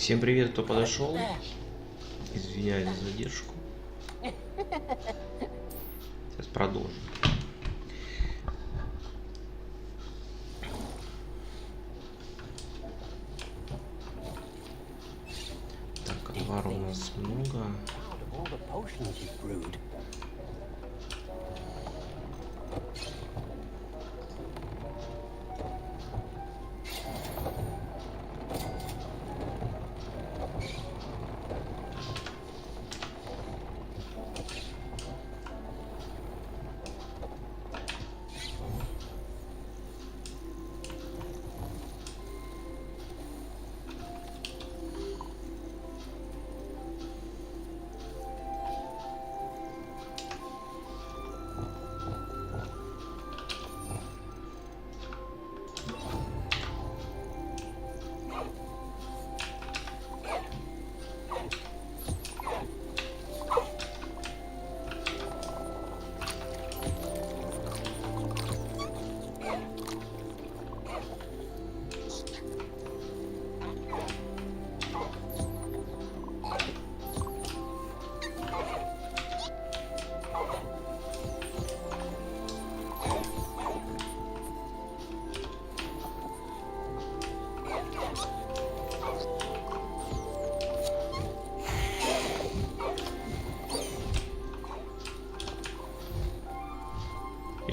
Всем привет, кто подошел. Извиняюсь за задержку. Сейчас продолжим. Так, отвара у нас много.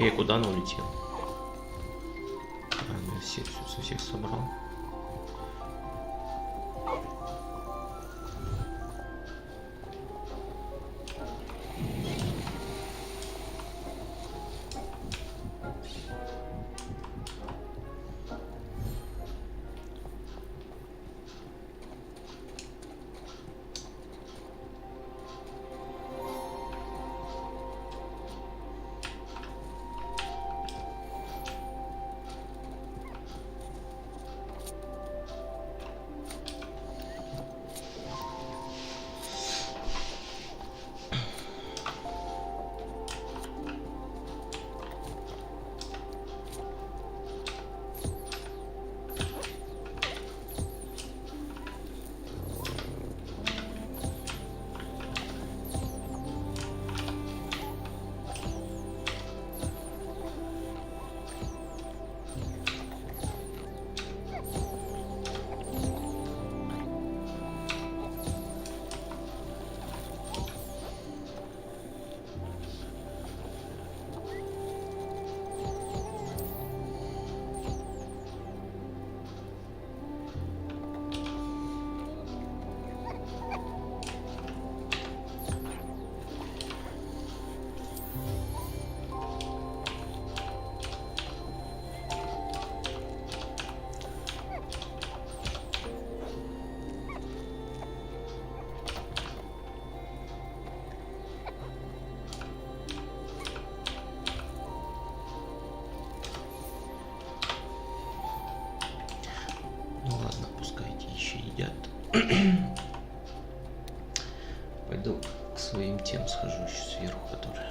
И куда она улетела? Я со всех собрал. Пойду к своим тем схожу еще сверху, которые.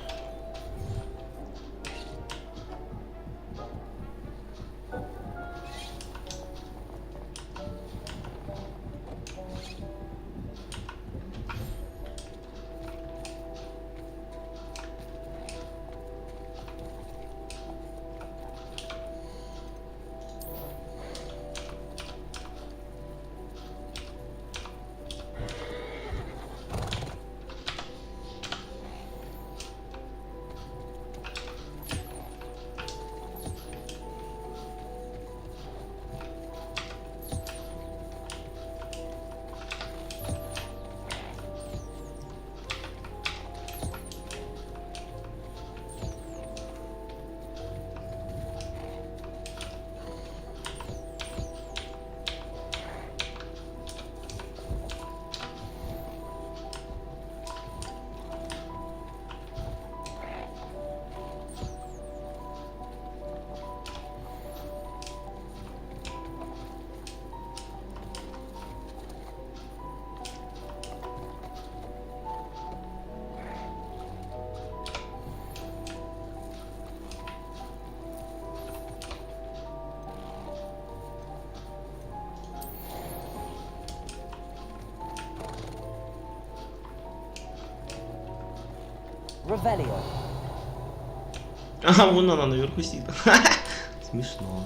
А, вон она наверху сидит. Смешно.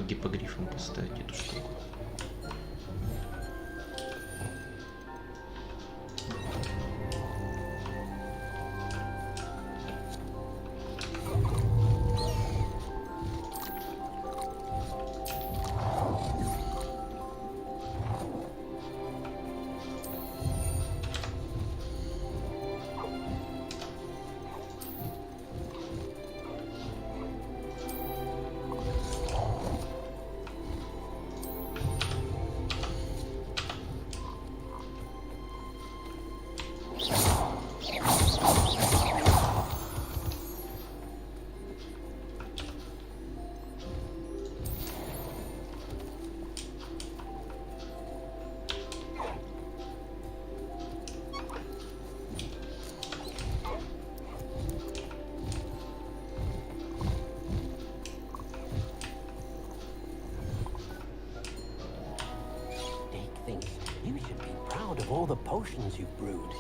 Гиппогрифом поставить эту штуку. You should be proud of all the potions you've brewed.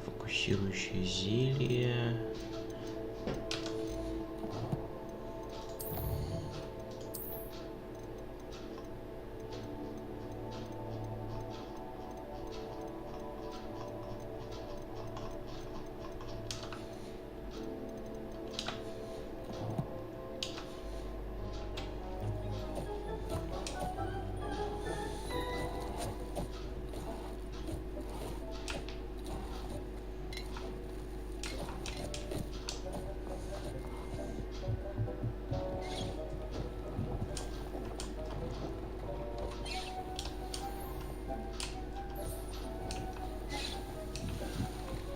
Фокусирующее зелье.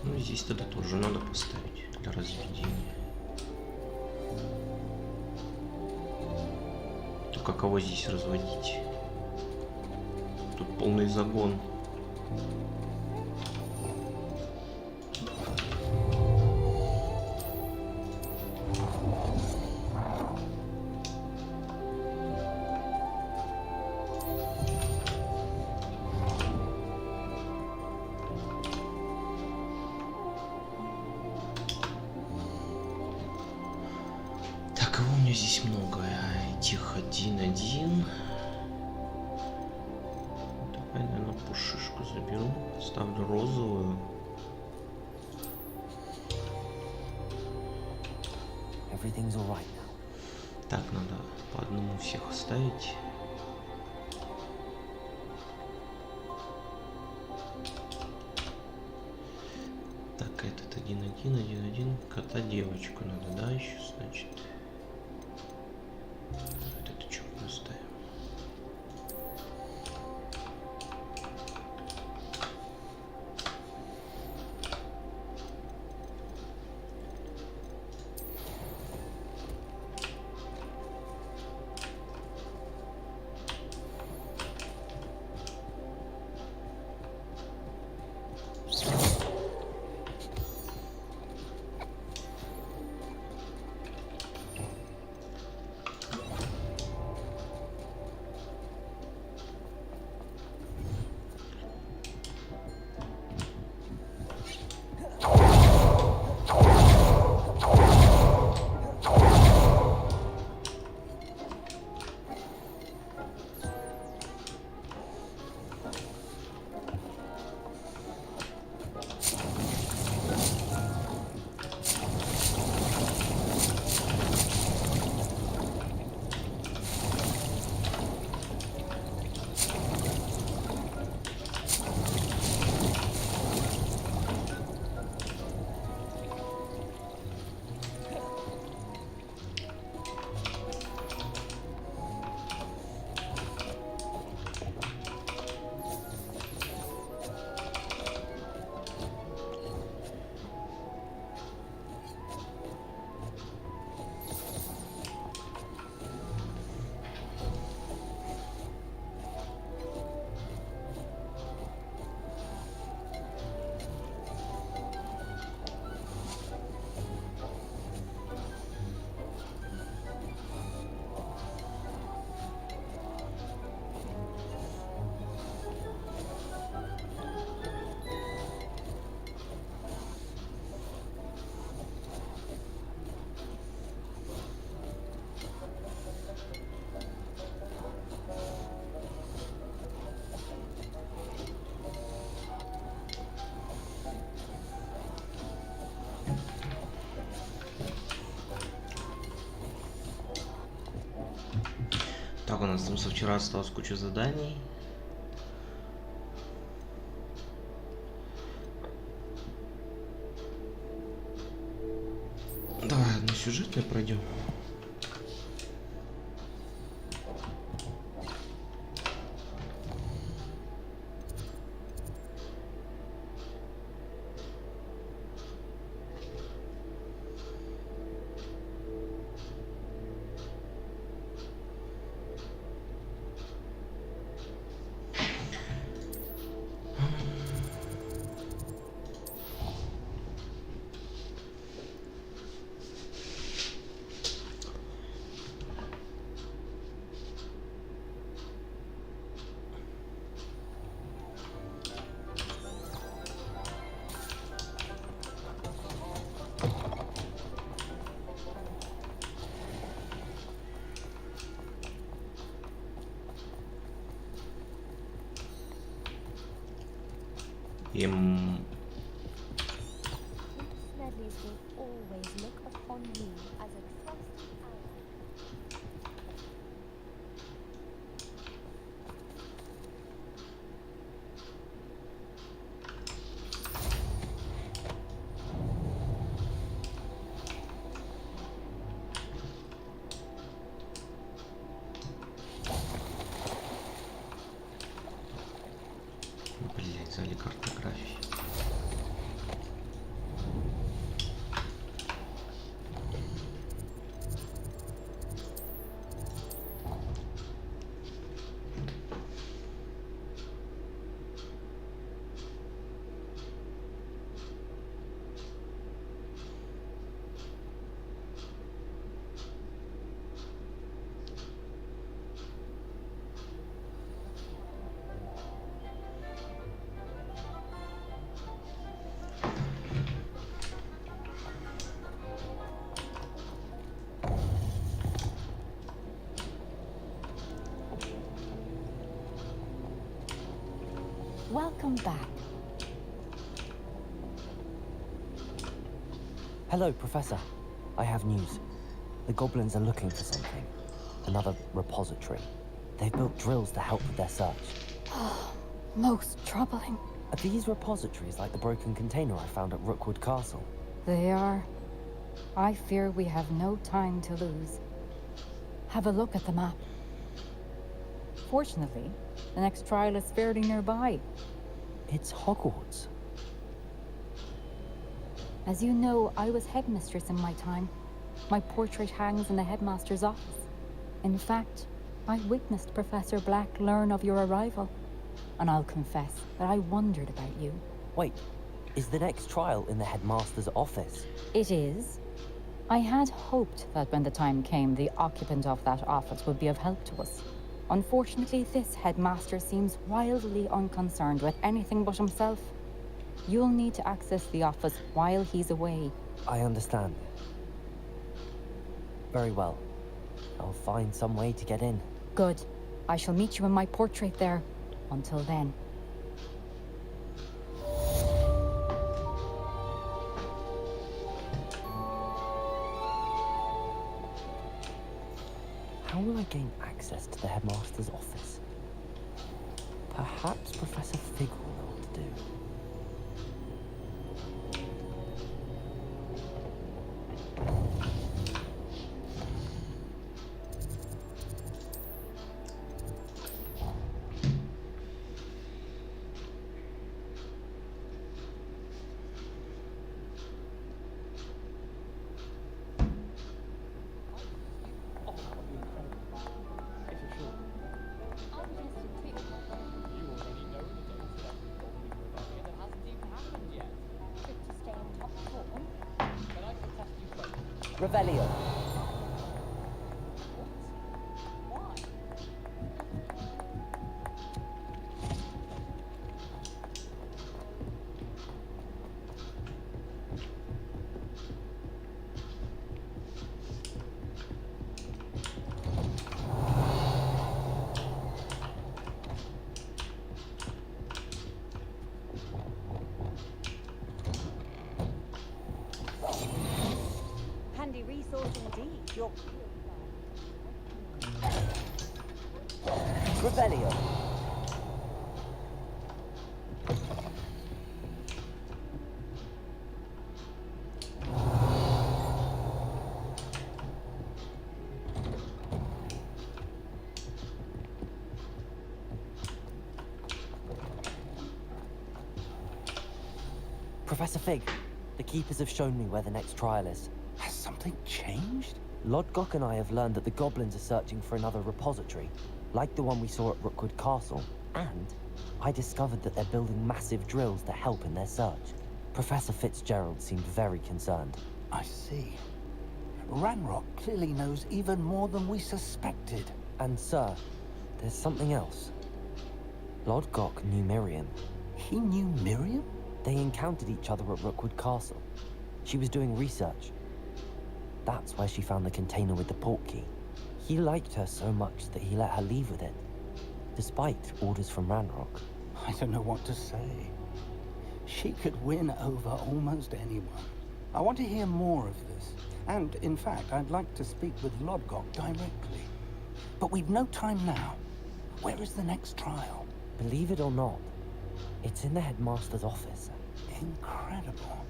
Ну, здесь тогда тоже надо поставить для разведения. То каково здесь разводить? Тут полный загон. Здесь много этих 1-1. Давай, наверное, пушишку заберу. Ставлю розовую. Так, надо по одному всех оставить. Так, этот 1-1. Кота-девочку надо, да, еще, значит. Так, у нас там со вчера осталось куча заданий. Давай одну сюжетную пройдем. Smedleys will always look upon you as a trusted ally. Блять, зали картографии. Welcome back. Hello, Professor. I have news. The goblins are looking for something. Another repository. They've built drills to help with their search. Most troubling. Are these repositories like the broken container I found at Rookwood Castle? They are. I fear we have no time to lose. Have a look at the map. Fortunately, the next trial is fairly nearby. It's Hogwarts. As you know, I was headmistress in my time. My portrait hangs in the headmaster's office. In fact, I witnessed Professor Black learn of your arrival. And I'll confess that I wondered about you. Wait, is the next trial in the headmaster's office? It is. I had hoped that when the time came, the occupant of that office would be of help to us. Unfortunately, this headmaster seems wildly unconcerned with anything but himself. You'll need to access the office while he's away. I understand. Very well. I'll find some way to get in. Good. I shall meet you in my portrait there. Until then. How will I gain access to the headmaster's office? Perhaps Professor Fig will know what to do. Revelio. Handy resource indeed. Your Revelio. Professor Fig, the keepers have shown me where the next trial is. Has something changed? Lodgok and I have learned that the goblins are searching for another repository, like the one we saw at Rookwood Castle. And I discovered that they're building massive drills to help in their search. Professor Fitzgerald seemed very concerned. I see. Ranrock clearly knows even more than we suspected. And sir, there's something else. Lodgok knew Miriam. He knew Miriam? They encountered each other at Rookwood Castle. She was doing research. That's where she found the container with the port key. He liked her so much that he let her leave with it, despite orders from Ranrock. I don't know what to say. She could win over almost anyone. I want to hear more of this. And, in fact, I'd like to speak with Lodgok directly. But we've no time now. Where is the next trial? Believe it or not, it's in the headmaster's office. Incredible.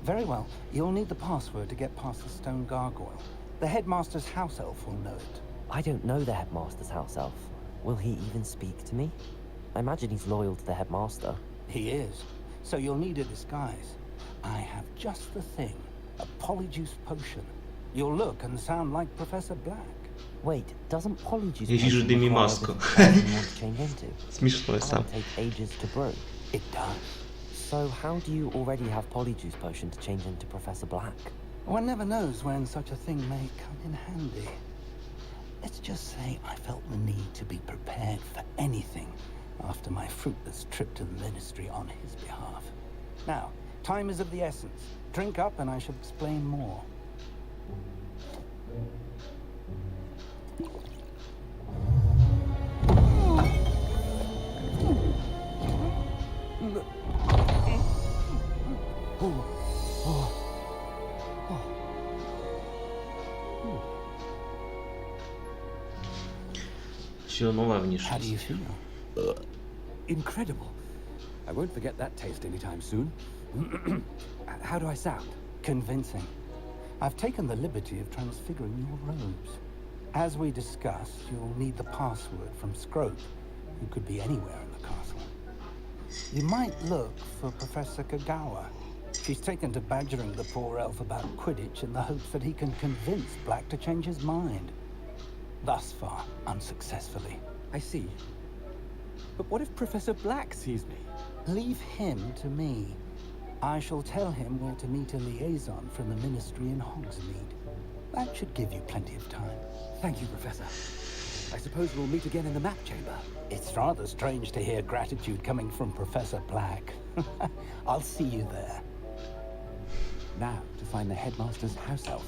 Very well. You'll need the password to get past the stone gargoyle. The headmaster's house elf will know it. I don't know the headmaster's house elf. Will he even speak to me? I imagine he's loyal to the headmaster. He is. So you'll need a disguise. I have just the thing. A polyjuice potion. You'll look and sound like Professor Black. Wait, doesn't polyjuice Я вижу potion Деми require маску. a different person you want to change into? Смешной And сам. take ages to brew. It does. So how do you already have polyjuice potion to change into Professor Black? One never knows when such a thing may come in handy. Let's just say I felt the need to be prepared for anything after my fruitless trip to the ministry on his behalf. Now, time is of the essence. Drink up and I shall explain more. Все новая How do you внешность. feel? Incredible. I won't forget that taste anytime soon. How do I sound? Convincing. I've taken the liberty of transfiguring your robes. As we discussed, you'll need the password from Scrope, who could be anywhere in the castle. You might look for Professor Kagawa. She's taken to badgering the poor elf about Quidditch in the hopes that he can convince Black to change his mind. Thus far, unsuccessfully. I see. But what if Professor Black sees me? Leave him to me. I shall tell him where to meet a liaison from the ministry in Hogsmeade. That should give you plenty of time. Thank you, Professor. I suppose we'll meet again in the map chamber. It's rather strange to hear gratitude coming from Professor Black. I'll see you there. Now to find the headmaster's house elf.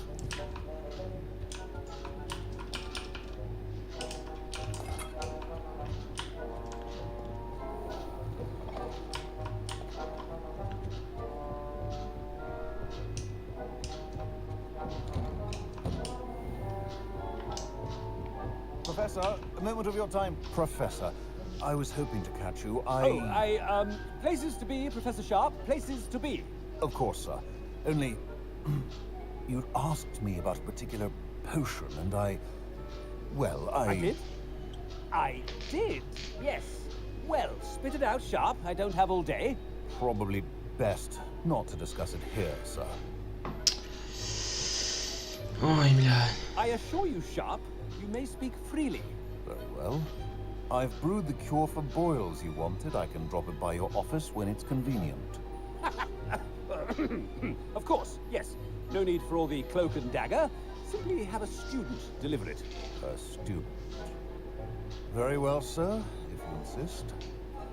Professor, a moment of your time. Professor, I was hoping to catch you. Places to be, Professor Sharp, places to be. Of course, sir. Only, you'd asked me about a particular potion, and I did? I did, yes. Well, spit it out, Sharp. I don't have all day. Probably best not to discuss it here, sir. Ой, бля. I assure you, Sharp, you may speak freely. Very well. I've brewed the cure for boils you wanted. I can drop it by your office when it's convenient. Of course, yes. No need for all the cloak and dagger. Simply have a student deliver it. A student. Very well, sir, if you insist.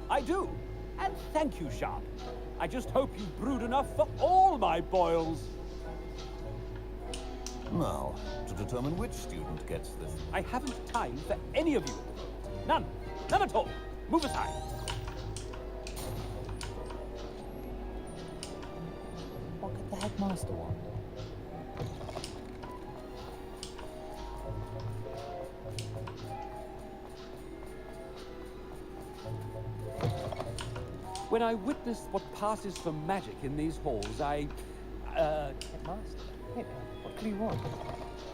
I do. And thank you, Sharp. I just hope you've brewed enough for all my boils. Now, to determine which student gets this. I haven't time for any of you. None. None at all. Move aside. What could the headmaster want? When I witness what passes for magic in these halls, I, Master, what can you want?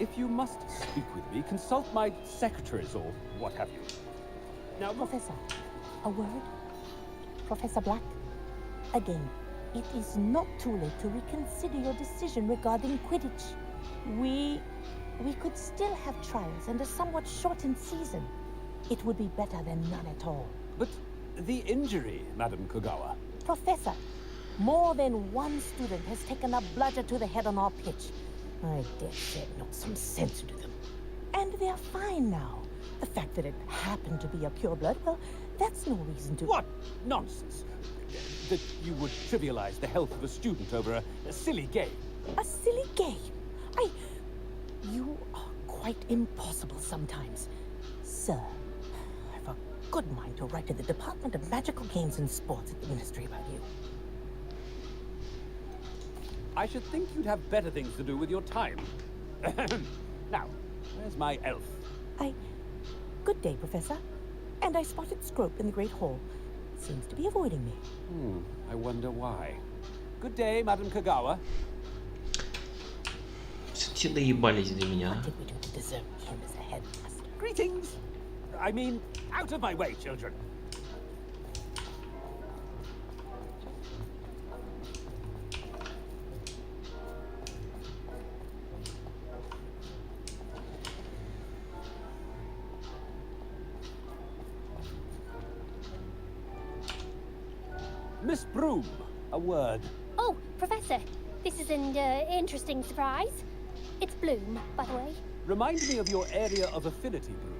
if you must speak with me, consult my secretaries or what have you. Now, Professor, a word? Professor Black? Again, it is not too late to reconsider your decision regarding Quidditch. We could still have trials and a somewhat shortened season. It would be better than none at all. but the injury, Madam Kogawa. Professor, more than one student has taken a bludger to the head on our pitch. I dare say it knocked some sense into them. And they're fine now. The fact that it happened to be a pureblood, well, that's no reason to... What nonsense! That you would trivialize the health of a student over a silly game. A silly game? You are quite impossible sometimes. Sir, I've a good mind to write to the Department of Magical Games and Sports at the Ministry about you. I should think you'd have better things to do with your time. Now, where's my elf? Good day, Professor. And I spotted Scrope in the Great Hall. Seems to be avoiding me. I wonder why. Good day, Madam Kogawa. Все доебались до меня. What did we do to deserve him as a headmaster? Greetings! I mean, out of my way, children. Miss Broom, a word. Oh, Professor, this is an interesting surprise. It's Bloom, by the way. Remind me of your area of affinity, Broom.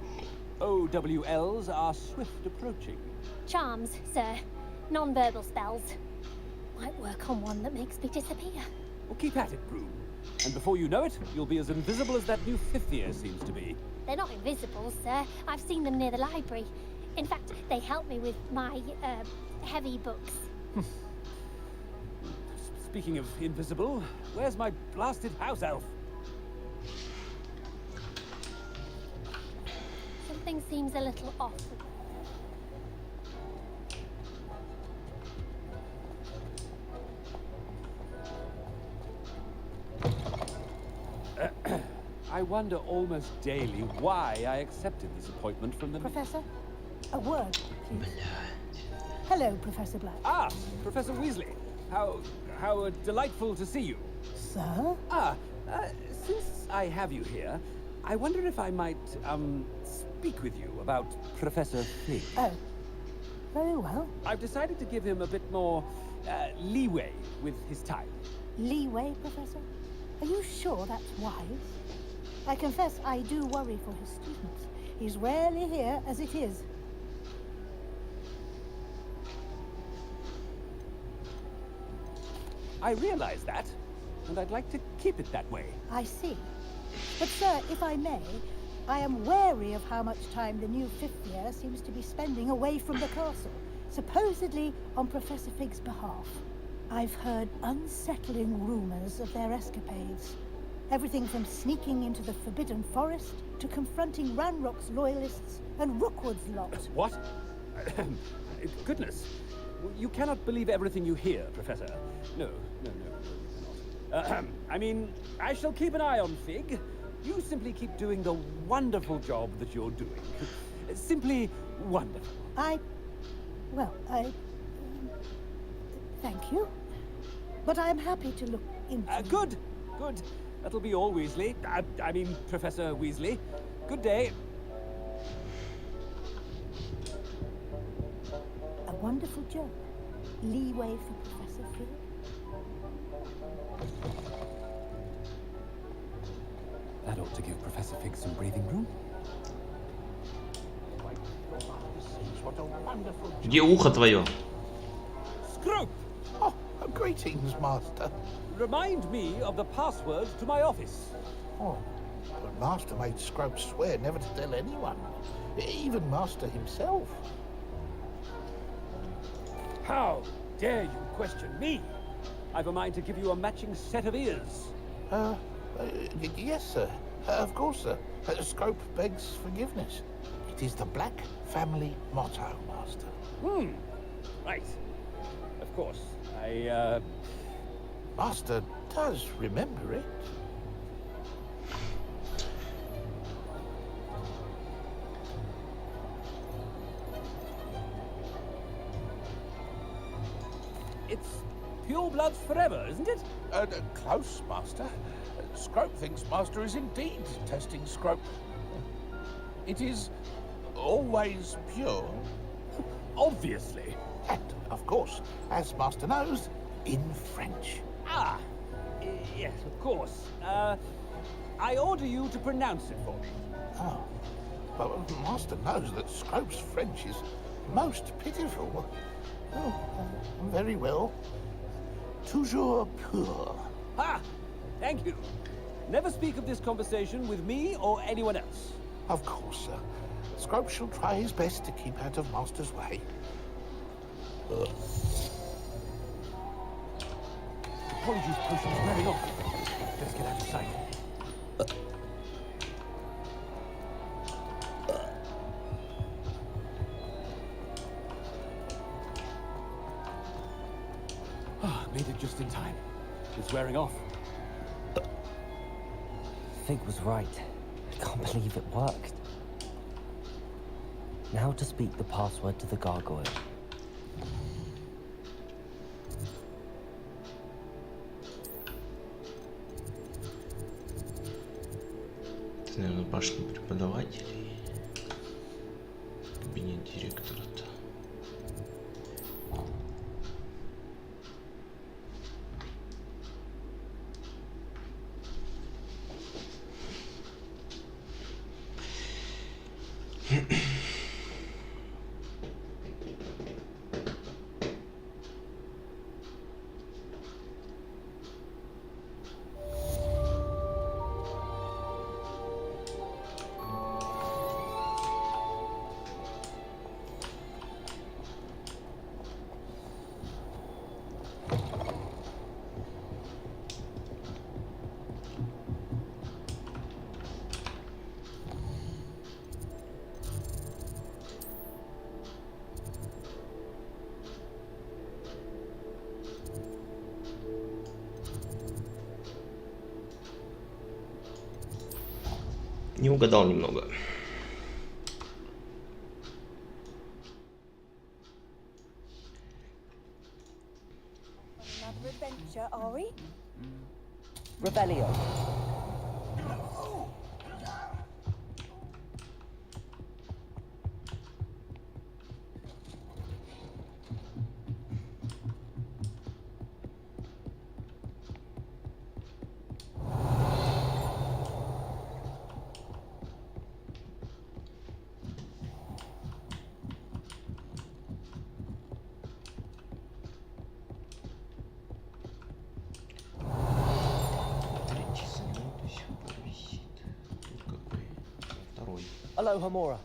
OWLs are swift approaching. Charms, sir. Non-verbal spells. Might work on one that makes me disappear. Well, keep at it, Broom. And before you know it, you'll be as invisible as that new fifth year seems to be. They're not invisible, sir. I've seen them near the library. In fact, they help me with my, heavy books. Speaking of invisible, where's my blasted house elf? Something seems a little off. I wonder almost daily why I accepted this appointment from the... Professor, a word, please. Блядь. Hello, Professor Black. Ah, Professor Weasley. How delightful to see you. Sir? Since I have you here, I wonder if I might, speak with you about Professor Fig. Oh, very well. I've decided to give him a bit more, leeway with his time. Leeway, Professor? Are you sure that's wise? I confess I do worry for his students. He's rarely here as it is. I realize that, and I'd like to keep it that way. I see. But sir, if I may, I am wary of how much time the new fifth year seems to be spending away from the castle, supposedly on Professor Fig's behalf. I've heard unsettling rumors of their escapades. Everything from sneaking into the Forbidden Forest to confronting Ranrock's loyalists and Rookwood's lot. What? Goodness. You cannot believe everything you hear, Professor. No, you cannot. I mean, I shall keep an eye on Fig. You simply keep doing the wonderful job that you're doing. Simply wonderful. Thank you. But I am happy to look into... Good. That'll be all, Weasley. I mean, Professor Weasley. Good day. A wonderful job. Leeway for Professor Fig. That ought to give Professor Fig some breathing room. Где ухо твое? Scrope! Oh, greetings, Master. Remind me of the password to my office. Oh, but Master made Scrope swear never to tell anyone, even Master himself. How dare you question me? I've a mind to give you a matching set of ears. Yes, sir. Of course, sir. Scrope begs forgiveness. It is the Black family motto, Master. Right. Of course. I, Master does remember it. It's pure bloods forever, isn't it? Close, Master. Scrope thinks Master is indeed testing Scrope. It is always pure. Obviously. And, of course, as Master knows, in French. Ah, yes, of course. I order you to pronounce it for me. Oh, but Master knows that Scrope's French is most pitiful. Oh, very well. Toujours pur. Ha! Thank you. Never speak of this conversation with me or anyone else. Of course, sir. Scrope shall try his best to keep out of Master's way. Apologies, potion's wearing off. Let's get out of sight. Made it just in time. It's wearing off. Fig was right. I can't believe it worked. Now to speak the password to the gargoyle. Это, наверное, башня преподавателей. Кабинет директора-то. Не угадал немного. Another adventure, are we? Rebellion. Aloha Mora.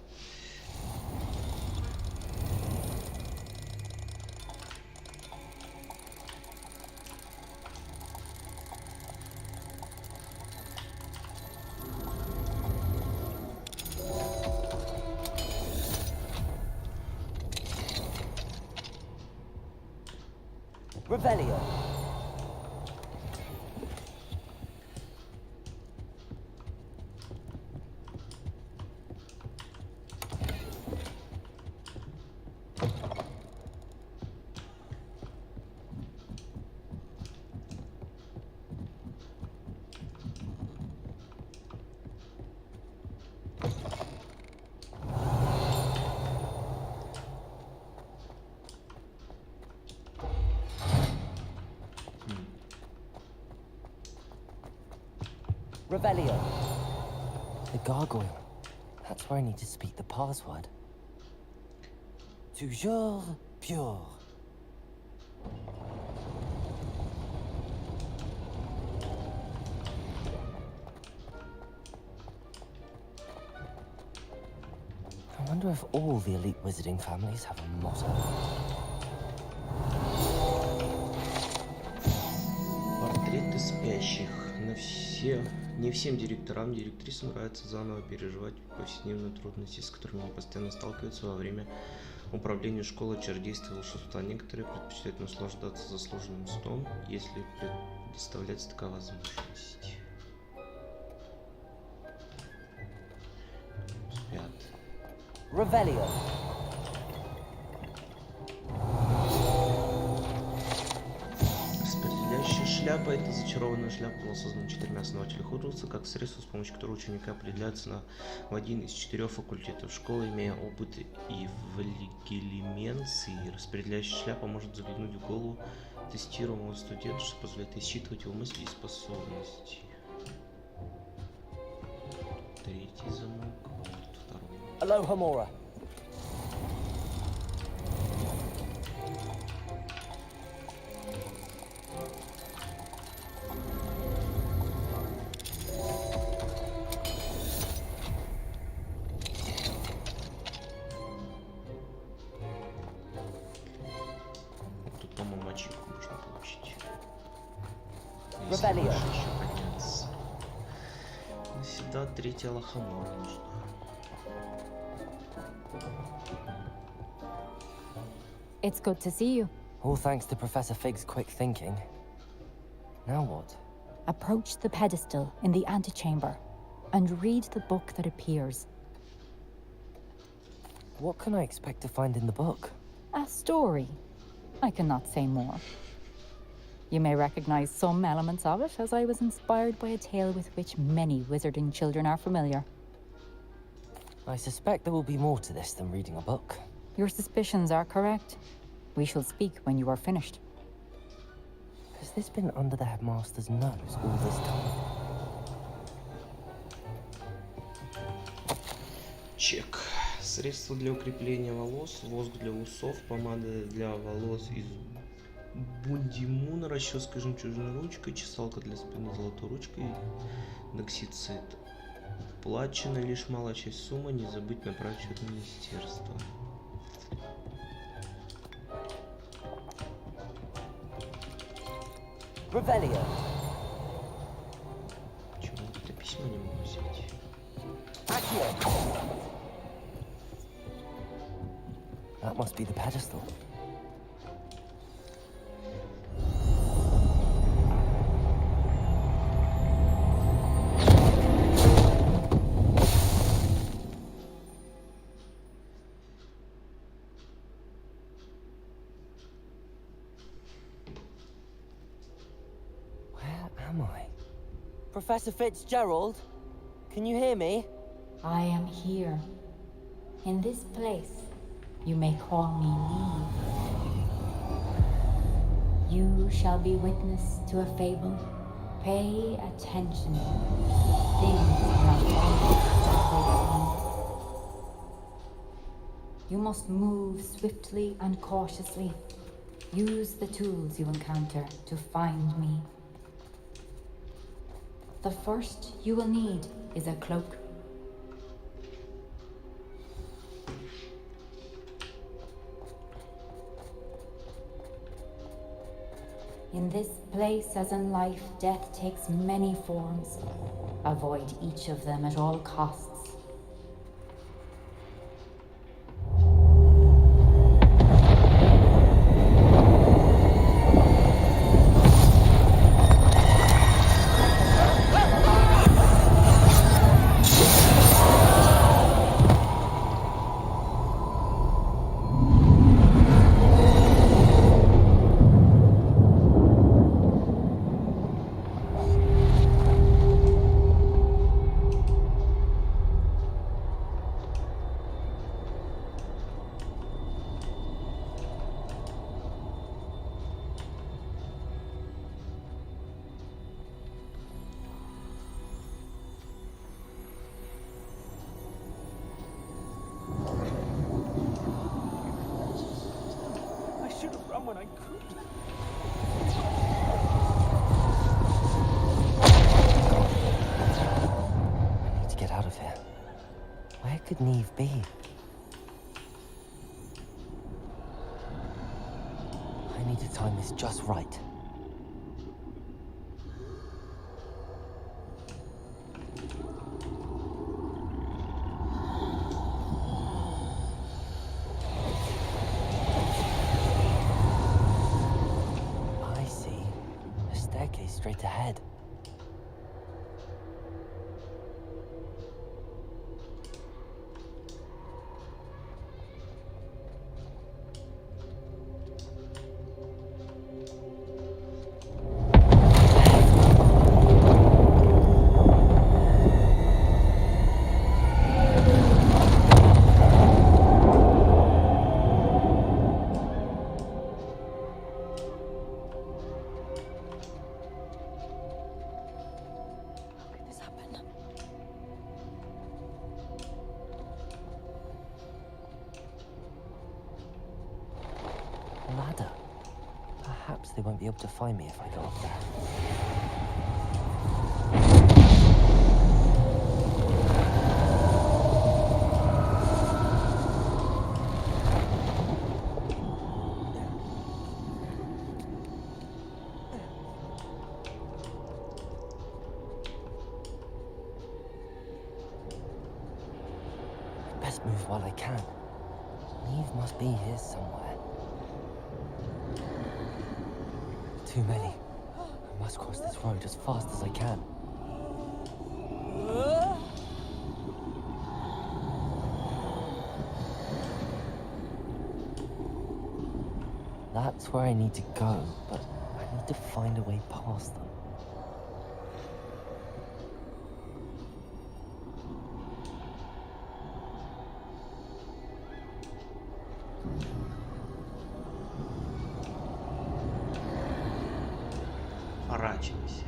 Revelio. Revelio. The gargoyle. That's where I need to speak the password. Toujours pure. I wonder if all the elite wizarding families have a motto. Портреты спящих. Не всем директорам, директрисам нравится заново переживать повседневные трудности, с которыми они постоянно сталкиваются во время Управление школы чародейства и волшебства. Некоторые предпочитают наслаждаться заслуженным сном, если предоставляется такая возможность. Спят. Revelio. Распределяющая шляпа — это зачарованная шляпа, была создана 4 основателями Хогвартса как средство, с помощью которого ученика определяется в один из 4 факультетов школы, имея опыт и в легилименции. Распределяющая шляпа может заглянуть в голову тестируемого студента, что позволяет исчитывать его мысли и способности. Третий замок, вот второй. Aloha Mora. Тут, по-моему, ачивку можно получить. Revelio. Еще подняться. Сюда третья лохомора нужна. It's good to see you. All thanks to Professor Fig's quick thinking. Now what? Approach the pedestal in the antechamber and read the book that appears. What can I expect to find in the book? A story. I cannot say more. You may recognize some elements of it, as I was inspired by a tale with which many wizarding children are familiar. I suspect there will be more to this than reading a book. Your suspicions are correct. We shall speak when you are finished. Has this been under the headmaster's nose all this time? Чек. Средства для укрепления волос, воск для усов, помада для волос из бундимуна, расческа жемчужной ручкой, чесалка для спины золотой ручкой, доксицит. Плачена лишь малая часть суммы, не забыть направить счет в министерство. Revelio. Почему это письмо не могу взять? Accio. That must be the pedestal. Where am I? Professor Fitzgerald? Can you hear me? I am here. In this place, you may call me Neve. You shall be witness to a fable. Pay attention. Things are not always as they seem. You must move swiftly and cautiously. Use the tools you encounter to find me. The first you will need is a cloak. In this place, as in life, death takes many forms. Avoid each of them at all costs. I should have run when I could. I need to get out of here. Where could Neve be? I need to time this just right. straight ahead. Ladder. Perhaps they won't be able to find me if I go up there. I'd best move while I can. Eve must be here somewhere. Too many. I must cross this road as fast as I can. That's where I need to go, but I need to find a way past them. Поворачивайся.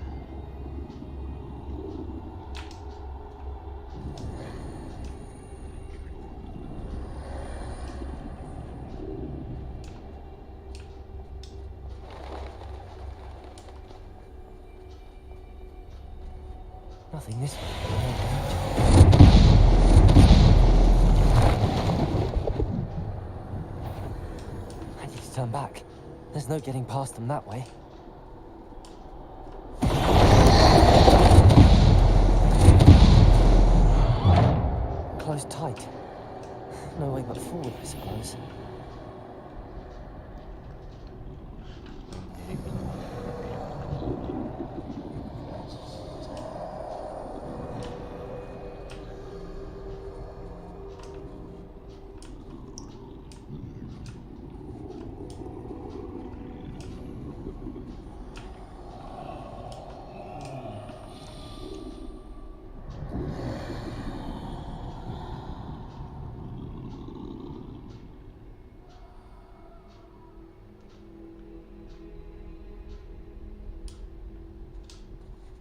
Nothing this way. I need to turn back. There's no getting past them that way. Closed tight. No way but forward, I suppose.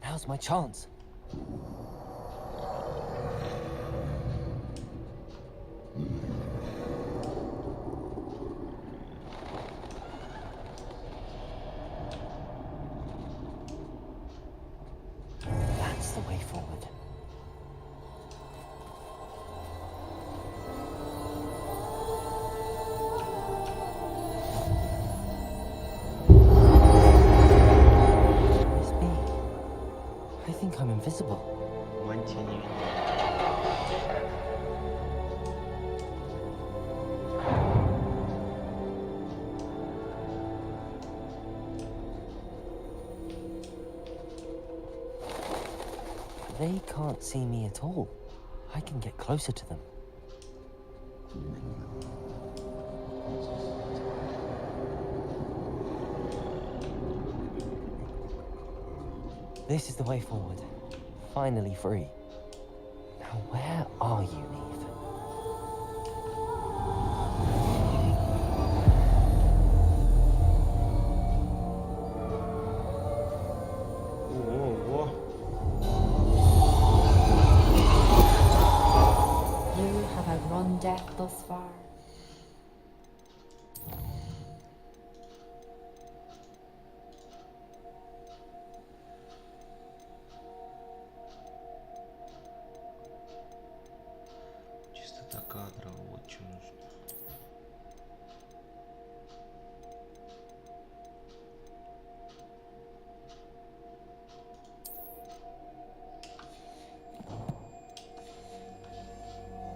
Now's my chance. That's the way forward. I think I'm invisible. Мантия не видно. They can't see me at all. I can get closer to them. This is the way forward. Finally free. Now where are you, Eve? Ого. You have outrun death thus far. Чистота кадра, вот что нужно.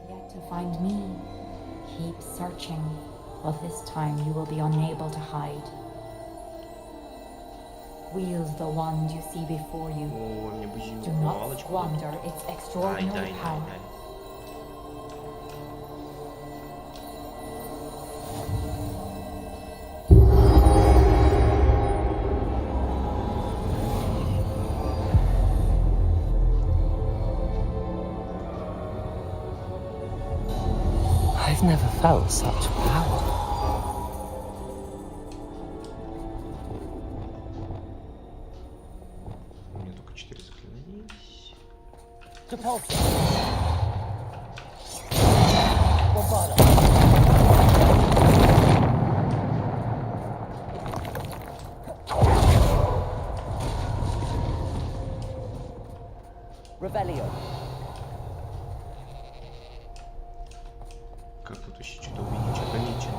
Yet to find me. Keep searching, but this time you will be unable to hide. Wield the wand you see before you. О, мне бы Do not squander its Дай, extraordinary дай, дай, power. дай. I've never felt such power. У меня только 4 заклинания. Revelio. Как тут еще что-то увидеть? Ограничено.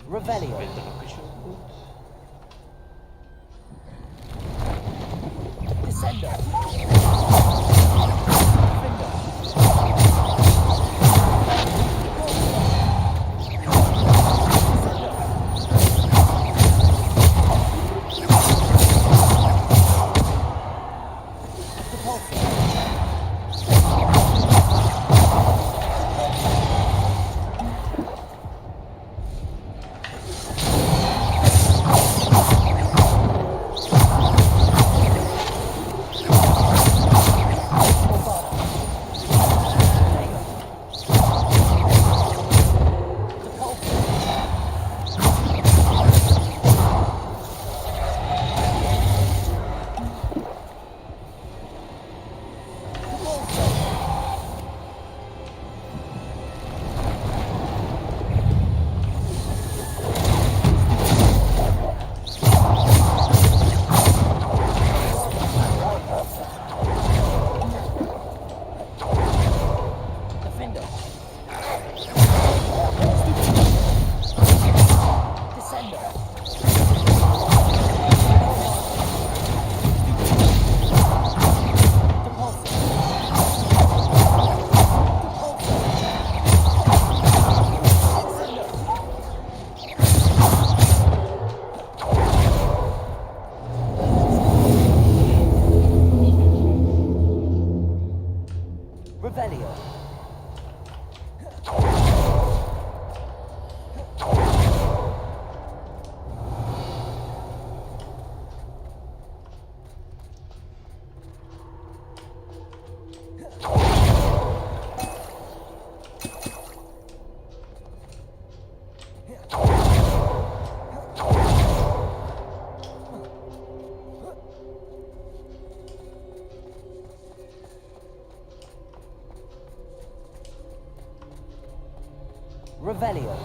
Revelio. Ветрок еще будет. Descendo. Revelio.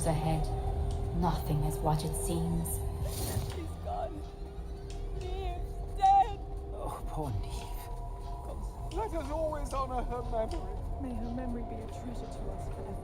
dangers ahead. Nothing is what it seems. He's gone. Neve's dead. Oh, poor Neve. Let us always honor her memory. May her memory be a treasure to us forever.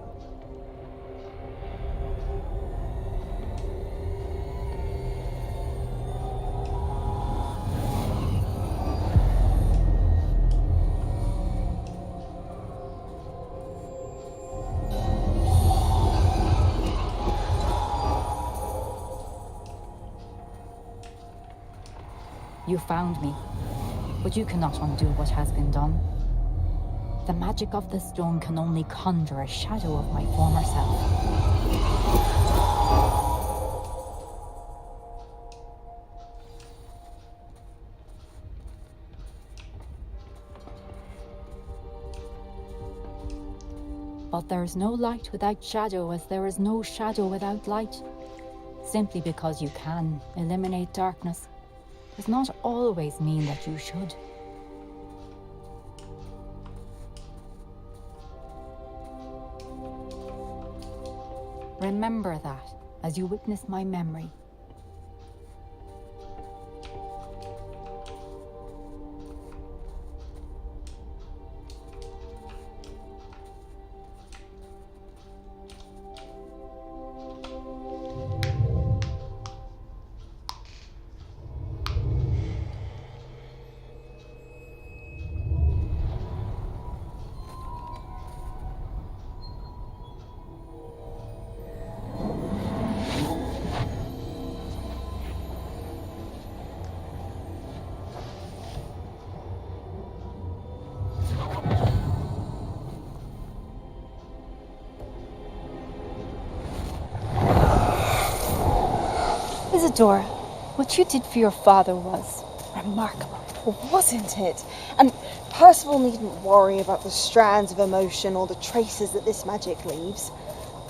You found me, but you cannot undo what has been done. The magic of the stone can only conjure a shadow of my former self. But there is no light without shadow, as there is no shadow without light. Simply because you can eliminate darkness does not always mean that you should. Remember that as you witness my memory. Isadora, what you did for your father was remarkable, wasn't it? And Percival needn't worry about the strands of emotion or the traces that this magic leaves.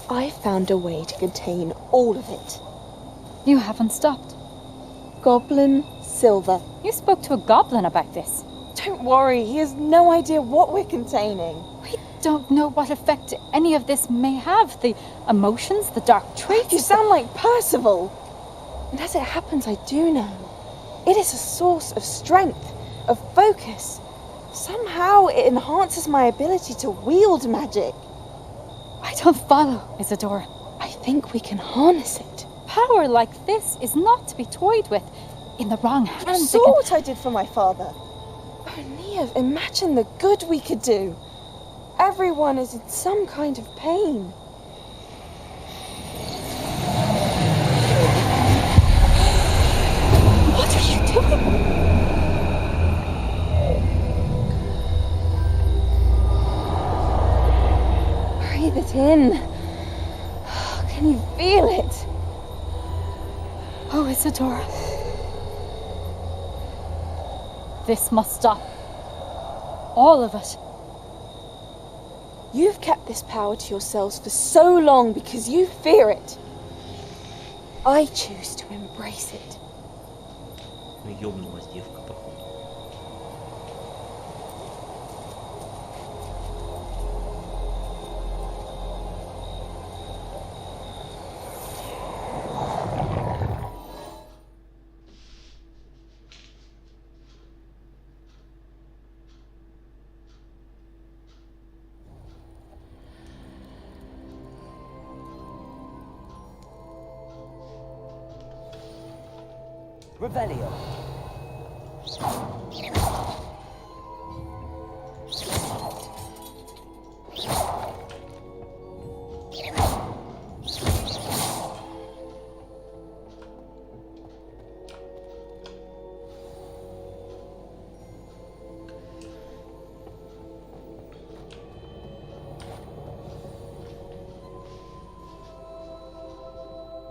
I found a way to contain all of it. You haven't stopped. Goblin Silver. You spoke to a goblin about this. Don't worry, he has no idea what we're containing. We don't know what effect any of this may have. The emotions, the dark traits. You sound like Percival. And as it happens, I do know. It is a source of strength, of focus. Somehow it enhances my ability to wield magic. I don't follow, Isadora. I think we can harness it. Power like this is not to be toyed with. In the wrong hands. You saw what I did for my father. Oh, Neve, imagine the good we could do. Everyone is in some kind of pain. What are you doing? Breathe it in. Can you feel it? Oh, Isadora. This must stop. All of it. You've kept this power to yourselves for so long because you fear it. I choose to embrace it. Ну, ёбнулась девка, походу. Revelio.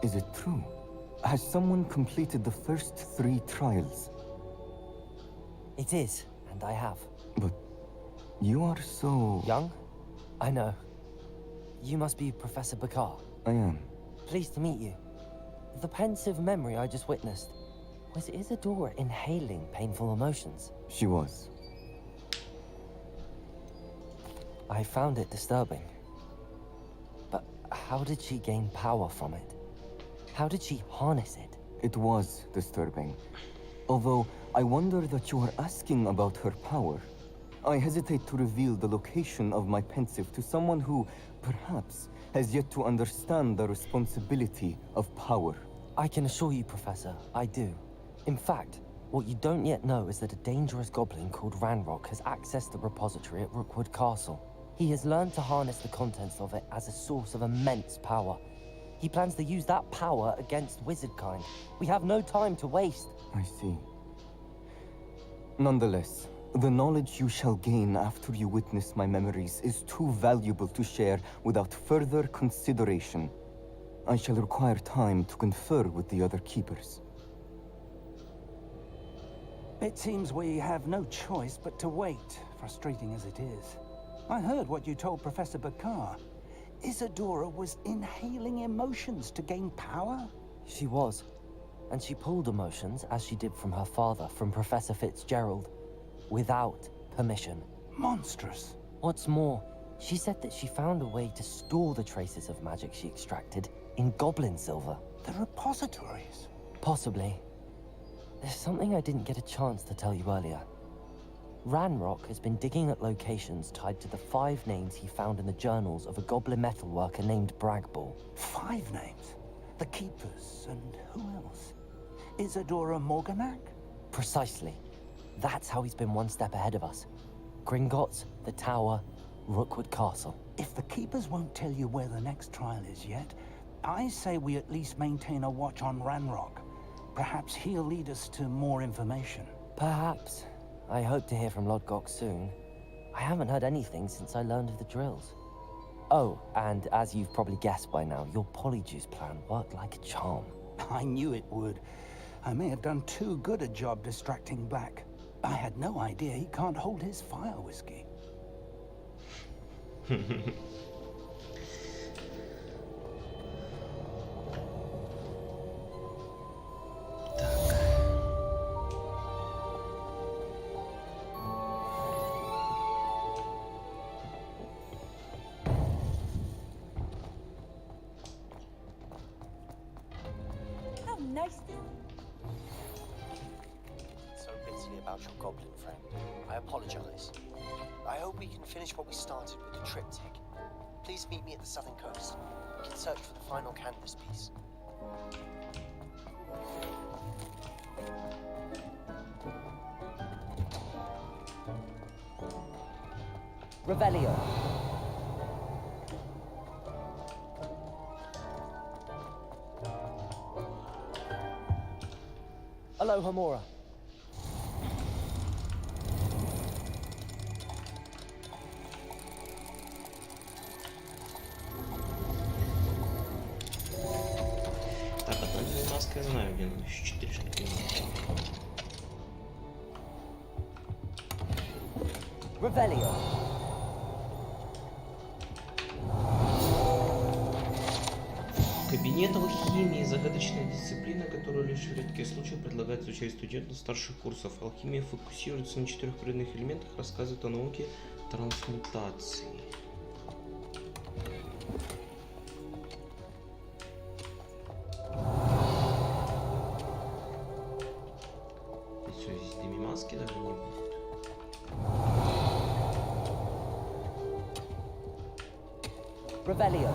Is it true? Has someone completed the first 3 trials? It is, and I have. But you are so... Young? I know. You must be Professor Bakar. I am. Pleased to meet you. The pensive memory I just witnessed. Was Isadora inhaling painful emotions? She was. I found it disturbing. But how did she gain power from it? How did she harness it? It was disturbing. Although, I wonder that you are asking about her power. I hesitate to reveal the location of my pensive to someone who, perhaps, has yet to understand the responsibility of power. I can assure you, Professor, I do. In fact, what you don't yet know is that a dangerous goblin called Ranrock has accessed the repository at Rookwood Castle. He has learned to harness the contents of it as a source of immense power. He plans to use that power against wizardkind. We have no time to waste. I see. Nonetheless, the knowledge you shall gain after you witness my memories is too valuable to share without further consideration. I shall require time to confer with the other keepers. It seems we have no choice but to wait, frustrating as it is. I heard what you told Professor Bakar. Isadora was inhaling emotions to gain power? She was. And she pulled emotions, as she did from her father, from Professor Fitzgerald, without permission. Monstrous. What's more, she said that she found a way to store the traces of magic she extracted in goblin silver. The repositories? Possibly. There's something I didn't get a chance to tell you earlier. Ranrock has been digging at locations tied to the 5 names he found in the journals of a goblin metalworker named Bragball. 5 names? The Keepers, and who else? Isadora Morganac? Precisely. That's how he's been one step ahead of us. Gringotts, the Tower, Rookwood Castle. If the Keepers won't tell you where the next trial is yet, I say we at least maintain a watch on Ranrock. Perhaps he'll lead us to more information. Perhaps. I hope to hear from Lodgok soon. I haven't heard anything since I learned of the drills. Oh, and as you've probably guessed by now, your polyjuice plan worked like a charm. I knew it would. I may have done too good a job distracting Black. I had no idea he can't hold his fire whiskey. So bitterly about your goblin friend. I apologize. I hope we can finish what we started with the triptych. Please meet me at the southern coast. We can search for the final canvas piece. Revelio. Aloha Mora. Так, одна маска я знаю, где надо еще 4 штуки. Revelio. Кабинет алхимии – загадочная дисциплина, которую лишь в редкие случаи предлагают изучать студентам старших курсов. Алхимия фокусируется на 4 природных элементах, рассказывает о науке трансмутации. И все, здесь демимаски даже не будет. Revelio.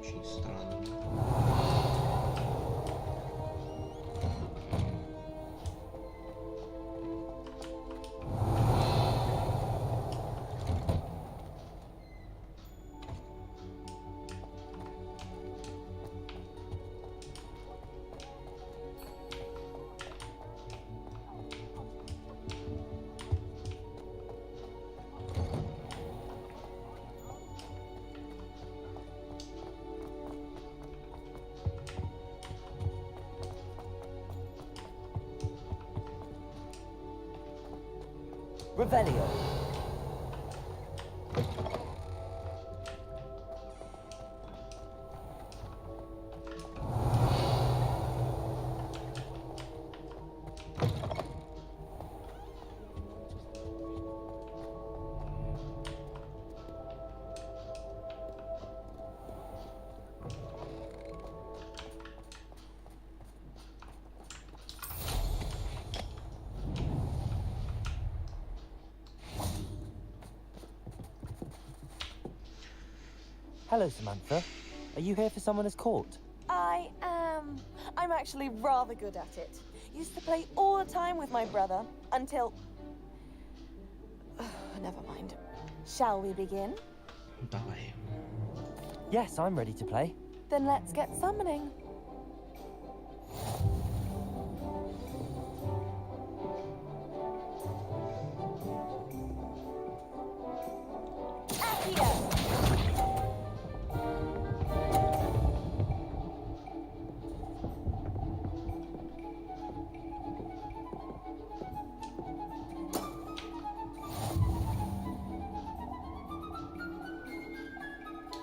Очень странно. Revelio. Hello, Samantha. Are you here for Summoner's Court? I am. I'm actually rather good at it. Used to play all the time with my brother until... Never mind. Shall we begin? Давай. Yes, I'm ready to play. Then let's get summoning.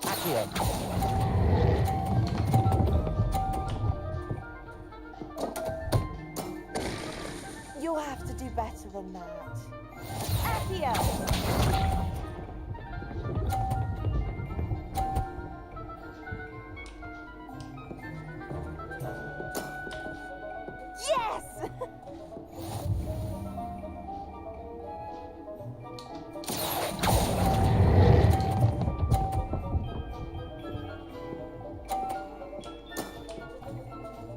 Accio! You'll have to do better than that. Accio! Yes!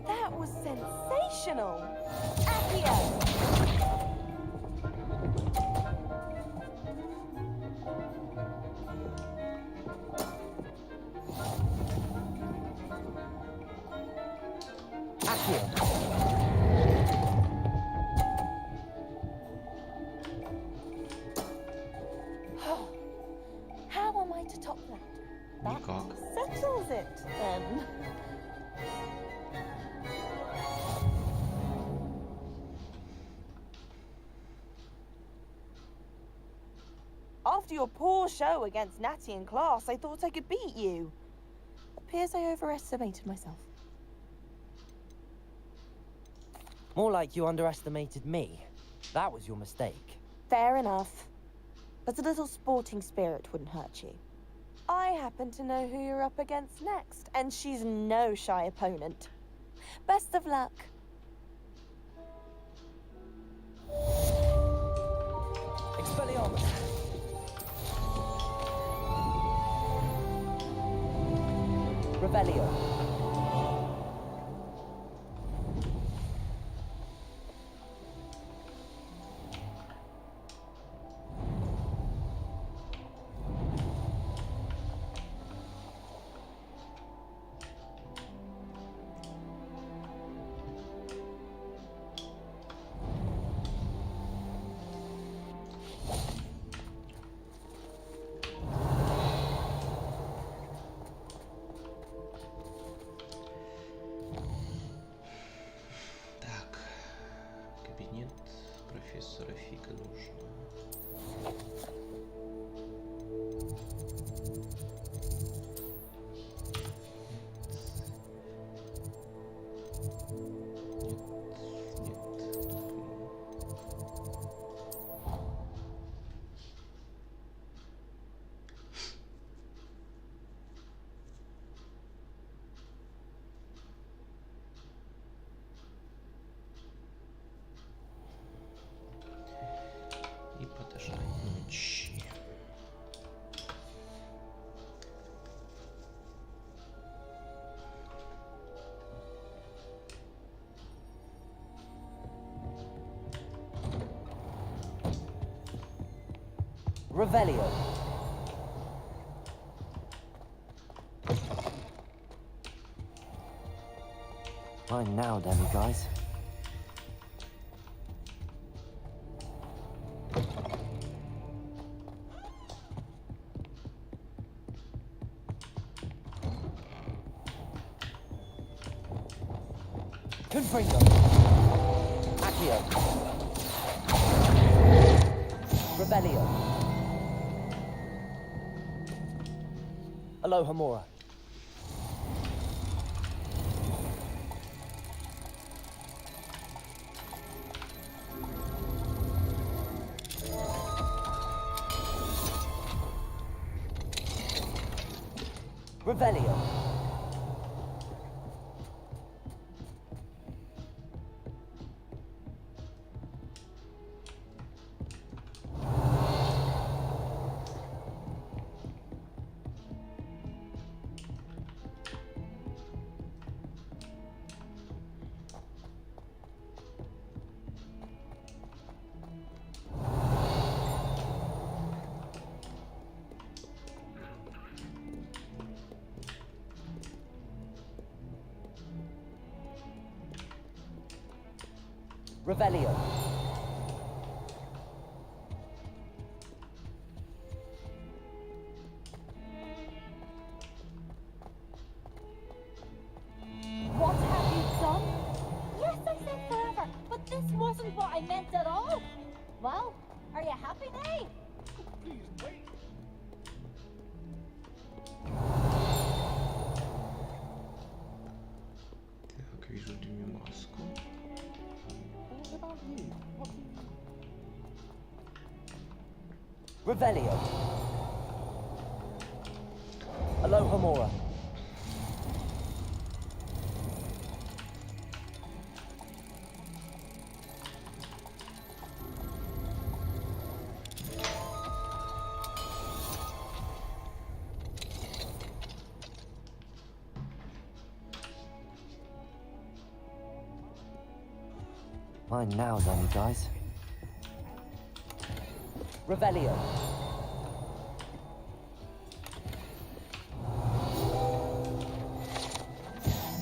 That was sensational! Accio! How am I to top that? That Никак. settles it, then. After your poor show against Natty in class, I thought I could beat you. Appears I overestimated myself. More like you underestimated me. That was your mistake. Fair enough. But a little sporting spirit wouldn't hurt you. I happen to know who you're up against next, and she's no shy opponent. Best of luck. Expelliarmus! Revelio. Так. Кабинет профессора Фига нужно. И подождать ночи. Revelio. Fine now, Demi guys. Confringo. Accio. Revelio. Aloha Mora. Revelio. Revelio. What have you done? Yes, I said forever, but this wasn't what I meant at all. Well, are you happy now? Please wait. Так, вижу дымную маску. Revelio. Aloha Mora. Mine now, Zanny guys. Revelio.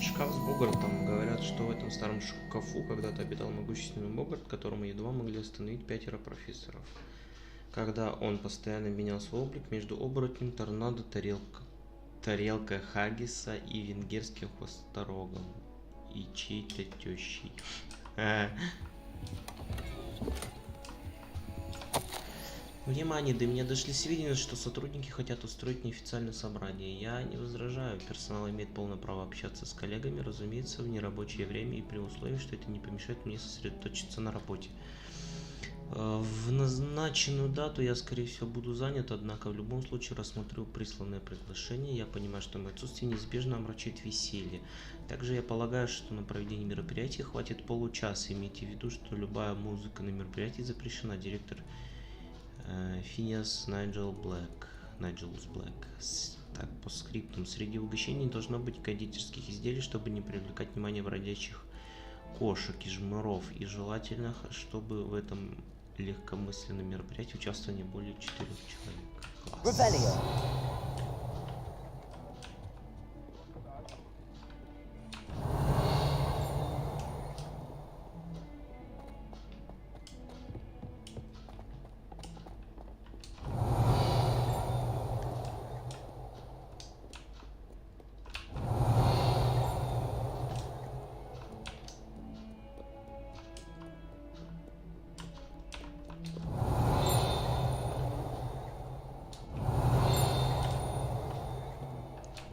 Шкаф с Богартом. Говорят, что в этом старом шкафу когда-то обитал могущественный Богарт, которому едва могли остановить 5 профессоров. Когда он постоянно менял свой облик между оборотнем, торнадо, тарелкой хаггиса и венгерским хвосторогом. И чьей-то тещей. Внимание, до меня дошли сведения, что сотрудники хотят устроить неофициальное собрание. Я не возражаю, персонал имеет полное право общаться с коллегами, разумеется, в нерабочее время и при условии, что это не помешает мне сосредоточиться на работе. В назначенную дату я, скорее всего, буду занят, однако в любом случае рассмотрю присланное приглашение. Я понимаю, что мое отсутствие неизбежно омрачит веселье. Также я полагаю, что на проведение мероприятия хватит получаса. Имейте в виду, что любая музыка на мероприятии запрещена. Директор Финиас Найджелс Блэк. Так, по скриптам. Среди угощений должно быть кондитерских изделий, чтобы не привлекать внимание бродячих кошек и жмыров. И желательно, чтобы в этом легкомысленном мероприятии участвовало не более 4 человек. Класс.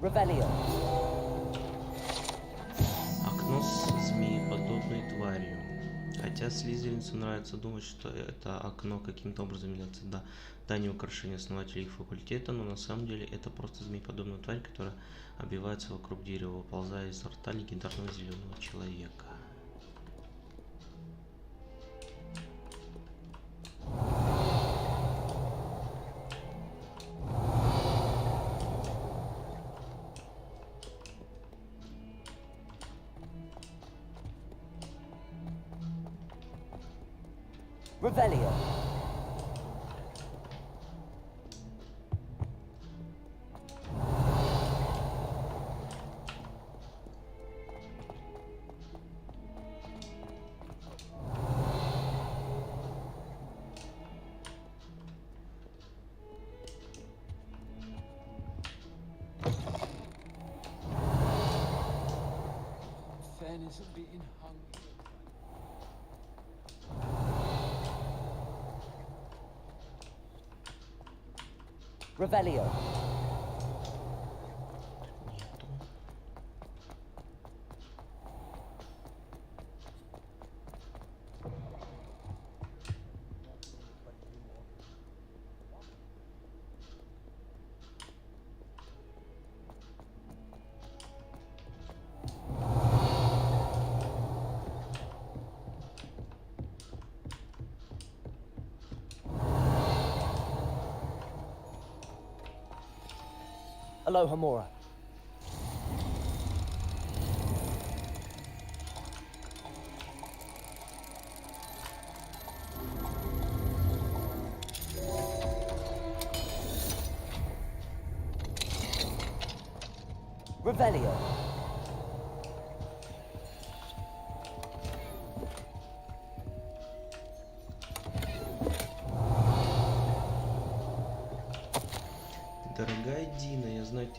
Revelio. Окно с змееподобной тварью. Хотя слизеринцу нравится думать, что это окно каким-то образом является данью украшения основателей их факультета, но на самом деле это просто змееподобная тварь, которая обвивается вокруг дерева, выползая из рта легендарного зеленого человека. Revelio. Fairness of being hungry. Revelio. Aloha Mora. Revelio.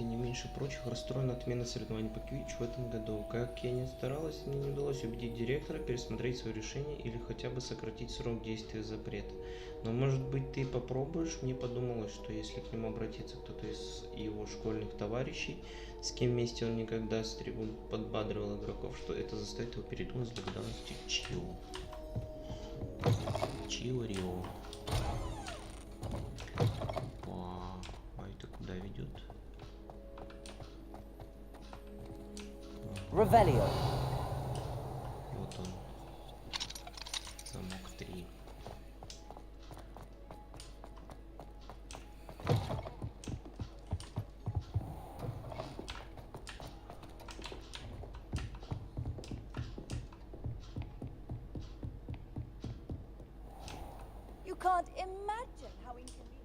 ты не меньше прочих расстроен отменой соревнований по квиддичу в этом году. Как я не старалась, мне не удалось убедить директора пересмотреть свое решение или хотя бы сократить срок действия запрета. Но может быть ты попробуешь? Мне подумалось, что если к нему обратиться кто-то из его школьных товарищей, с кем вместе он никогда с трибун подбадривал игроков, что это заставит его передумать с благодарностью Чио. Чио-рио. А это куда ведет? Revelio. Вот он. Замок 3. You can't imagine how inconvenient.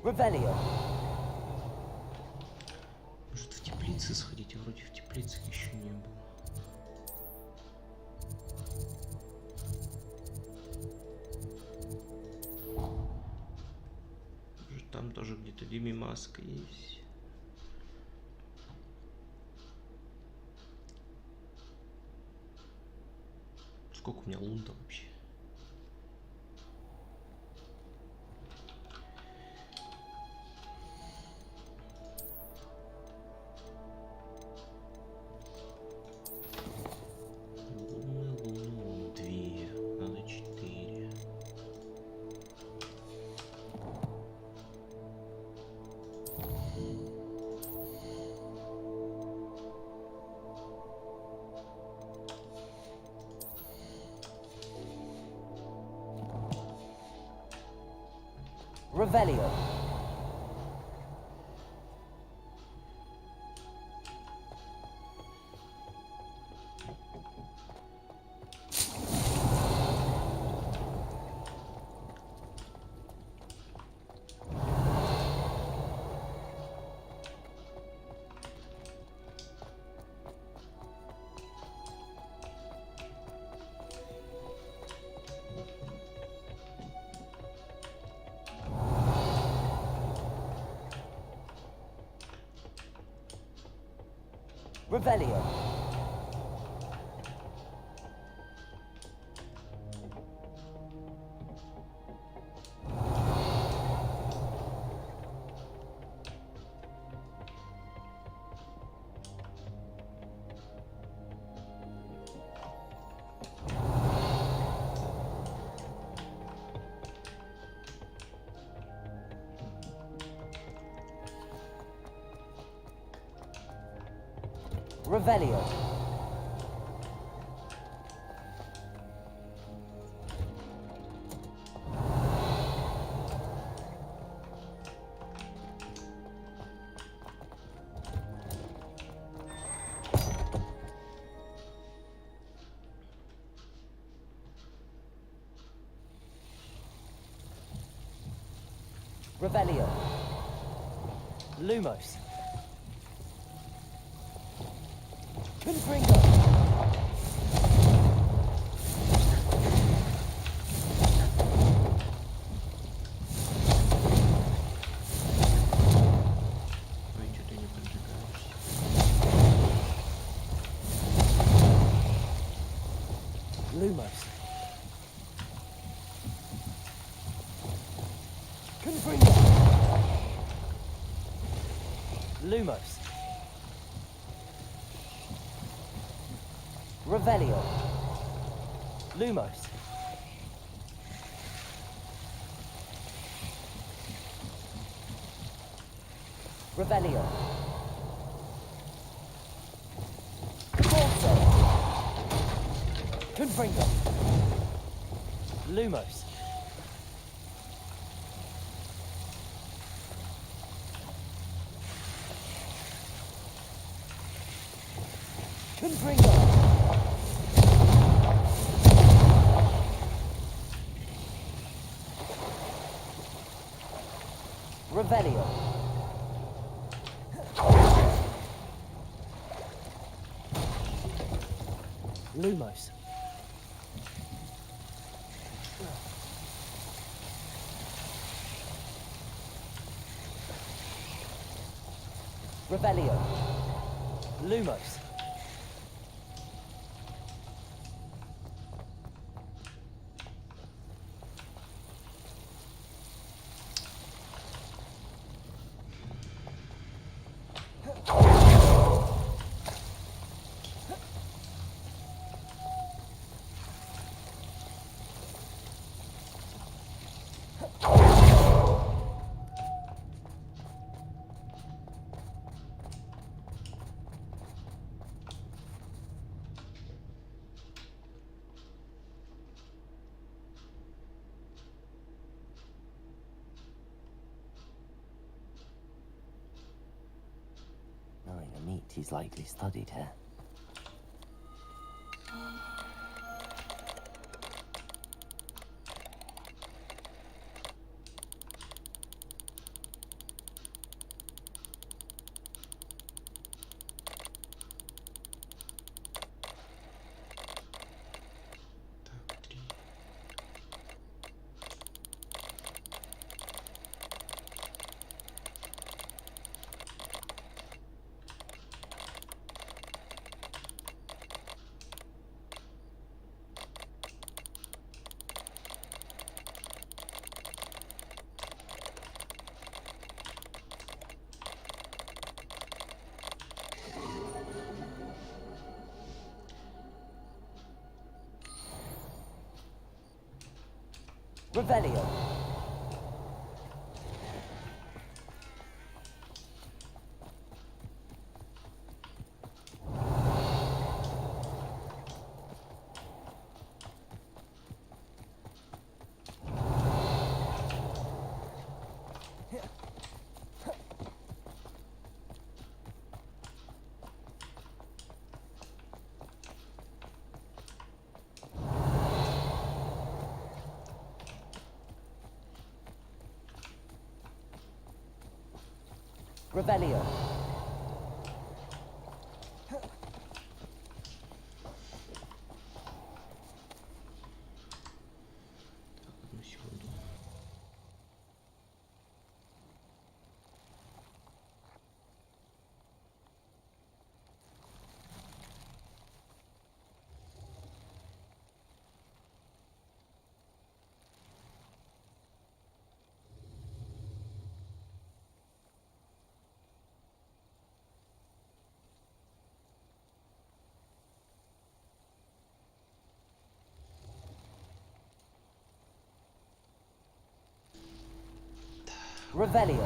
Revelio. Может в теплице сходить? А вроде в теплицах еще не было. Может там тоже где-то Дими Маска есть. Сколько у меня лун-то вообще? Луны, 2, надо 4. Revelio. Revelio. Revelio. Revelio. Lumos. Confringo. Ой, что ты не продвигаешься? Lumos. Confringo. Lumos. Revelio. Lumos. Revelio. Corso. Confringo. Lumos. Confringo. Revelio. Lumos. Revelio. Lumos. Knowing the meat, he's likely studied here. Revelio. Revelio. Одну секунду. Revelio.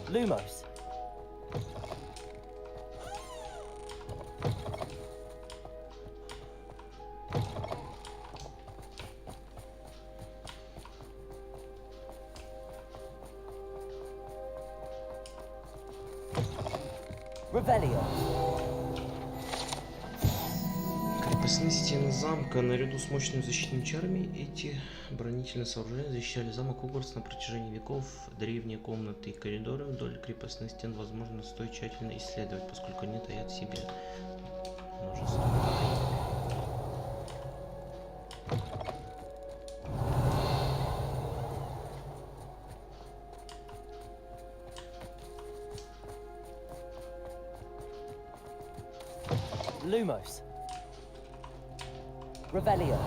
Lumos. Revelio. Крепостные стены замка. Наряду с мощными защитными чарами эти оборонительные сооружения защищали замок Хогвартс на протяжении веков. Древние комнаты и коридоры вдоль крепостных стен возможно стоит тщательно исследовать, поскольку они таят в себе множество тайн. Lumos. Revelio.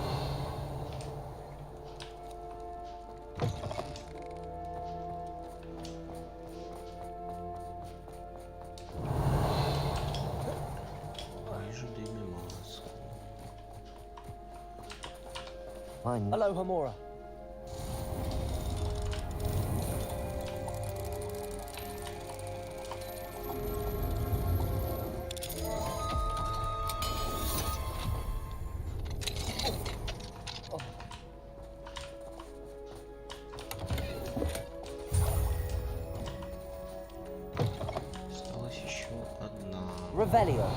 Вижу дыми маску. Hello, Hamora. Revelio.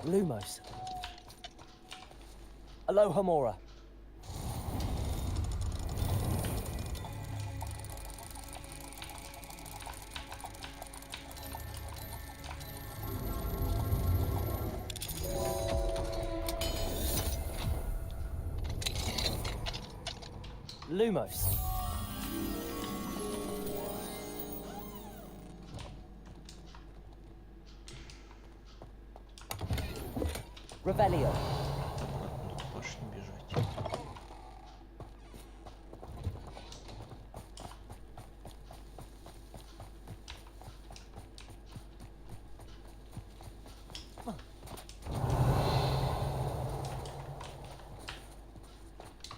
Lumos. Alohomora. Lumos. Revelio. Обратно к башне бежать.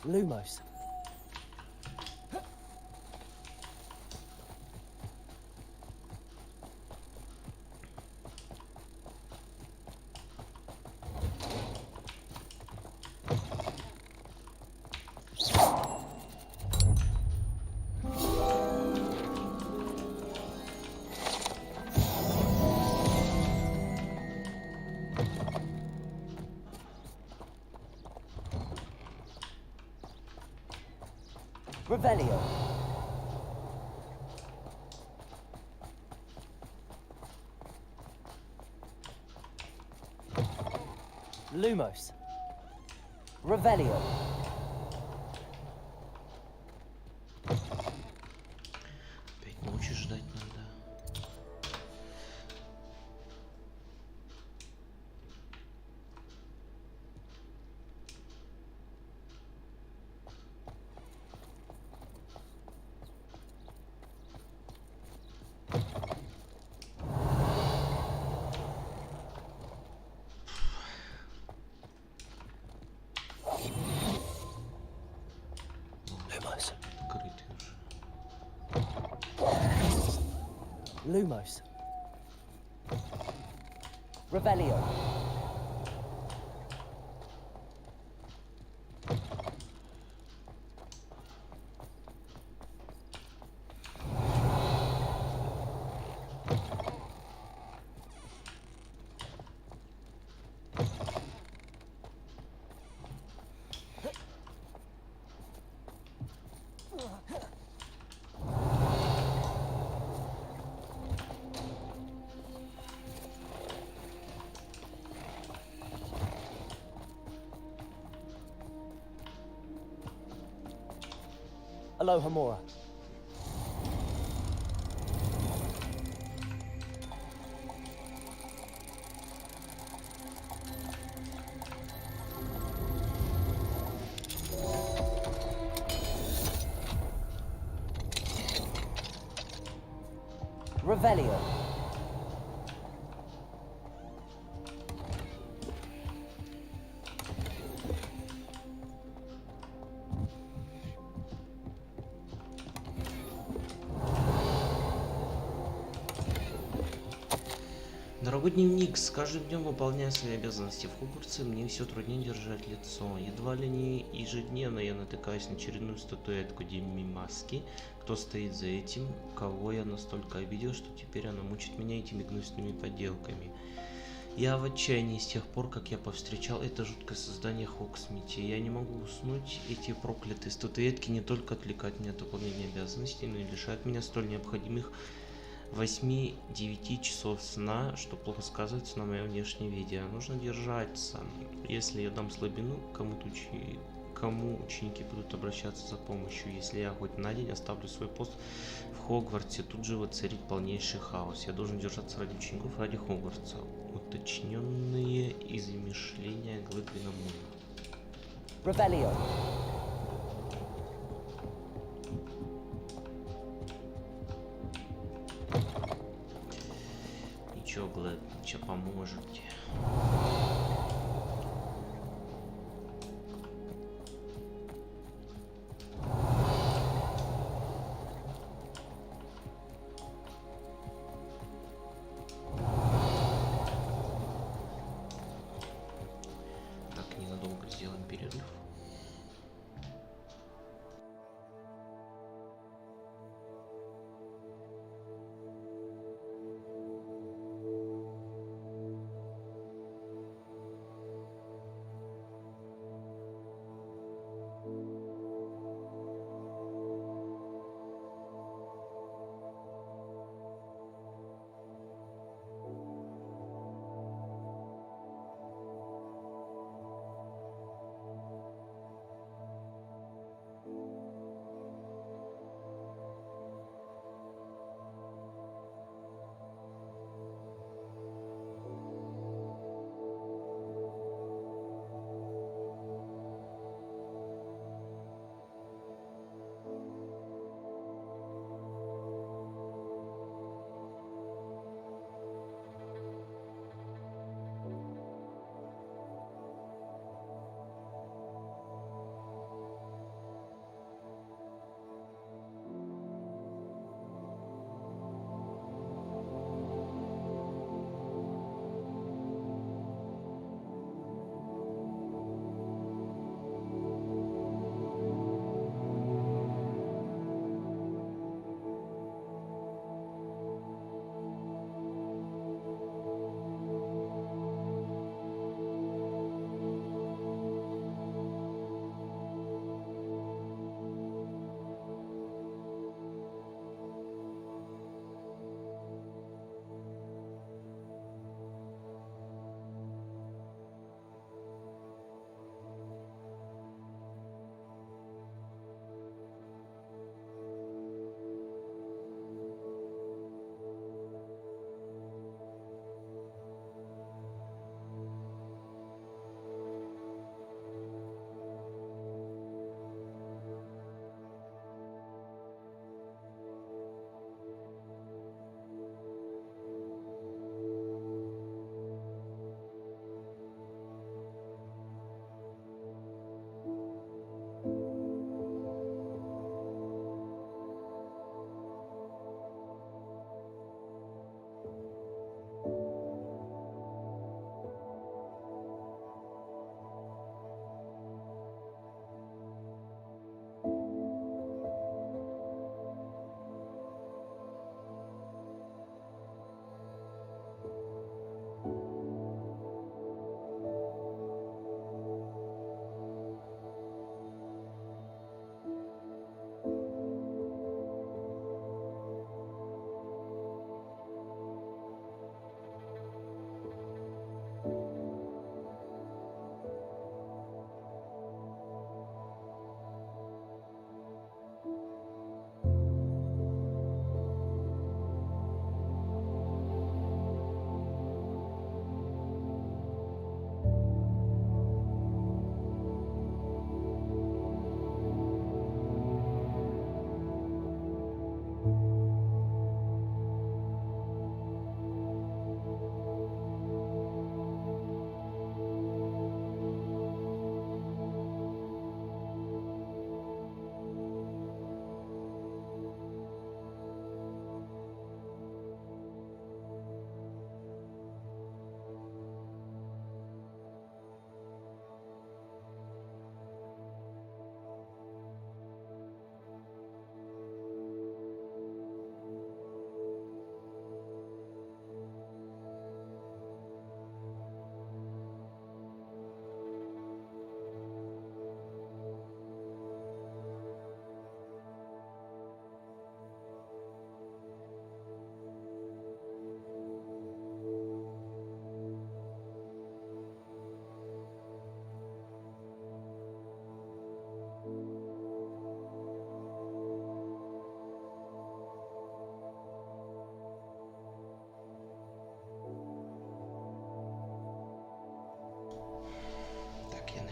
Lumos. Revelio. Lumos. Revelio. Опять ночи ждать надо. Lumos. Открытый уже. Lumos. Revelio. Alohomora. Revelio. Дорогой дневник, с каждым днем выполняя свои обязанности в Хогвартсе, мне все труднее держать лицо. Едва ли не ежедневно я натыкаюсь на очередную статуэтку Демми Маски. Кто стоит за этим, кого я настолько обидел, что теперь она мучит меня этими гнусными подделками. Я в отчаянии с тех пор, как я повстречал это жуткое создание в Хогсмите. Я не могу уснуть, эти проклятые статуэтки не только отвлекают меня от выполнения обязанностей, но и лишают меня столь необходимых 8-9 часов сна, что плохо сказывается на моем внешнем виде. Нужно держаться. Если я дам слабину, кому ученики будут обращаться за помощью? Если я хоть на день оставлю свой пост в Хогвартсе, тут же воцарит полнейший хаос. Я должен держаться ради учеников, ради Хогвартса. Уточненные измышления Глэдвина Муна. Revelio. Ничего, Глэд, ничего поможете. Так, ненадолго сделаем перерыв.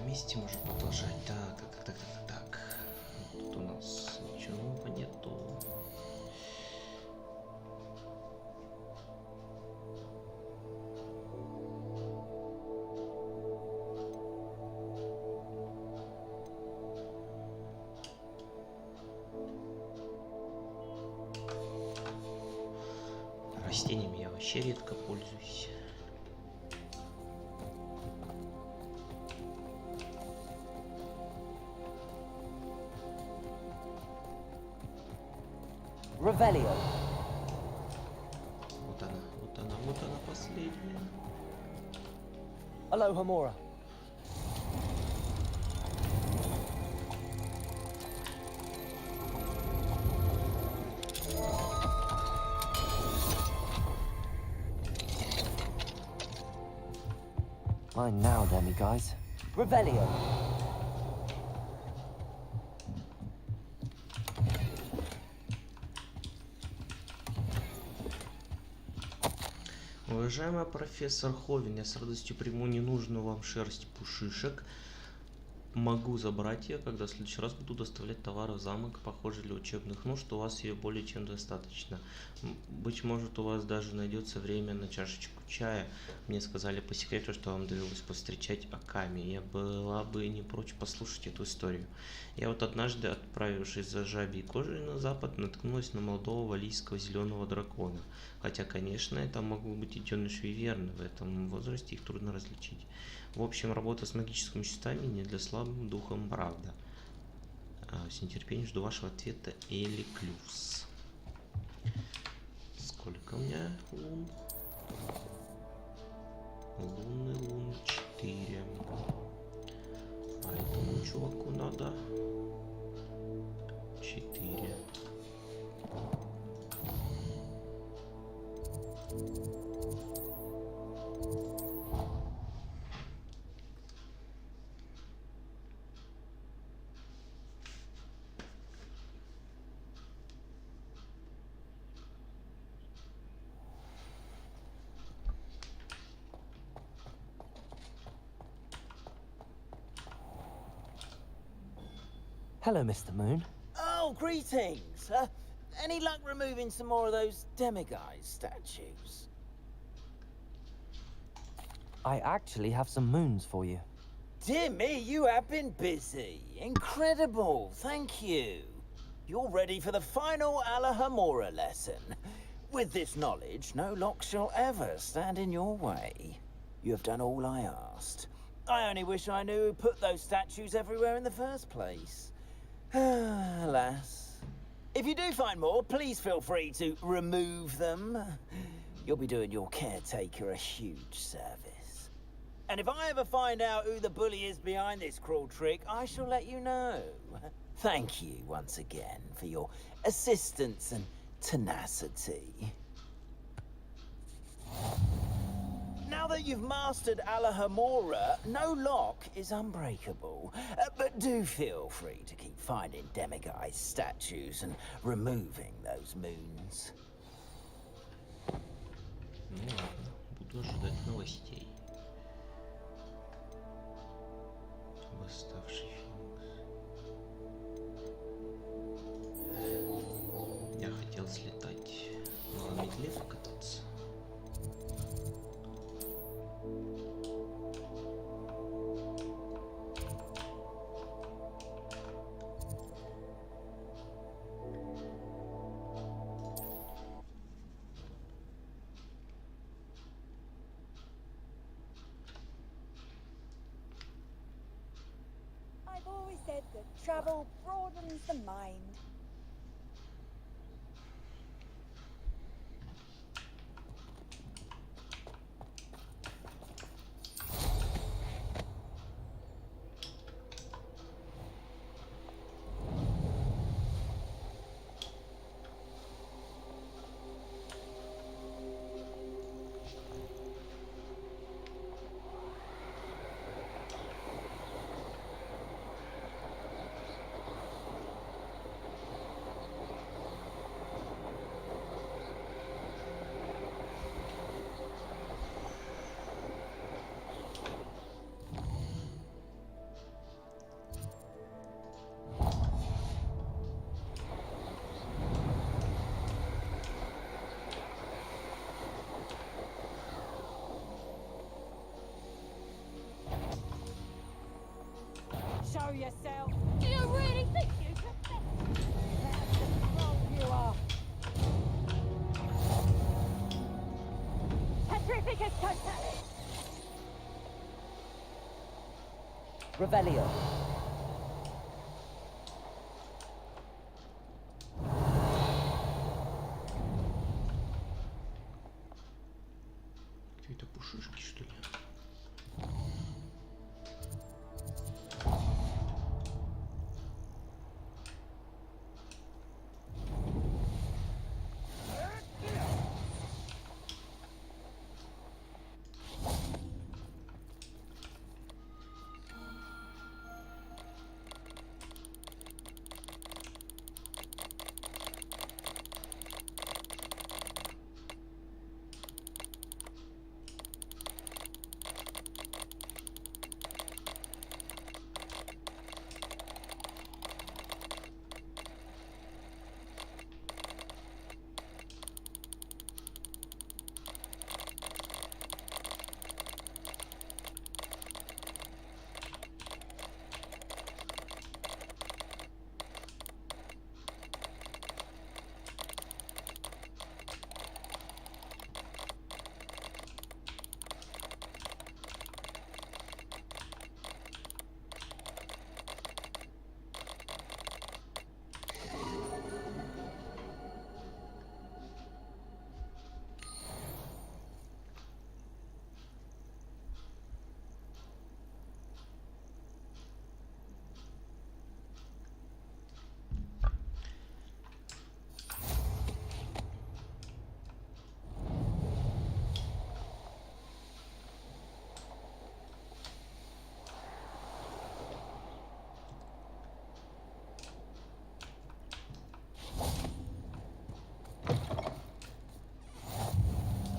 месте можем продолжать. Так. Тут у нас ничего нового нету. Растениями я вообще редко пользуюсь. Revelio. Вот она последняя. Aloha Mora. Mine now, demi guys. Revelio. Уважаемый профессор Ховин, я с радостью приму ненужную вам шерсть пушишек. Могу забрать ее, когда в следующий раз буду доставлять товары в замок, похоже, для учебных нужд у вас ее более чем достаточно. Быть может, у вас даже найдется время на чашечку чая. Мне сказали по секрету, что вам довелось повстречать Аками. Я была бы не прочь послушать эту историю. Я вот однажды, отправившись за жабьей кожей на запад, наткнулась на молодого валийского зеленого дракона. Хотя, конечно, это могло быть и детеныш виверны, в этом возрасте их трудно различить. В общем, работа с магическими частями не для слабым духом, правда. С нетерпением жду вашего ответа, Эли Клюс. Сколько у меня лун? Лун 4. А этому чуваку надо 4. Hello, Mr. Moon. Oh, greetings. Any luck removing some more of those demiguise statues? I actually have some moons for you. Dear me, you have been busy. Incredible, thank you. You're ready for the final Alahamora lesson. With this knowledge, no lock shall ever stand in your way. You have done all I asked. I only wish I knew who put those statues everywhere in the first place. Alas. If you do find more, please feel free to remove them. You'll be doing your caretaker a huge service. And if I ever find out who the bully is behind this cruel trick, I shall let you know. Thank you once again for your assistance and tenacity. Now that you've mastered Alahamora, no lock is unbreakable. But do feel free to keep finding demiguise statues and removing those moons. Ну ладно, буду ожидать новостей. Восставший Феникс. Я хотел слетать на метле покататься. I've always said that travel broadens the mind. show yourself. Do you really think you can? That's the troll you are. Petrificus totalis. Revelio. Какие-то пушишки, что ли?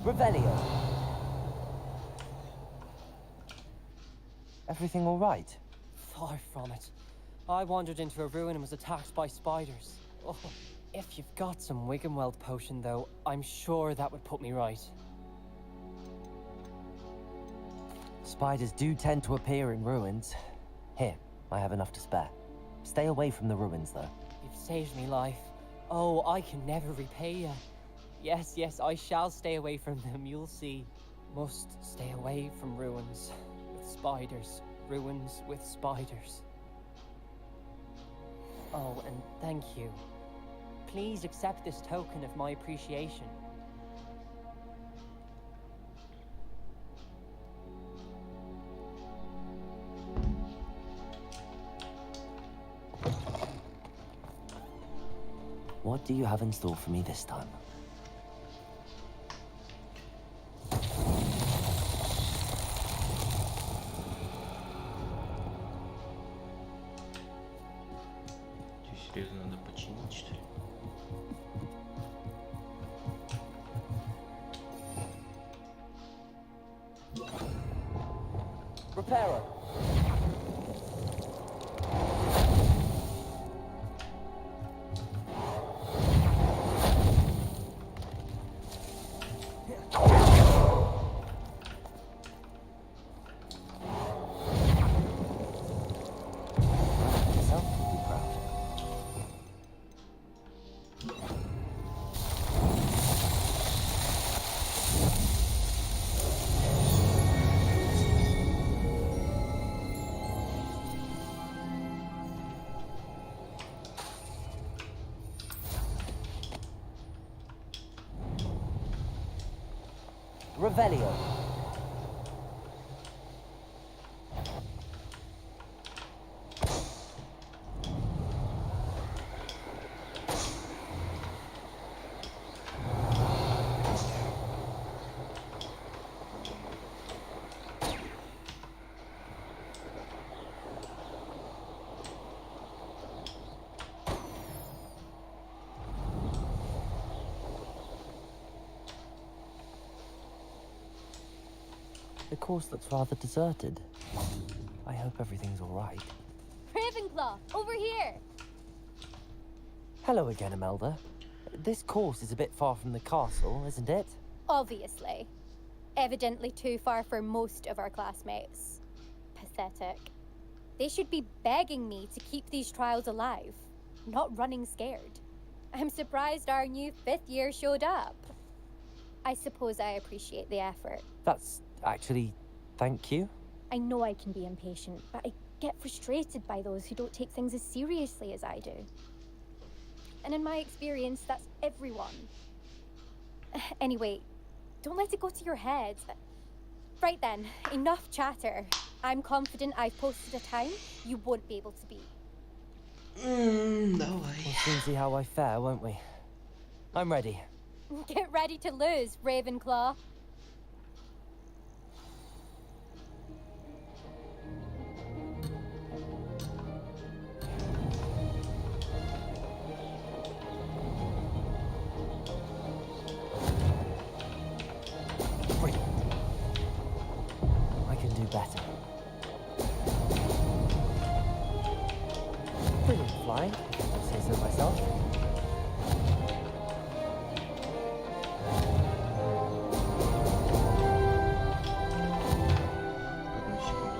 Revelio. Everything all right? Far from it. I wandered into a ruin and was attacked by spiders. Oh, if you've got some Wiggenweld potion, though, I'm sure that would put me right. Spiders do tend to appear in ruins. Here, I have enough to spare. Stay away from the ruins, though. You've saved me life. Oh, I can never repay you. Yes, yes, I shall stay away from them, you'll see. Must stay away from ruins with spiders. Ruins with spiders. Oh, and thank you. Please accept this token of my appreciation. What do you have in store for me this time? Серьезно, надо починить, что ли? Repairer. Revelio. The course looks rather deserted. I hope everything's all right. Ravenclaw, over here! Hello again, Imelda. This course is a bit far from the castle, isn't it? Obviously. Evidently too far for most of our classmates. Pathetic. They should be begging me to keep these trials alive, not running scared. I'm surprised our new 5th year showed up. I suppose I appreciate the effort. That's actually... thank you. I know I can be impatient, but I get frustrated by those who don't take things as seriously as I do. And in my experience, that's everyone. Anyway, don't let it go to your head. Right then, enough chatter. I'm confident I've posted a time you won't be able to beat. Давай. We'll soon see how I fare, won't we? I'm ready. Get ready to lose, Ravenclaw. I can do better. Brilliant flying, if I say so myself. Одну секунду.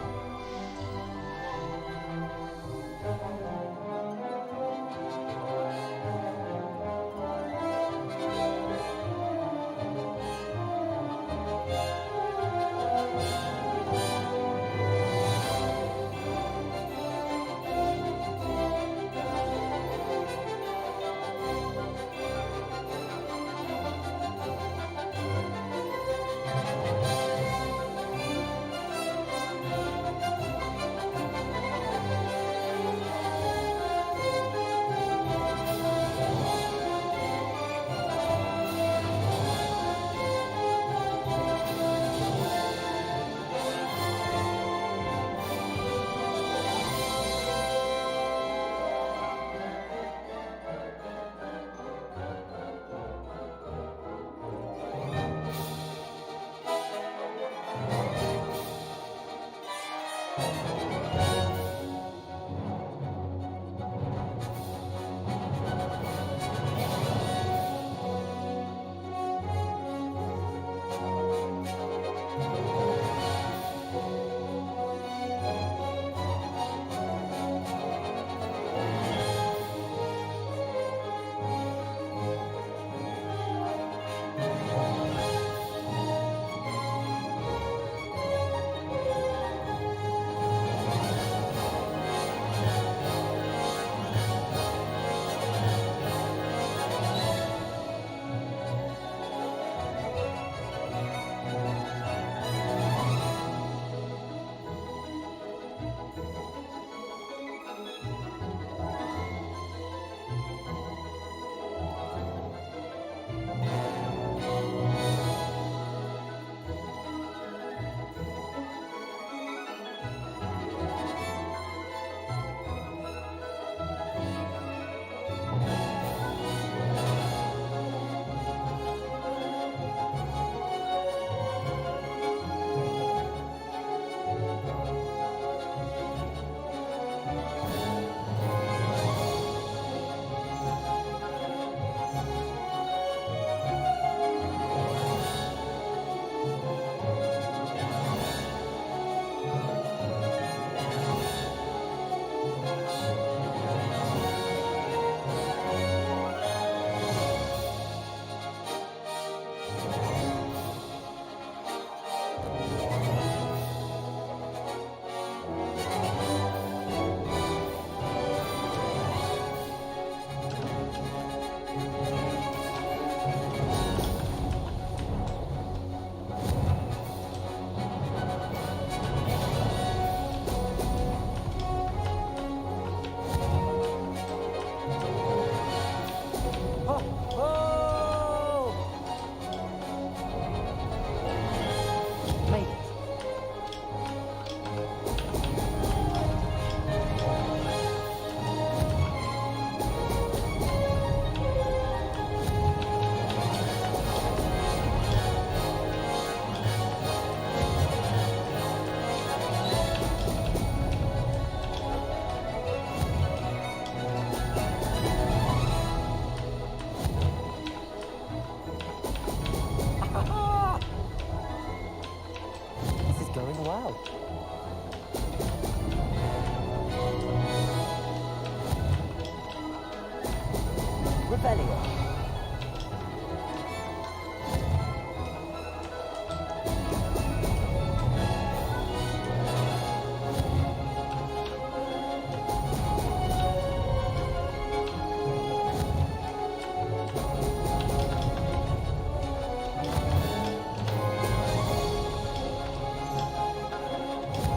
Revelio.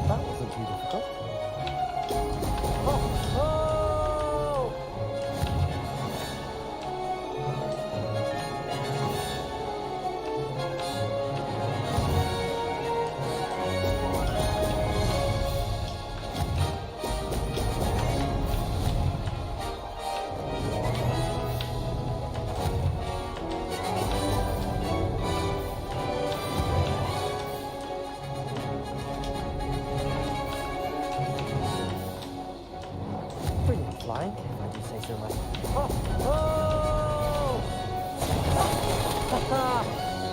That wasn't too difficult. Brilliant flying, if I do say so myself.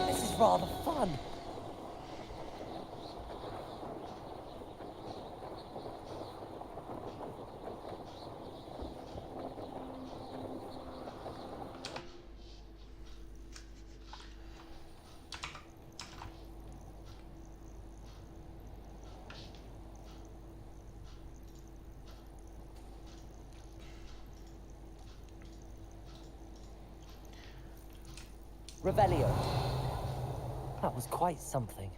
This is rather fun. Revelio. That was quite something.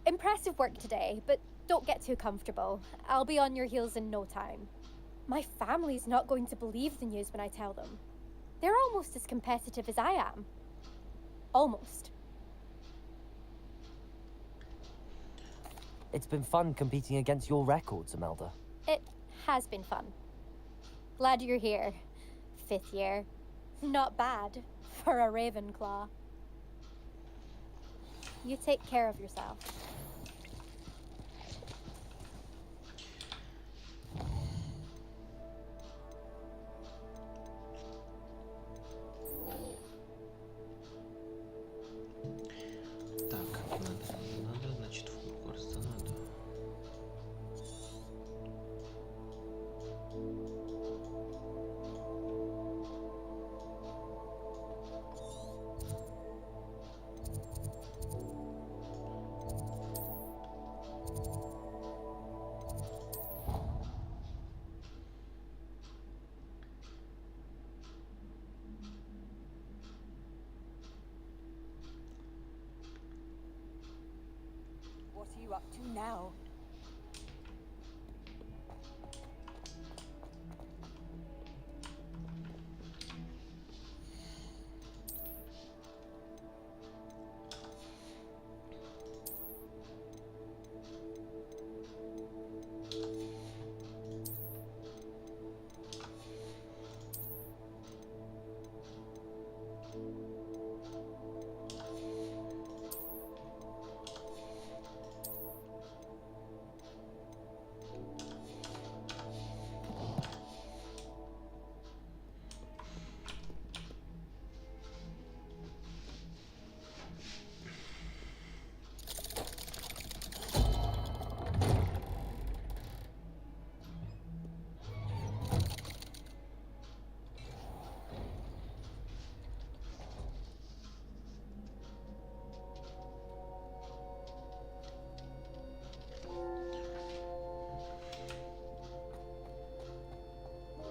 Impressive work today, but don't get too comfortable. I'll be on your heels in no time. My family's not going to believe the news when I tell them. They're almost as competitive as I am. Almost. It's been fun competing against your records, Imelda. It has been fun. Glad you're here. 5th year. Not bad for a Ravenclaw. You take care of yourself. Так, надо, значит, в Хогвартс, надо. What are you up to now?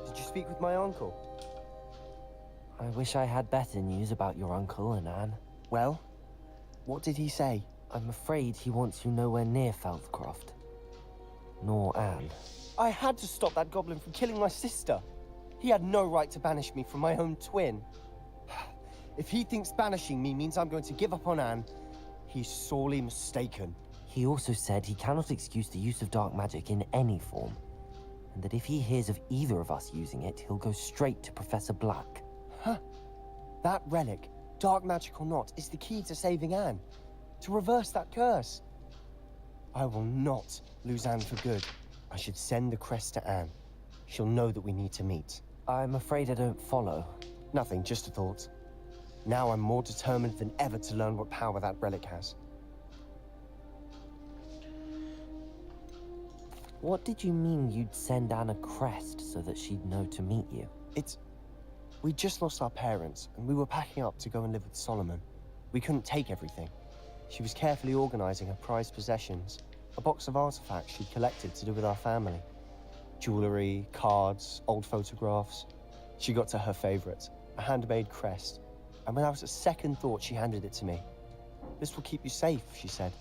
Did you speak with my uncle? I wish I had better news about your uncle and Anne. Well, what did he say? I'm afraid he wants you nowhere near Feldcroft. Nor Anne. I had to stop that goblin from killing my sister. He had no right to banish me from my own twin. If he thinks banishing me means I'm going to give up on Anne, he's sorely mistaken. He also said he cannot excuse the use of dark magic in any form, and that if he hears of either of us using it, he'll go straight to Professor Black. Huh. That relic, dark magic or not, is the key to saving Anne. To reverse that curse. I will not lose Anne for good. I should send the crest to Anne. She'll know that we need to meet. I'm afraid I don't follow. Nothing, just a thought. Now I'm more determined than ever to learn what power that relic has. What did you mean you'd send Anne a crest so that she'd know to meet you? We just lost our parents, and we were packing up to go and live with Solomon. We couldn't take everything. She was carefully organizing her prized possessions, a box of artifacts she'd collected to do with our family. Jewelry, cards, old photographs. She got to her favorite, a handmade crest, and without a second thought, she handed it to me. This will keep you safe, she said.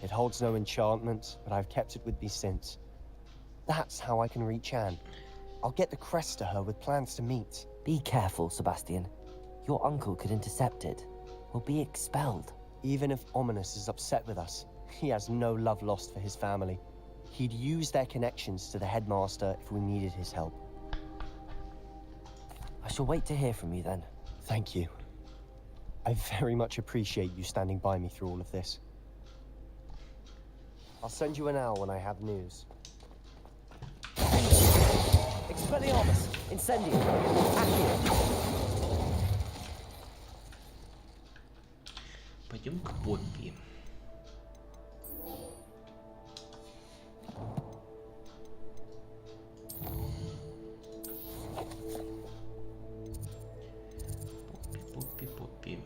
It holds no enchantment, but I've kept it with me since. That's how I can reach Anne. I'll get the crest to her with plans to meet. Be careful, Sebastian. Your uncle could intercept it. We'll be expelled. Even if Ominous is upset with us, he has no love lost for his family. He'd use their connections to the headmaster if we needed his help. I shall wait to hear from you then. Thank you. I very much appreciate you standing by me through all of this. I'll send you an owl when I have news. Expelliarmus! Incendio! Accio! Пойдем к Поппи. Поппи.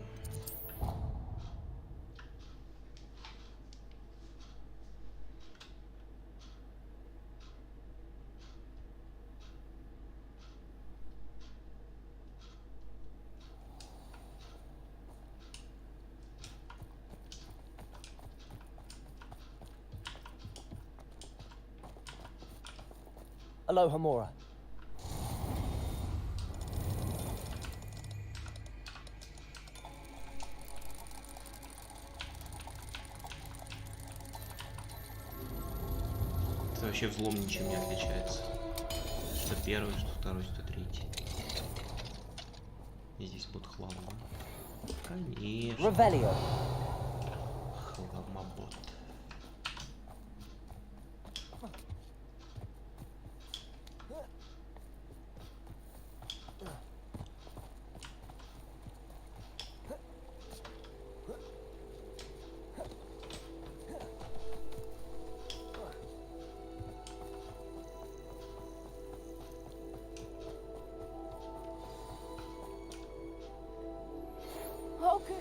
Aloha, Mora. Это вообще взлом ничем не отличается. Что первый, что второй, что третий. И здесь будет хлам. Конечно. Ревелио. Хламобот. Okay.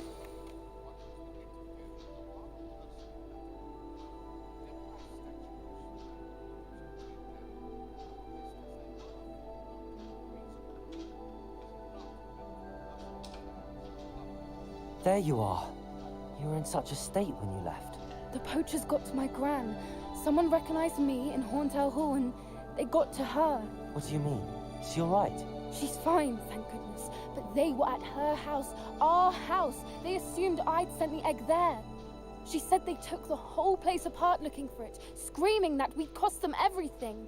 There you are. You were in such a state when you left. The poachers got to my gran. Someone recognized me in Horntail Hall and they got to her. What do you mean? Is she alright? She's fine, thank goodness. But they were at her house, our house. They assumed I'd sent the egg there. She said they took the whole place apart looking for it, screaming that we'd cost them everything.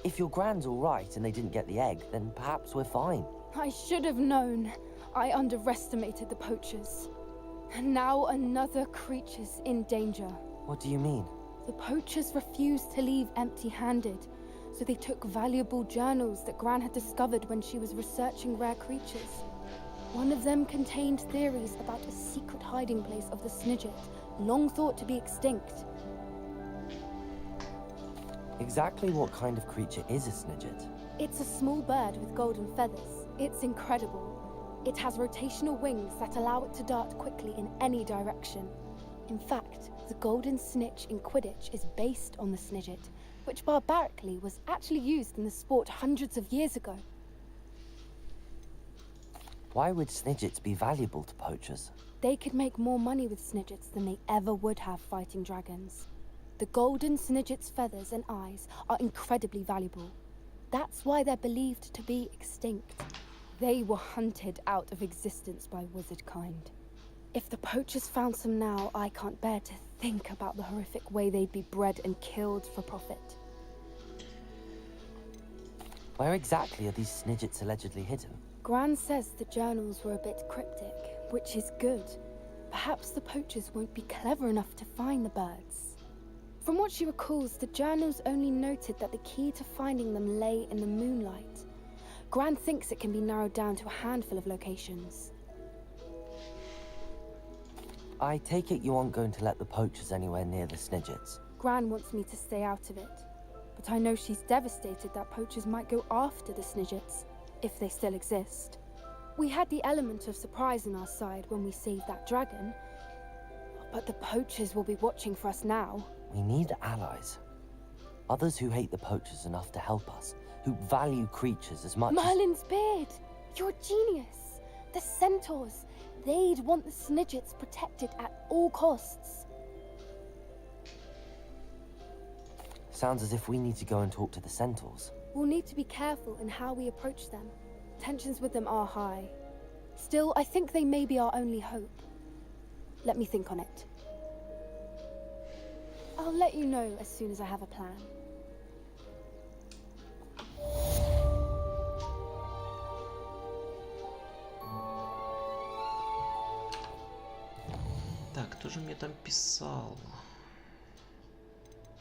If your gran's alright and they didn't get the egg, then perhaps we're fine. I should have known. I underestimated the poachers. And now another creature's in danger. What do you mean? The poachers refused to leave empty-handed, so they took valuable journals that Gran had discovered when she was researching rare creatures. One of them contained theories about a secret hiding place of the Snidget, long thought to be extinct. Exactly what kind of creature is a Snidget? It's a small bird with golden feathers. It's incredible. It has rotational wings that allow it to dart quickly in any direction. In fact, the golden snitch in Quidditch is based on the Snidget, which barbarically was actually used in the sport hundreds of years ago. Why would Snidgets be valuable to poachers? They could make more money with Snidgets than they ever would have fighting dragons. The golden Snidget's feathers and eyes are incredibly valuable. That's why they're believed to be extinct. They were hunted out of existence by wizard kind. If the poachers found some now, I can't bear to think about the horrific way they'd be bred and killed for profit. Where exactly are these Snidgets allegedly hidden? Gran says the journals were a bit cryptic, which is good. Perhaps the poachers won't be clever enough to find the birds. From what she recalls, the journals only noted that the key to finding them lay in the moonlight. Gran thinks it can be narrowed down to a handful of locations. I take it you aren't going to let the poachers anywhere near the Snidgets. Gran wants me to stay out of it. but I know she's devastated that poachers might go after the Snidgets, if they still exist. We had the element of surprise on our side when we saved that dragon, but the poachers will be watching for us now. We need allies. Others who hate the poachers enough to help us, who value creatures as much Merlin's beard! You're a genius! The centaurs! They'd want the Snidgets protected at all costs. Sounds as if we need to go and talk to the centaurs. We'll need to be careful in how we approach them. Tensions with them are high. Still, I think they may be our only hope. Let me think on it. I'll let you know as soon as I have a plan. Так, кто же мне там писал?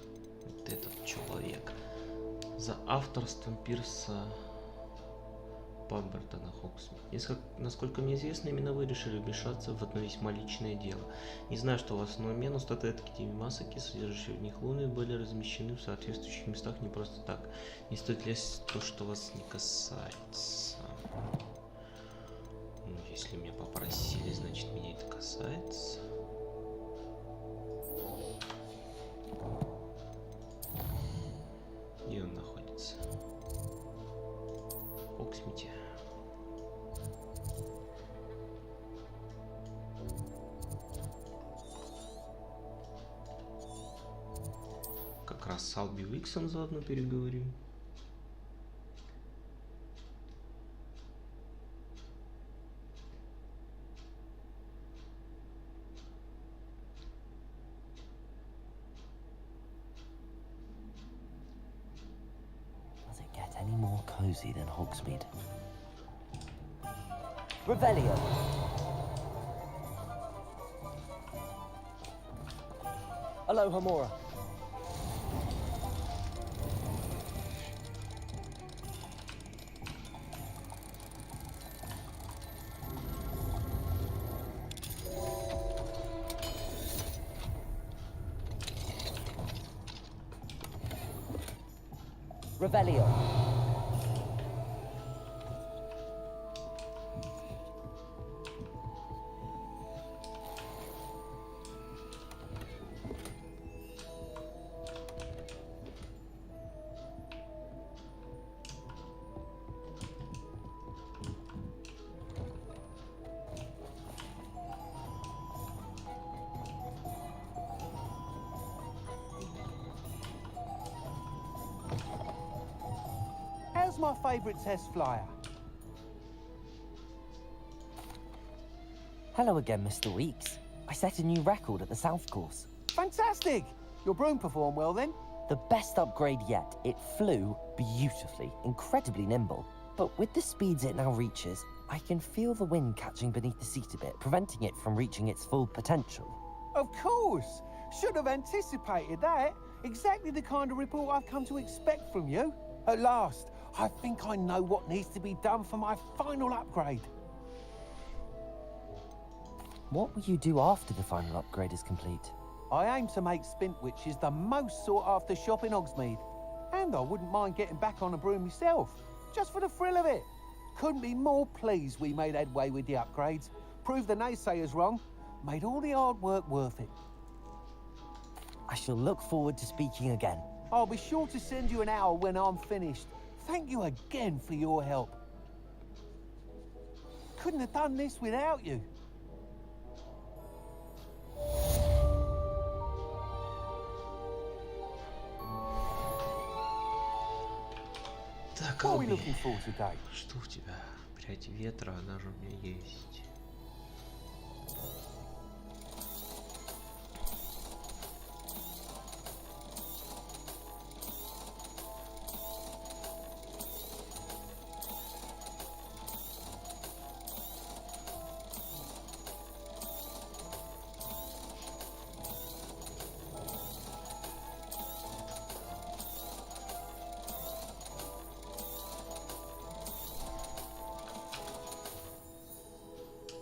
Вот этот человек. За авторством Пирса Памбертона Хогсмит. Насколько мне известно, именно вы решили вмешаться в одно весьма личное дело. Не знаю, что у вас на уме, но статуэтки Масаки, содержащие в них луны, были размещены в соответствующих местах не просто так. Не стоит лезть в то, что вас не касается. Ну, если меня попросили, значит меня это касается. Где он находится? В Хогсмите. Как раз с Алби Уиксом заодно переговорим. Does it get any more cozy than Hogsmeade? Revelio! Hello, Hamora. Revelio! How's my favourite test flyer? Hello again, Mr. Weeks. I set a new record at the South Course. Fantastic! Your broom performed well then? The best upgrade yet. It flew beautifully, incredibly nimble. But with the speeds it now reaches, I can feel the wind catching beneath the seat a bit, preventing it from reaching its full potential. Of course! Should have anticipated that. Exactly the kind of report I've come to expect from you. At last, I think I know what needs to be done for my final upgrade. What will you do after the final upgrade is complete? I aim to make Spintwitches the most sought-after shop in Hogsmeade. And I wouldn't mind getting back on a broom myself, just for the thrill of it. Couldn't be more pleased we made headway with the upgrades. Proved the naysayers wrong. Made all the hard work worth it. I shall look forward to speaking again. I'll be sure to send you an hour when I'm finished. Thank you again for your help. Couldn't have done this without you. Так, What are we Алби, looking for today? что у тебя? Прядь ветра, она же у меня есть.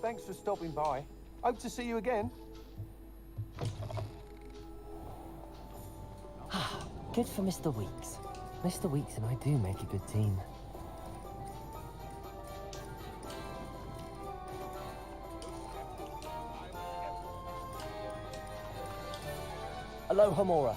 Thanks for stopping by. Hope to see you again. Good for Mr. Weeks. Mr. Weeks and I do make a good team. Aloha Mora.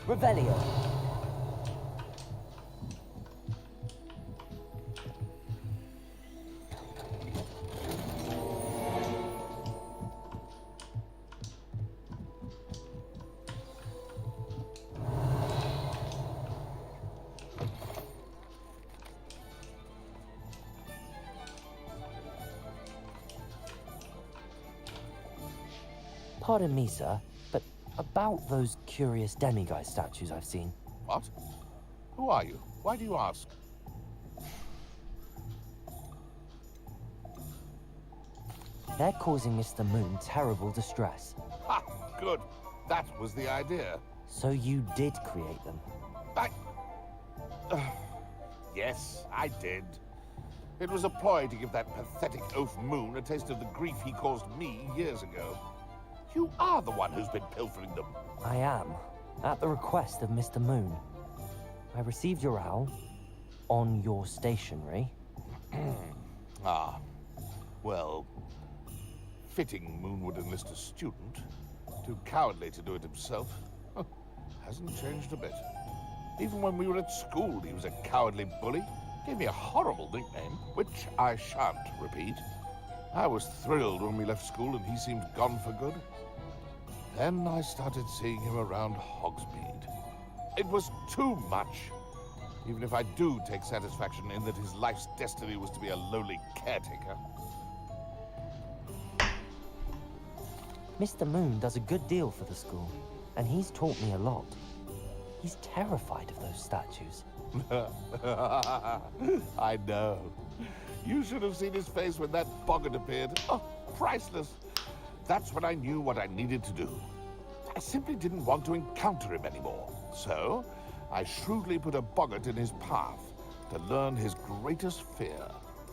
Revelio. Pardon me, sir, but about those curious demiguise statues I've seen. What? Who are you? Why do you ask? They're causing Mr. Moon terrible distress. Ha! Good. That was the idea. So you did create them? Yes, I did. It was a ploy to give that pathetic oaf Moon a taste of the grief he caused me years ago. You are the one who's been pilfering them. I am, at the request of Mr. Moon. I received your owl on your stationery. Ah, well, fitting Moon would enlist a student. Too cowardly to do it himself. Hasn't changed a bit. Even when we were at school, he was a cowardly bully. Gave me a horrible nickname, which I shan't repeat. I was thrilled when we left school and he seemed gone for good. Then I started seeing him around Hogsmeade. It was too much. Even if I do take satisfaction in that his life's destiny was to be a lowly caretaker. Mr. Moon does a good deal for the school, and he's taught me a lot. He's terrified of those statues. I know. You should have seen his face when that boggart appeared. Oh, priceless. That's when I knew what I needed to do. I simply didn't want to encounter him anymore. So, I shrewdly put a boggart in his path to learn his greatest fear.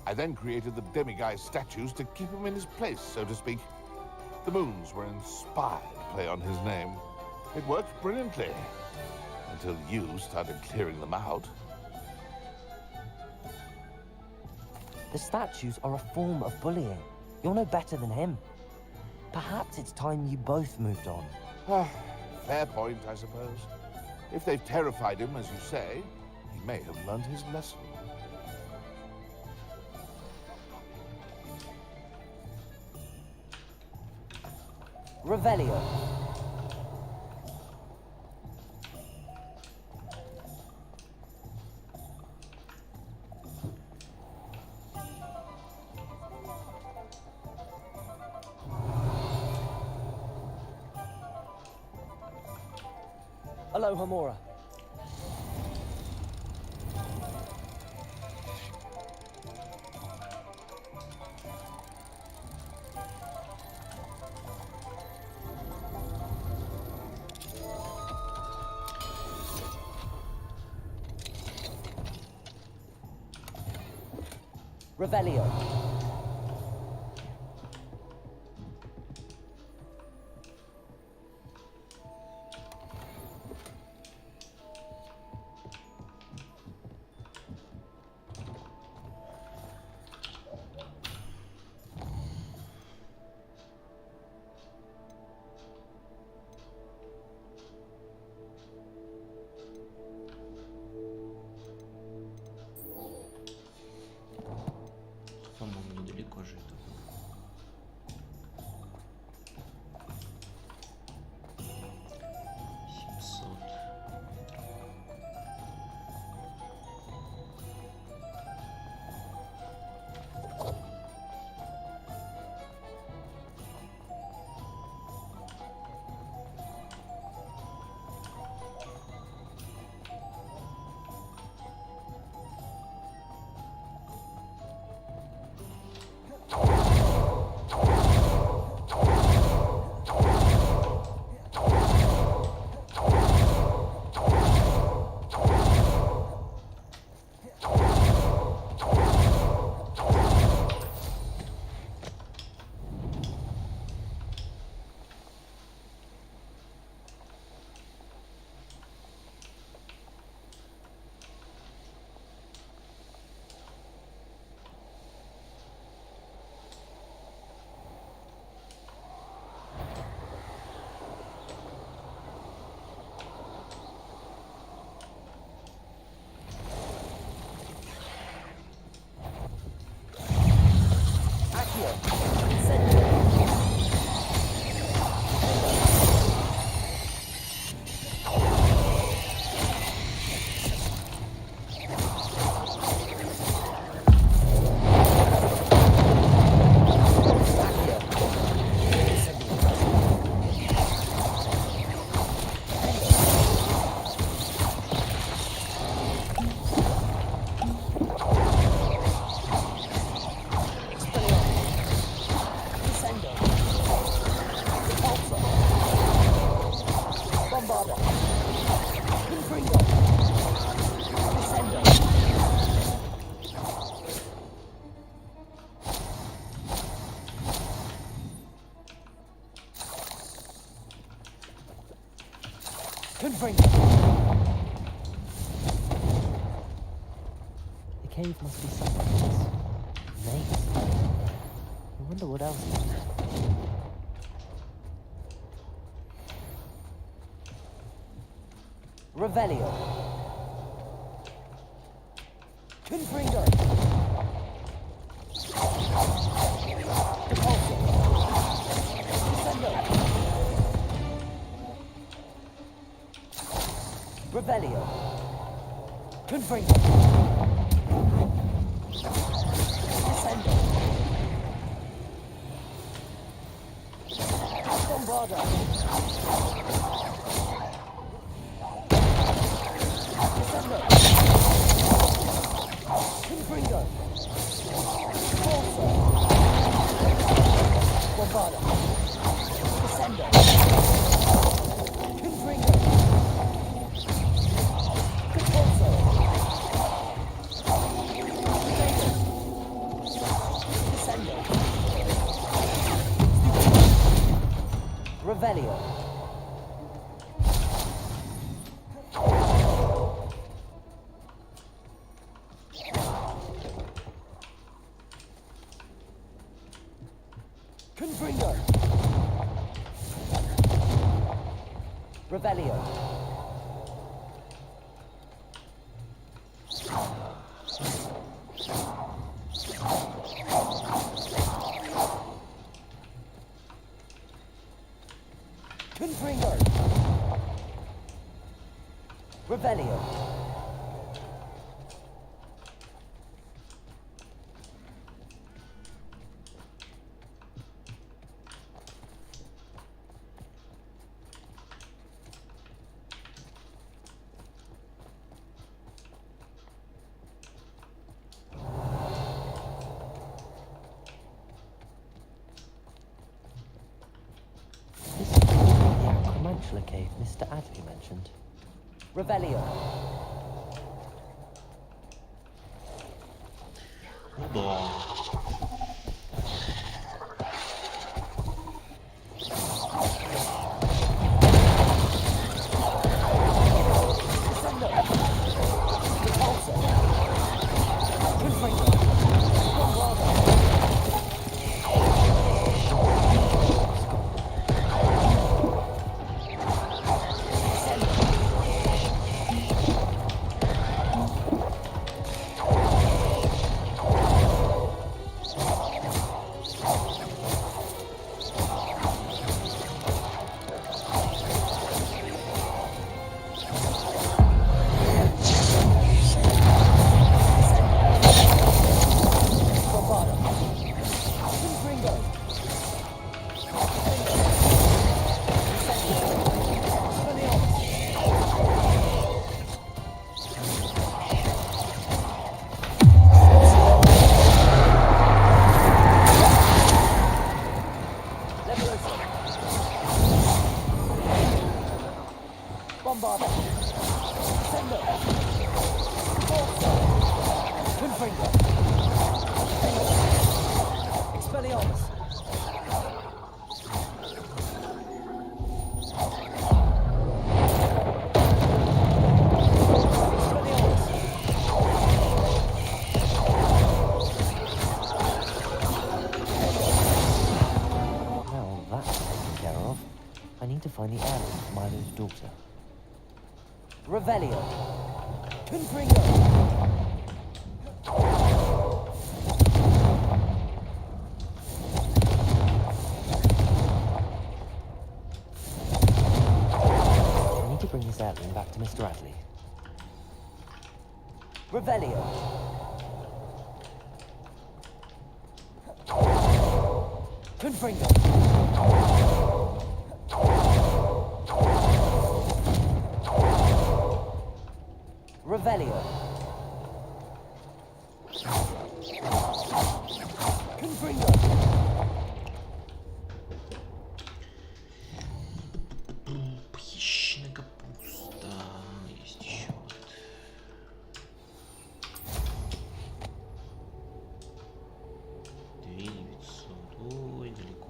I then created the demiguise statues to keep him in his place, so to speak. The moons were inspired play on his name. It worked brilliantly. Until you started clearing them out. The statues are a form of bullying. You're no better than him. Perhaps it's time you both moved on. Fair point, I suppose. If they've terrified him, as you say, he may have learned his lesson. Revelio. Aloha Mora. Revelio. The cave must be somewhere else. Maze. I wonder what else is there. Revelio. Confringo. Repulsor. Descendo. Revelio. Confringo. Descendo. Bombardo. Descendo. Confringo. Repulsor. Bombardo. Descendo. Confringo. Repulsor. Descendo. Revelio. Confringo. Revelio. Confringo. Revelio. This could be the Acromantula cave Mr. Adley mentioned. Revelio. Да. Bombardo. Sendo. Forza. Confringo. Expelliarmus. Now that's taken care of, I need to find the heirloom of Milo's daughter. Revelio. Confringo. I need to bring this heirloom back to Mr. Adley. Revelio. Confringo. Revelio. Confringo. Похищенная капуста. Есть еще вот. Ой, далеко.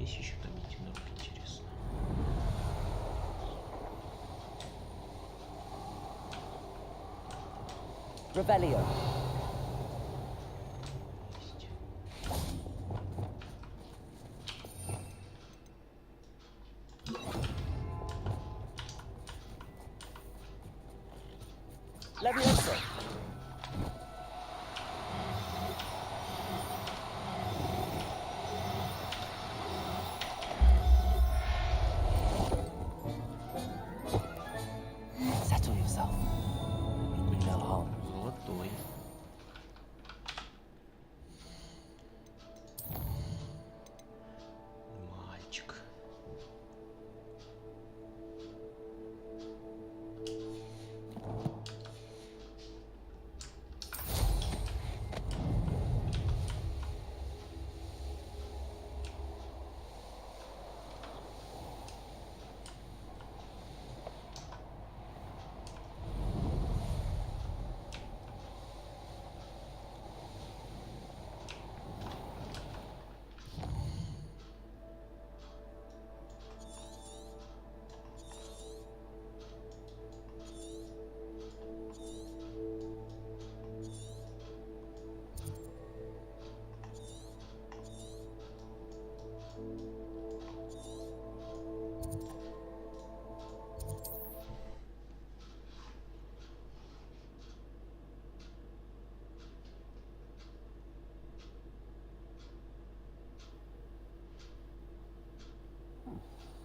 Есть еще там единорог, интересно. Revelio. Levioso. Settle yourself. No harm. Золотой. Мальчик.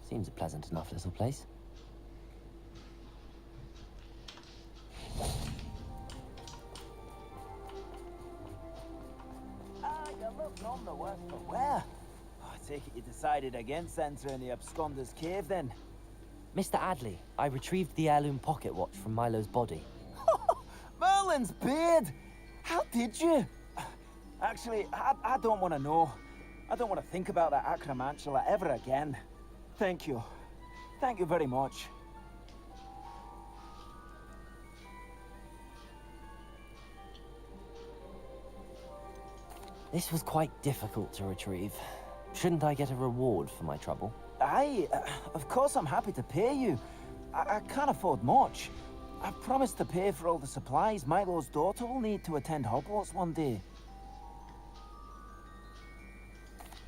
Seems a pleasant enough little place. You look none the worse for wear. I take it you decided against entering the absconder's cave then? Mr. Adley, I retrieved the heirloom pocket watch from Milo's body. Merlin's beard! How did you? Actually, I don't want to know. I don't want to think about that acromantula ever again. Thank you. Thank you very much. This was quite difficult to retrieve. Shouldn't I get a reward for my trouble? Of course I'm happy to pay you. I can't afford much. I've promised to pay for all the supplies Milo's daughter will need to attend Hogwarts one day.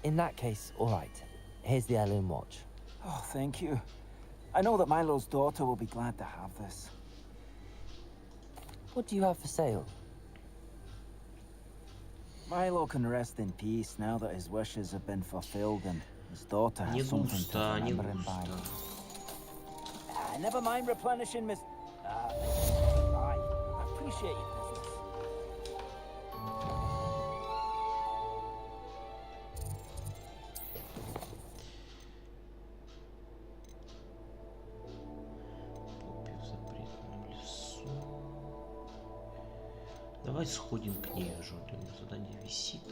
In that case, all right. Here's the heirloom watch. Oh, thank you. I know that Milo's daughter will be glad to have this. What do you have for sale? Milo can rest in peace now that his wishes have been fulfilled and his daughter Не has something to густо, не remember him by. густо. Never mind replenishing, Miss... I appreciate your business. Поппи в запретном лесу. Давай сходим к ней уже. У меня задание висит.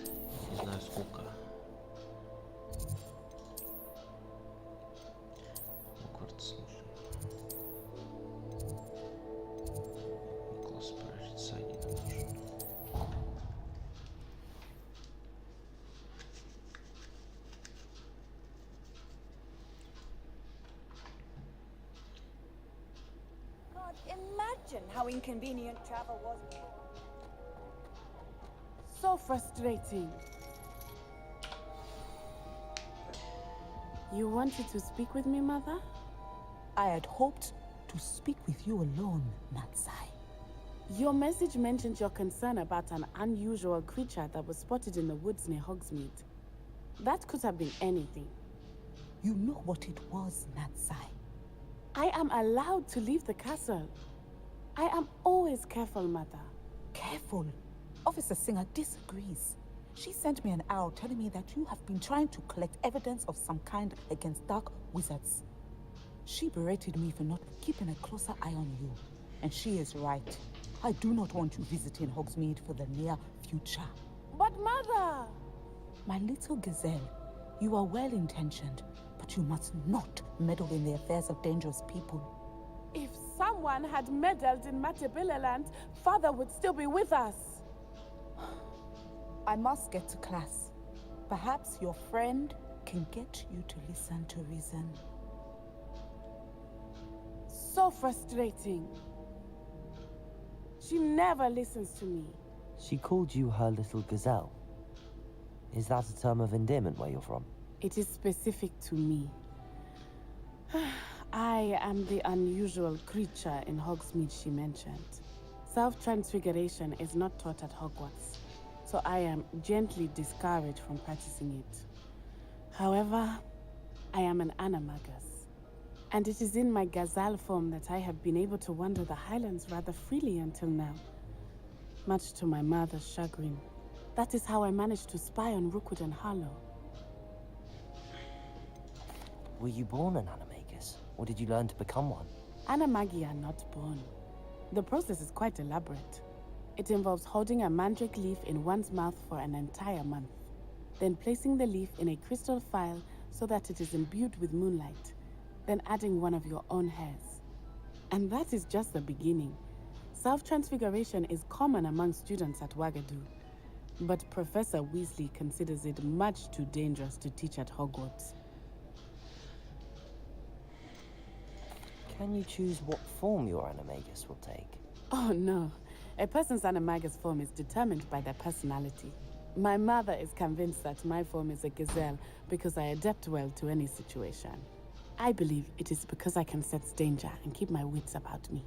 Не знаю сколько. Хогвартс нужен. Класс прорицания нужен. Can't imagine how inconvenient travel was. So frustrating. You wanted to speak with me, Mother? I had hoped to speak with you alone, Natsai. Your message mentioned your concern about an unusual creature that was spotted in the woods near Hogsmeade. That could have been anything. You know what it was, Natsai. I am allowed to leave the castle. I am always careful, Mother. Careful? Officer Singer disagrees. She sent me an owl telling me that you have been trying to collect evidence of some kind against dark wizards. She berated me for not keeping a closer eye on you. And she is right. I do not want you visiting Hogsmeade for the near future. But Mother! My little gazelle, you are well-intentioned, but you must not meddle in the affairs of dangerous people. If someone had meddled in Matabeleland, Father would still be with us. I must get to class. Perhaps your friend can get you to listen to reason. So frustrating. She never listens to me. She called you her little gazelle. Is that a term of endearment where you're from? It is specific to me. I am the unusual creature in Hogsmeade she mentioned. Self-transfiguration is not taught at Hogwarts, so I am gently discouraged from practicing it. However, I am an animagus, and it is in my gazelle form that I have been able to wander the Highlands rather freely until now, much to my mother's chagrin. That is how I managed to spy on Rookwood and Harlow. Were you born an animagus, or did you learn to become one? Maygiya are not born. The process is quite elaborate. It involves holding a mandrake leaf in one's mouth for an entire month, then placing the leaf in a crystal phial so that it is imbued with moonlight, then adding one of your own hairs. And that is just the beginning. Self-transfiguration is common among students at Wagadu, but Professor Weasley considers it much too dangerous to teach at Hogwarts. Can you choose what form your animagus will take? Oh no. A person's animagus form is determined by their personality. My mother is convinced that my form is a gazelle because I adapt well to any situation. I believe it is because I can sense danger and keep my wits about me.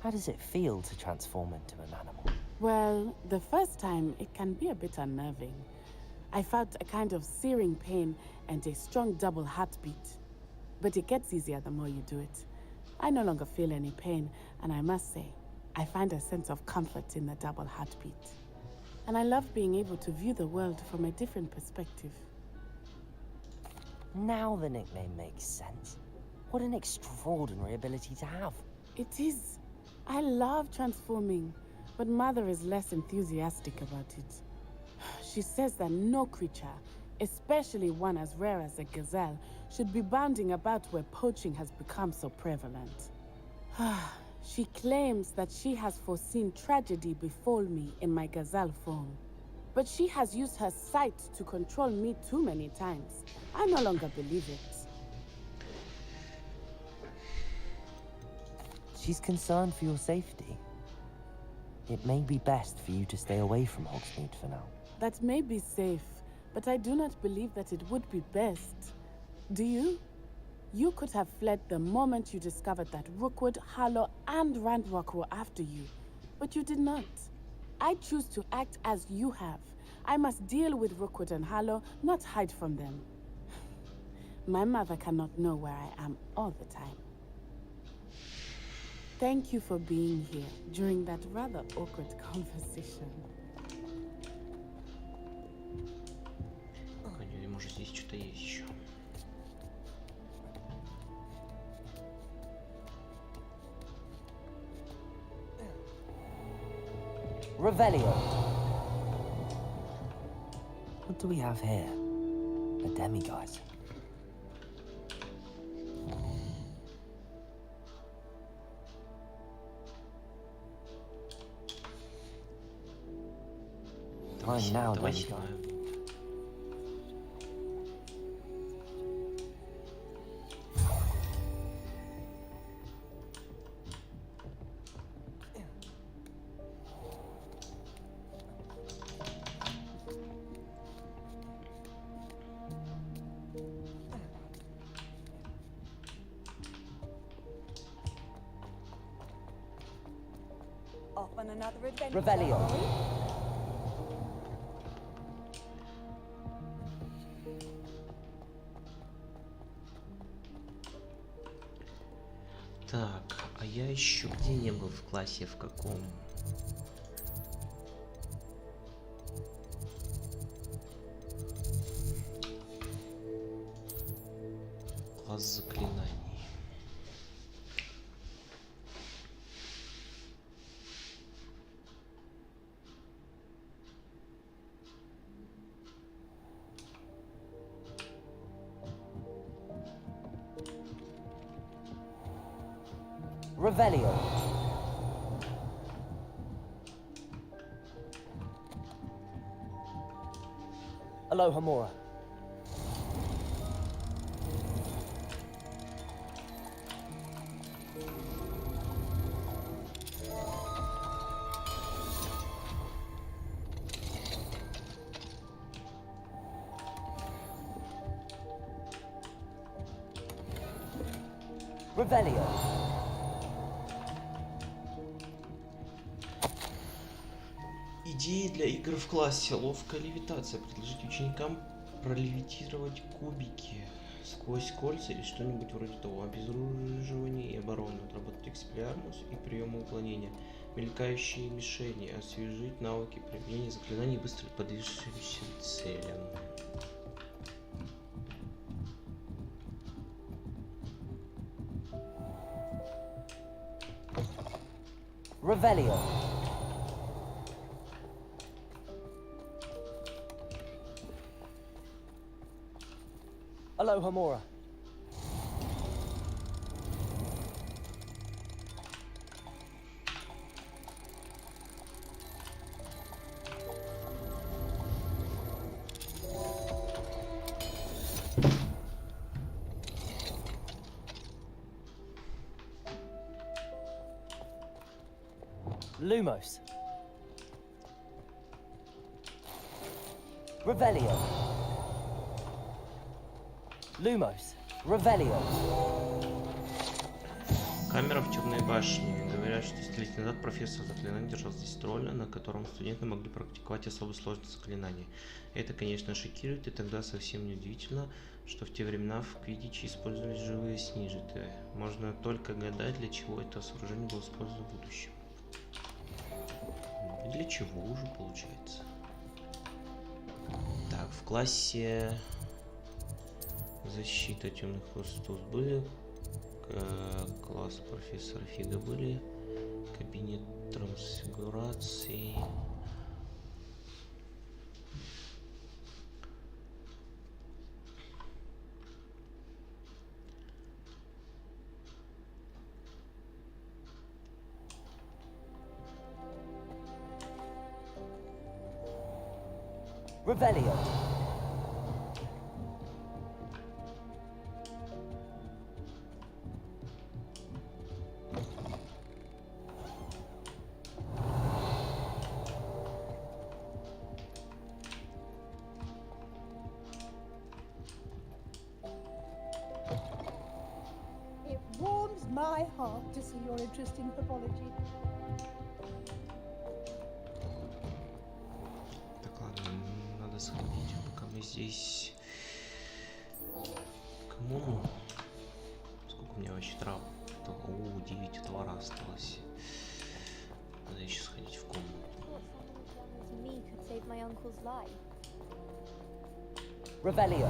How does it feel to transform into an animal? Well, the first time it can be a bit unnerving. I felt a kind of searing pain and a strong double heartbeat. But it gets easier the more you do it. I no longer feel any pain, and I must say, I find a sense of comfort in the double heartbeat. And I love being able to view the world from a different perspective. Now the nickname makes sense. What an extraordinary ability to have. It is. I love transforming, but Mother is less enthusiastic about it. She says that no creature, especially one as rare as a gazelle, should be bounding about where poaching has become so prevalent. She claims that she has foreseen tragedy befall me in my gazelle form. But she has used her sight to control me too many times. I no longer believe it. She's concerned for your safety. It may be best for you to stay away from Hogsmeade for now. That may be safe, but I do not believe that it would be best. Do you? You could have fled the moment you discovered that Rookwood, Harlow, and Ranrock were after you, but you did not. I choose to act as you have. I must deal with Rookwood and Harlow, not hide from them. My mother cannot know where I am all the time. Thank you for being here during that rather awkward conversation. Может, здесь что-то есть еще. Revelio. What do we have here? A demiguise. Time now, demiguise. Off on another adventure. Revelio. Так, а я еще где не был в классе, в каком? Класс заклинаний. Revelio. Aloha Mora. Revelio. Идеи для игр в классе. Ловкая левитация. Предложить ученикам пролевитировать кубики сквозь кольца или что-нибудь вроде того. Обезоруживание и оборону. Отработать экспеллиармус и приемы уклонения. Мелькающие мишени. Освежить навыки применения заклинаний быстро подвижущимся целям. Revelio. Aloha Mora. Lumos. Revelio. Lumos. Revelio. Камера в темной башне. Говорят, что 10 лет назад профессор заклинаний держал здесь тролля, на котором студенты могли практиковать особо сложные заклинания. Это, конечно, шокирует, и тогда совсем не удивительно, что в те времена в квиддиче использовались живые снижиты. Можно только гадать, для чего это сооружение было использовано в будущем. Для чего уже получается? Так, в классе защита темных хвостов были, класс профессора Фига были, кабинет трансфигурации. Revelio. It warms my heart to see your interest in pathology. Так, ладно, надо сходить, пока мы здесь. Кому? Сколько у меня вообще трав? О, 9 товара осталось. Надо еще сходить в комнату. Me could save my uncle's life. Revelio.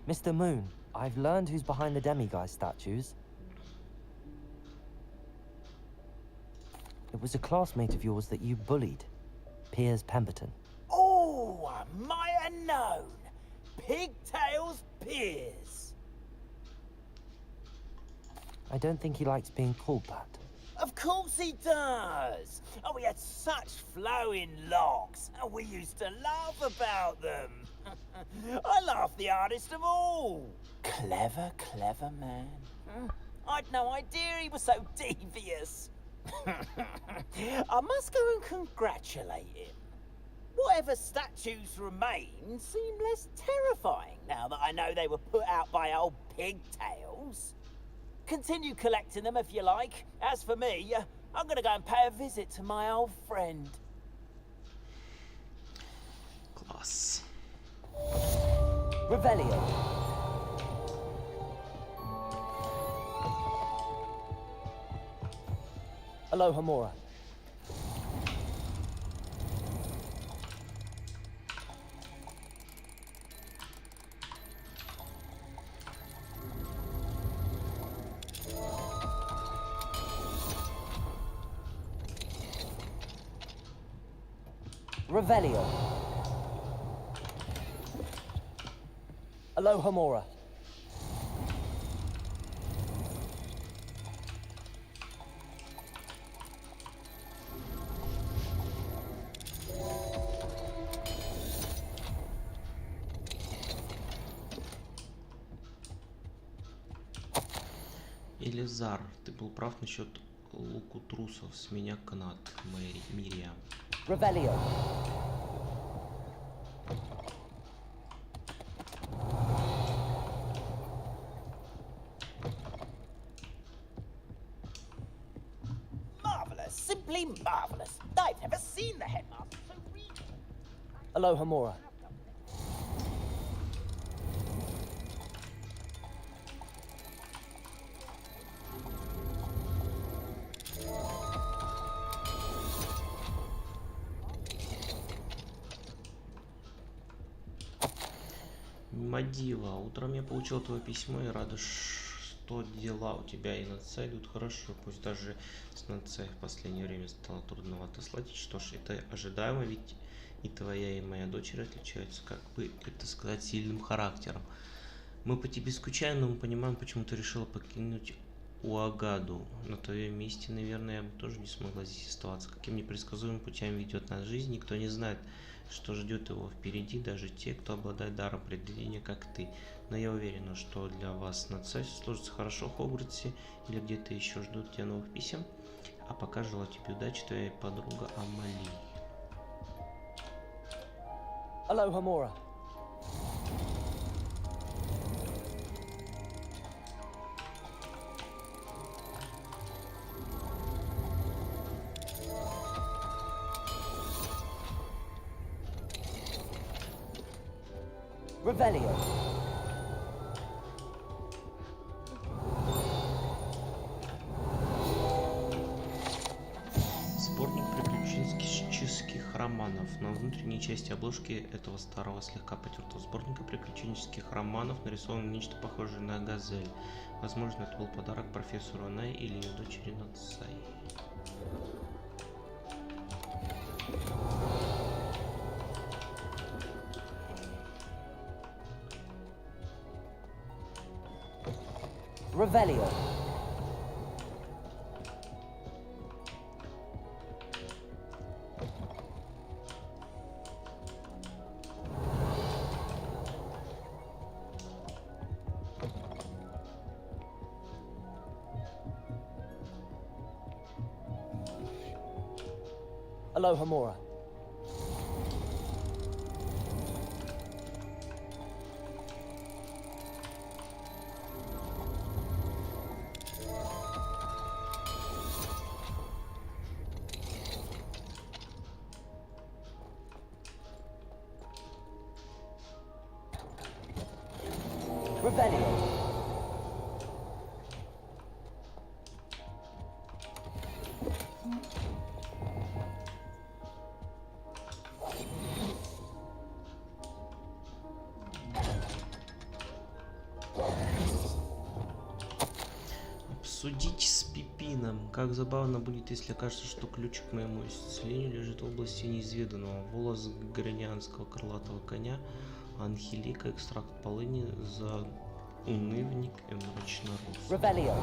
Mr. Moon, I've learned who's behind the demiguise statues. It was a classmate of yours that you bullied, Piers Pemberton. Oh, might have known. Pigtails Piers. I don't think he likes being called that. Of course he does. Oh, he had such flowing locks, and we used to laugh about them. I laughed the hardest of all. Clever, clever man. I'd no idea he was so devious. I must go and congratulate him. Whatever statues remain seem less terrifying now that I know they were put out by old pigtails. Continue collecting them if you like. As for me, I'm gonna go and pay a visit to my old friend. Класс. Revelio. Aloha Mora. Revelio. Aloha Mora. Элизар, ты был прав насчет луку трусов. С меня канат, Мириам. Revelio. Marvelous, simply marvelous. I've never seen the headmaster so regal. Aloha Mora. Мадива, утром я получил твое письмо и рада, что дела у тебя и на отца идут хорошо, пусть даже с НЦ в последнее время стало трудновато сладить. Что ж, это ожидаемо, ведь и твоя, и моя дочери отличаются, как бы это сказать, сильным характером. Мы по тебе скучаем, но мы понимаем, почему ты решила покинуть Уагаду. На твоем месте, наверное, я бы тоже не смогла здесь оставаться. Каким непредсказуемым путем ведет нас жизнь, никто не знает, что ждет его впереди, даже те, кто обладает даром предвидения, как ты. Но я уверена, что для вас на цель сложится хорошо в Хогвартсе или где-то еще ждут тебя новых писем. А пока желаю тебе удачи, твоя подруга Амали. Aloha Mora. Revelio. Сборник приключенческих романов. На внутренней части обложки этого старого, слегка потертого сборника приключенческих романов нарисовано нечто похожее на газель. Возможно, это был подарок профессору Анай или ее дочери Нацай. Revelio. Aloha Mora. Revelio. Обсудить с Пипином. Как забавно будет, если окажется, что ключ к моему исцелению лежит в области неизведанного. Волос гранианского крылатого коня, анхелика, экстракт полыни, за унывник и мрачнорос. Revelio.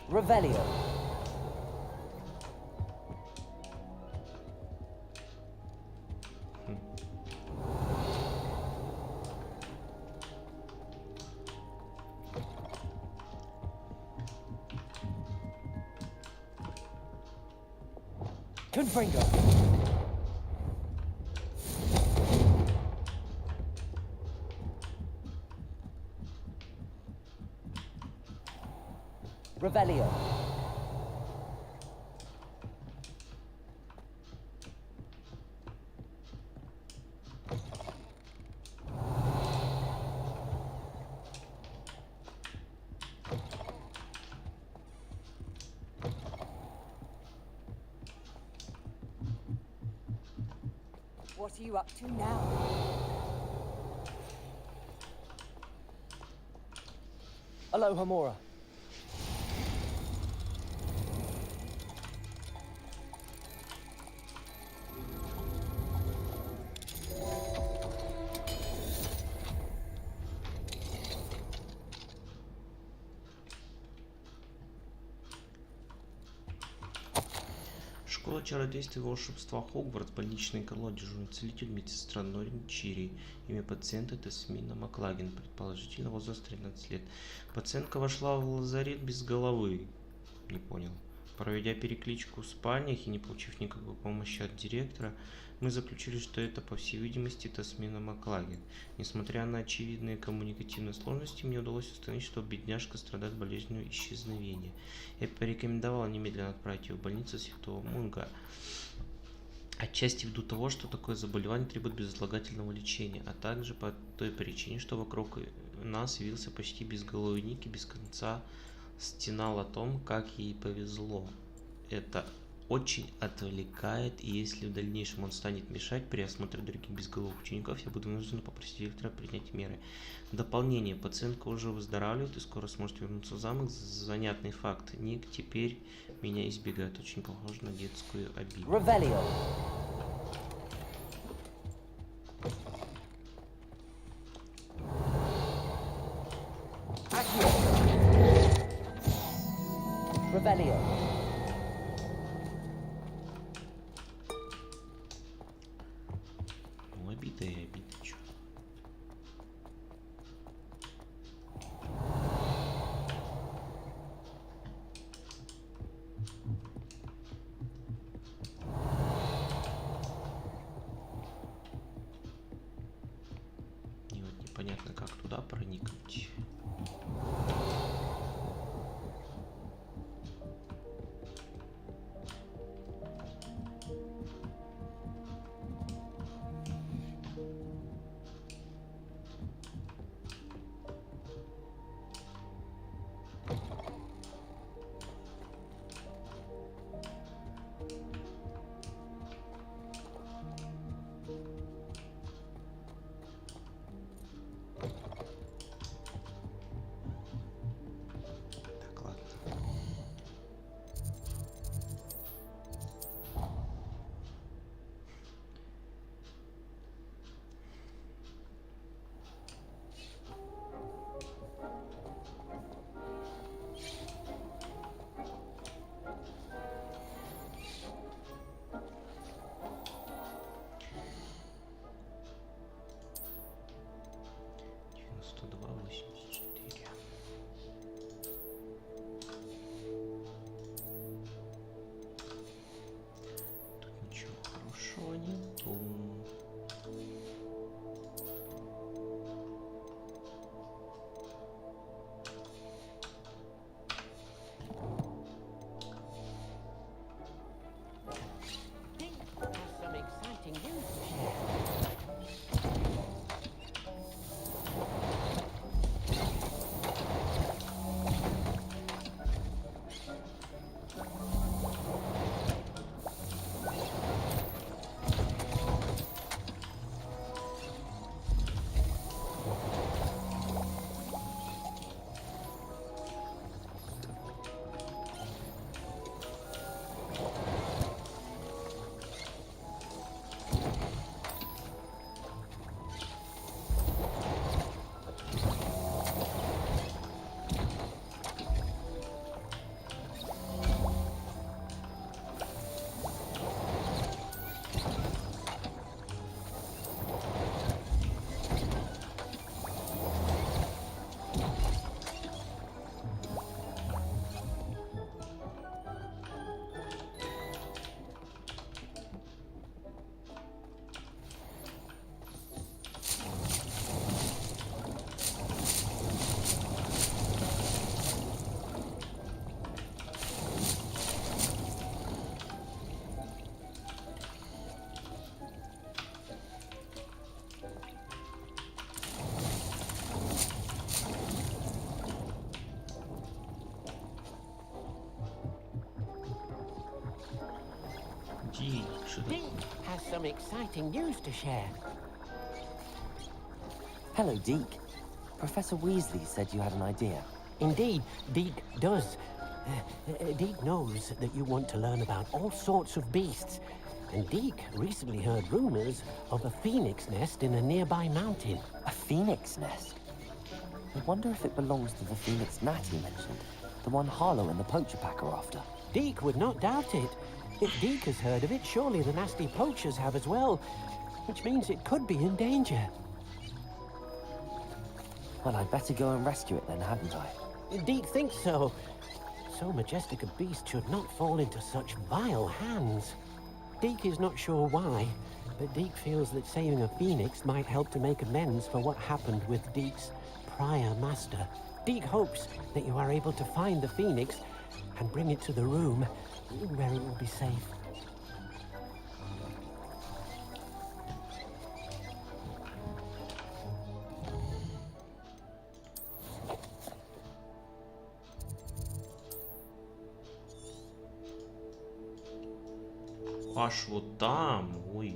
Revelio. Confringo. Revelio. What are you up to now? Aloha Mora. Школа чародейства и волшебства Хогвартс, больничный крыло, дежурный целитель, медсестра Норин Чири. Имя пациента Тасмина Маклагин, предположительно возраст 13 лет. Пациентка вошла в лазарет без головы. Не понял. Проведя перекличку в спальнях и не получив никакой помощи от директора, мы заключили, что это, по всей видимости, Тасмина Маклагин. Несмотря на очевидные коммуникативные сложности, мне удалось установить, что бедняжка страдает болезнью исчезновения. Я порекомендовала немедленно отправить ее в больницу Святого Мунга. Отчасти ввиду того, что такое заболевание требует безотлагательного лечения, а также по той причине, что вокруг нас явился почти безголовый Ник и без конца стенал о том, как ей повезло. Это очень отвлекает, и если в дальнейшем он станет мешать при осмотре других безголовых учеников, я буду вынужден попросить директора принять меры. В дополнение, пациентка уже выздоравливает и скоро сможет вернуться в замок. Занятный факт. Ник теперь меня избегает. Очень похоже на детскую обиду. Revelio. Revelio. Ну, обида и обида, чё. И вот непонятно, как туда проникнуть. some exciting news to share. Hello, Deke. Professor Weasley said you had an idea. Indeed, Deke does. Deke knows that you want to learn about all sorts of beasts, and Deke recently heard rumors of a phoenix nest in a nearby mountain. A phoenix nest? I wonder if it belongs to the phoenix gnat he mentioned, the one Harlow and the poacher pack are after. Deke would not doubt it. If Deke has heard of it, surely the nasty poachers have as well, which means it could be in danger. Well, I'd better go and rescue it then, hadn't I? Deke thinks so. So majestic a beast should not fall into such vile hands. Deke is not sure why, but Deke feels that saving a phoenix might help to make amends for what happened with Deke's prior master. Deke hopes that you are able to find the phoenix and bring it to the room where it will be safe. Аж вот там, ой.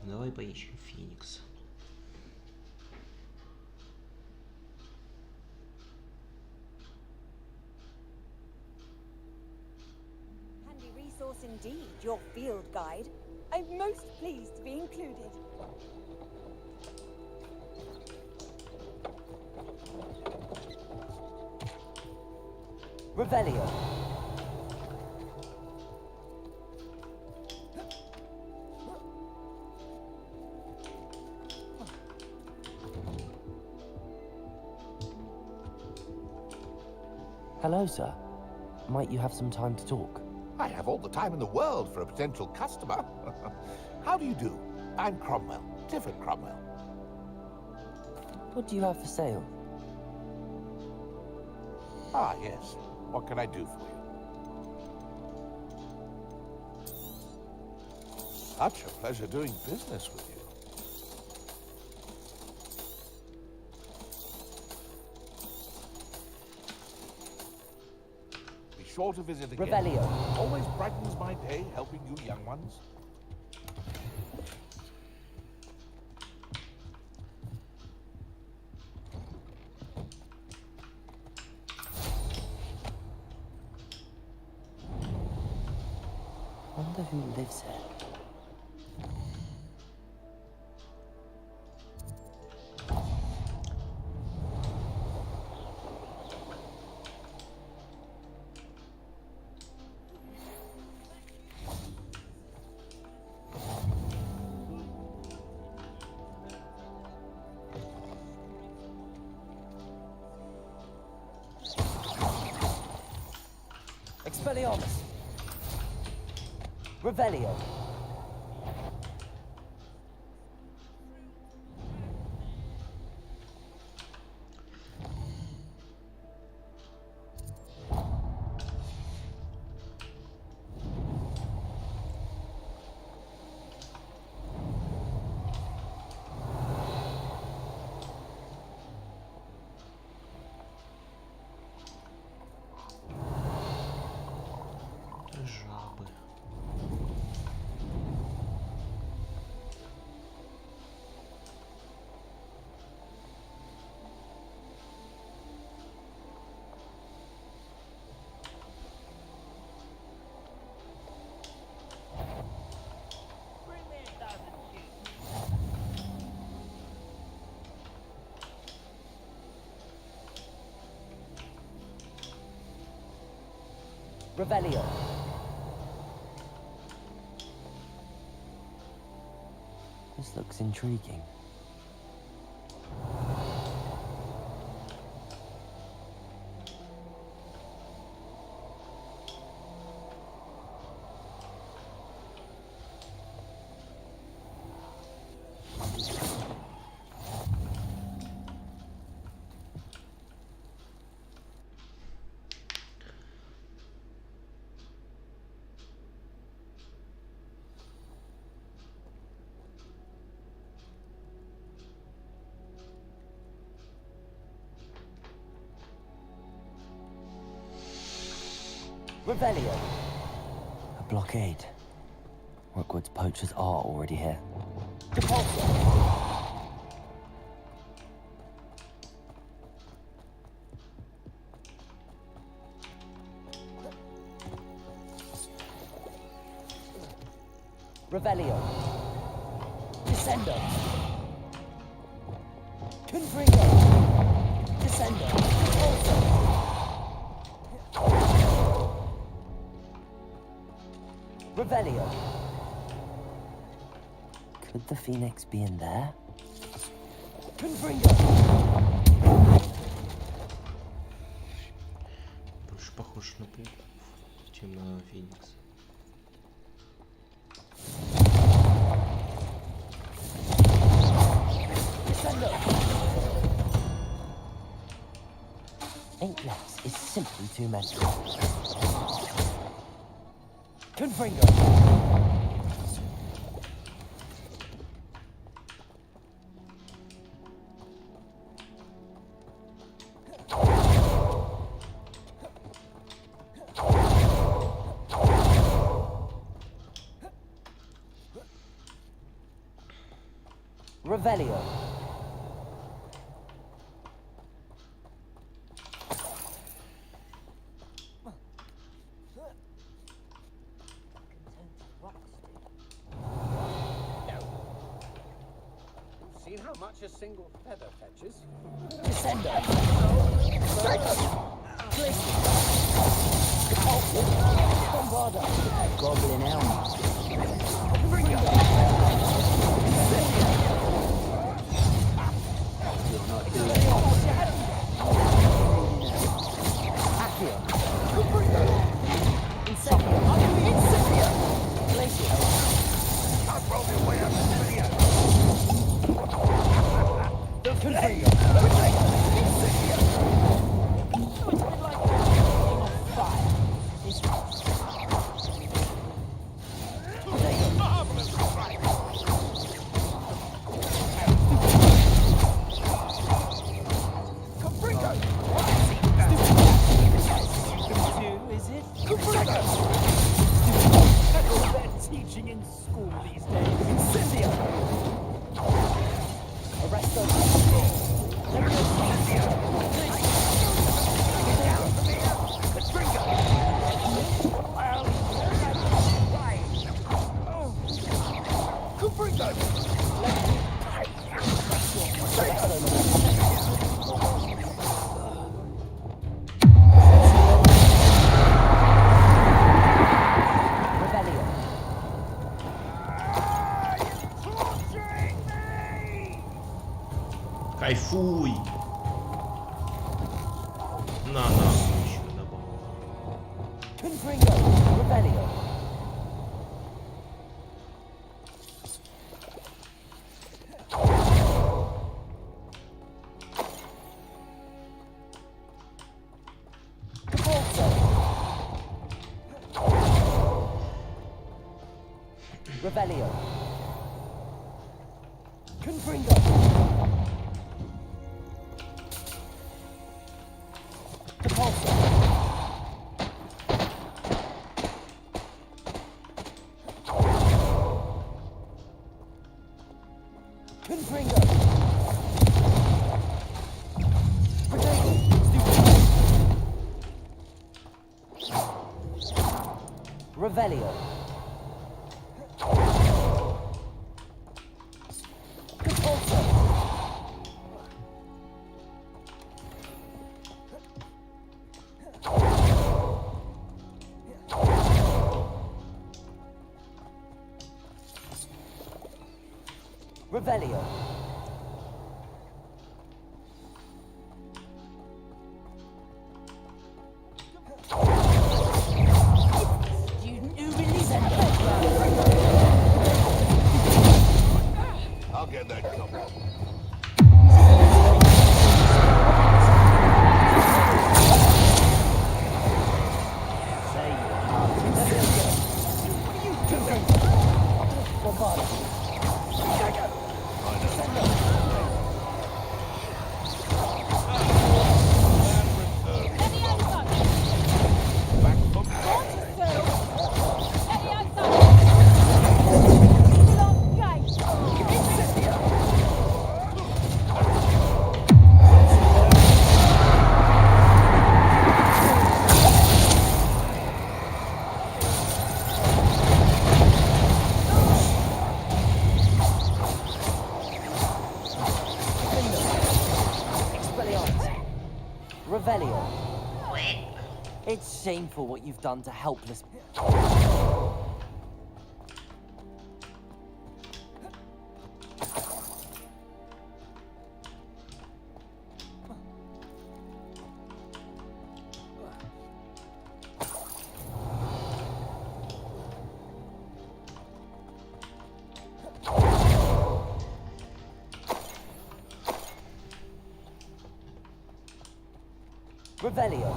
Давай поищем Феникса. Handy resource indeed, your field guide. I'm most pleased to be included. Revelio. Hello, sir. Might you have some time to talk? I have all the time in the world for a potential customer. How do you do? I'm Cromwell, Clifford Cromwell. What do you have for sale? Ah, yes. What can I do for you? Such a pleasure doing business with you. Be sure to visit again. Revelio. Always brightens my day helping you young ones. Wonder who lives here. Expelliarmus. Revelio. Жабы. Revelio. This looks intriguing. Revelio. A blockade. Rookwood's poachers are already here. Depulso. Revelio. Descendo. Confringo. Descendo. Depulso. Revelio. Could the phoenix be in there? Confringo. Больше похож на пауков, чем на феникс. Eight less is simply too many. Confringo. Revelio. Seen how much a single feather fetches? Descendo. Bombarda. Goblin elm. Teaching in school these days. Incendia! Кайфуй! На нахуй еще добавил. Confringo. Revelio. Revelio. Confringo. Depulso. Confringo. Revelio. Depulso. Revelio. Student who released I'll get that covered. shameful what you've done to helpless... Revelio.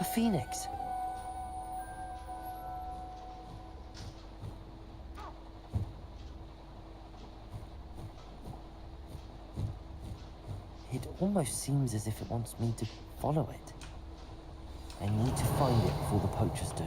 A phoenix. It almost seems as if it wants me to follow it. I need to find it before the poachers do.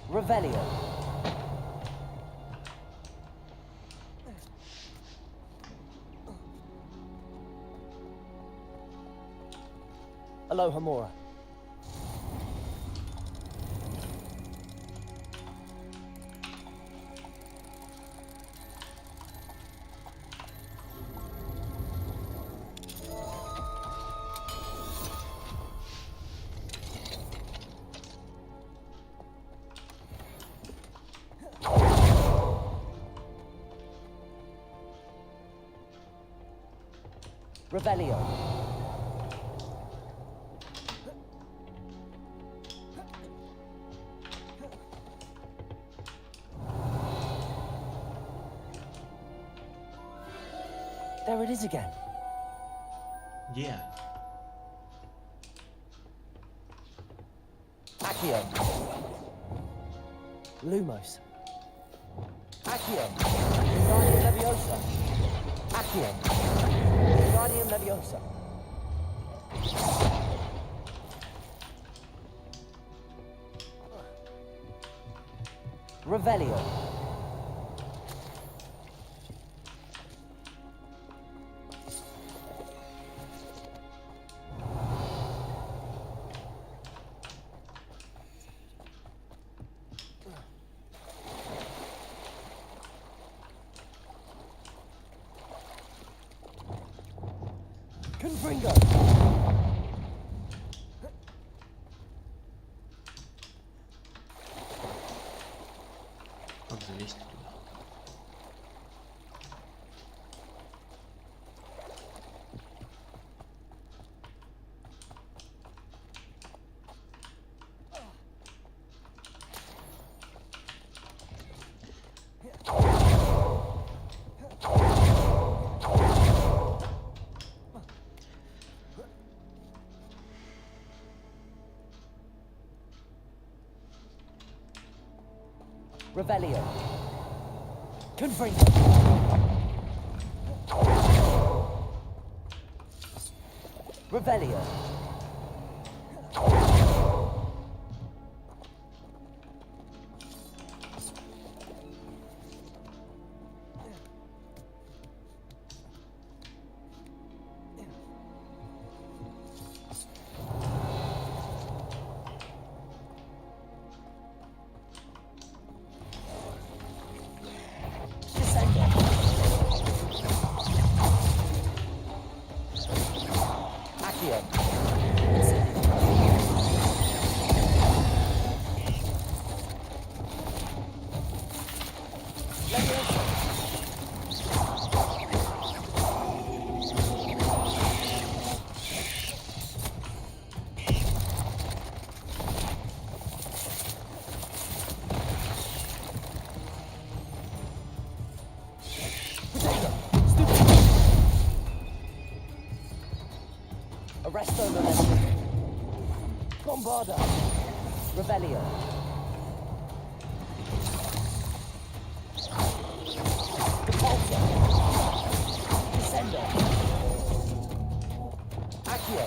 Revelio. Aloha Mora. Revelio. There it is again. Yeah. Accio. Lumos. Accio. Guardian Leviosa. Accio. Guardian Leviosa. Revelio. Confringo. Как залезть туда? Revelio. Confringo. Revelio. Arresto momentum. Bombarda. Revelio. Repulsor. Descendo. Accio.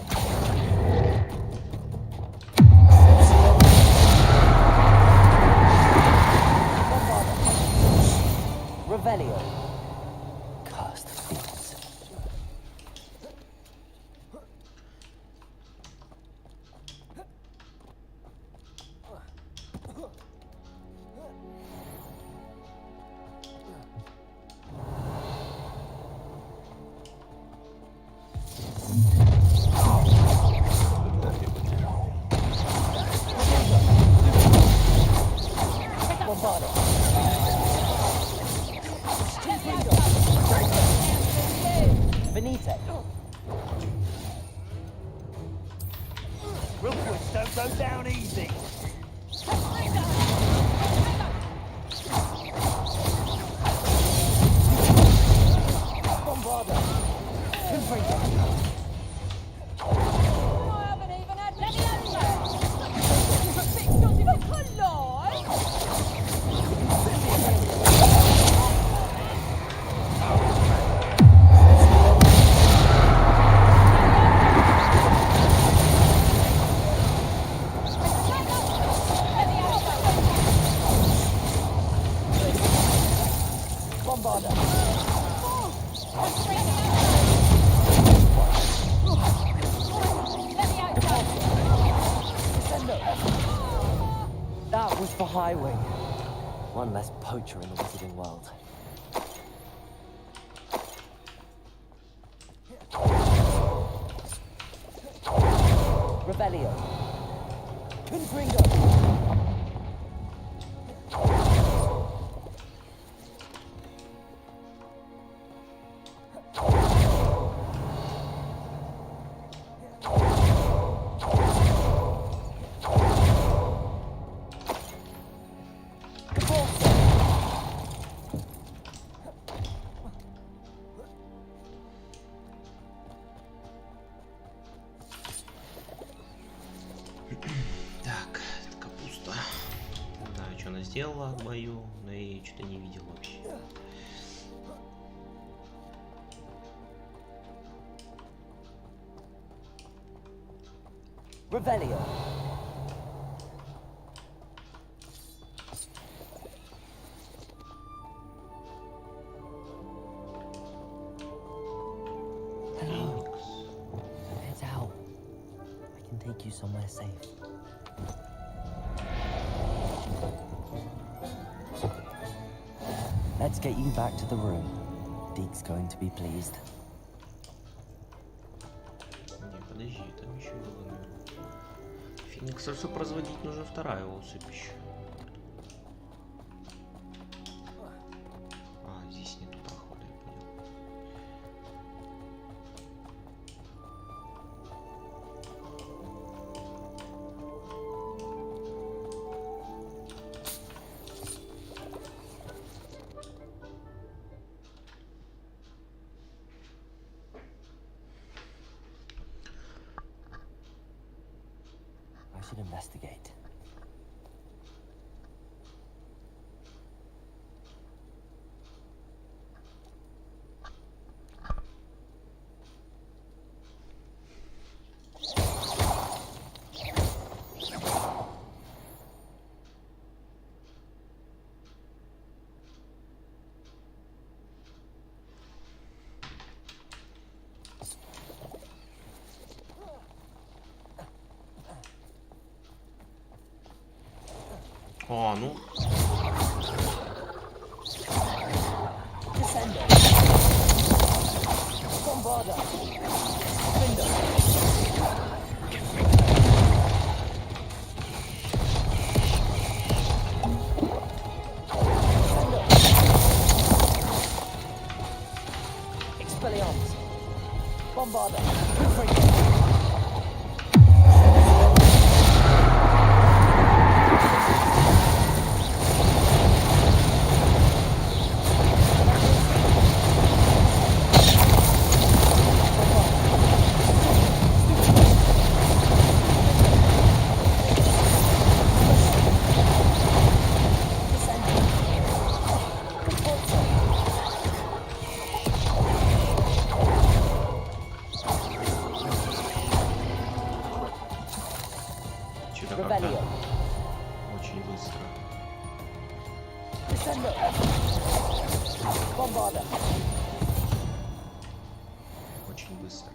Bombarda. Revelio. Cursed fiends. Venite. Rookwoods don't go down easy. Bombarda. Confringo. I haven't even had let me out there. Fix something with collide. Bombarda. That was for Highwing. One less poacher in the wizarding world. Revelio. Confringo. Так, это капуста. Не знаю, что она сделала мою, но я ее что-то не видел вообще. Revelio. Hello. Head out. I can take you somewhere safe. Let's get you back to the room. Deke's going to be pleased. Не, подожди, там еще было. Феникса производить нужно вторая особь еще. А, здесь нету прохода, я понял. I should investigate. А, ну. Descendo. Bombarda. Window. Expelliarmus. Bombarda. Очень быстро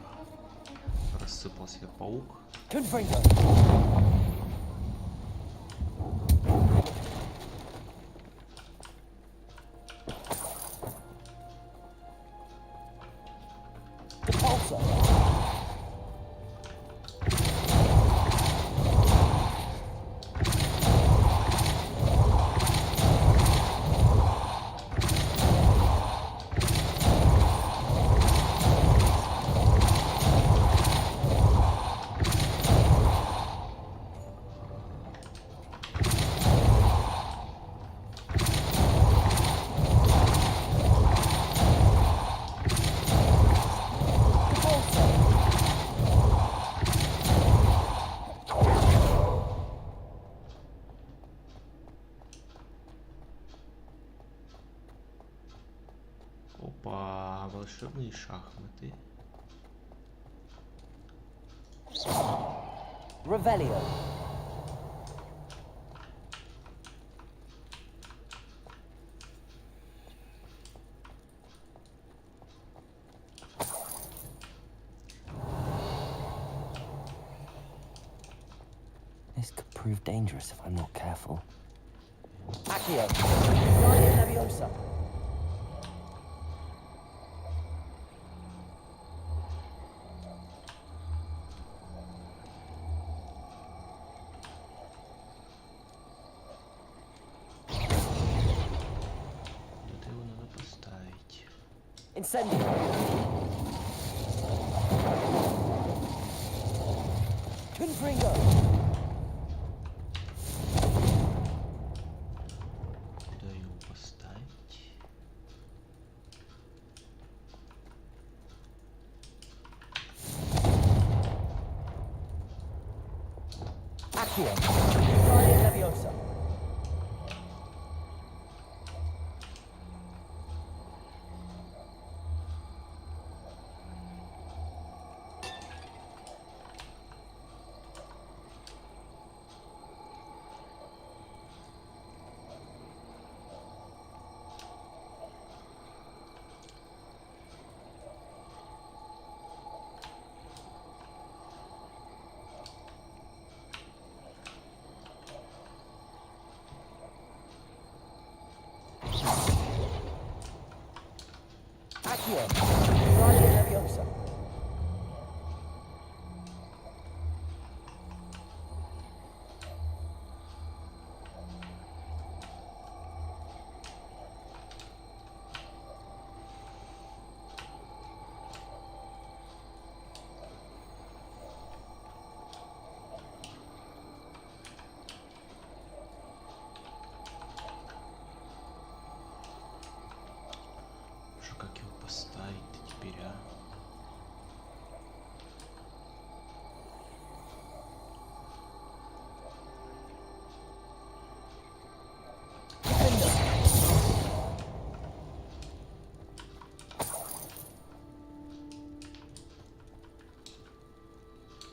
рассыпался паук. Опа, волшебные шахматы. Revelio. This could prove dangerous if I'm not careful. Accio. Guardian Leviosa. Куда-то его надо поставить. Incendio. Confringo. Куда его поставить? Accio. Guardian Leviosa. Accio. Guardian Leviosa. Уже как его поставить-то теперь, а?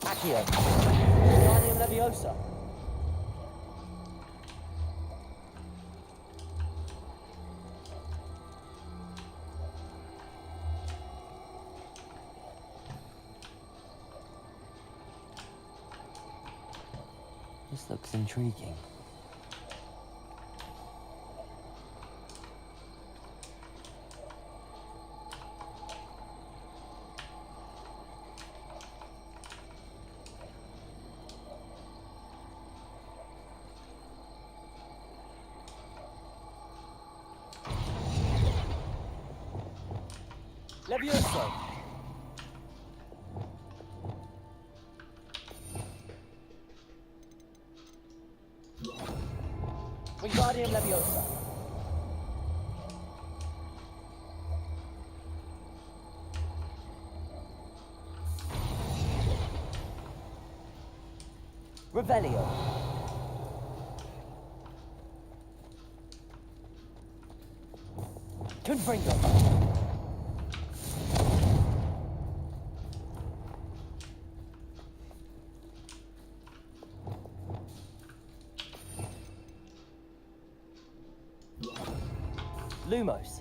Accio. Guardian Leviosa. This looks intriguing. Leviosa. Wingardium Leviosa. Revelio. Confringo. Lumos.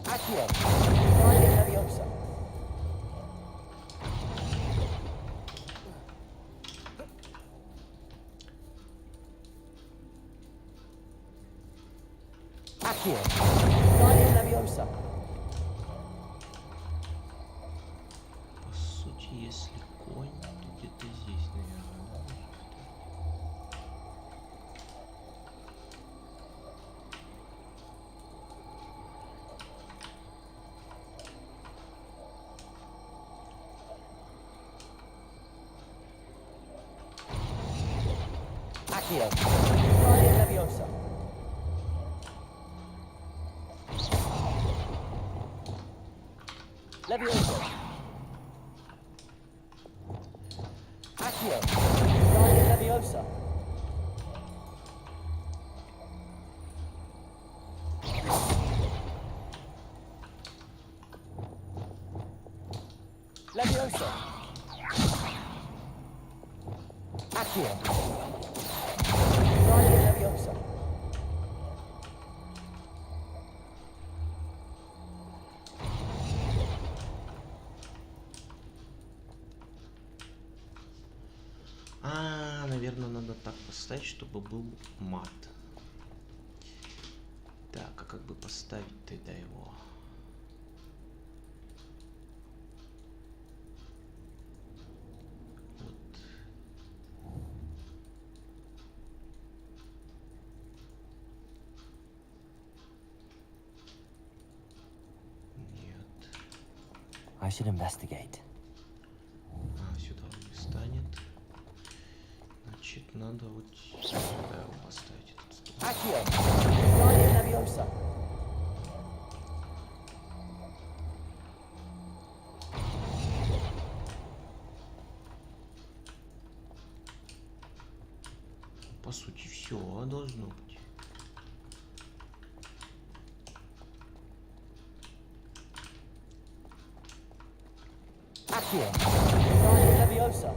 Accio. Guardian Leviosa. Accio. Guardian Leviosa. По сути, если конь, то где-то здесь, наверное, да? Accio. Guardian Leviosa. Leviosa. Accio. Guardian Leviosa. Leviosa. Accio. Guardian Leviosa. Наверное, надо так поставить, чтобы был мат. Так, а как бы поставить тогда его? I should investigate. Сюда он не станет. Значит, надо вот сюда его поставить. Этот стол. Accio. Guardian Leviosa. По сути, все должно быть. Accio. Guardian Leviosa.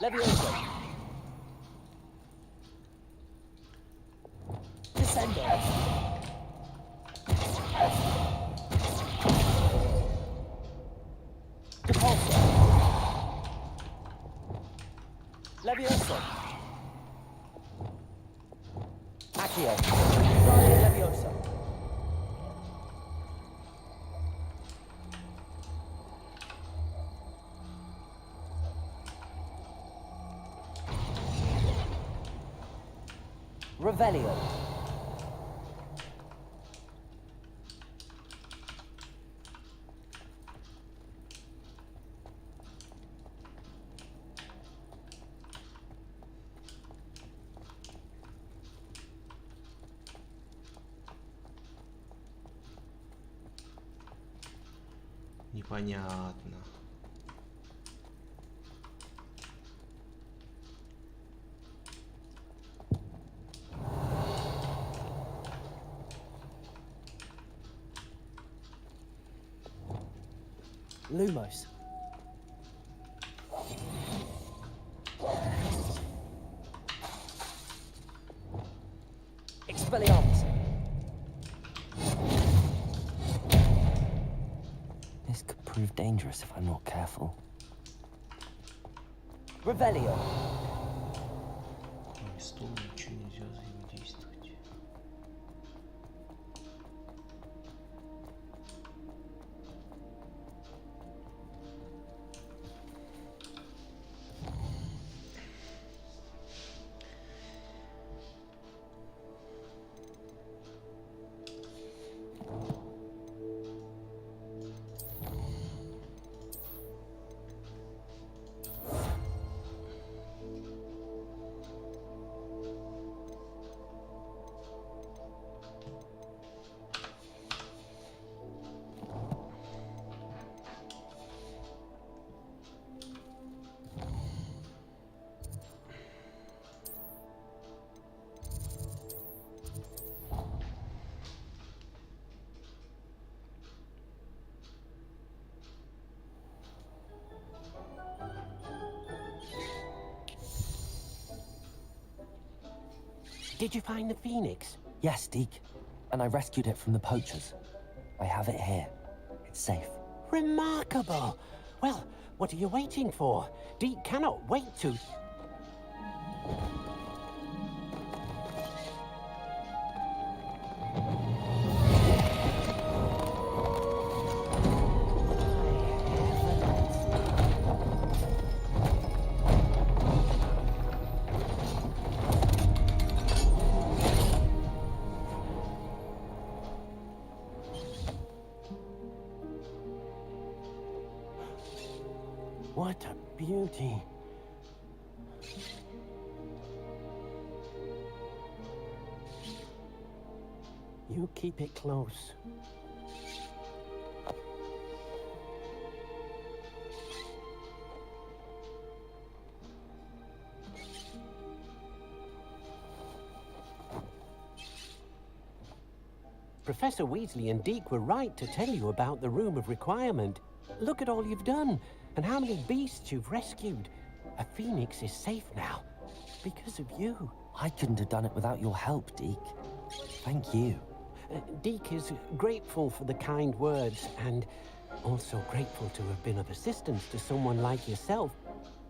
Leviosa. Descendo. Repulsor. Leviosa. Accio. Guardian Leviosa. Revelio. Непонятно. Lumos. Expelliarmus. This could prove dangerous if I'm not careful. Revelio. Кроме стола ничего нельзя взаимодействовать. Did you find the phoenix? Yes, Deke. And I rescued it from the poachers. I have it here. It's safe. Remarkable! Well, what are you waiting for? Deke cannot wait to... What a beauty. You keep it close. Professor Weasley and Deke were right to tell you about the Room of Requirement. Look at all you've done, and how many beasts you've rescued. A phoenix is safe now, because of you. I couldn't have done it without your help, Deke. Thank you. Deke is grateful for the kind words, and also grateful to have been of assistance to someone like yourself.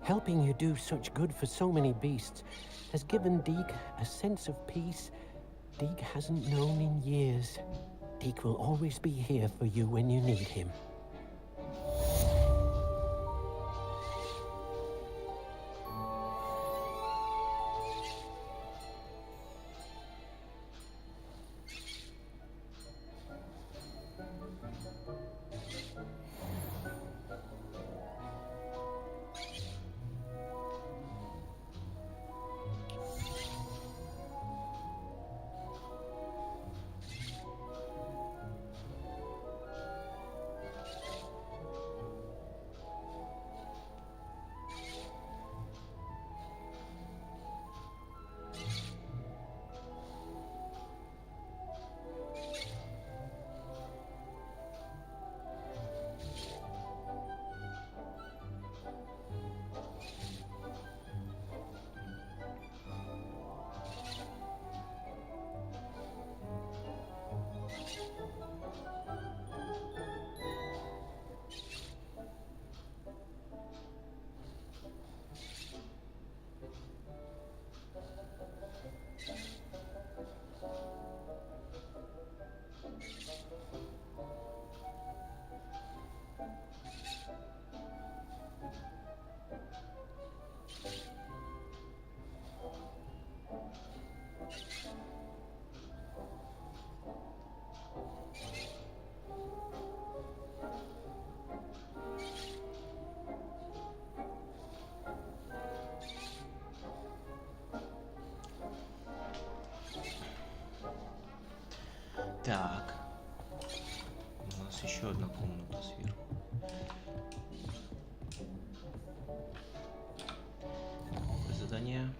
Helping you do such good for so many beasts has given Deke a sense of peace Deke hasn't known in years. Deke will always be here for you when you need him. Так. У нас еще одна комната сверху. Задание.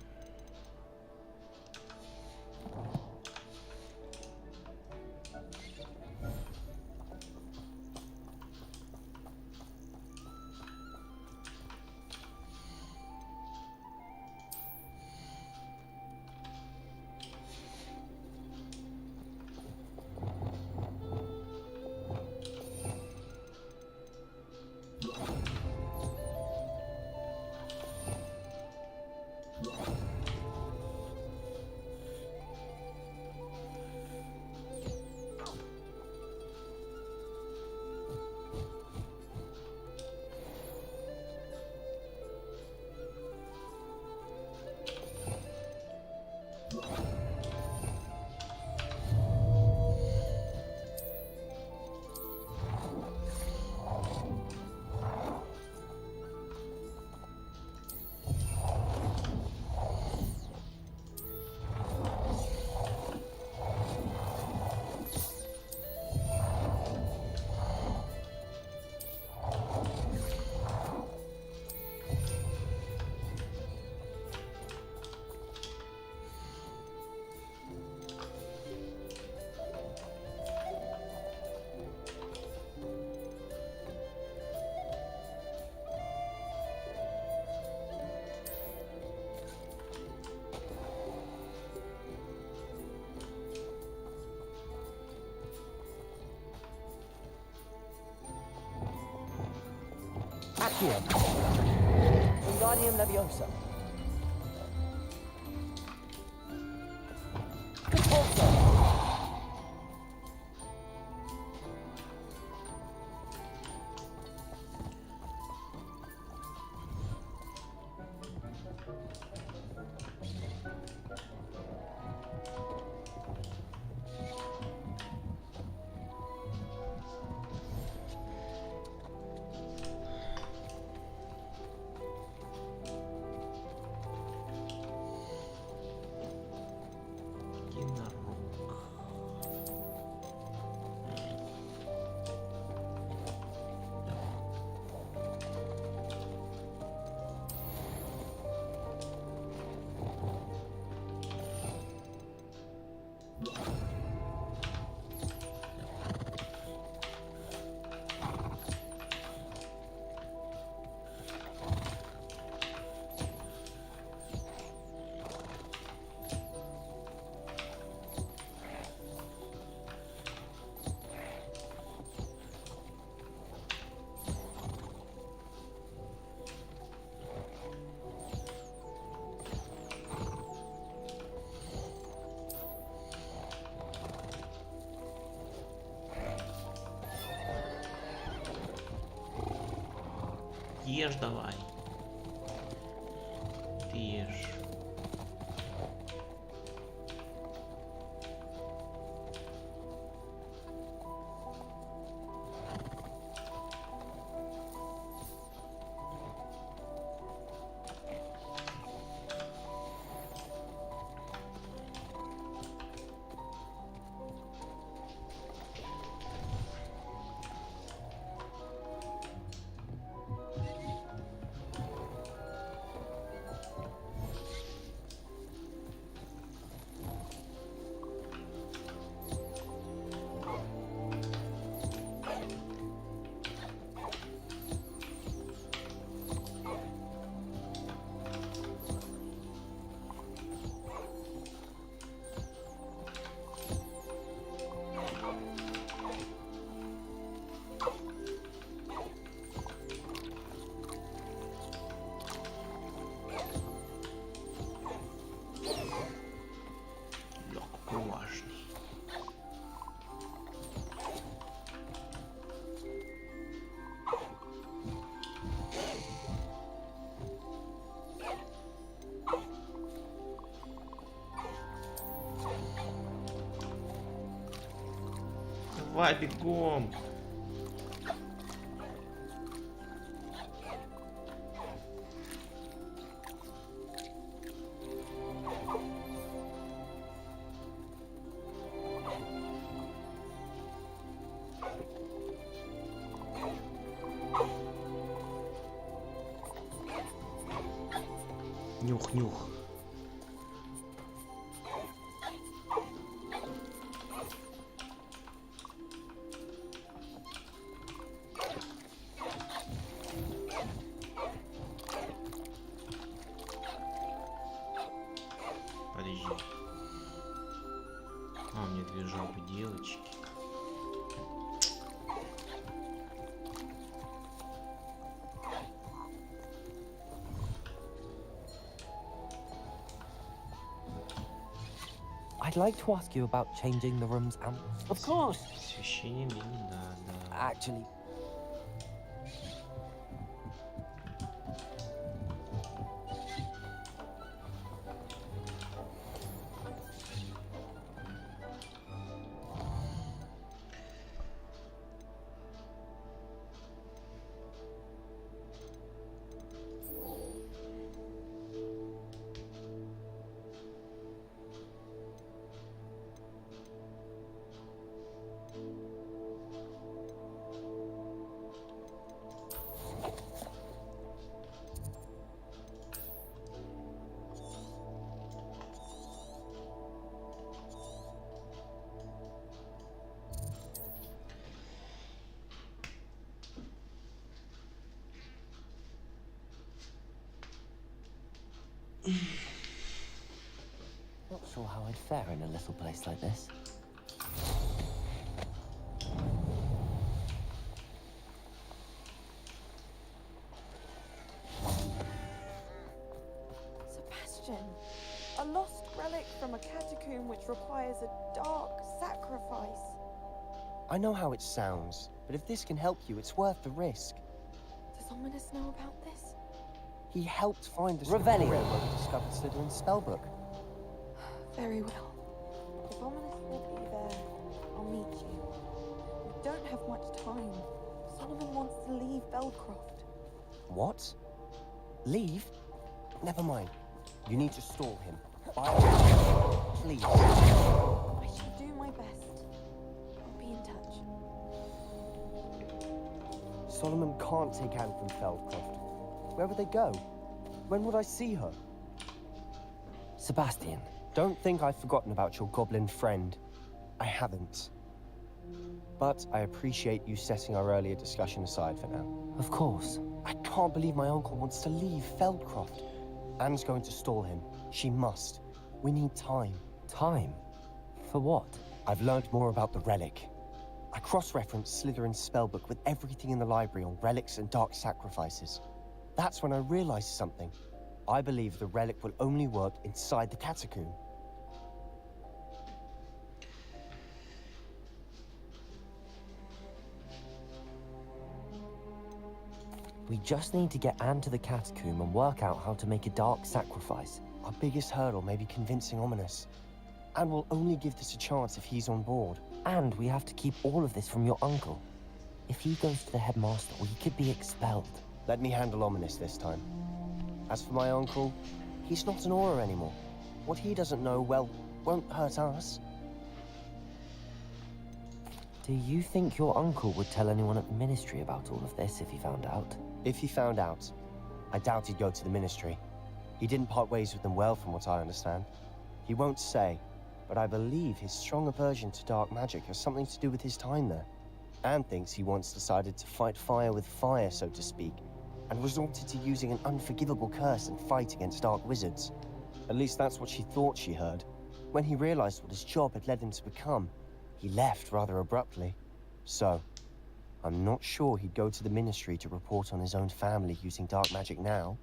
Here. Wingardium Leviosa. Ешь давай. Ты ешь. Давай бегом. Нюх-нюх. Подожди. А, у меня две жопы девочки. I'd like to ask you about changing the room's amp. Of course. Освещение мне не надо. Actually, not sure how I'd fare in a little place like this. lost relic from a catacomb which requires a dark sacrifice. I know how it sounds, but if this can help you, it's worth the risk. Does Ominous know about this? He helped find the Revelio. where we discovered Slytherin's spellbook. Very well. If Ominous will be there, I'll meet you. We don't have much time. Solomon wants to leave Belcroft. What? Leave? Never mind. You need to stall him. Please. I shall do my best. I'll be in touch. Solomon can't take Anne from Feldcroft. Where would they go? When would I see her? Sebastian. Don't think I've forgotten about your goblin friend. I haven't. But I appreciate you setting our earlier discussion aside for now. Of course. I can't believe my uncle wants to leave Feldcroft. Anne's going to stall him. She must. We need time. Time? For what? I've learned more about the relic. I cross-referenced Slytherin's spellbook with everything in the library on relics and dark sacrifices. That's when I realized something. I believe the relic will only work inside the catacomb. We just need to get Anne to the catacomb and work out how to make a dark sacrifice. Our biggest hurdle may be convincing Ominous. Anne will only give this a chance if he's on board. And we have to keep all of this from your uncle. If he goes to the headmaster, we could be expelled. Let me handle Ominous this time. As for my uncle, he's not an Auror anymore. What he doesn't know, well, won't hurt us. Do you think your uncle would tell anyone at the ministry about all of this if he found out? If he found out, I doubt he'd go to the ministry. He didn't part ways with them well, from what I understand. He won't say, but I believe his strong aversion to dark magic has something to do with his time there. Anne thinks he once decided to fight fire with fire, so to speak, and resorted to using an unforgivable curse and fight against dark wizards. At least that's what she thought she heard. When he realized what his job had led him to become, he left rather abruptly. So, I'm not sure he'd go to the ministry to report on his own family using dark magic now.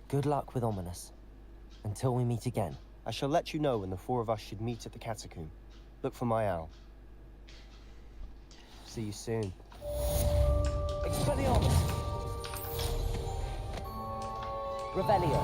Good luck with Ominous. Until we meet again. I shall let you know when the four of us should meet at the catacomb. Look for my owl. See you soon. Expelliarmus! Revelio!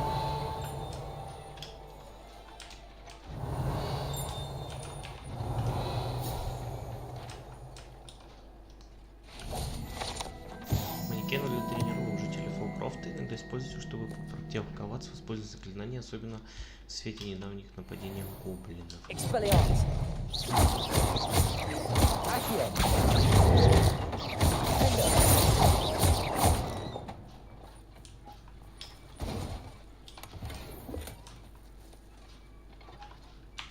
Манекены для тренировок жителей Фолкрофта иногда используются, чтобы практиковаться в использовании заклинаний, особенно в свете недавних нападений гоблинов. Expelliarmus!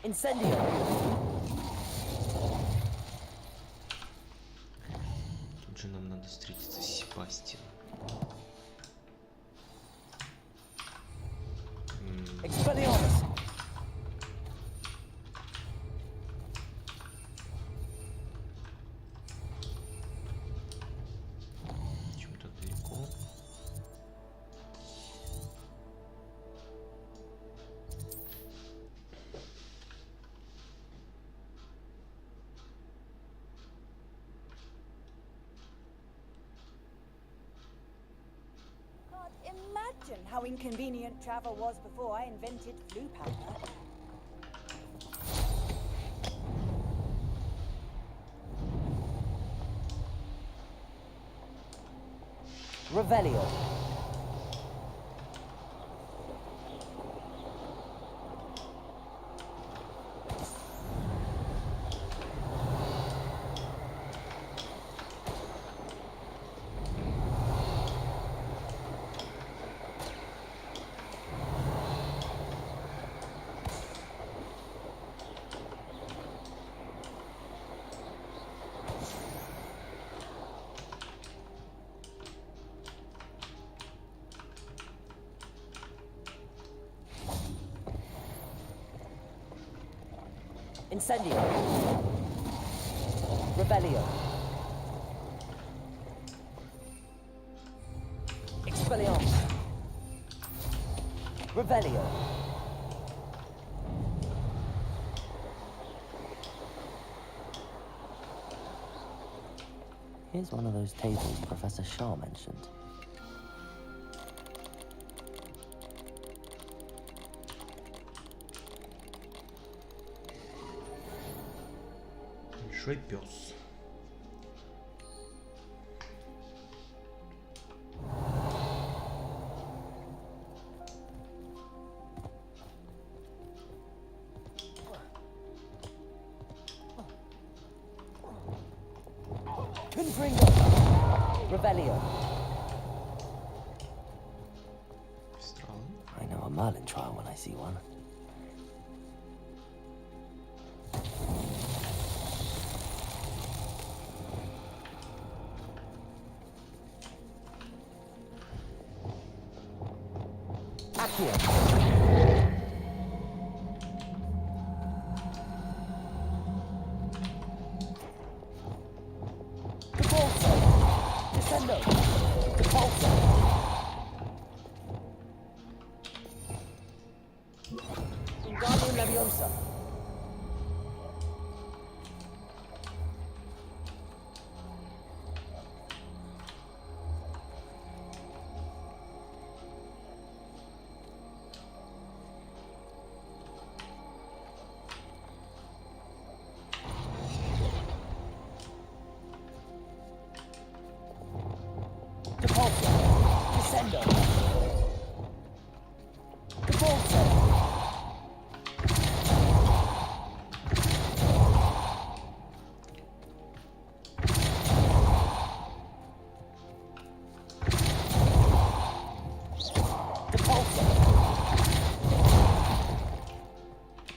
Incendio! Тут же нам надо встретиться с Себастьяном. Expelliarmus! Почему-то далеко. Imagine how inconvenient travel was before I invented flue powder. Revelio! Incendio! Revelio! Expelliarmus! Revelio! Here's one of those tables Professor Shaw mentioned. Большой пес. Revelio. I know a Merlin trial when I see one.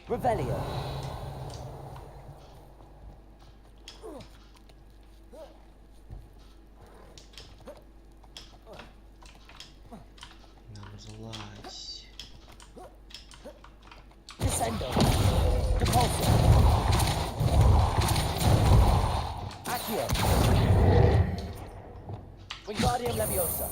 Revelio. Залазь. Descendo. Depulso. Accio. Wingardium Leviosa.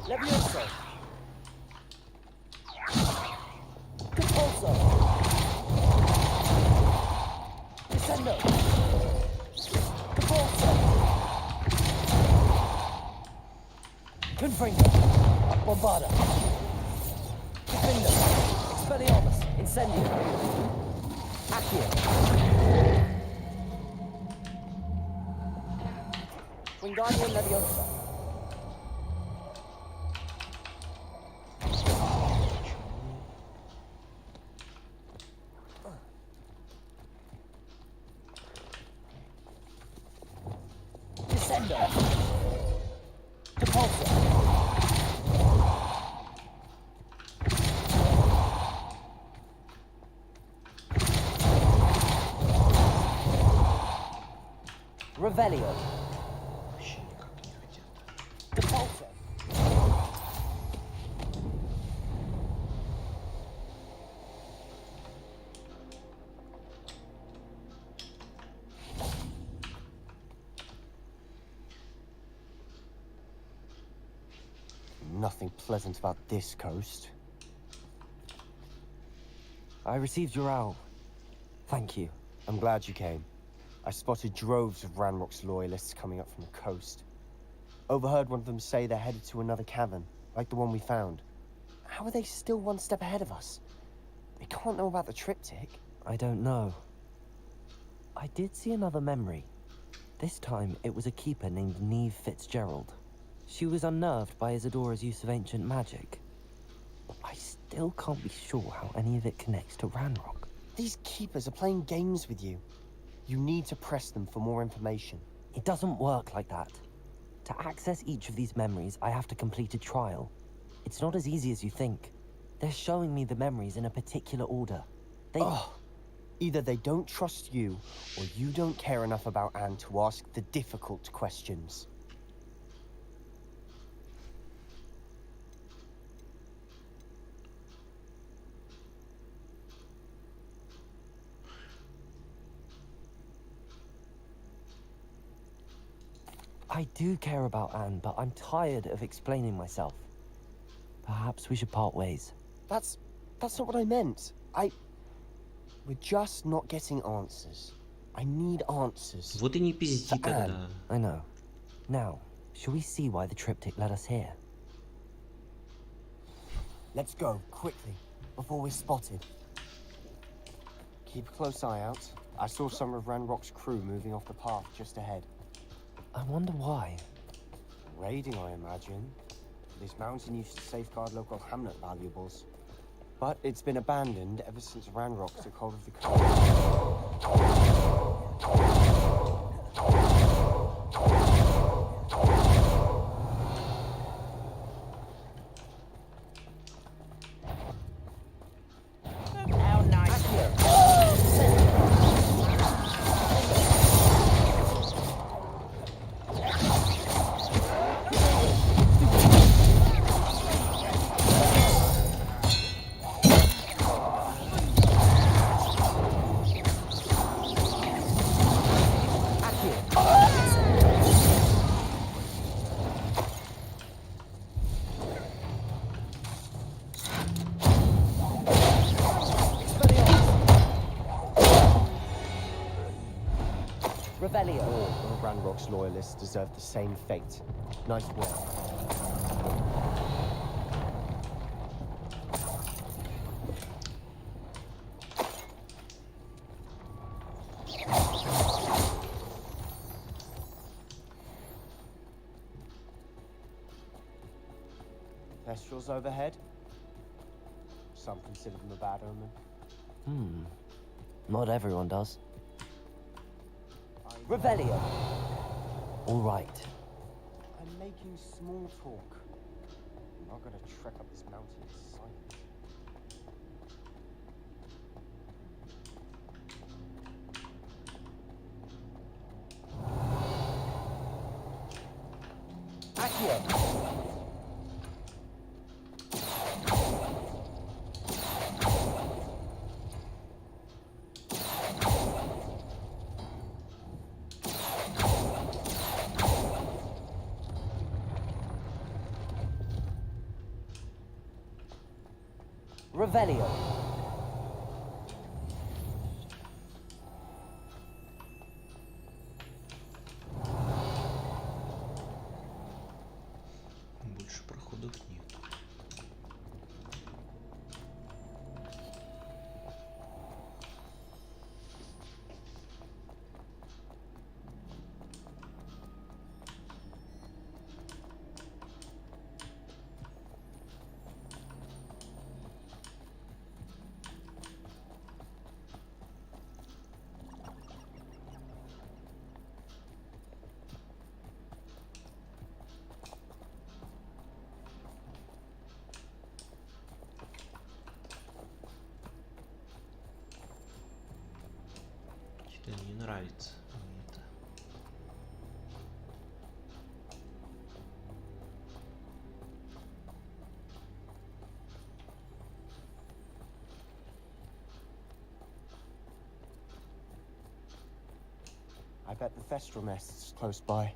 Levioso. Depulso. Descendo. Depulso. Confringo. Bombarda. Defendo. Expelliarmus. Incendio. Accio. Wingardium Leviosa. Descendo. Depulso. Revelio. Depulso. Nothing pleasant about this coast. I received your owl. Thank you. I'm glad you came. I spotted droves of Ranrock's loyalists coming up from the coast. Overheard one of them say they're headed to another cavern, like the one we found. How are they still one step ahead of us? They can't know about the triptych. I don't know. I did see another memory. This time, it was a keeper named Neve Fitzgerald. She was unnerved by Isadora's use of ancient magic. But I still can't be sure how any of it connects to Ranrock. These keepers are playing games with you. You need to press them for more information. It doesn't work like that. To access each of these memories, I have to complete a trial. It's not as easy as you think. They're showing me the memories in a particular order. Either they don't trust you, or you don't care enough about Anne to ask the difficult questions. I do care about Anne, but I'm tired of explaining myself. Perhaps we should part ways. That's not what I meant. We're just not getting answers. I need answers. Вот и не пизди тогда. I know. Now, shall we see why the triptych led us here? Let's go, quickly, before we're spotted. Keep a close eye out. I saw some of Ranrock's crew moving off the path just ahead. I wonder why. Raiding, I imagine. This mountain used to safeguard local hamlet valuables. But it's been abandoned ever since Ranrock took hold of the How nice. Revelio. All of Ranrock's loyalists deserve the same fate. Nice work. Kestrels overhead. Some consider them a bad omen. Not everyone does. Revelio. All right. I'm making small talk. I'm not gonna trek up this mountain in silence. Accio. Revelio. Больше проходов нет. Что-то не нравится мне это. I bet the Thestral nest's close by.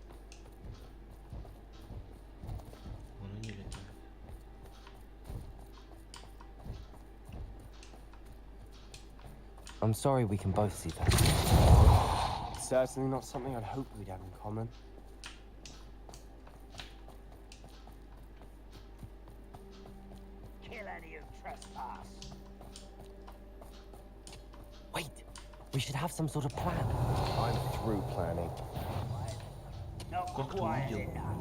Вон они летают. I'm sorry we can both see that. Certainly not something I'd hoped we'd have in common. Kill any who trespass. Wait, we should have some sort of plan. I'm through planning. Not Как ты quiet увидел? enough.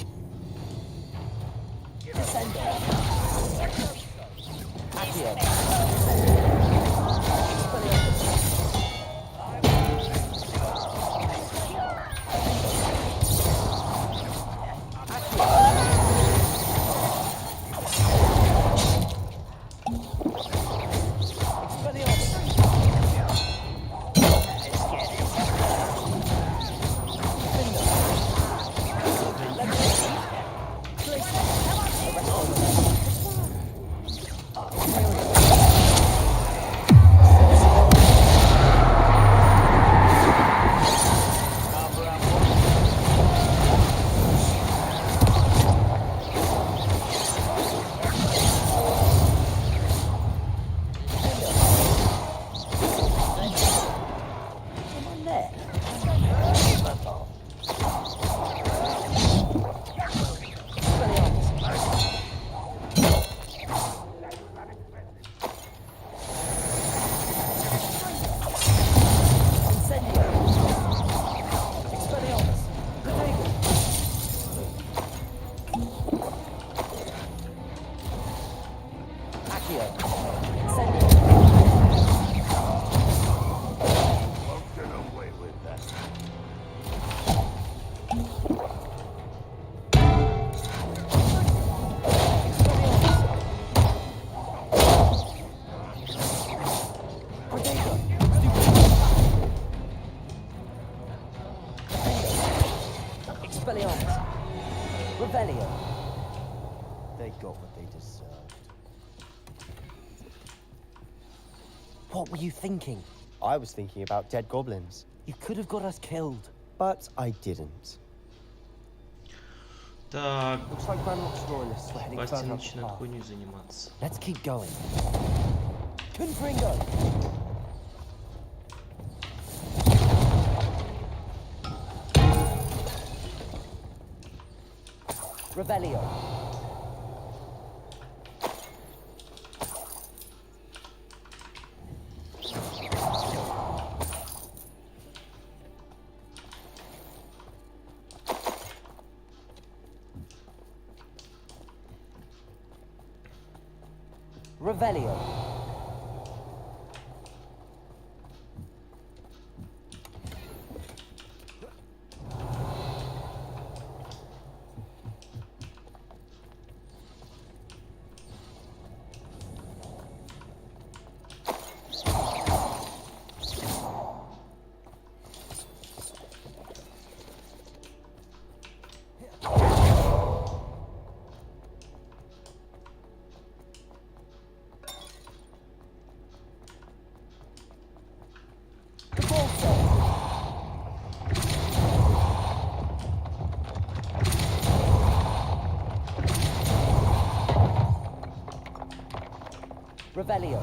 They got what they deserved. What were you thinking? I was thinking about dead goblins. You could have got us killed. But I didn't. Так, Looks like Ranrock's loyalists were heading Бастин further up the начинает path. хуйней заниматься. Let's keep going. Confringo! Revelio. Revelio. Revelio.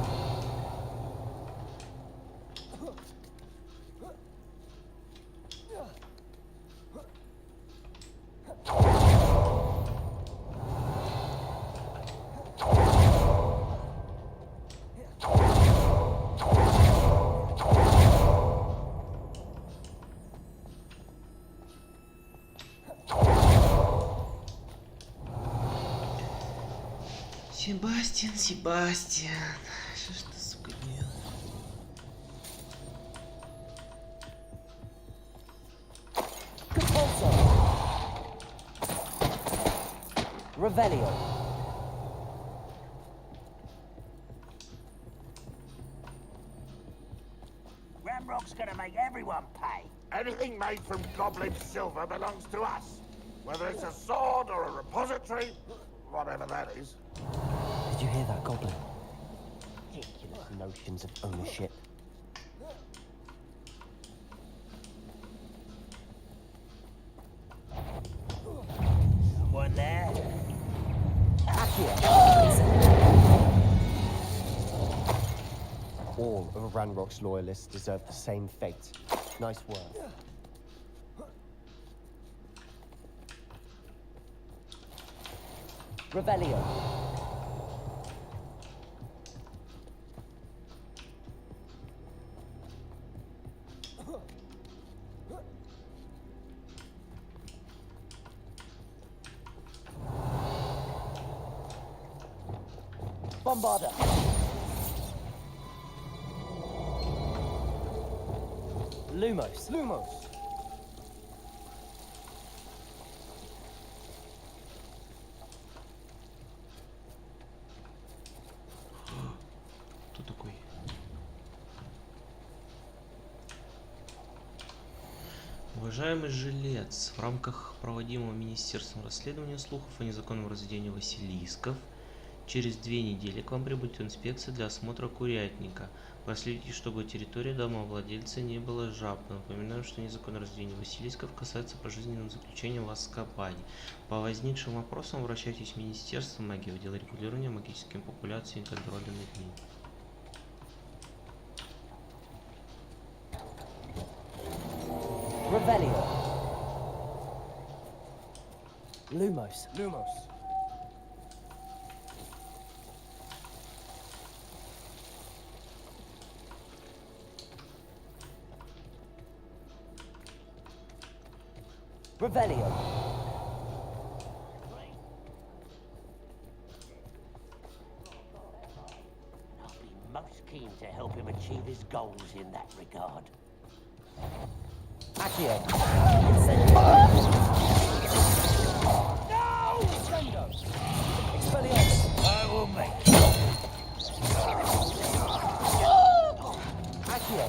Себастьян. Что ж ты, сука, делаешь? Revelio. Ramrock's gonna make everyone pay. Anything made from goblin silver belongs to us. Whether it's a sword or a repository, whatever that is. Did you hear that, Goblin? Ridiculous notions of ownership. Someone there? All of Ranrock's loyalists deserve the same fate. Nice work. Revelio. Bombarda. Lumos. Lumos. Кто такой? Уважаемый жилец, в рамках проводимого Министерством расследования слухов о незаконном разведении василисков, через 2 недели к вам прибудет инспекция для осмотра курятника. Проследите, чтобы территория домовладельца не была жаб. Напоминаю, что незаконное разведение василисков касается пожизненного заключения в Азкабане. По возникшим вопросам обращайтесь в Министерство магии в отдел регулирования магических популяций и контроля над ними. Revelio. Lumos. Lumos. Revelio. I'll be most keen to help him achieve his goals in that regard. Accio. No! Sendo. Expelliarmus. I will make Accio.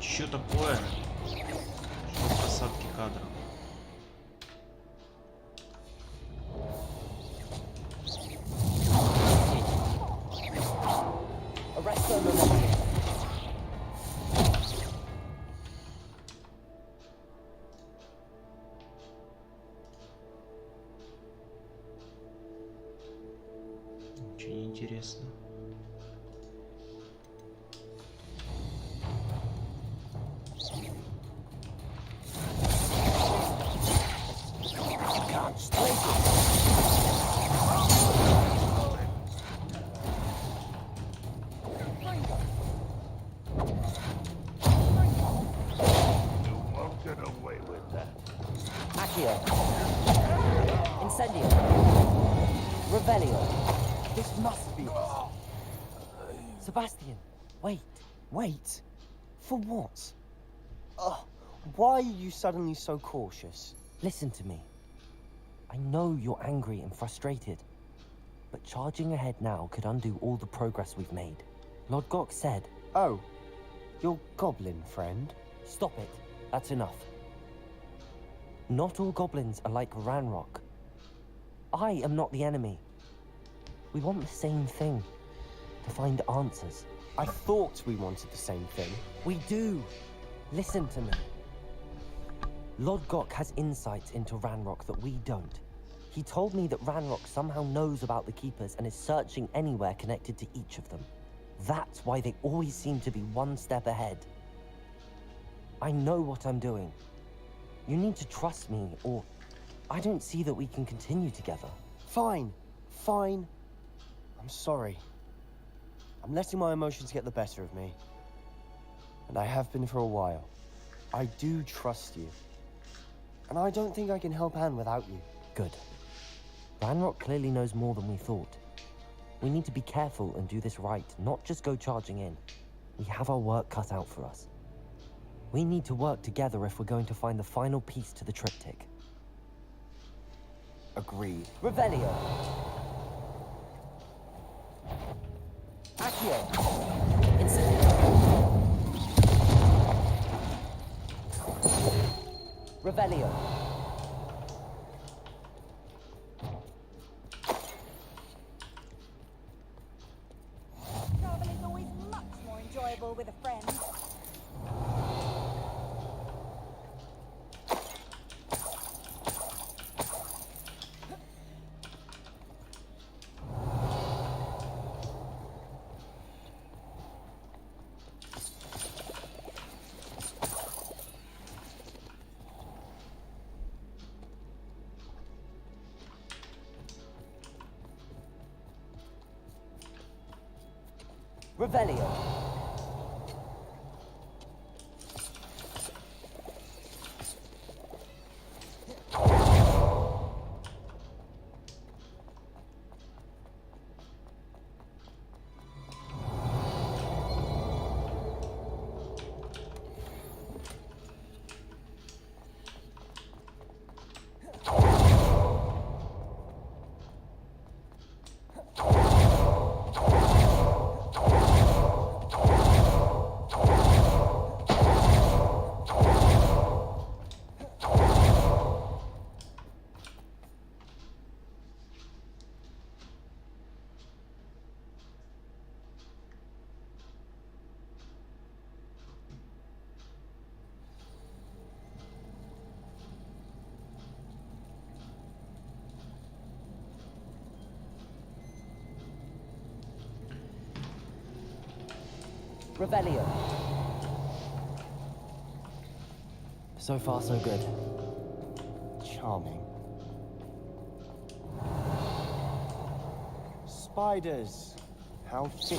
Чё такое? Что в просадке кадра? Очень интересно. Incendio. Revelio. This must be it. Sebastian, wait. Wait? For what? Why are you suddenly so cautious? Listen to me. I know you're angry and frustrated, but charging ahead now could undo all the progress we've made. Lord Gok said... Oh, your goblin friend? Stop it. That's enough. Not all goblins are like Ranrock. I am not the enemy. We want the same thing. To find answers. I thought we wanted the same thing. We do. Listen to me. Lord Gok has insights into Ranrock that we don't. He told me that Ranrock somehow knows about the Keepers and is searching anywhere connected to each of them. That's why they always seem to be one step ahead. I know what I'm doing. You need to trust me, or I don't see that we can continue together. Fine. I'm sorry. I'm letting my emotions get the better of me. And I have been for a while. I do trust you. And I don't think I can help Anne without you. Good. Ranrock clearly knows more than we thought. We need to be careful and do this right, not just go charging in. We have our work cut out for us. We need to work together if we're going to find the final piece to the triptych. Agreed. Revelio. Accio. Incendio. Revelio. Travel is always much more enjoyable with a friend. Revelio. Revelio. So far, so good. Charming. Spiders. How fitting.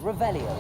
Revelio.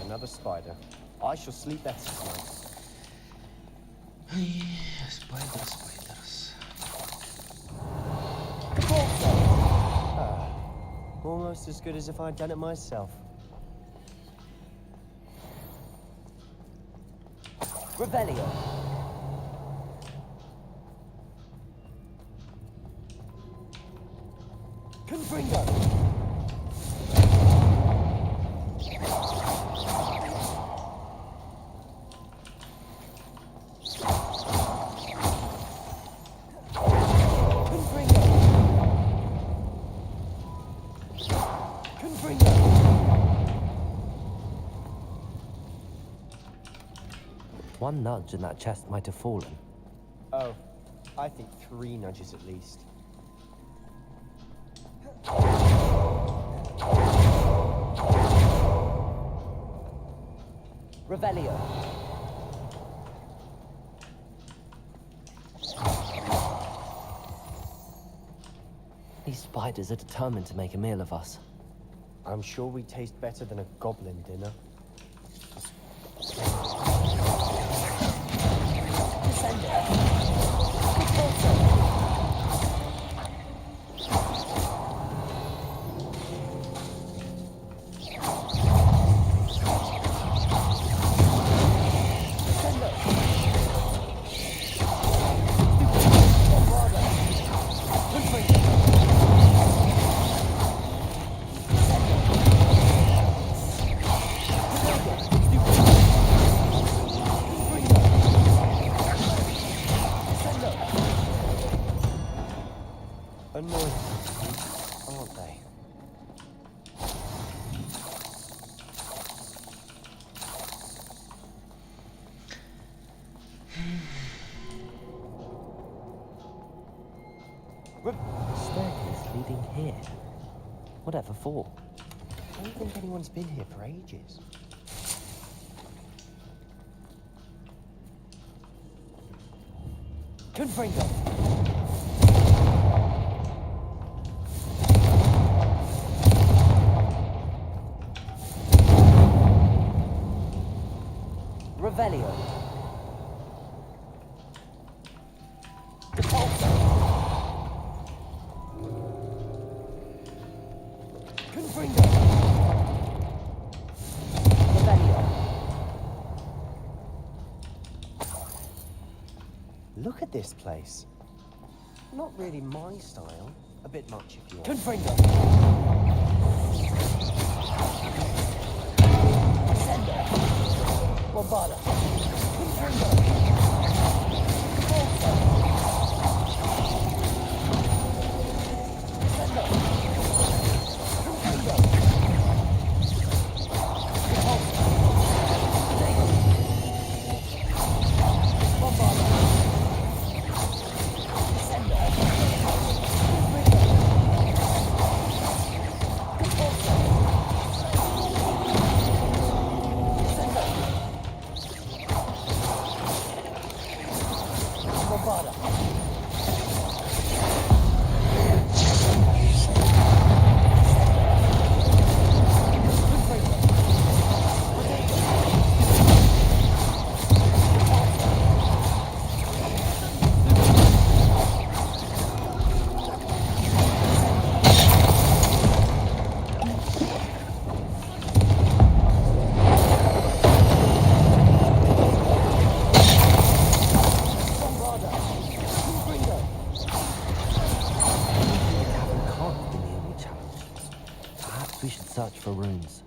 another spider. I shall sleep better tonight. Spiders. Almost as good as if I'd done it myself. Revelio. Confringo. One nudge and that chest might have fallen. Oh, I think 3 nudges at least. Revelio. These spiders are determined to make a meal of us. I'm sure we taste better than a goblin dinner. Annoying, aren't they? Staircase leading here. Whatever for? I don't think anyone's been here for ages. Confringo. Revelio. Confringo. Revelio. Look at this place. Not really my style. A bit much if you want. Confringo. Bombada. Search for runes.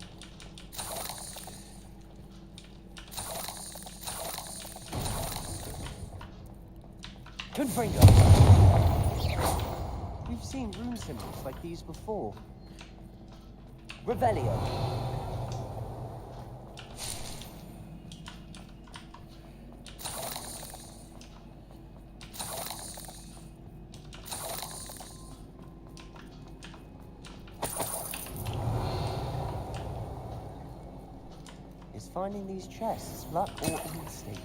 Confringo. We've seen rune symbols like these before. Revelio. Is finding these chests luck or instinct?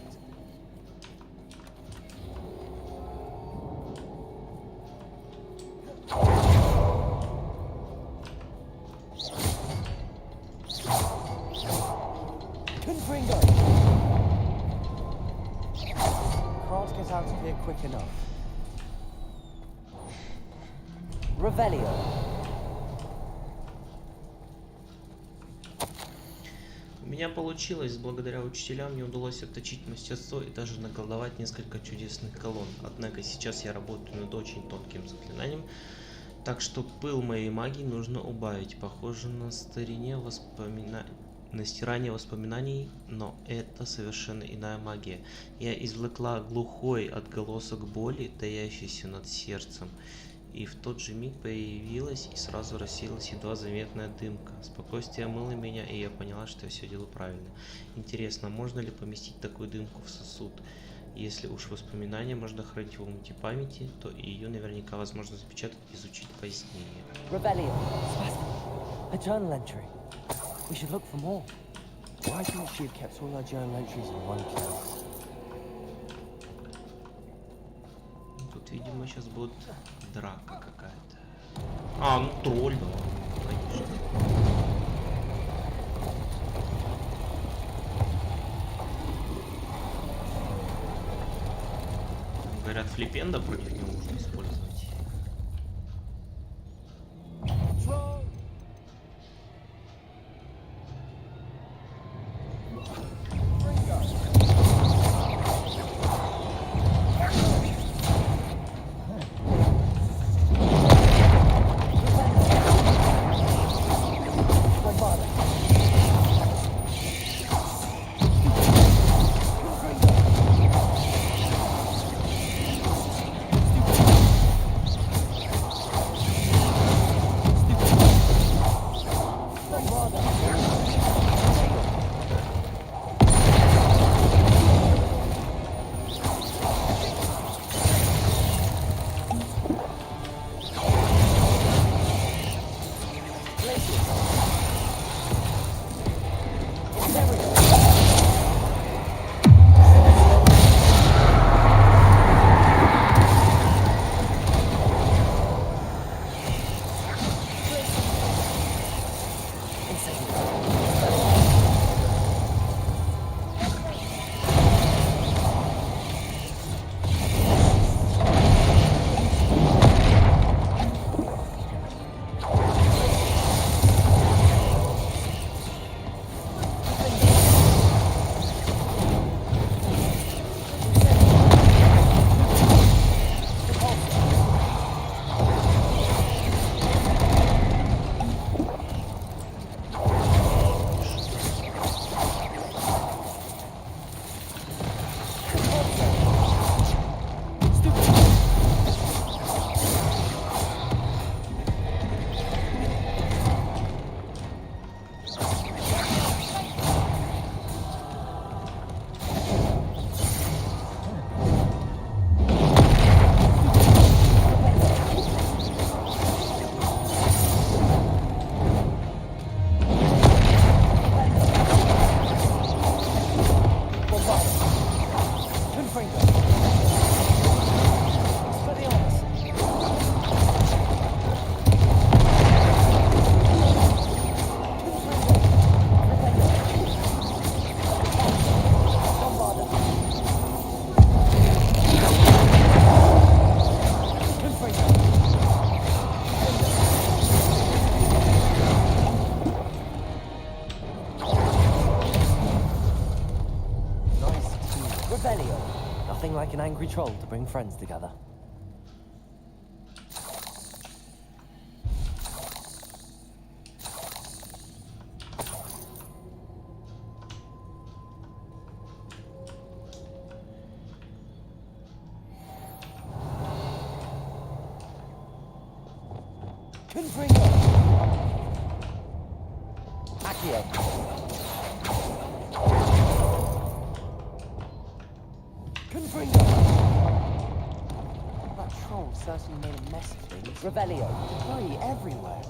quick enough. Revelio. У меня получилось, благодаря учителям мне удалось отточить мастерство и даже наколдовать несколько чудесных колонн. Однако сейчас я работаю над очень тонким заклинанием, так что пыл моей магии нужно убавить. Похоже на стирание воспоминаний, но это совершенно иная магия. Я извлекла глухой отголосок боли, таящийся над сердцем. И в тот же миг появилась и сразу рассеялась едва заметная дымка. Спокойствие омыло меня, и я поняла, что я все делаю правильно. Интересно, можно ли поместить такую дымку в сосуд? Если уж воспоминания можно хранить в омуте памяти, то и ее наверняка возможно запечатать и изучить позднее. Revelio. A journal entry. We should look for more. Why couldn't she have kept all our journal entries in one place? Тут, видимо, сейчас будет драка какая-то. А, ну тролль, да, конечно. Говорят, флипенда против него можно использовать. Nothing like an angry troll to bring friends together. That troll certainly made a mess of things. Revelio. Debris everywhere.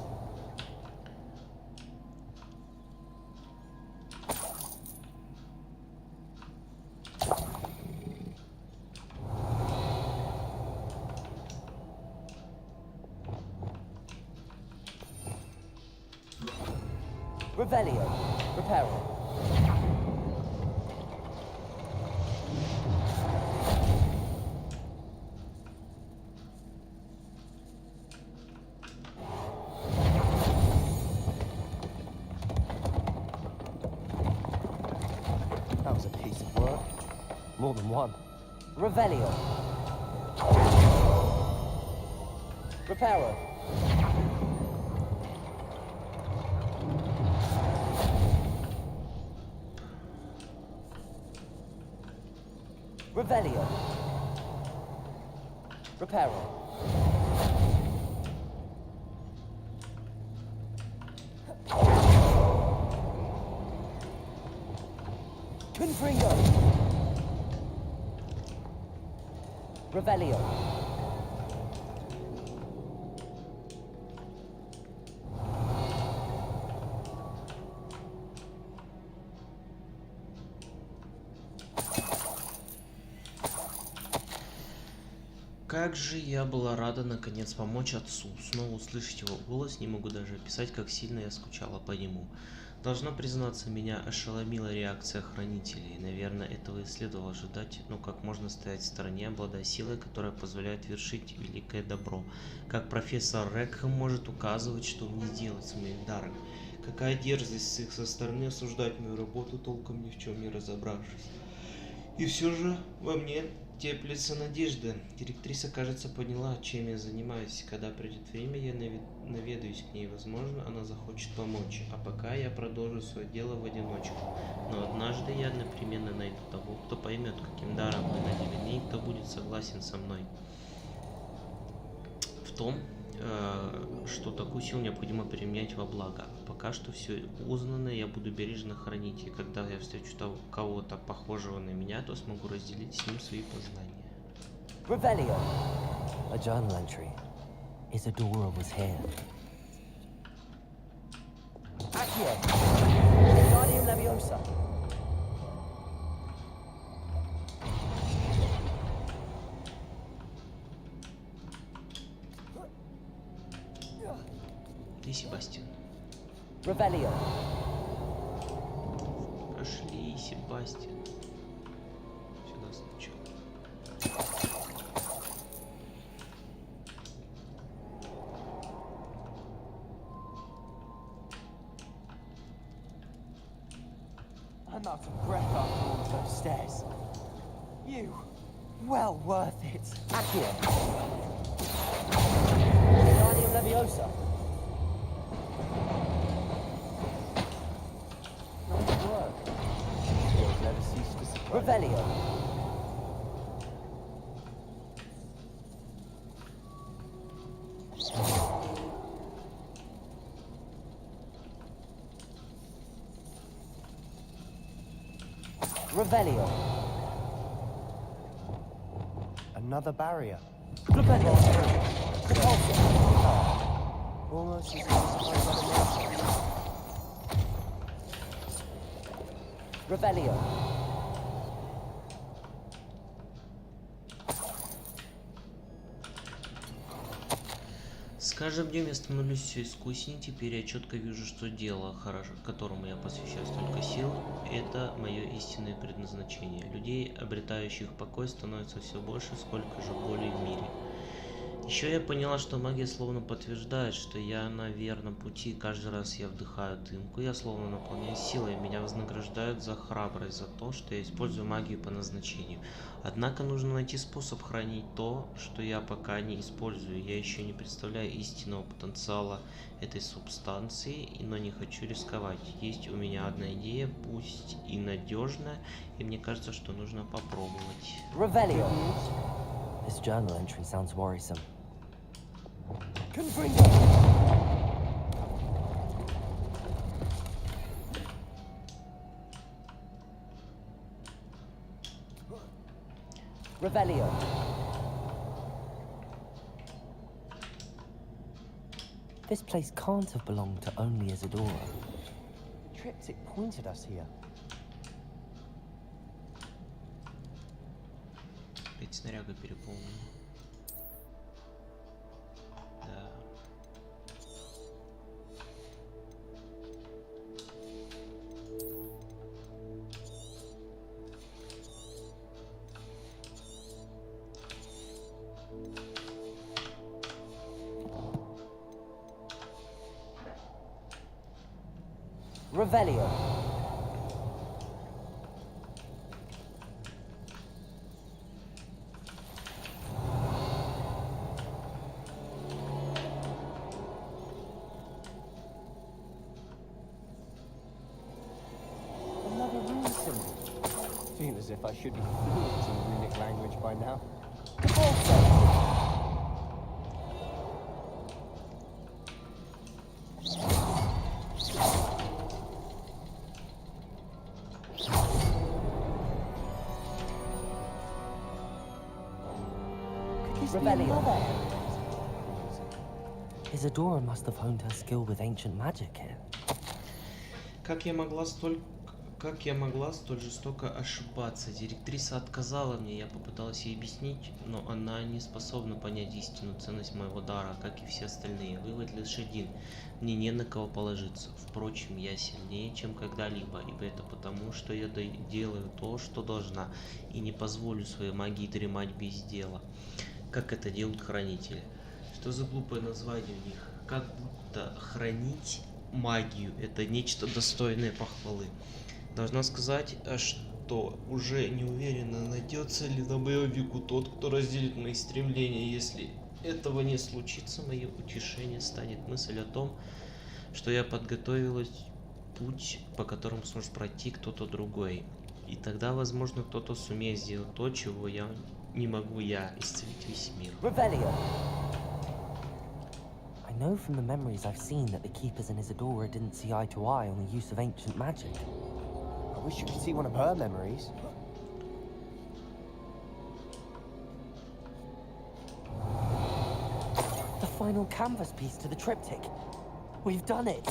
Revelio. Reparo. more than one. Revelio. Reparo. Revelio. Reparo. Confringo. Revelio. Как же я была рада наконец помочь отцу, снова услышать его голос, не могу даже описать, как сильно я скучала по нему. Должна признаться, меня ошеломила реакция хранителей. Наверное, этого и следовало ожидать, но как можно стоять в стороне, обладая силой, которая позволяет вершить великое добро? Как профессор Рекхэм может указывать, что мне делать с моим даром? Какая дерзость с их со стороны осуждать мою работу, толком ни в чем не разобравшись. И все же во мне теплится надежда. Директриса, кажется, поняла, чем я занимаюсь. Когда придет время, я наведаюсь к ней. Возможно, она захочет помочь. А пока я продолжу свое дело в одиночку. Но однажды я непременно найду того, кто поймет, каким даром мы наделены, и кто будет согласен со мной в том, что такую силу необходимо применять во благо. Пока что все узнанное я буду бережно хранить, и когда я встречу кого-то похожего на меня, то смогу разделить с ним свои познания. Revelio. A journal entry. Isadora was here. Accio. Wingardium Leviosa. Ты, Себастьян. Revelio. Пошли, Себастьян. Сюда сначала. I'm out of breath after all of those stairs. You, well worth it. Accio. Wingardium Leviosa. Nice work. Skills never cease to surprise. Revelio. Revelio. Another barrier. Revelio. Repulsor. Almost as satisfied by the monster. Revelio. С каждым днем я становлюсь все искуснее, теперь я четко вижу, что дело, которому я посвящаю столько сил, это мое истинное предназначение. Людей, обретающих покой, становится все больше, сколько же боли в мире. Еще я поняла, что магия словно подтверждает, что я на верном пути. Каждый раз я вдыхаю дымку, я словно наполняюсь силой. Меня вознаграждают за храбрость, за то, что я использую магию по назначению. Однако нужно найти способ хранить то, что я пока не использую. Я еще не представляю истинного потенциала этой субстанции, но не хочу рисковать. Есть у меня одна идея, пусть и надежная, и мне кажется, что нужно попробовать. Revelio. This journal entry sounds worrisome. Confringo. Revelio. This place can't have belonged to only Isadora. The triptych pointed us here. Ведь снаряга переполнена. Да. Revelio. if I should be fluent in runic language by now. Isadora must have honed her skill with ancient magic here. Как я могла столь жестоко ошибаться? Директриса отказала мне, я попыталась ей объяснить, но она не способна понять истинную ценность моего дара, как и все остальные. Вывод лишь один: мне не на кого положиться. Впрочем, я сильнее, чем когда-либо, и это потому, что я делаю то, что должна, и не позволю своей магии дремать без дела, как это делают хранители. Что за глупое название у них? Как будто хранить магию — это нечто достойное похвалы. Должна сказать, что уже не уверена, найдется ли на моем веку тот, кто разделит мои стремления. Если этого не случится, мое утешение станет мысль о том, что я подготовилась путь, по которому сможет пройти кто-то другой. И тогда, возможно, кто-то сумеет сделать то, чего я не могу, исцелить весь мир. I know from the memories I've seen that the keepers in Isadora didn't see eye to eye on the use of ancient magic. I wish you could see one of her memories. The final canvas piece to the triptych. We've done it!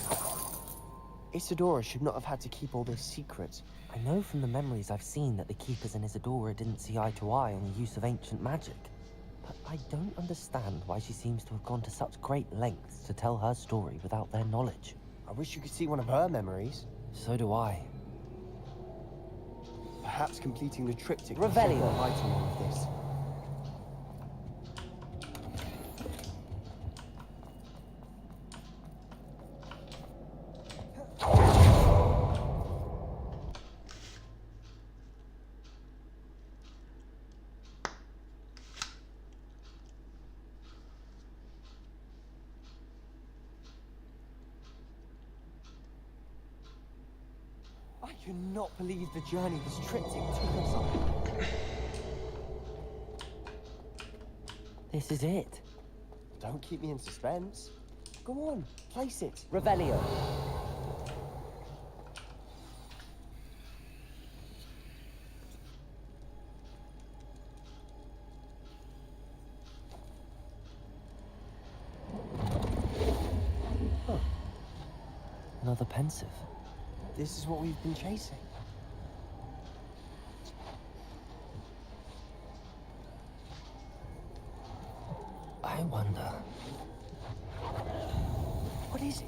Isadora should not have had to keep all this secret. I know from the memories I've seen that the keepers in Isadora didn't see eye to eye on the use of ancient magic. But I don't understand why she seems to have gone to such great lengths to tell her story without their knowledge. I wish you could see one of her memories. So do I. Perhaps completing the triptych Revelio. will shed more light on all of this. I cannot believe the journey this triptych took us on. This is it. Don't keep me in suspense. Go on, place it. Revelio. Huh. Another pensive. This is what we've been chasing. I wonder. What is it?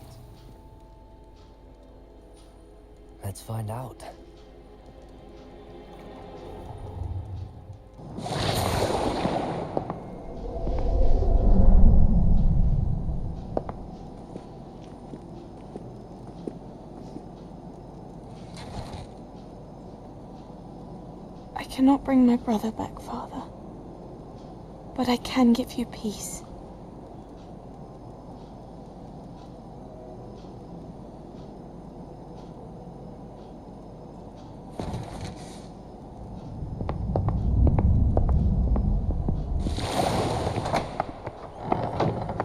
Let's find out. I cannot bring my brother back, Father. But I can give you peace.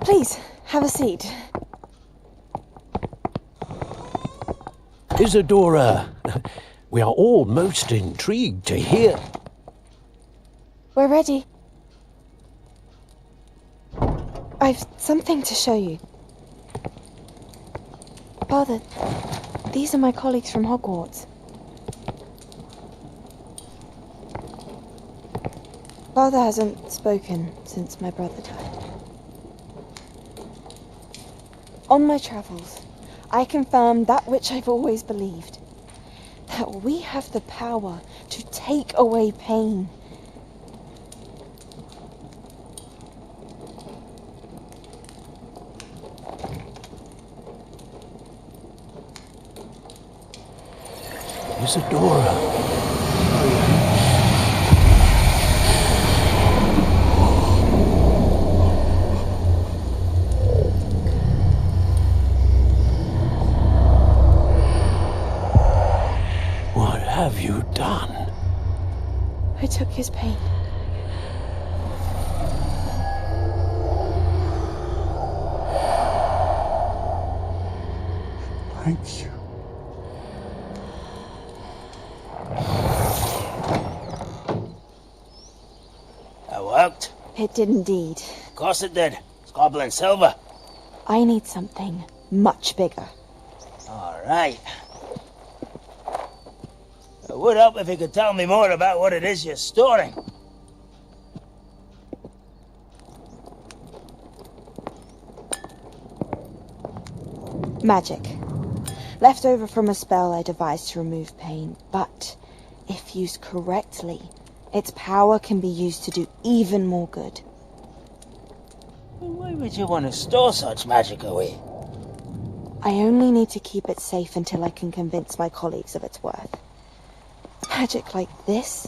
Please, have a seat. Isadora, we are all most intrigued to hear. We're ready. I've something to show you. Father, these are my colleagues from Hogwarts. Father hasn't spoken since my brother died. On my travels, I confirmed that which I've always believed. That we have the power to take away pain. Isadora. What have you done? took his pain. Thank you. That worked? It did indeed. Of course it did. It's goblin silver. I need something much bigger. All right. It would help if you could tell me more about what it is you're storing. Magic. Left over from a spell I devised to remove pain, but if used correctly, its power can be used to do even more good. Why would you want to store such magic away? I only need to keep it safe until I can convince my colleagues of its worth. Magic like this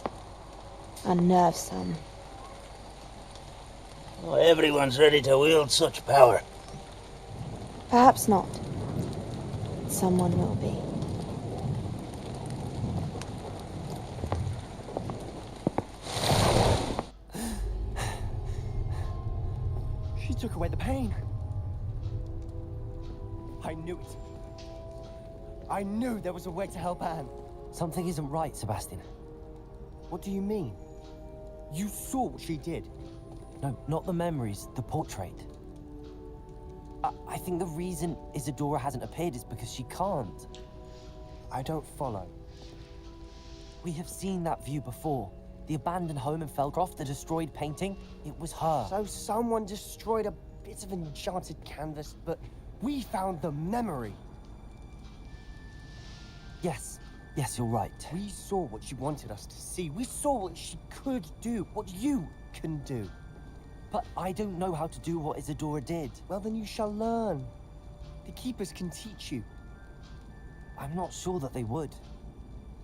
unnerves some. Well, everyone's ready to wield such power. Perhaps not. Someone will be. She took away the pain. I knew it. I knew there was a way to help Anne. Something isn't right, Sebastian. What do you mean? You saw what she did. No, not the memories, the portrait. I think the reason Isadora hasn't appeared is because she can't. I don't follow. We have seen that view before. The abandoned home in Feldcroft, the destroyed painting, it was her. So someone destroyed a bit of enchanted canvas, but we found the memory. Yes, you're right. We saw what she wanted us to see. We saw what she could do, what you can do. But I don't know how to do what Isadora did. Well, then you shall learn. The Keepers can teach you. I'm not sure that they would.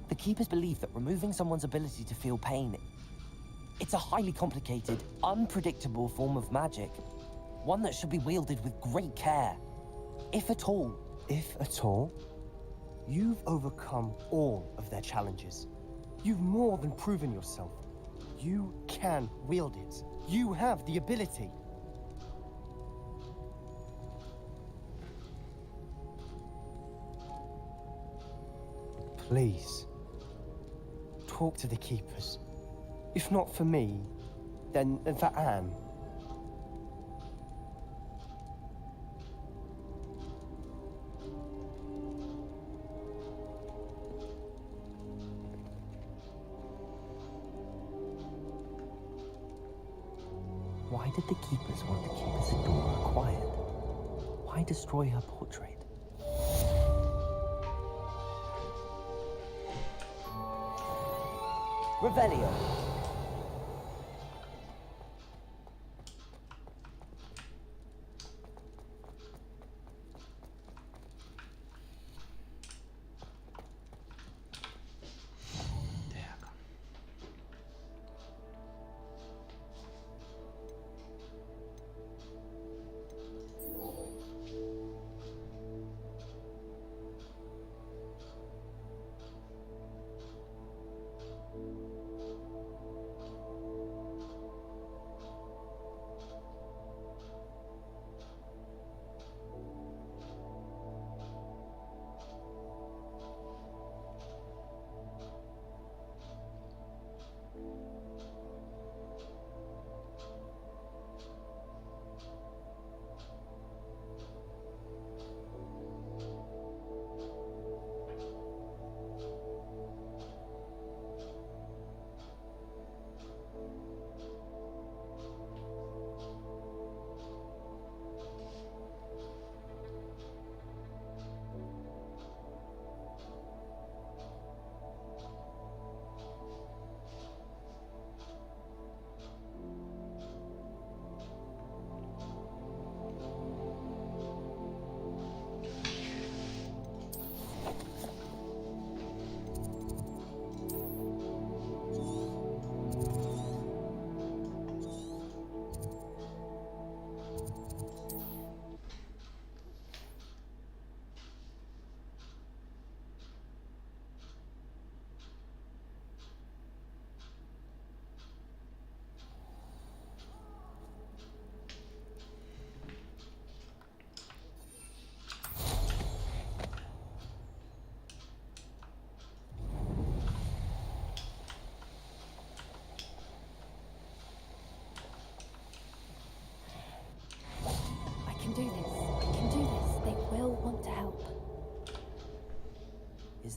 The Keepers believe that removing someone's ability to feel pain, it's a highly complicated, unpredictable form of magic. One that should be wielded with great care. If at all. If at all? You've overcome all of their challenges. You've more than proven yourself. You can wield it. You have the ability. Please, talk to the Keepers. If not for me, then for Anne. Why did the Keepers want to keep Isadora quiet? Why destroy her portrait? Revelio.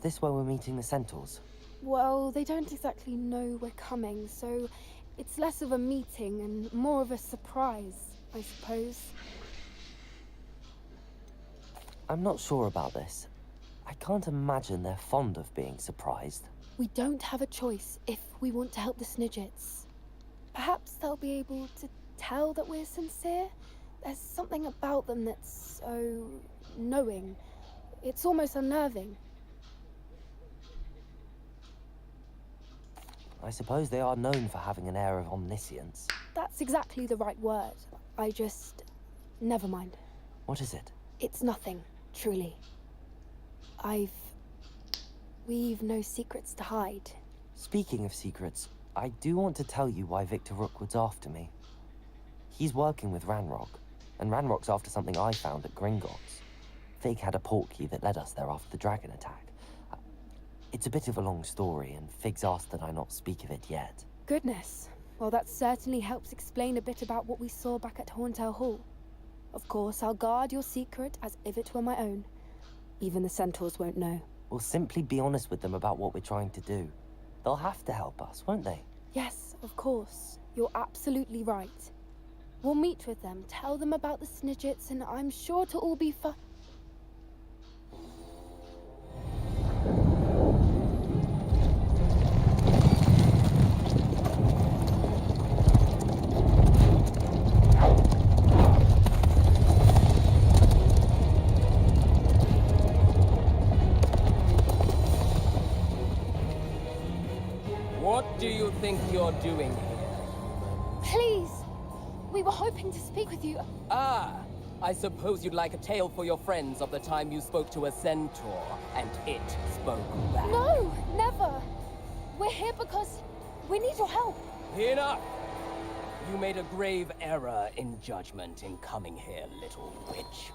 this where we're meeting the centaurs? Well, they don't exactly know we're coming, so it's less of a meeting and more of a surprise, I suppose. I'm not sure about this. I can't imagine they're fond of being surprised. We don't have a choice if we want to help the Snidgets. Perhaps they'll be able to tell that we're sincere. There's something about them that's so knowing. It's almost unnerving. I suppose they are known for having an air of omniscience. That's exactly the right word. Never mind. What is it? It's nothing, truly. We've no secrets to hide. Speaking of secrets, I do want to tell you why Victor Rookwood's after me. He's working with Ranrock, and Ranrock's after something I found at Gringotts. Fig had a portkey that led us there after the dragon attack. It's a bit of a long story, and Fig's asked that I not speak of it yet. Goodness. Well, that certainly helps explain a bit about what we saw back at Horntail Hall. Of course, I'll guard your secret as if it were my own. Even the centaurs won't know. We'll simply be honest with them about what we're trying to do. They'll have to help us, won't they? Yes, of course. You're absolutely right. We'll meet with them, tell them about the Snidgets, and I'm sure it'll all be fun. What do you think you're doing here? Please! We were hoping to speak with you. Ah, I suppose you'd like a tale for your friends of the time you spoke to a centaur, and it spoke back. No, never! We're here because we need your help. Enough! You made a grave error in judgment in coming here, little witch.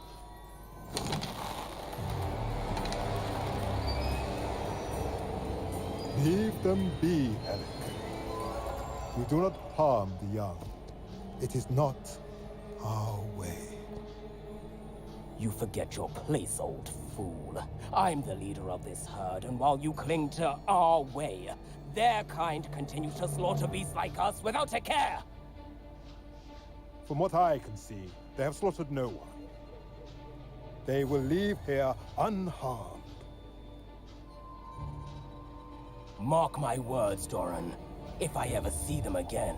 Leave them be, Alec. We do not harm the young. It is not our way. You forget your place, old fool. I'm the leader of this herd, and while you cling to our way, their kind continues to slaughter beasts like us without a care. From what I can see, they have slaughtered no one. They will leave here unharmed. Mark my words, Doran. If I ever see them again,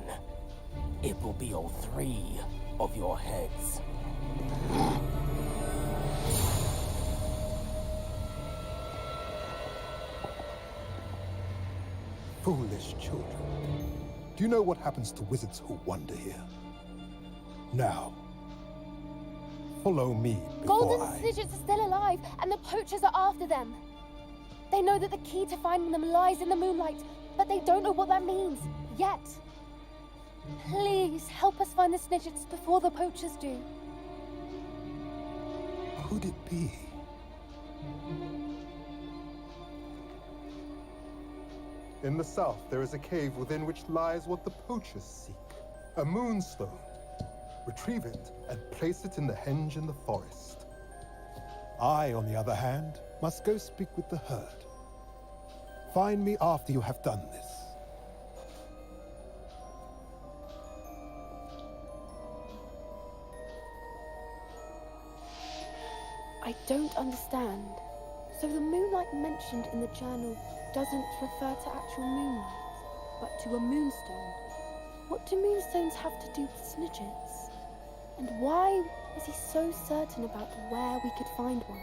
it will be all 3 of your heads. Foolish children. Do you know what happens to wizards who wander here? Now, follow me before Golden Snidgets are still alive, and the poachers are after them. They know that the key to finding them lies in the moonlight, but they don't know what that means, yet. Please, help us find the Snidgets before the poachers do. Could it be? In the south, there is a cave within which lies what the poachers seek. A moonstone. Retrieve it and place it in the henge in the forest. I, on the other hand, must go speak with the herd. Find me after you have done this. I don't understand. So the moonlight mentioned in the journal doesn't refer to actual moonlight, but to a moonstone. What do moonstones have to do with Snidgets? And why is he so certain about where we could find one?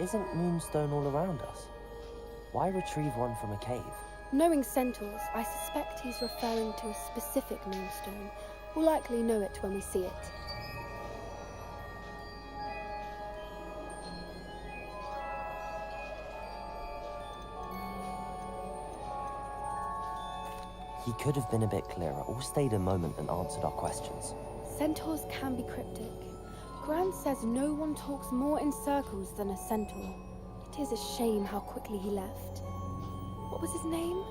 Isn't Moonstone all around us? Why retrieve one from a cave? Knowing centaurs, I suspect he's referring to a specific moonstone. We'll likely know it when we see it. He could have been a bit clearer, or stayed a moment and answered our questions. Centaurs can be cryptic. Gran says no one talks more in circles than a centaur. It is a shame how quickly he left. What was his name?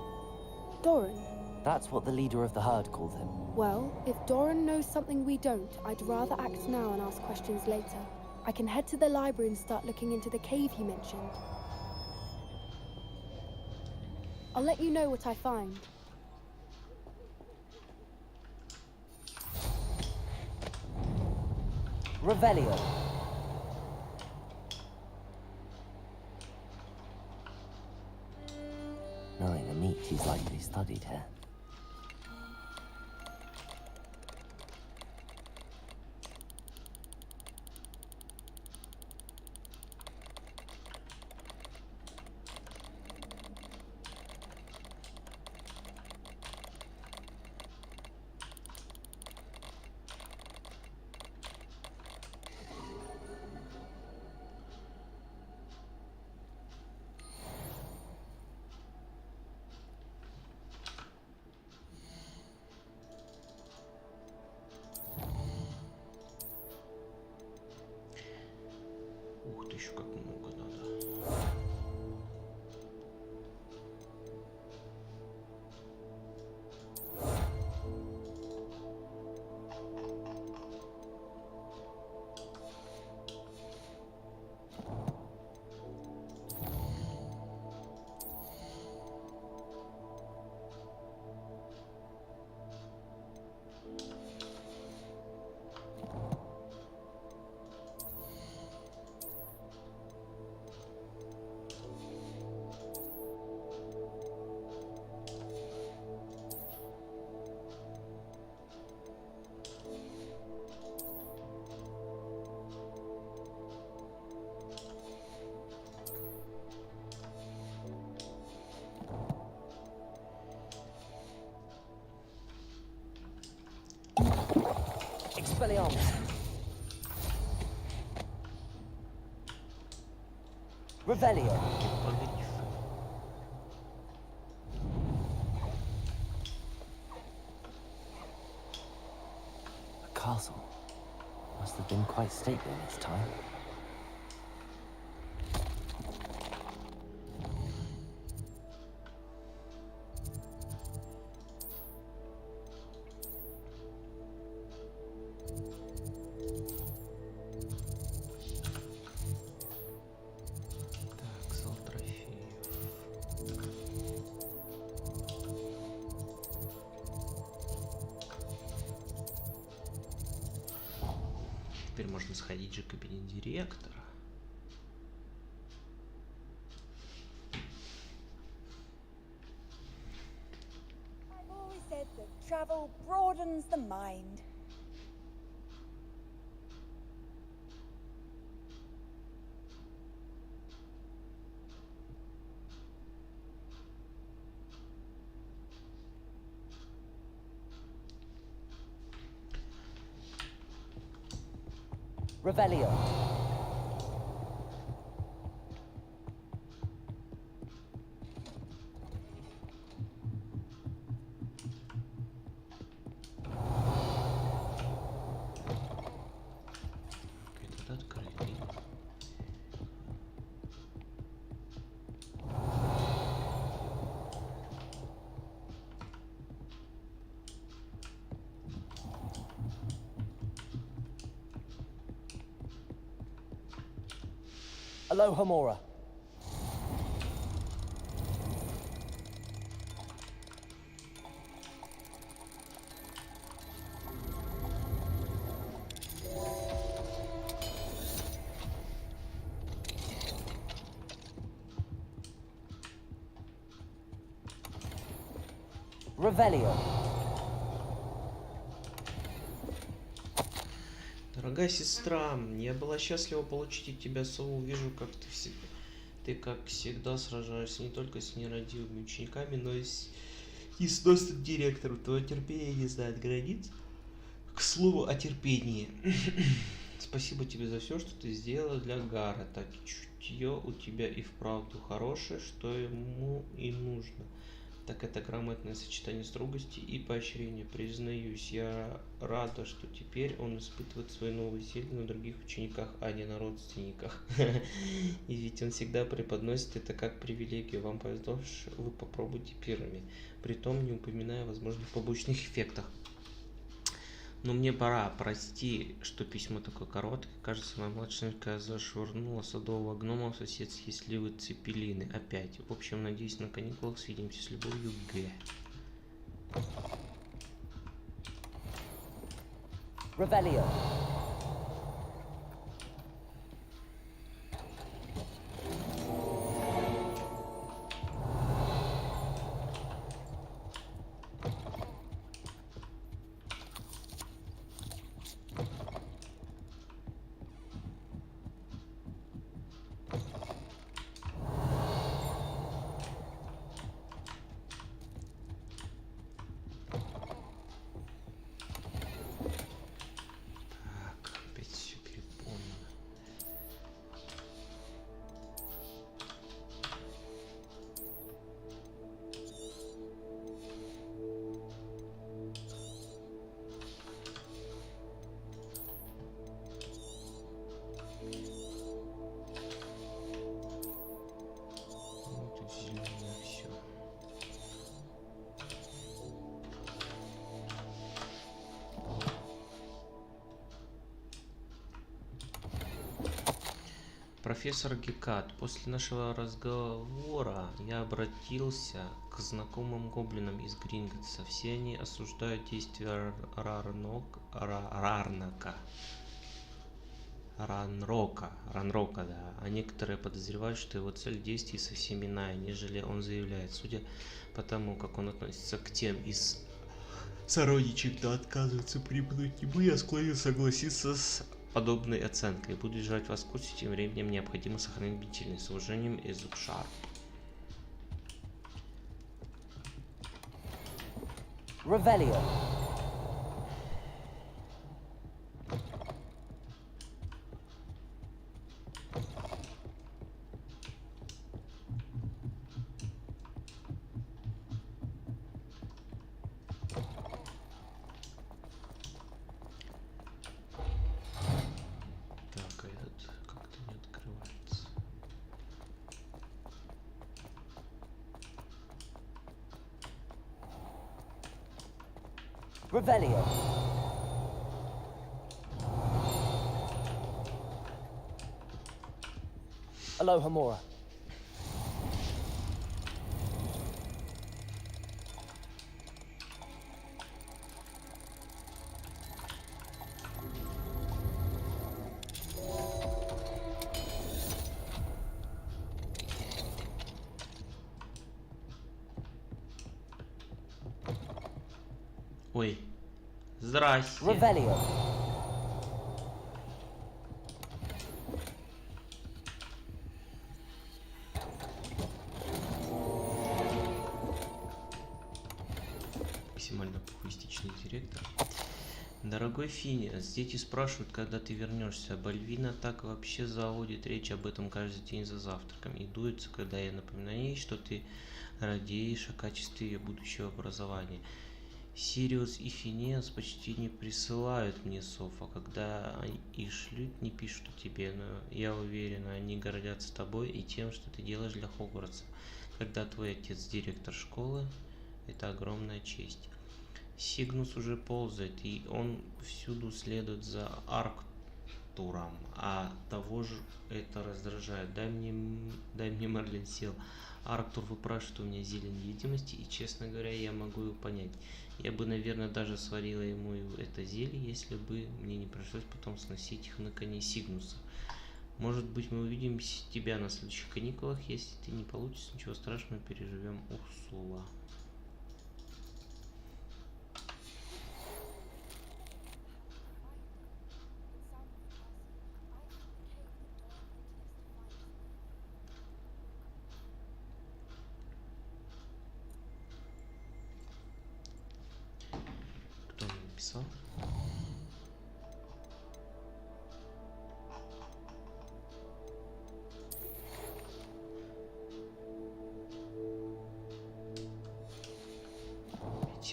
Doran. That's what the leader of the herd called him. Well, if Doran knows something we don't, I'd rather act now and ask questions later. I can head to the library and start looking into the cave you mentioned. I'll let you know what I find. Revelio. Knowing a meat, he's likely studied here. Ух ты, еще как много надо. Expelliarmus. Revelio. A castle. Must have been quite stately in its time. Теперь можно сходить же в кабинет директора. I've always said that travel broadens the mind. Revelio. Этот открытый. Aloha Mora. Revelio. Дорогая сестра, я была счастлива получить от тебя сову. Вижу, как ты как всегда сражаешься не только с нерадивыми учениками, но и с достойным директором. Твое терпение не знает границ. К слову о терпении. Спасибо тебе за все, что ты сделала для Гаррета. Чутье у тебя и вправду хорошее, что ему и нужно. Так это грамотное сочетание строгости и поощрения. Признаюсь, я рада, что теперь он испытывает свои новые силы на других учениках, а не на родственниках. И ведь он всегда преподносит это как привилегию. Вам повезло, вы попробуйте первыми, притом не упоминая о возможных побочных эффектах. Ну мне пора, прости, что письмо такое короткое. Кажется, моя младшенькая зашвырнула садового гнома в соседские сливы цепелины. Опять. В общем, надеюсь, на каникулах свидимся с любовью, Г. Revelio. Профессор Гекат, после нашего разговора я обратился к знакомым гоблинам из Гринготса. Все они осуждают действия Ранрока, да. А некоторые подозревают, что его цель действий совсем иная, нежели он заявляет. Судя по тому, как он относится к тем из сородичей, кто отказывается прибнуть ему, я склонен согласиться с подобной оценкой. Буду держать вас в курсе, тем временем необходимо сохранить бдительность. С уважением, Изукшар. Revelio. Revelio. Aloha Mora. Ой, здрасте. Revelio. Максимально похуистичный директор. Дорогой Финиас, дети спрашивают, когда ты вернешься. Бальвина так вообще заводит речь об этом каждый день за завтраком и дуется, когда я напоминаю ей, что ты радеешь о качестве ее будущего образования. Сириус и Финиас почти не присылают мне сов, а когда и шлют, не пишут о тебе, но я уверена, они гордятся тобой и тем, что ты делаешь для Хогвартса. Когда твой отец директор школы, это огромная честь. Сигнус уже ползает, и он всюду следует за Арктуром, а того же это раздражает. Дай мне Мерлин сил. Арктур выпрашивает у меня зелень видимости, и, честно говоря, я могу его понять. Я бы, наверное, даже сварила ему это зелье, если бы мне не пришлось потом сносить их на коне Сигнуса. Может быть, мы увидим тебя на следующих каникулах. Если ты не получится, ничего страшного, переживем, Урсула. Кто мне написал?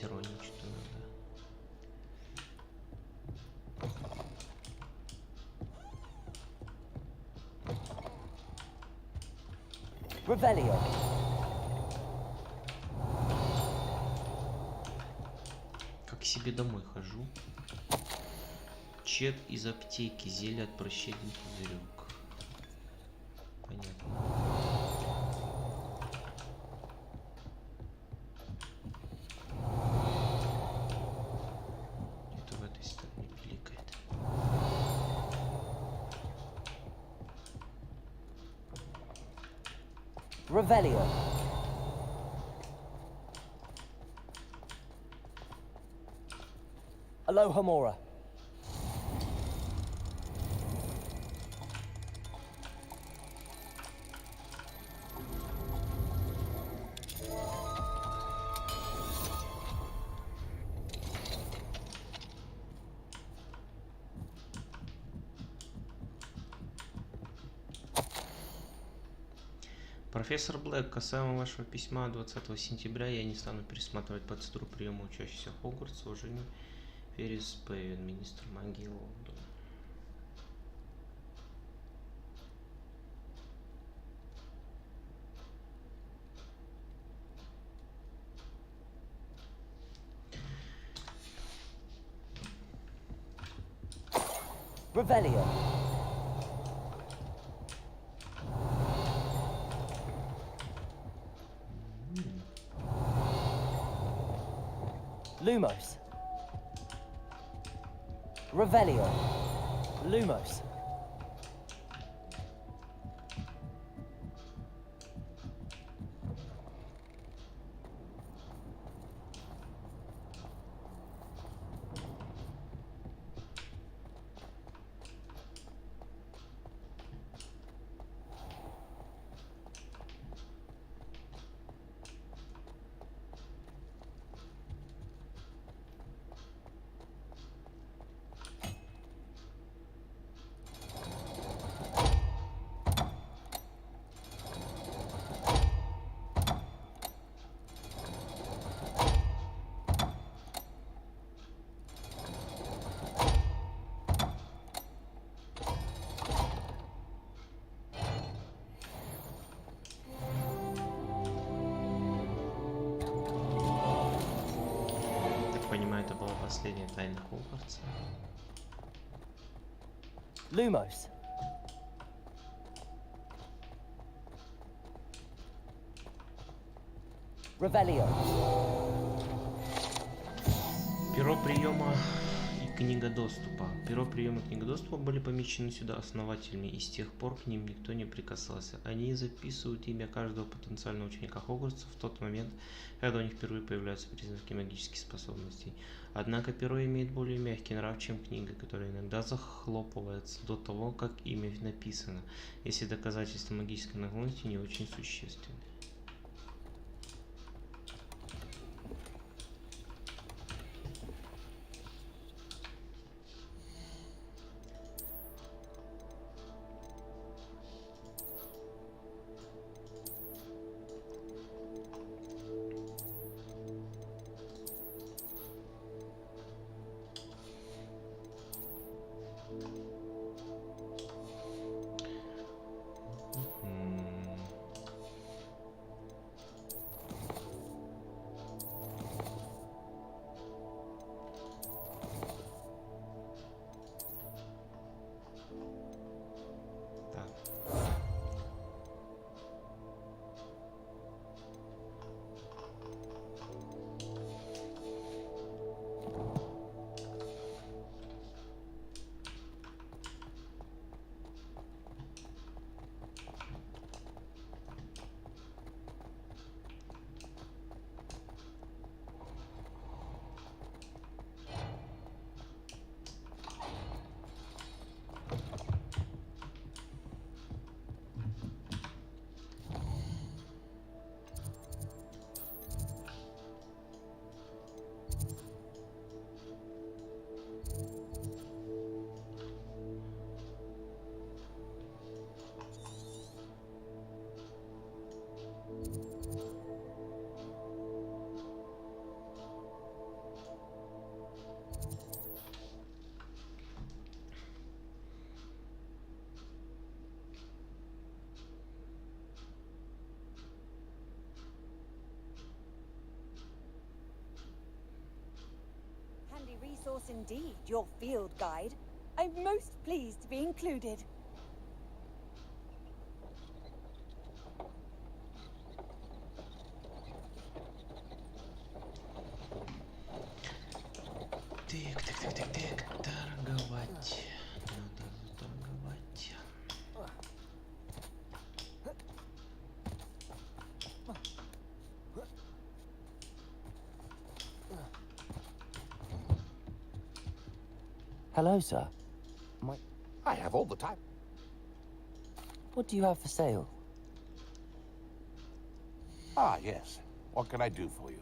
Иронично надо. Revelio. Как к себе домой хожу. Чек из аптеки. Зелье от прощения пузырек. Понятно. Где-то в этой стороне пиликает. Revelio. Alohomora. Профессор Блэк, касаемо вашего письма 20 сентября, я не стану пересматривать процедуру приема учащихся Хогвартса. Уважение, Феррис Пэйвен, министр магии Лондона. Revelio. Lumos. Revelio. Lumos. Понимаю, это была последняя тайна Хогвартса. Lumos. Revelio. Перо приема и книга доступа. Перо приема и книга доступа были помечены сюда основателями, и с тех пор к ним никто не прикасался. Они записывают имя каждого потенциального ученика Хогвартса в тот момент, когда у них впервые появляются признаки магических способностей. Однако перо имеет более мягкий нрав, чем книга, которая иногда захлопывается до того, как имя написано, если доказательства магической наклонности не очень существенны. Handy resource indeed, your field guide. I'm most pleased to be included. Так, торговать. Надо торговать. Hello, sir. I have all the time. What do you have for sale? Ah, yes. What can I do for you?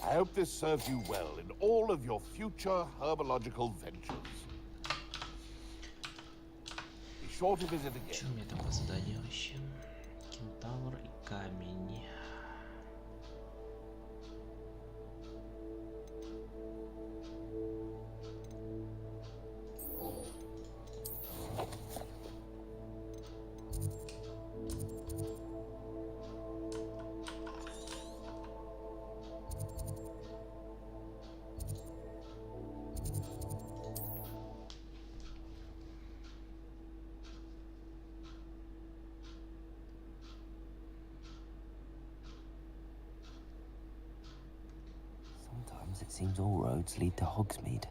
I hope this serves you well in all of your future herbological ventures. Be sure to visit again. Что у меня там по заданию вообще? Кентавр и камень. Sometimes it seems all roads lead to Hogsmeade.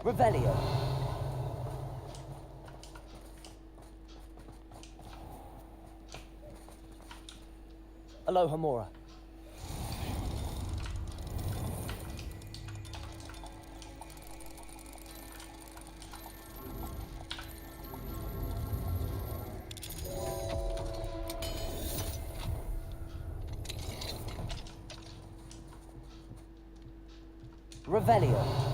Revelio. Aloha Mora. Revelio.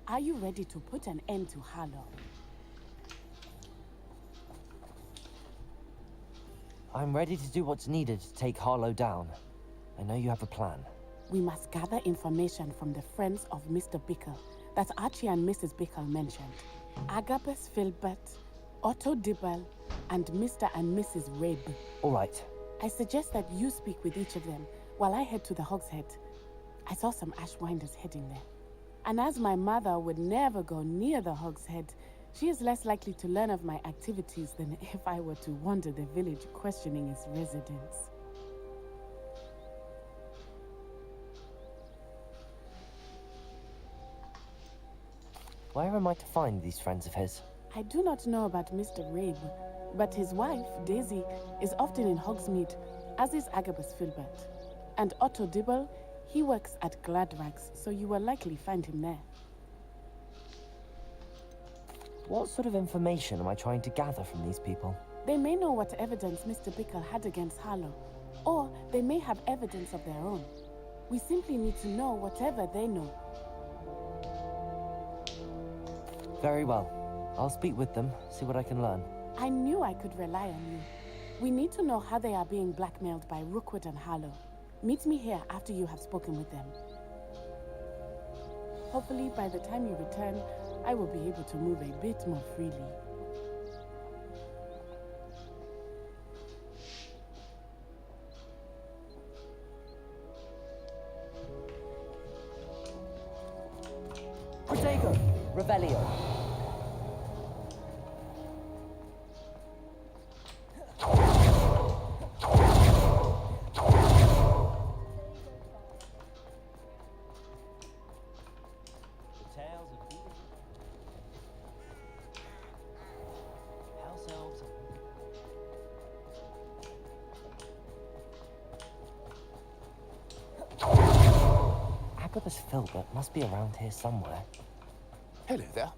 Are you ready to put an end to Harlow? I'm ready to do what's needed to take Harlow down. I know you have a plan. We must gather information from the friends of Mr. Bickle that Archie and Mrs. Bickle mentioned. Agabus Filbert, Otto Dibble, and Mr. and Mrs. Rabe. All right. I suggest that you speak with each of them while I head to the Hogshead. I saw some Ashwinders heading there. And as my mother would never go near the Hogshead, she is less likely to learn of my activities than if I were to wander the village questioning its residents. Where am I to find these friends of his? I do not know about Mr. Rabe, but his wife, Daisy, is often in Hogsmeade, as is Agabus Filbert. And Otto Dibble, he works at Gladrags, so you will likely find him there. What sort of information am I trying to gather from these people? They may know what evidence Mr. Bickle had against Harlow, or they may have evidence of their own. We simply need to know whatever they know. Very well. I'll speak with them, see what I can learn. I knew I could rely on you. We need to know how they are being blackmailed by Rookwood and Harlow. Meet me here after you have spoken with them. Hopefully, by the time you return, I will be able to move a bit more freely. Protego, Revelio. Agabus Filbert must be around here somewhere. Hello there.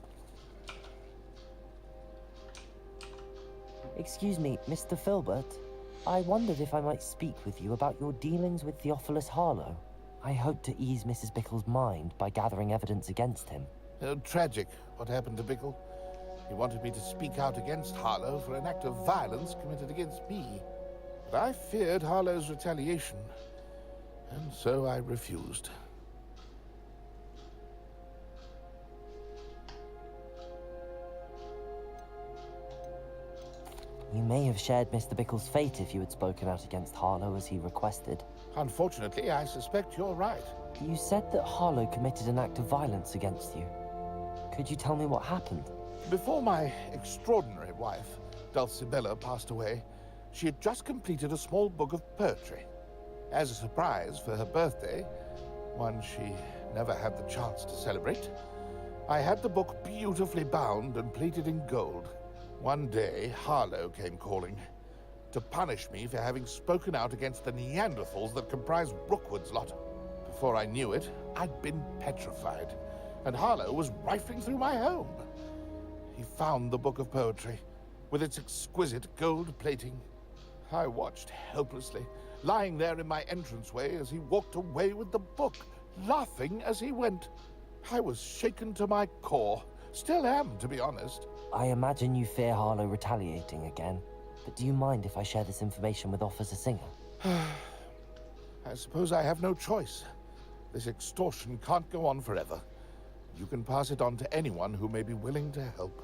Excuse me, Mr. Filbert. I wondered if I might speak with you about your dealings with Theophilus Harlow. I hope to ease Mrs. Bickle's mind by gathering evidence against him. Tragic what happened to Bickle. He wanted me to speak out against Harlow for an act of violence committed against me. But I feared Harlow's retaliation, and so I refused. You may have shared Mr. Bickle's fate if you had spoken out against Harlow as he requested. Unfortunately, I suspect you're right. You said that Harlow committed an act of violence against you. Could you tell me what happened? Before my extraordinary wife, Dulcibella, passed away, she had just completed a small book of poetry. As a surprise for her birthday, one she never had the chance to celebrate, I had the book beautifully bound and plated in gold. One day, Harlow came calling to punish me for having spoken out against the Neanderthals that comprised Rookwood's lot. Before I knew it, I'd been petrified, and Harlow was rifling through my home. He found the book of poetry, with its exquisite gold plating. I watched helplessly, lying there in my entranceway as he walked away with the book, laughing as he went. I was shaken to my core. Still am, to be honest. I imagine you fear Harlow retaliating again, but do you mind if I share this information with Officer Singer? I suppose I have no choice. This extortion can't go on forever. You can pass it on to anyone who may be willing to help.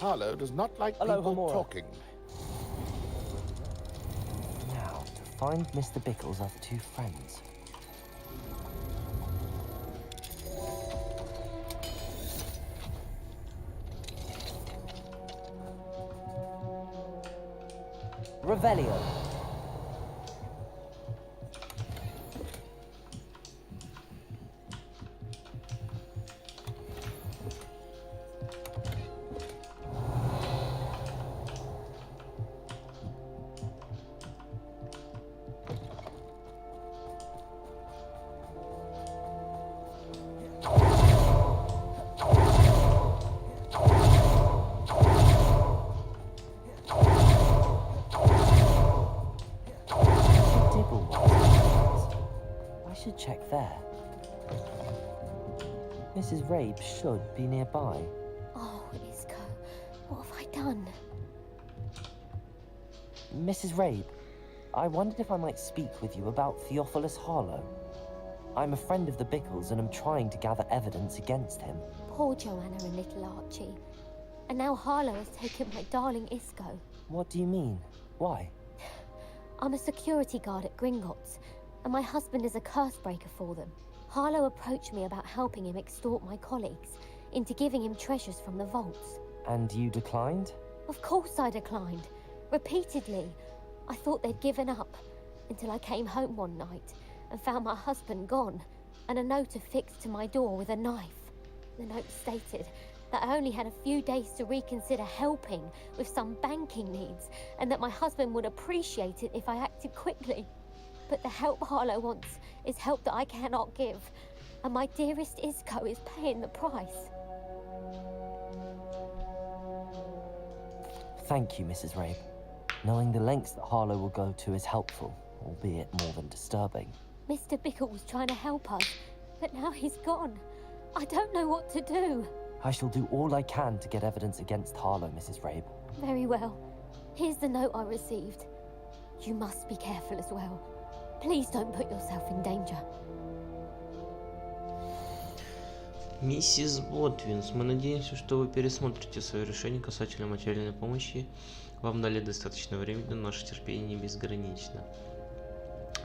Harlow does not like people talking. Now, to find Mr. Bickle's other two friends. Revelio. Check there. Mrs. Rabe should be nearby. Oh, Isco, what have I done? Mrs. Rabe, I wondered if I might speak with you about Theophilus Harlow. I'm a friend of the Bickles and I'm trying to gather evidence against him. Poor Joanna and little Archie. And now Harlow has taken my darling Isco. What do you mean? Why? I'm a security guard at Gringotts, and my husband is a curse breaker for them. Harlow approached me about helping him extort my colleagues into giving him treasures from the vaults. And you declined? Of course I declined. Repeatedly. I thought they'd given up, until I came home one night and found my husband gone, and a note affixed to my door with a knife. The note stated that I only had a few days to reconsider helping with some banking needs, and that my husband would appreciate it if I acted quickly. But the help Harlow wants is help that I cannot give, and my dearest Isco is paying the price. Thank you, Mrs. Rabe. Knowing the lengths that Harlow will go to is helpful, albeit more than disturbing. Mr. Bickle was trying to help us, but now he's gone. I don't know what to do. I shall do all I can to get evidence against Harlow, Mrs. Rabe. Very well. Here's the note I received. You must be careful as well. Please don't put yourself in danger. Миссис Ботвинс, мы надеемся, что вы пересмотрите свое решение касательно материальной помощи. Вам дали достаточно времени, но наше терпение не безгранично.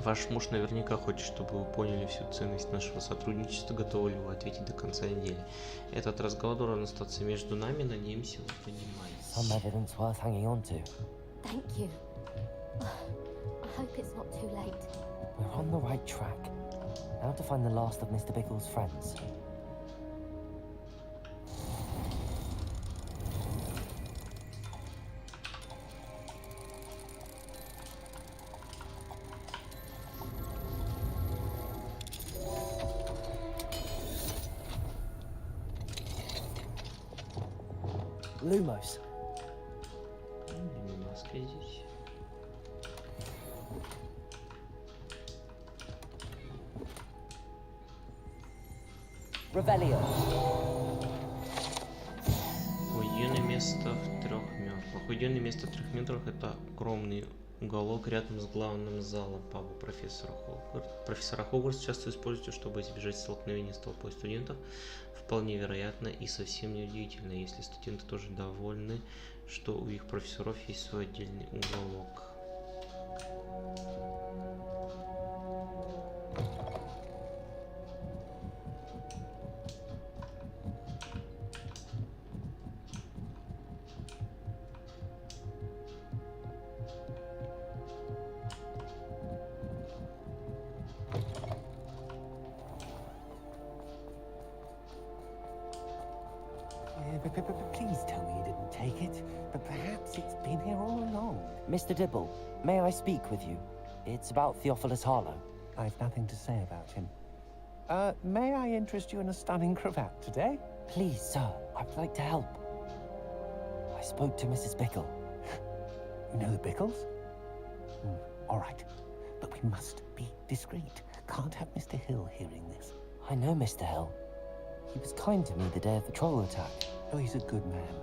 Ваш муж наверняка хочет, чтобы вы поняли всю ценность нашего сотрудничества. Готовы ли вы ответить до конца недели? Этот разговор должен остаться между нами. Надеемся, вы понимаете. Some evidence worth hanging on to. Thank you. I hope it's not too late. We're on the right track. Now to find the last of Mr. Bickle's friends. Lumos. Маска здесь. Revelio. Уединенное место в 3 метрах. Уединенное место в 3 метрах — это огромный уголок рядом с главным залом паба профессора Хогвартса. Профессора Хогвартса часто используют, чтобы избежать столкновения с толпой студентов. Вполне вероятно и совсем неудивительно, если студенты тоже довольны, что у их профессоров есть свой отдельный уголок. Please tell me you didn't take it, but perhaps it's been here all along. Mr. Dibble, may I speak with you? It's about Theophilus Harlow. I've nothing to say about him. May I interest you in a stunning cravat today? Please, sir, I would like to help. I spoke to Mrs. Bickle. You know the Bickles? All right, but we must be discreet. Can't have Mr. Hill hearing this. I know Mr. Hill. He was kind to me the day of the troll attack. Oh, he's a good man.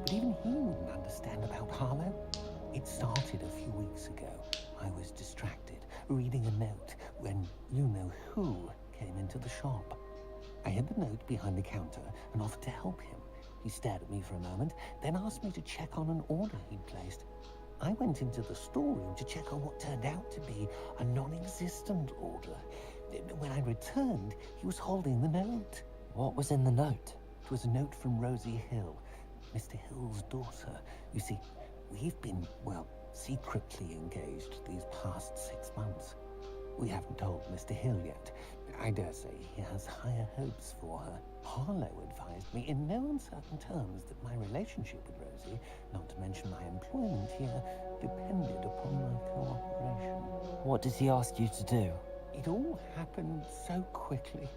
But even he wouldn't understand about Harlow. It started a few weeks ago. I was distracted, reading a note, when you-know-who came into the shop. I hid the note behind the counter and offered to help him. He stared at me for a moment, then asked me to check on an order he'd placed. I went into the storeroom to check on what turned out to be a non-existent order. When I returned, he was holding the note. What was in the note? It was a note from Rosie Hill, Mr. Hill's daughter. You see, we've been, well, secretly engaged these past 6 months. We haven't told Mr. Hill yet. I dare say he has higher hopes for her. Harlow advised me in no uncertain terms that my relationship with Rosie, not to mention my employment here, depended upon my cooperation. What did he ask you to do? It all happened so quickly.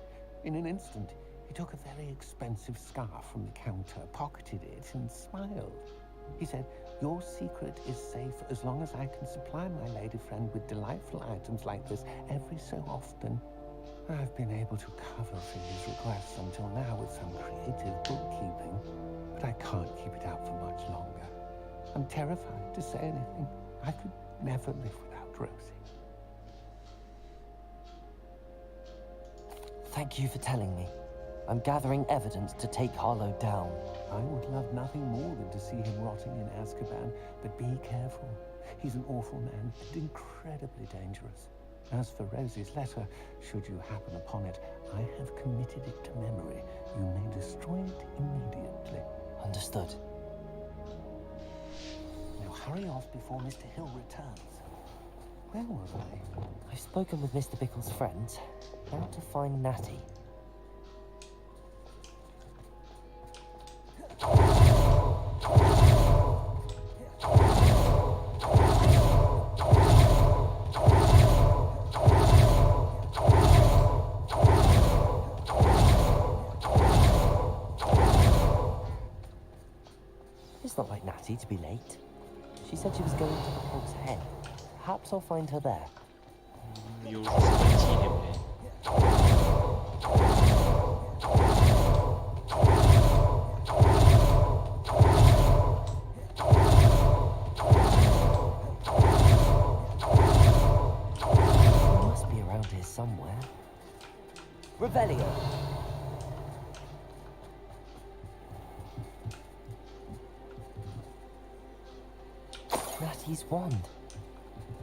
In an instant, he took a very expensive scarf from the counter, pocketed it, and smiled. He said, "Your secret is safe as long as I can supply my lady friend with delightful items like this every so often." I've been able to cover for his requests until now with some creative bookkeeping, but I can't keep it out for much longer. I'm terrified to say anything. I could never live without Rosie. Thank you for telling me. I'm gathering evidence to take Harlow down. I would love nothing more than to see him rotting in Azkaban, but be careful. He's an awful man and incredibly dangerous. As for Rosie's letter, should you happen upon it, I have committed it to memory. You may destroy it immediately. Understood. Now hurry off before Mr. Hill returns. Where was I? I've spoken with Mr. Bickle's friends. Now to find Natty. It's not like Natty to be late. She said she was going to the Hog's Head. Perhaps I'll find her there. Её уже схватили, блядь. somewhere. Revelio. Natty's wand.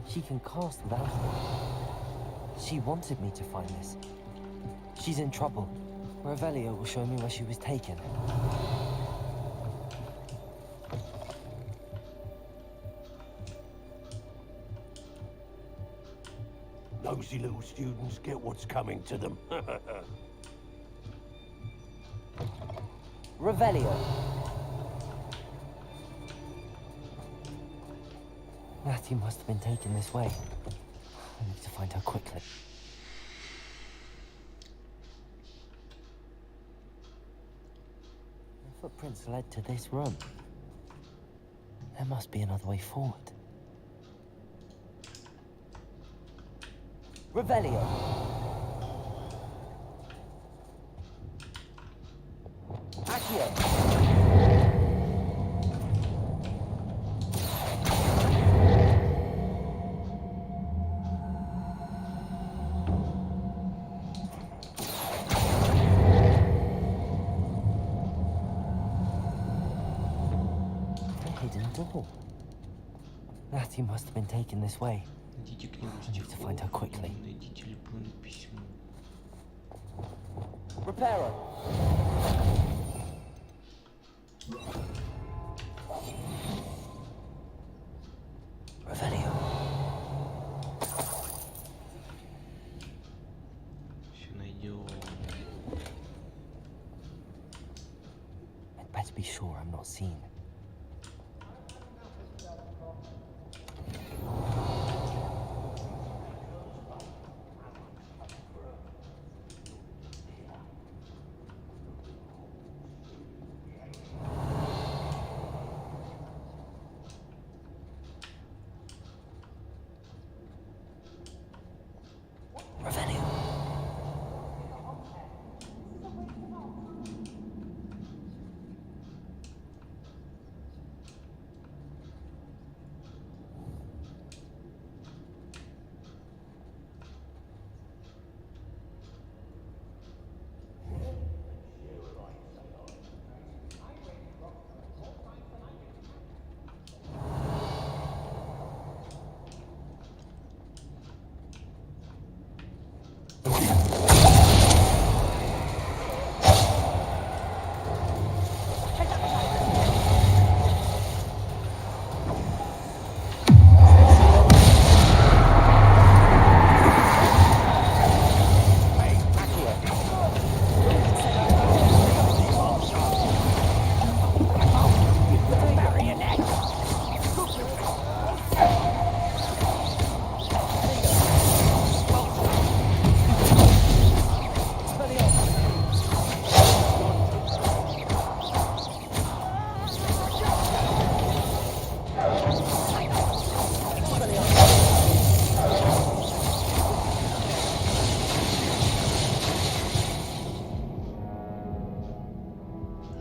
She can cast without it. She wanted me to find this. She's in trouble. Revelio will show me where she was taken. Nosy little students get what's coming to them. Revelio. Natty must have been taken this way. I need to find her quickly. The footprints led to this room. There must be another way forward. Revelio. Accio. Natty must have been taken this way. I need to find her quickly. Reparo. Revelio. I'd better be sure I'm not seen.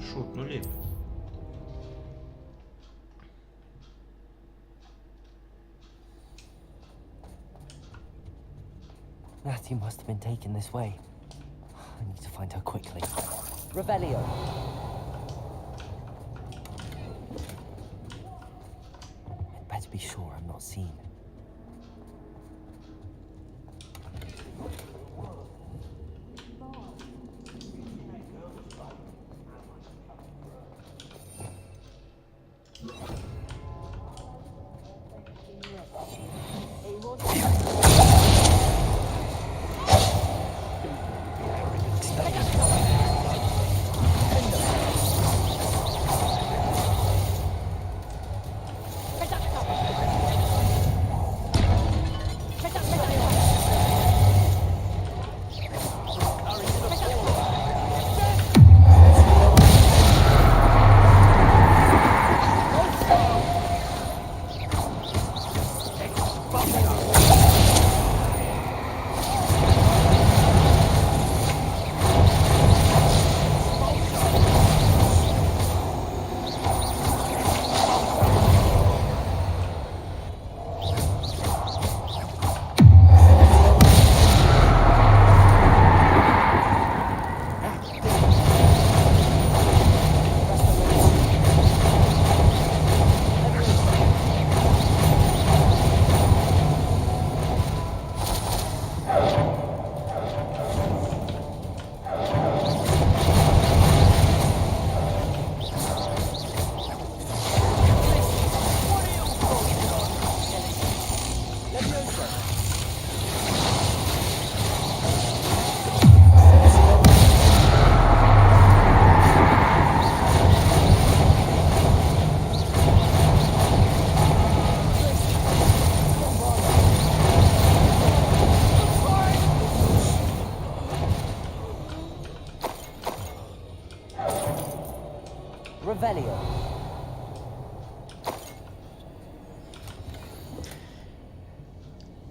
Шутнули. Natty must have been taken this way. I need to find her quickly. Revelio. I'd better be sure I'm not seen.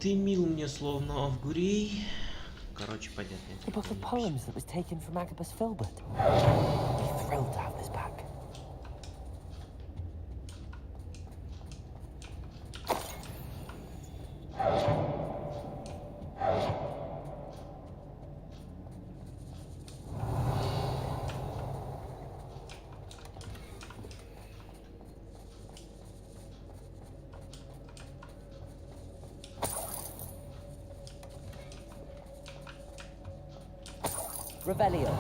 Ты мил мне словно Авгурей. Короче, понятно. The book of poems that was taken from Agabus Filbert. I'd be thrilled to have this back. Revelio.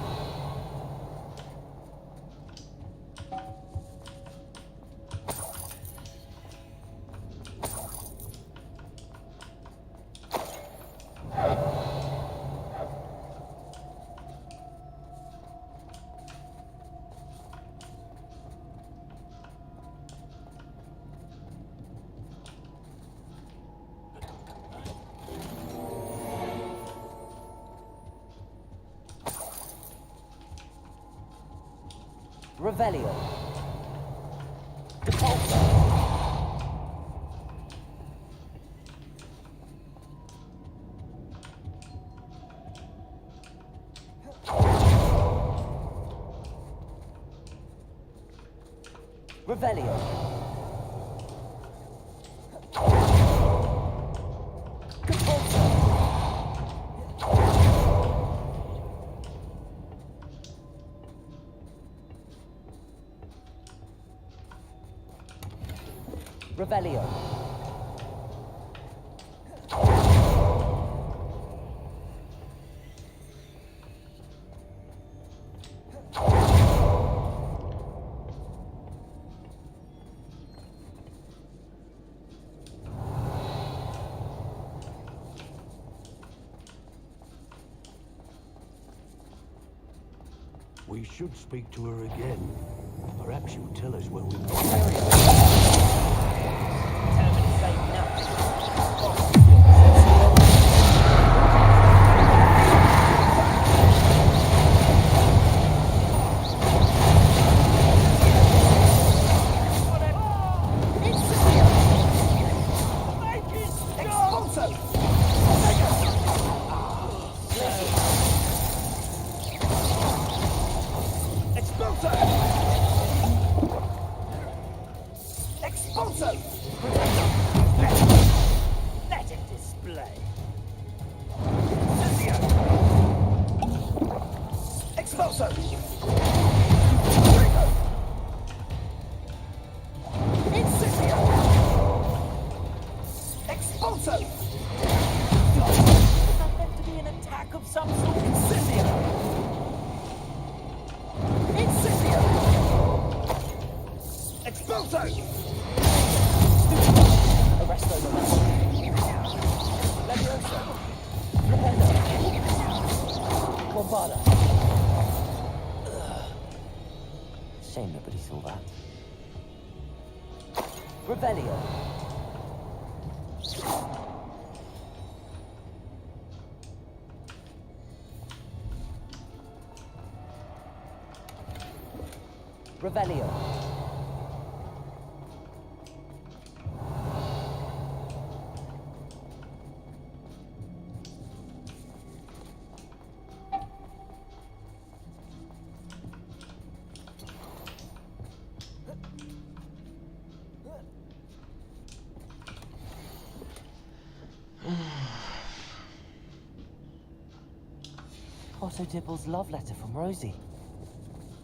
Revelio. Revelio. Revelio. We should speak to her again. Perhaps she'll tell us where we Let it display. Expulso! Incendio! Expulso! Was that meant to be an attack of some sort? Incendio! Incendio! Expulso! Arresto Leviosa. Rependo. Bombarda. Shame nobody saw that. Revelio. Revelio. Otto Dibble's love letter from Rosie.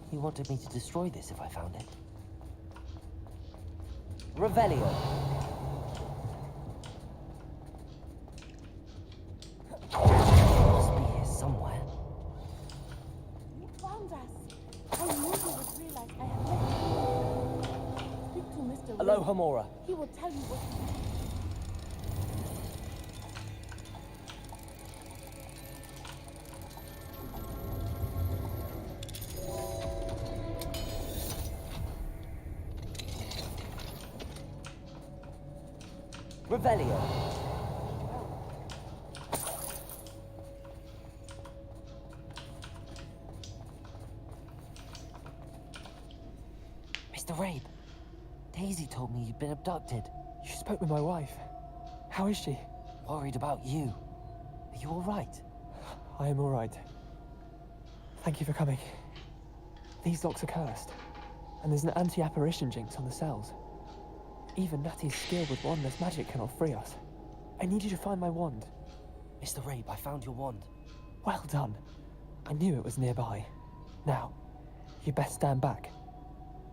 He wanted me to destroy this if I found it. Revelio. Must be here somewhere. You found us. I knew you would realize I have left you. Speak to Mr. Aloha, Ray. Mora. He will tell you what to do. Revelio. Mr. Rabe, Daisy told me you'd been abducted. You spoke with my wife. How is she? worried about you. Are you all right? I am all right. Thank you for coming. These locks are cursed, and there's an anti-apparition jinx on the cells. Even Natty's skill with wandless magic cannot free us. I need you to find my wand. Mr. Rabe, I found your wand. Well done. I knew it was nearby. Now, you best stand back.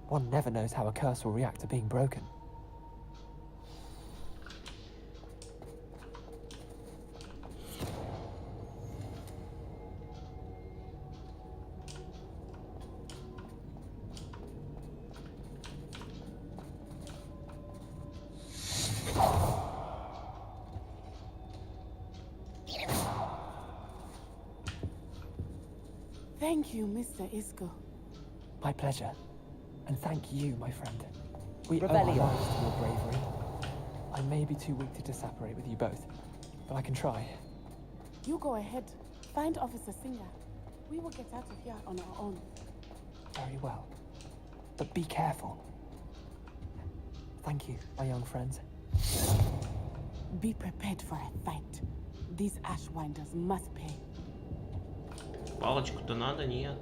One never knows how a curse will react to being broken. Thank you, Mr. Isco. My pleasure. And thank you, my friend. We owe our Revelio. lives to your bravery. I may be too weak to disapparate with you both, but I can try. You go ahead. Find Officer Singer. We will get out of here on our own. Very well. But be careful. Thank you, my young friends. Be prepared for a fight. These Ashwinders must pay. Палочку-то надо, нет.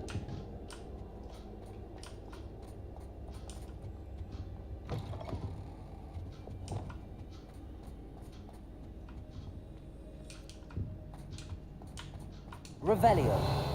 Revelio.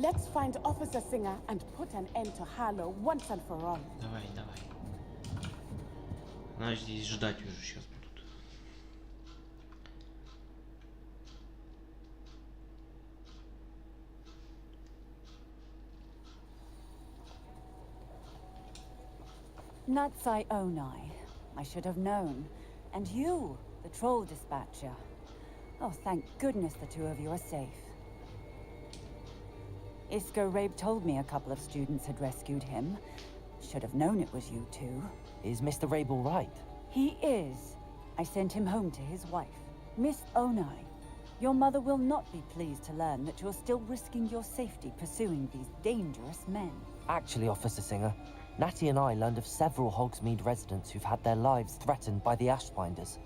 Let's find Officer Singer and put an end to Harlow once and for all. Давай, давай. Нас здесь ждать уже сейчас будут. Natsai Onai. I should have known. And you, the troll dispatcher. Oh, thank goodness the two of you are safe. Isco Rabe told me a couple of students had rescued him. Should have known it was you two. Is Mr. Rabe all right? He is. I sent him home to his wife. Miss Onai, your mother will not be pleased to learn that you're still risking your safety pursuing these dangerous men. Actually, Officer Singer, Natty and I learned of several Hogsmeade residents who've had their lives threatened by the Ashwinders.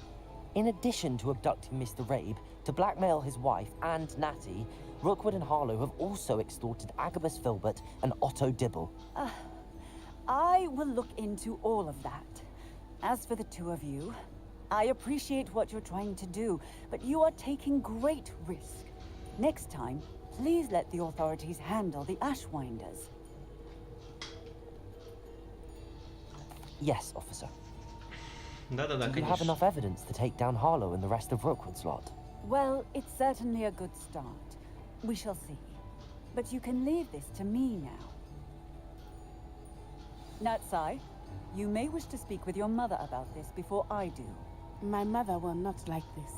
In addition to abducting Mr. Rabe, to blackmail his wife and Natty, Rookwood and Harlow have also extorted Agabus Filbert and Otto Dibble. I will look into all of that. As for the two of you, I appreciate what you're trying to do, but you are taking great risk. Next time, please let the authorities handle the Ashwinders. Yes, officer. Да-да-да, Do you have enough evidence to take down Harlow and the rest of Rookwood's lot? Well, it's certainly a good start. We shall see. But you can leave this to me now. Natsai, you may wish to speak with your mother about this before I do. My mother will not like this.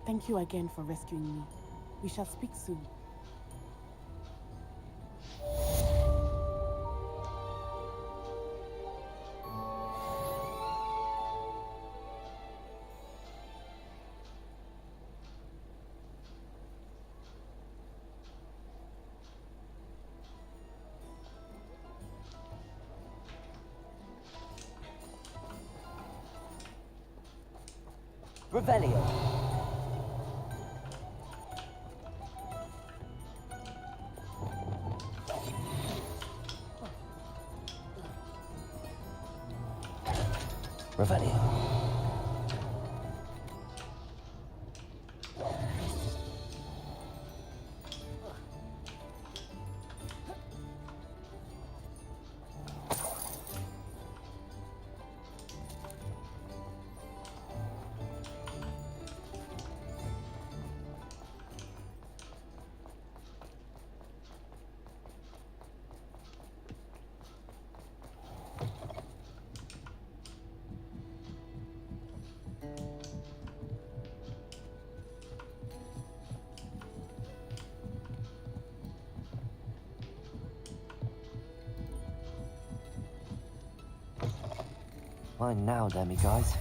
Thank you again for rescuing me. We shall speak soon. Revelio. Revelio. Mine now, demiguise.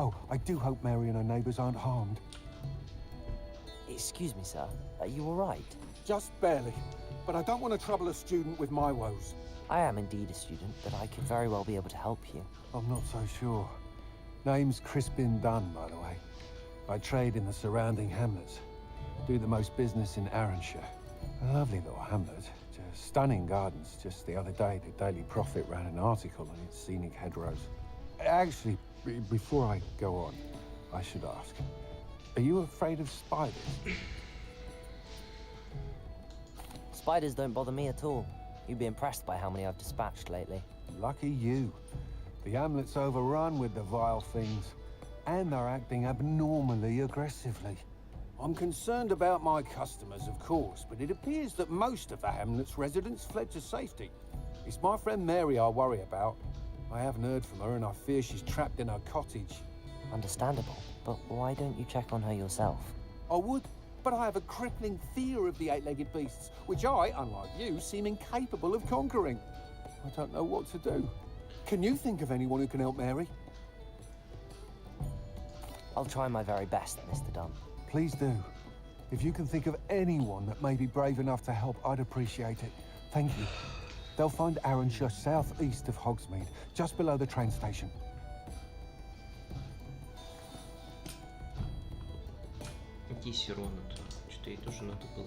Oh, I do hope Mary and her neighbours aren't harmed. Excuse me, sir. Are you all right? Just barely. But I don't want to trouble a student with my woes. I am indeed a student, but I could very well be able to help you. I'm not so sure. Name's Crispin Dunn, by the way. I trade in the surrounding hamlets. Do the most business in Arranshire. A lovely little hamlet. Just stunning gardens. Just the other day, the Daily Prophet ran an article on its scenic hedgerows. Actually, before I go on, I should ask. Are you afraid of spiders? Spiders don't bother me at all. You'd be impressed by how many I've dispatched lately. Lucky you. The hamlet's overrun with the vile things, and they're acting abnormally aggressively. I'm concerned about my customers, of course, but it appears that most of the hamlet's residents fled to safety. It's my friend Mary I worry about. I haven't heard from her, and I fear she's trapped in her cottage. Understandable, but why don't you check on her yourself? I would, but I have a crippling fear of the eight-legged beasts, which I, unlike you, seem incapable of conquering. I don't know what to do. Can you think of anyone who can help Mary? I'll try my very best, Mr. Dunn. Please do. If you can think of anyone that may be brave enough to help, I'd appreciate it. Thank you. They'll find Arranshire southeast of Hogsmeade, just below the train station. Иди Сирону-то. Что-то ей тоже надо было.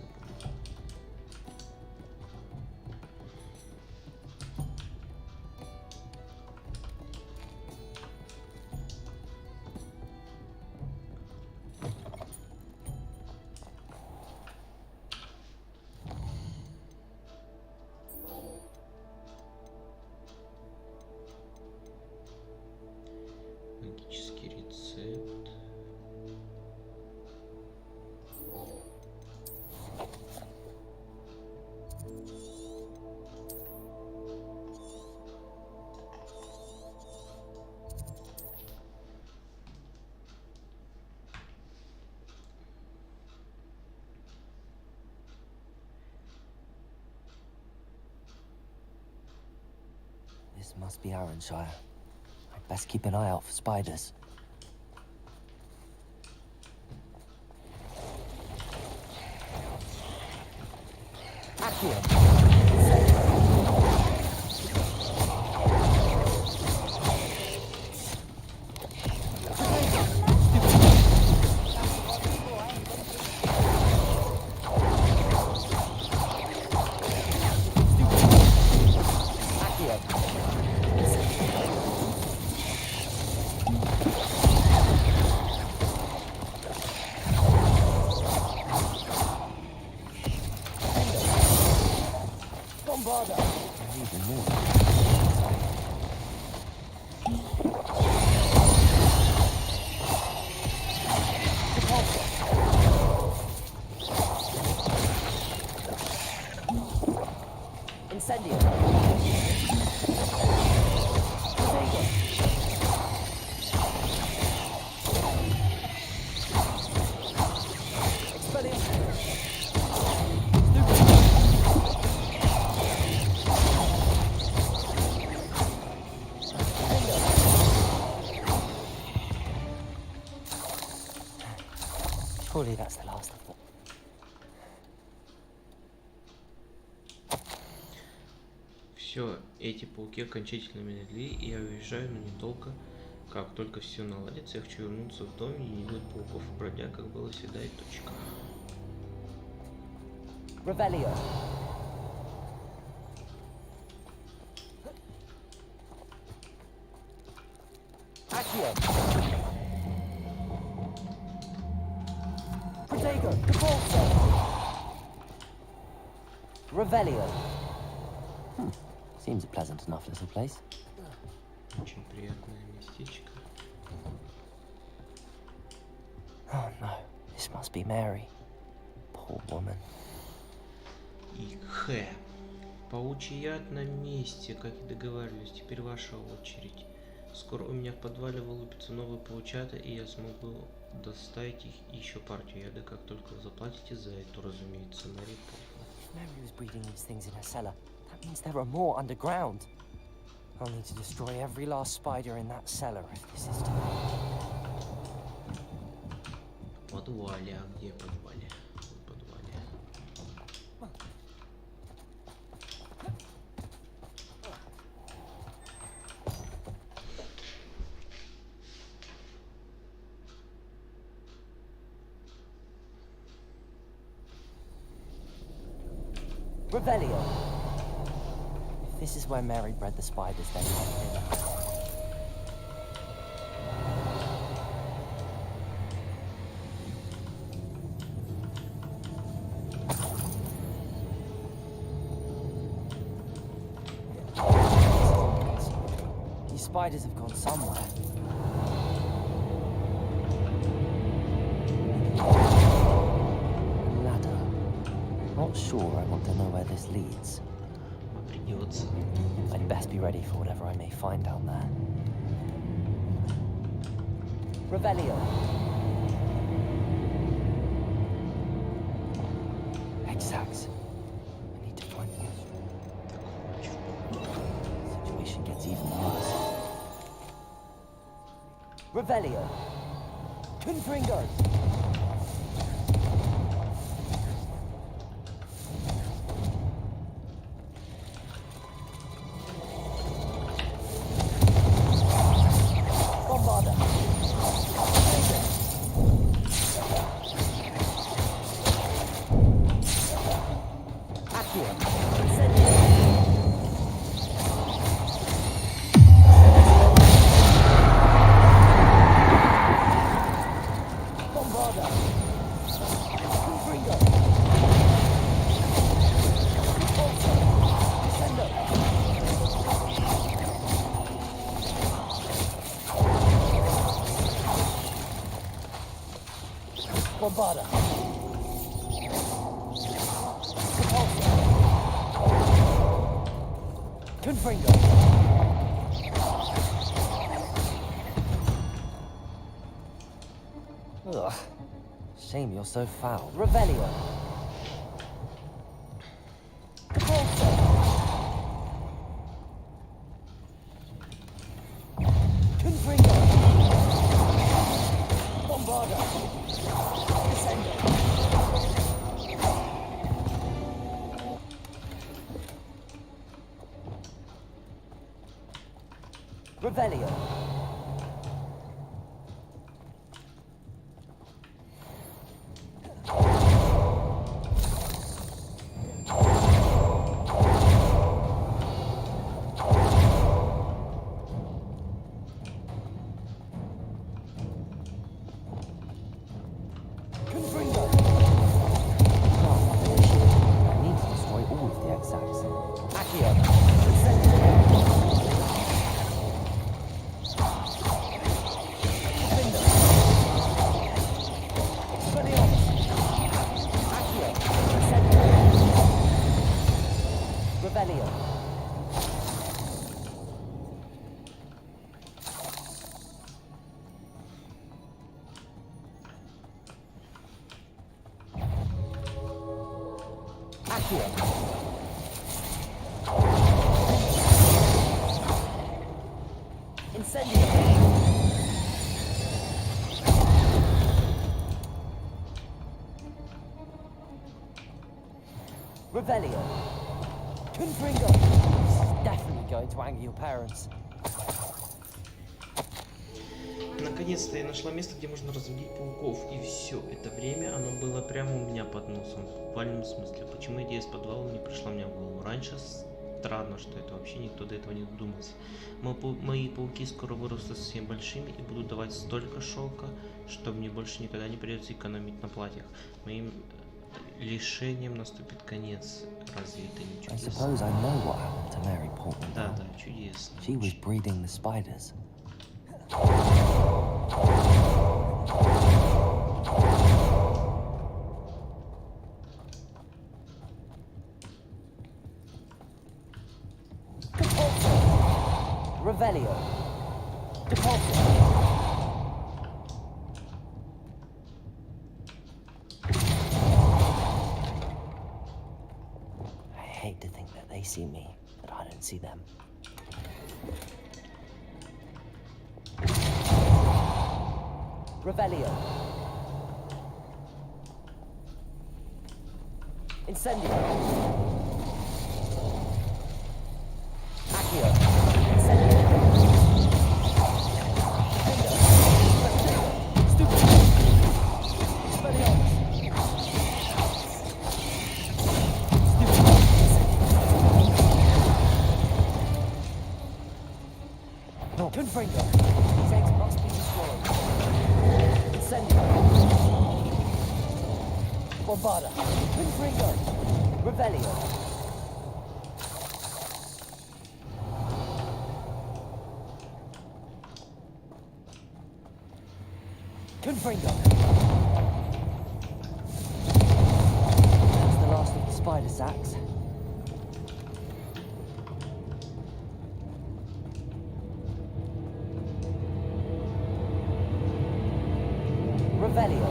Магический рецепт. This must be Arranshire. I'd best keep an eye out for spiders. Surely that's the last of them. Все, эти пауки окончательно меня навели, и я уезжаю, но недолго. Как только все наладится, я хочу вернуться в дом и не видеть пауков и бродяг, как было всегда, и точка. Revelio. Accio. Protego. Revelio. Seems a pleasant enough little place. Очень приятное местечко. Oh no, this must be Mary. Poor woman. И Х. Паучий яд на месте, как и договаривались. Теперь ваша очередь. Скоро у меня в подвале вылупятся новые паучата, и я смогу доставить их и еще партию яда, как только вы заплатите за это, разумеется, Мэри Поттер. Mary was breeding these things in her cellar. That means there are more underground. I'll need to destroy every last spider in that cellar if this is to be. В подвале, а где в подвале? В подвале. Revelio. If this is where Mary bred the spiders, then these spiders have gone somewhere. Not sure I want to know where this leads. I'd best be ready for whatever I may find down there. Revelio. Exact. I need to find the situation gets even worse. Revelio. Confringos. Bombarda. Confringo. Ugh. Shame you're so foul. Revelio. Confringo. Bombarda. Revelio. Confringo. I need to destroy all of the exacts. Accio. Revelio. Accio. Incendio. Revelio. Confringo. This is definitely going to anger your parents. Наконец-то я нашла место, где можно разводить пауков, и все это время оно было прямо у меня под носом, в буквальном смысле. Почему идея с подвалом не пришла мне в голову раньше? Странно, что это вообще никто до этого не додумался. Мои пауки скоро вырастут совсем большими и будут давать столько шелка, что мне больше никогда не придется экономить на платьях. лишением наступит конец. Разве это не I чудесно? suppose I know what happened to Mary Portman. Да, да, чудесно. She was breeding the spiders. Revelio. Deposit. I hate to think that they see me, but I don't see them. Revelio. Incendio. Accio. Incendio. Stupid. Expelliarmus. No, Confringo. These eggs must be destroyed. Incendio. Bombarda. Confringo. Revelio. Confringo. That's the last of the spider sacks. Revelio.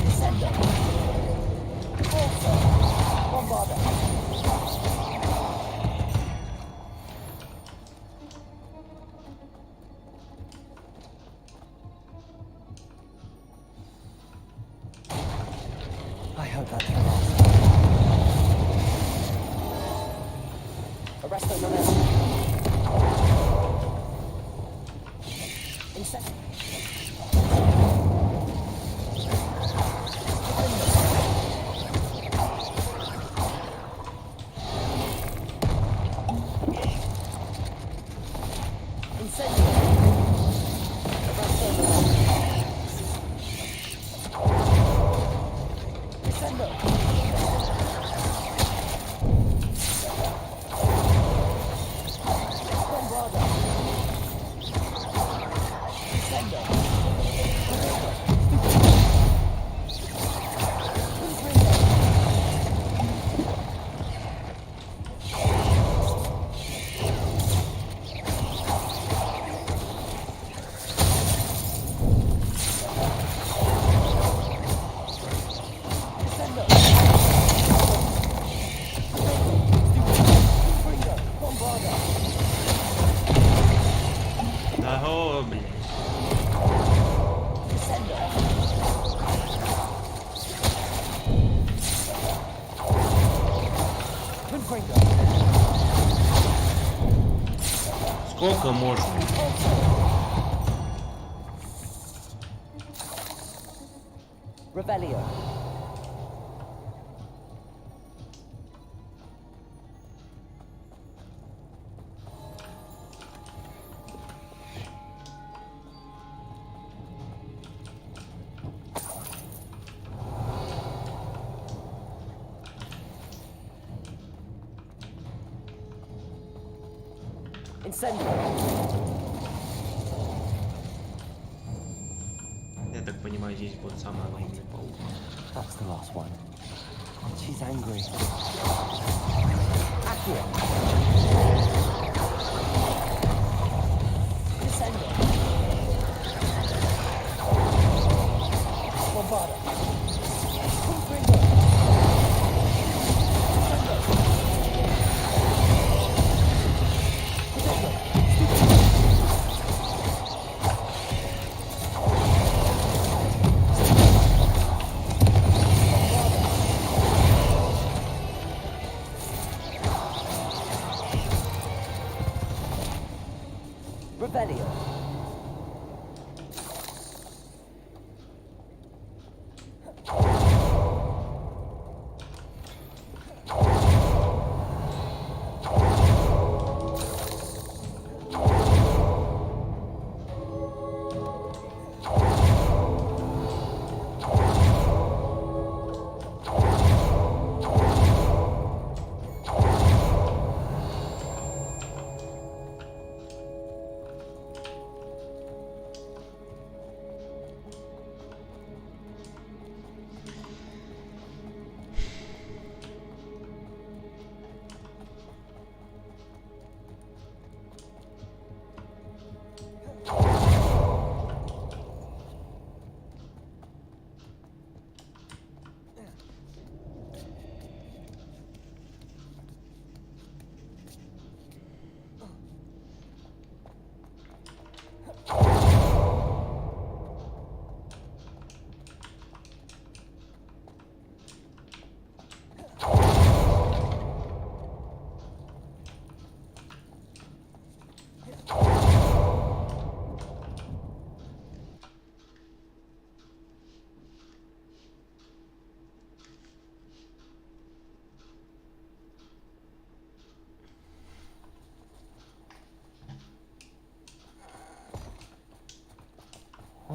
Descendo. Forza. Bombarda. I hope that's the last. Arresto non est. Incendio. Incendio. Arresto non est. Descendo. Bombarda. Descendo. Да, о, блядь. Сколько можно? Revelio. Incendio. Я так понимаю, здесь будет самый огромный паук. That's the last one. She's angry. Accio. Descendo. Bombarda. Confringo. Descendo. Revelio.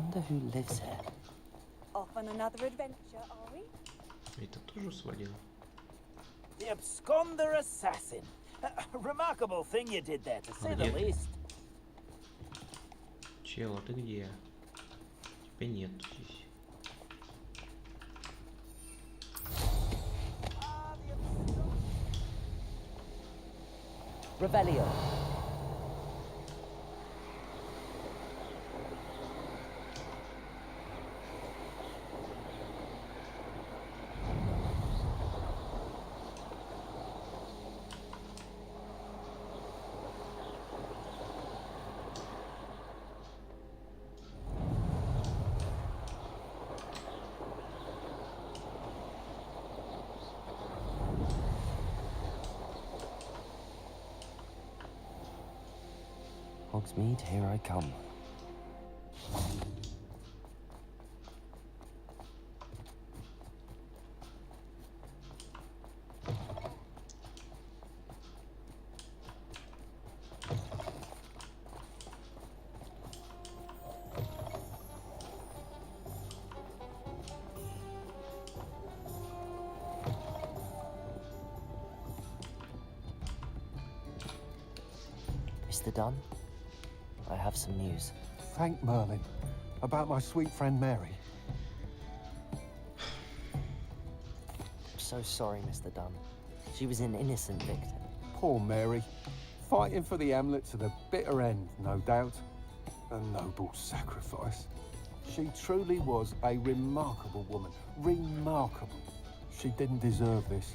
wonder who lives here. Off on another adventure, are we? Это тоже свалил. The absconder assassin. A remarkable thing you did there, to say the least. Чел, а ты где? Тебя нет здесь. Revelio. Hogsmeade, here I come. Mr. Dunn? I have some news. Thank Merlin. About my sweet friend Mary. I'm so sorry, Mr. Dunn. She was an innocent victim. Poor Mary. Fighting for the Hamlet to the bitter end, no doubt. A noble sacrifice. She truly was a remarkable woman. Remarkable. She didn't deserve this.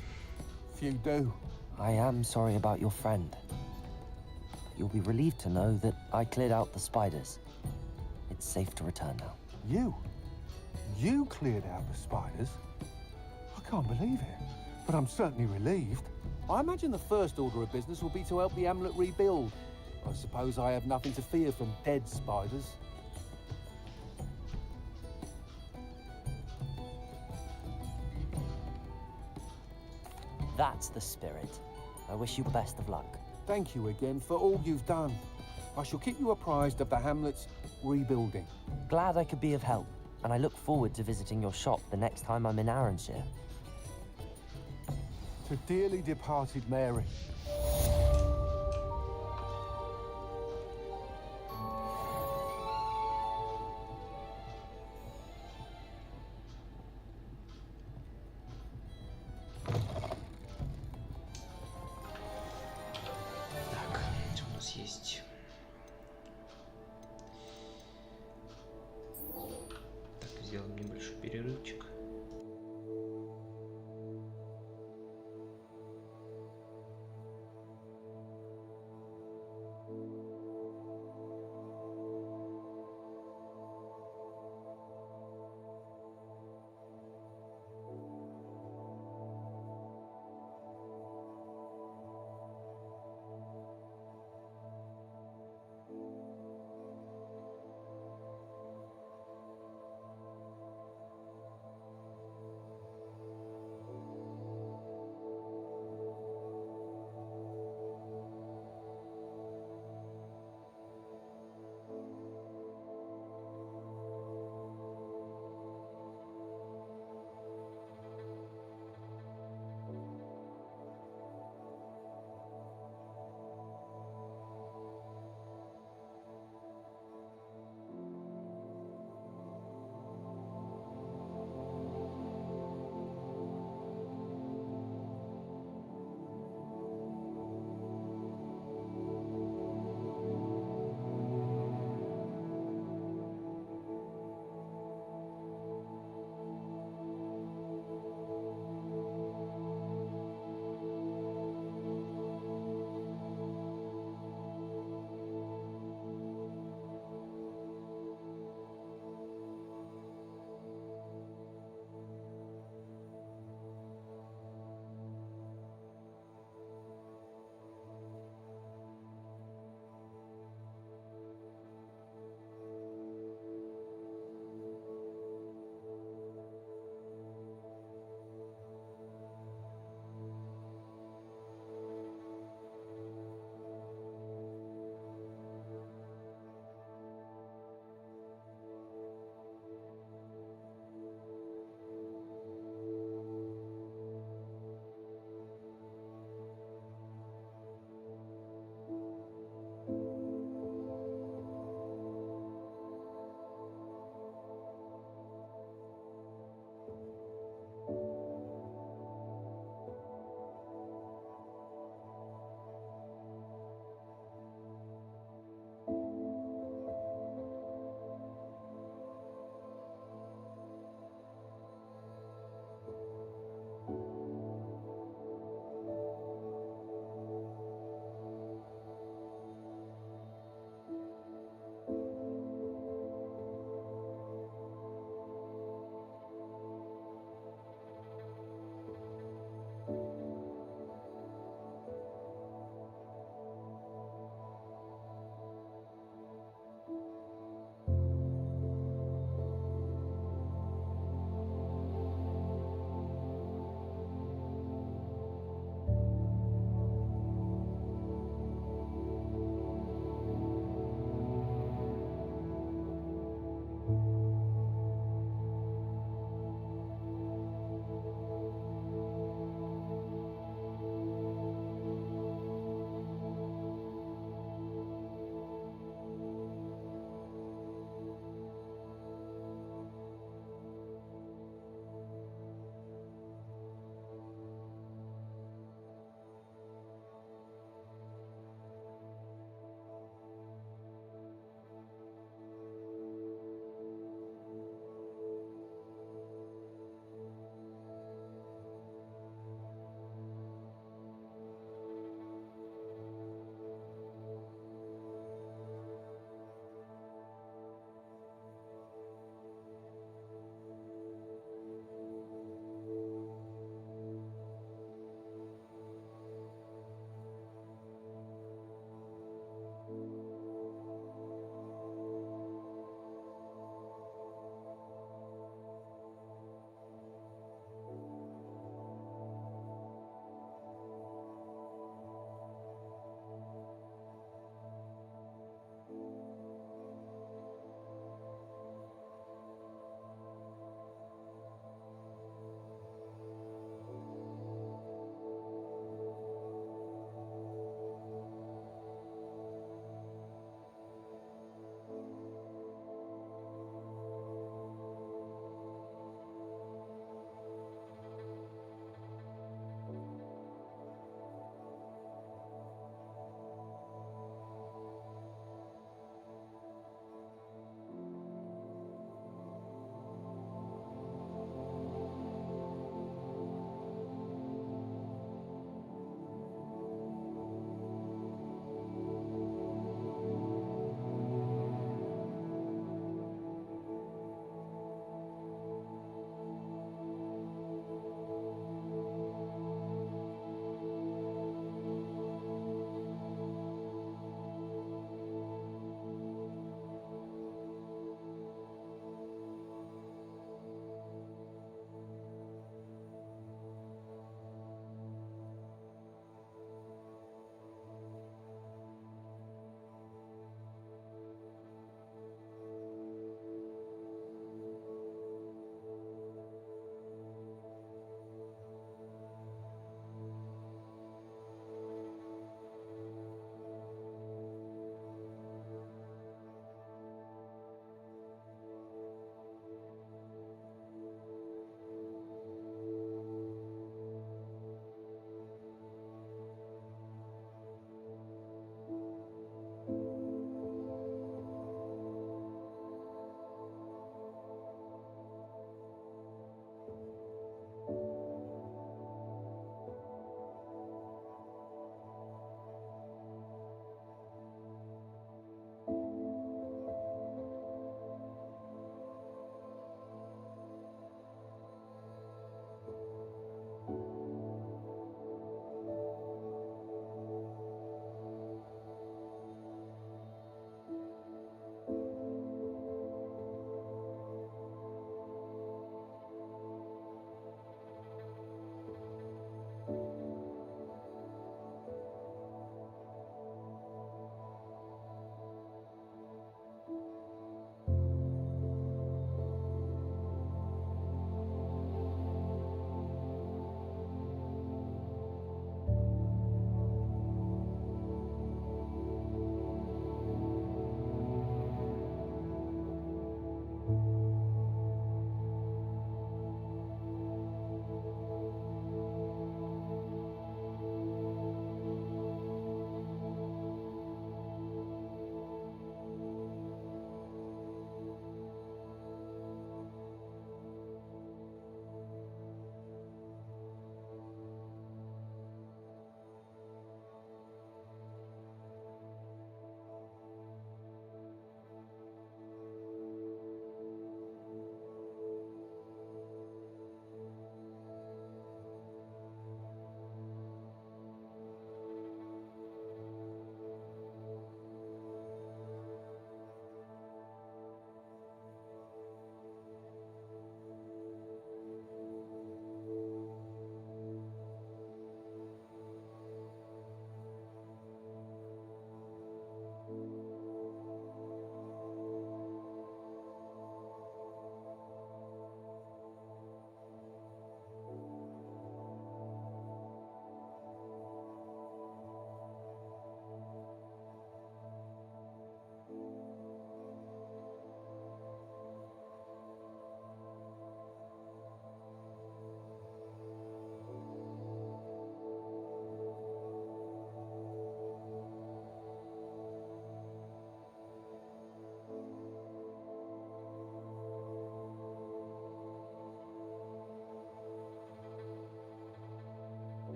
Few do. I am sorry about your friend. You'll be relieved to know that I cleared out the spiders. It's safe to return now. You? You cleared out the spiders? I can't believe it, but I'm certainly relieved. I imagine the first order of business will be to help the Hamlet rebuild. I suppose I have nothing to fear from dead spiders. That's the spirit. I wish you best of luck. Thank you again for all you've done. I shall keep you apprised of the Hamlet's rebuilding. Glad I could be of help, and I look forward to visiting your shop the next time I'm in Arranshire. To dearly departed Mary. Так, что у нас есть? Так, сделаем небольшой перерывчик.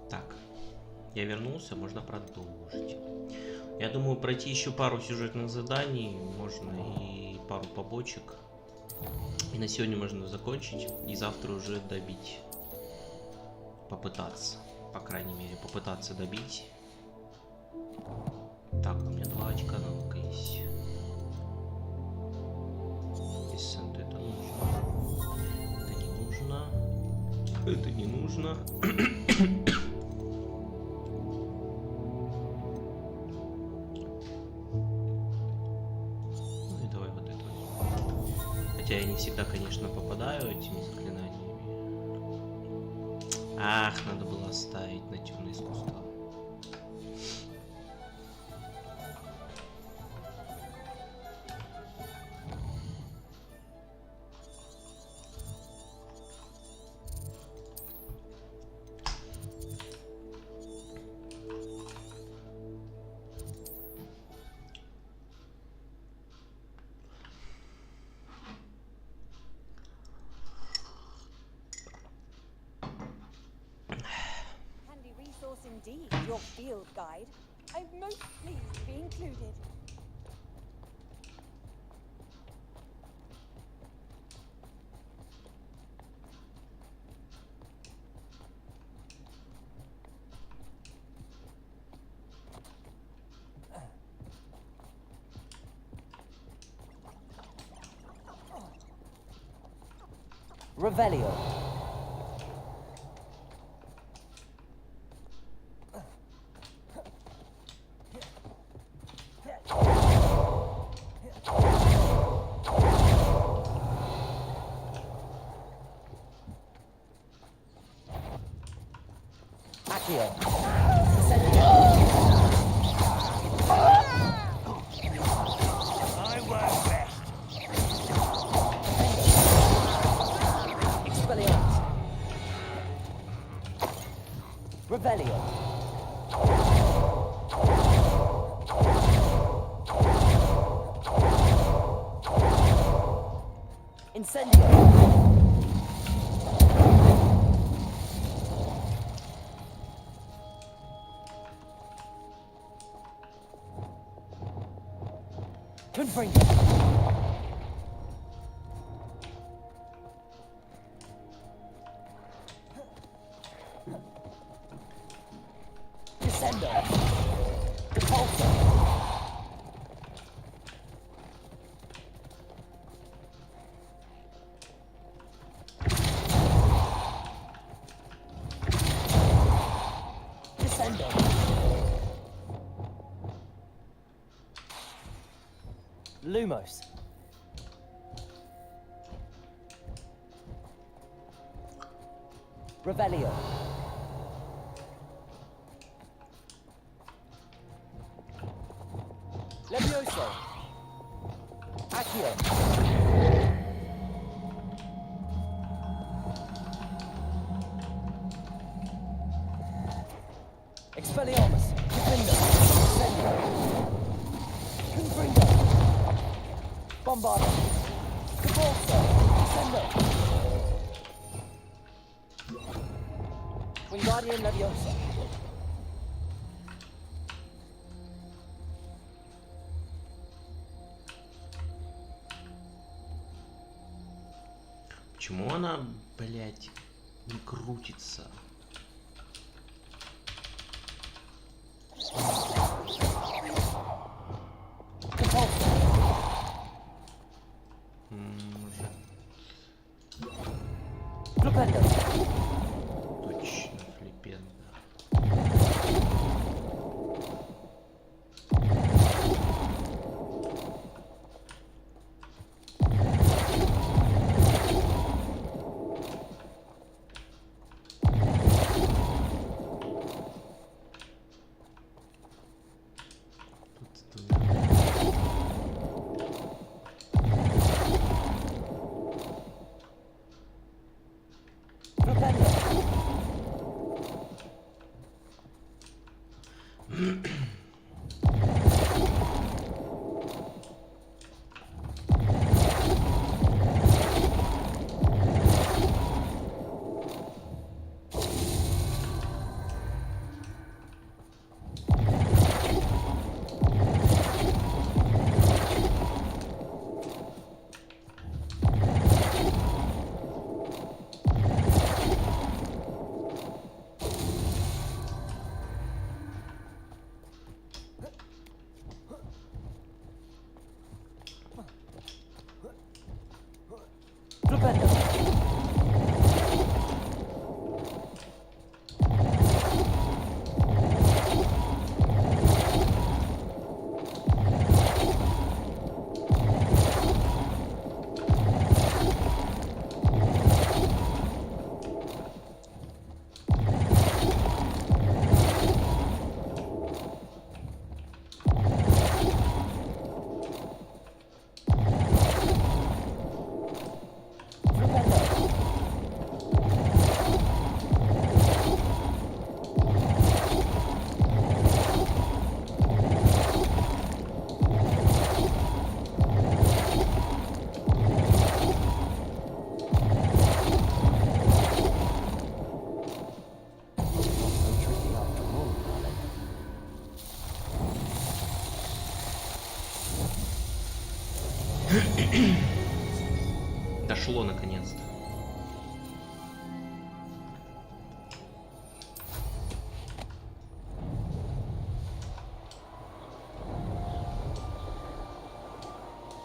Так, я вернулся, можно продолжить. Я думаю, пройти еще пару сюжетных заданий, можно и пару побочек. И на сегодня можно закончить, и завтра уже добить. Попытаться, по крайней мере, попытаться добить. Так, у меня 2 очка навыка есть. Десант это нужно. Это не нужно. Это не нужно. Ну и давай вот это. Хотя я не всегда, конечно, попадаю этими заклинаниями. Ах, надо было оставить на темное искусство. Indeed, your field guide. I'm most pleased to be included. Revelio. Revelio. Incendio. Confringo. Descendo. Repulsor. Descendo. Lumos. Revelio. Levioso. Accio. Expelliarmus. Confringo. Descendo. Confringo. Bombardo. Cabalso. Descendo. Wingardium Leviosa. Почему она, блять, не крутится? Точно, флипенда. Propello.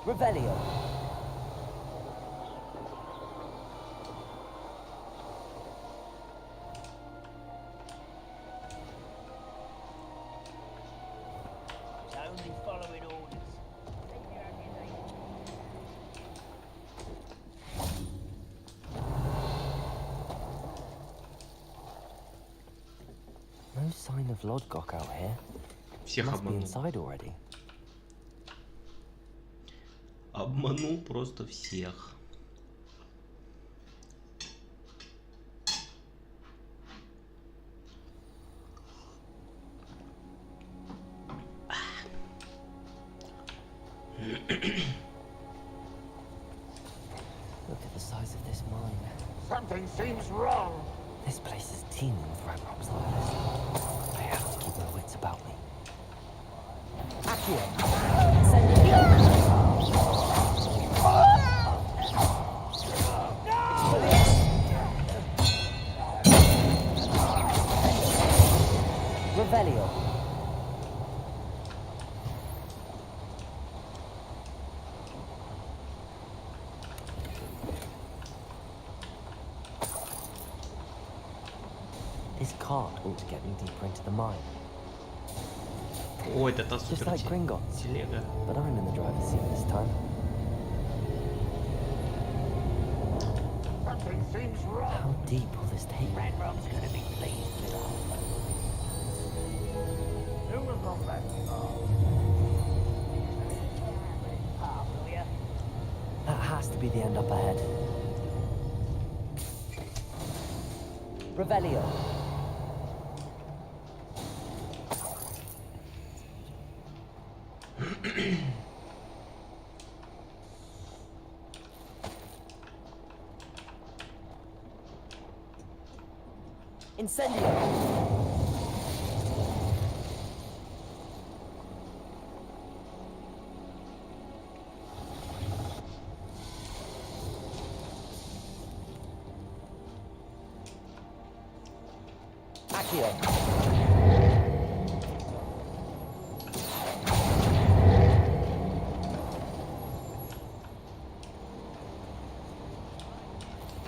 Revelio. Only following orders. No sign of Lodgok out here. Всех Must be обманул. inside already. Обманул просто всех. Look at the size of this mine. Something seems wrong. This place is teeming with ramrods like this. I have to keep my wits about me. Accio! Send Revelio. This cart ought to get me deeper into the mine. Ой, это та Just супер like Gringotts, телега. but I'm in the driver's seat this time. Something seems wrong. How deep will this take me? Ranrom's gonna be pleased with us. Who will go back? Will ya? That has to be the end up ahead. Revelio. Incendio. Accio.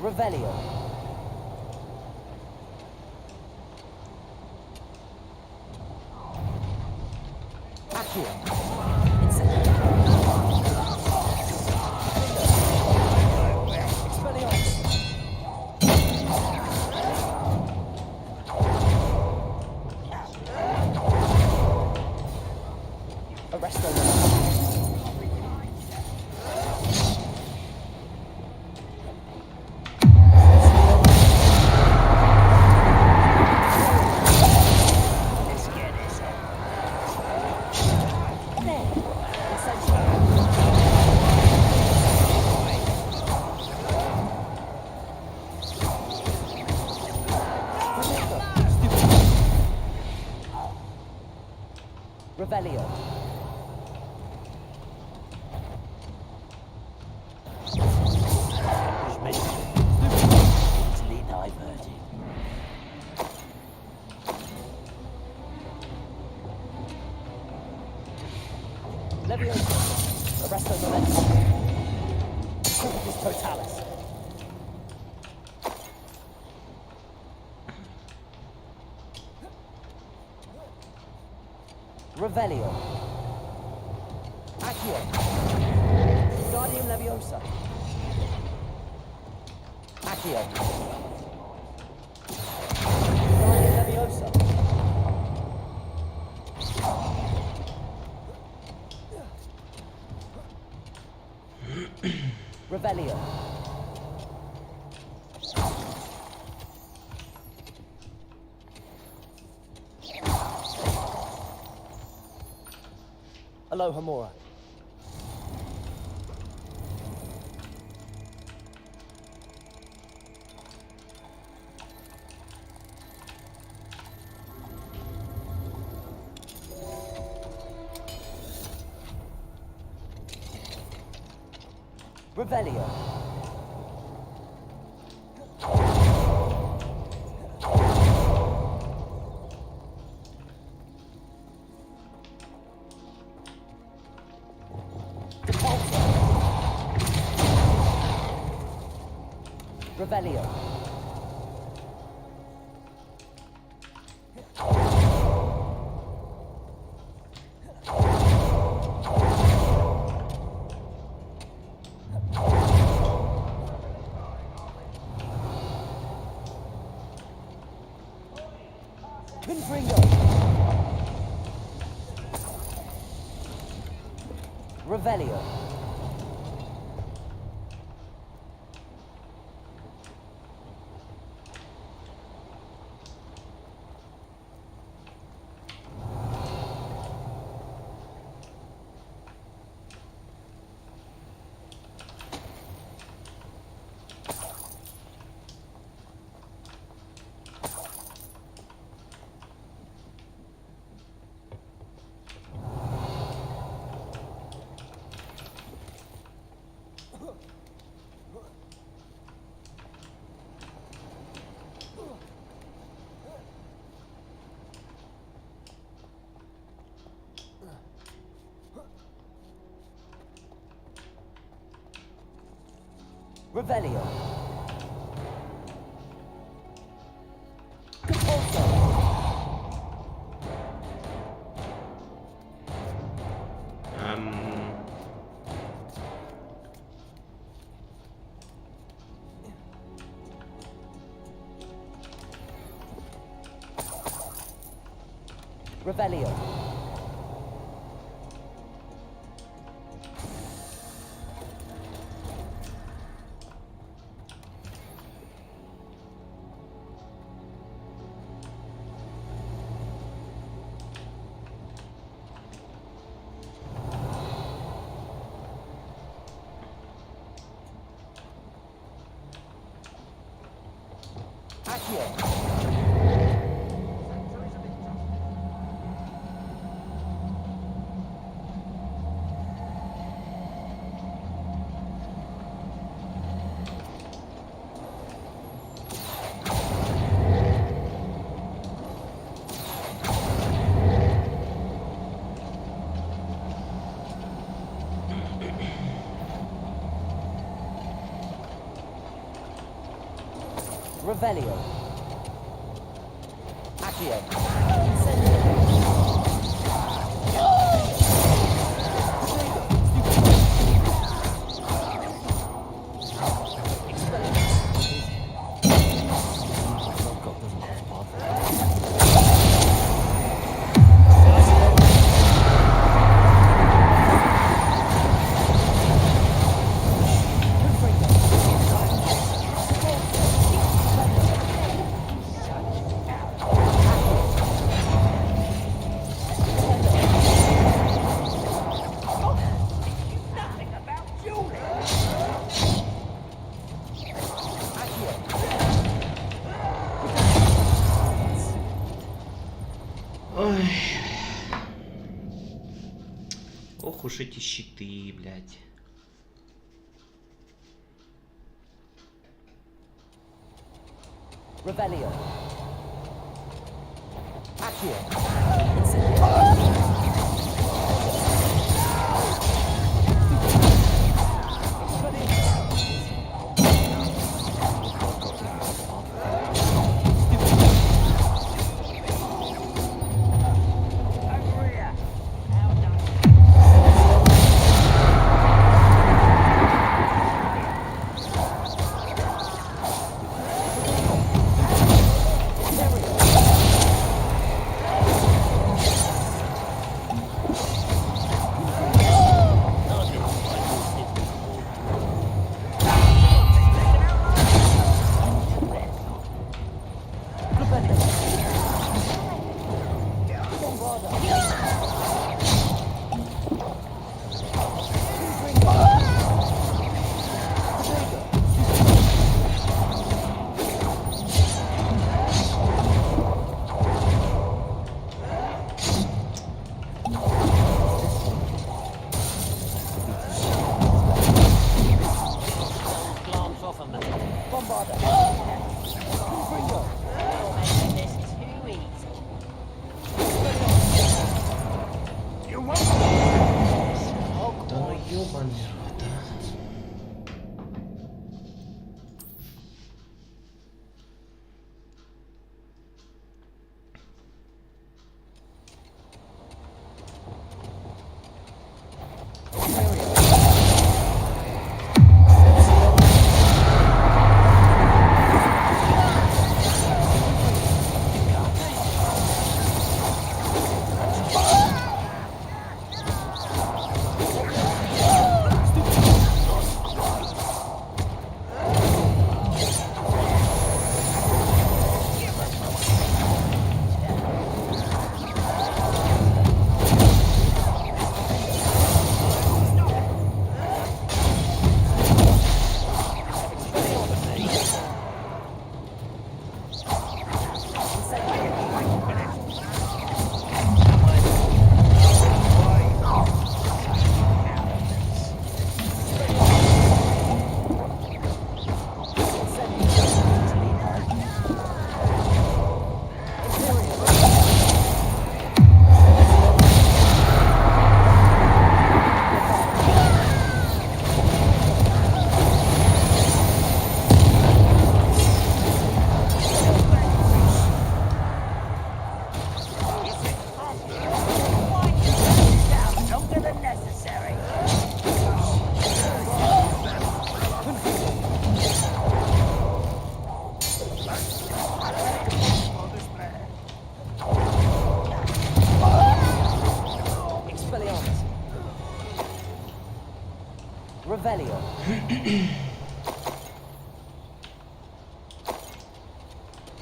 Revelio. Accio. Incendio. Expelliarmus. Arresto. Revelio. Was easily diverted. Leviosa. Arresto momentum. Cubitus totalis. Revelio. Accio. Guardian Leviosa. Accio. Guardian Leviosa. Revelio. Aloha Mora. Revelio. Repulsor. Revelio. Revelio. Revelio. Revelio. Revelio. Accio. Ой. Ох уж эти щиты, блядь. Revelio. Accio.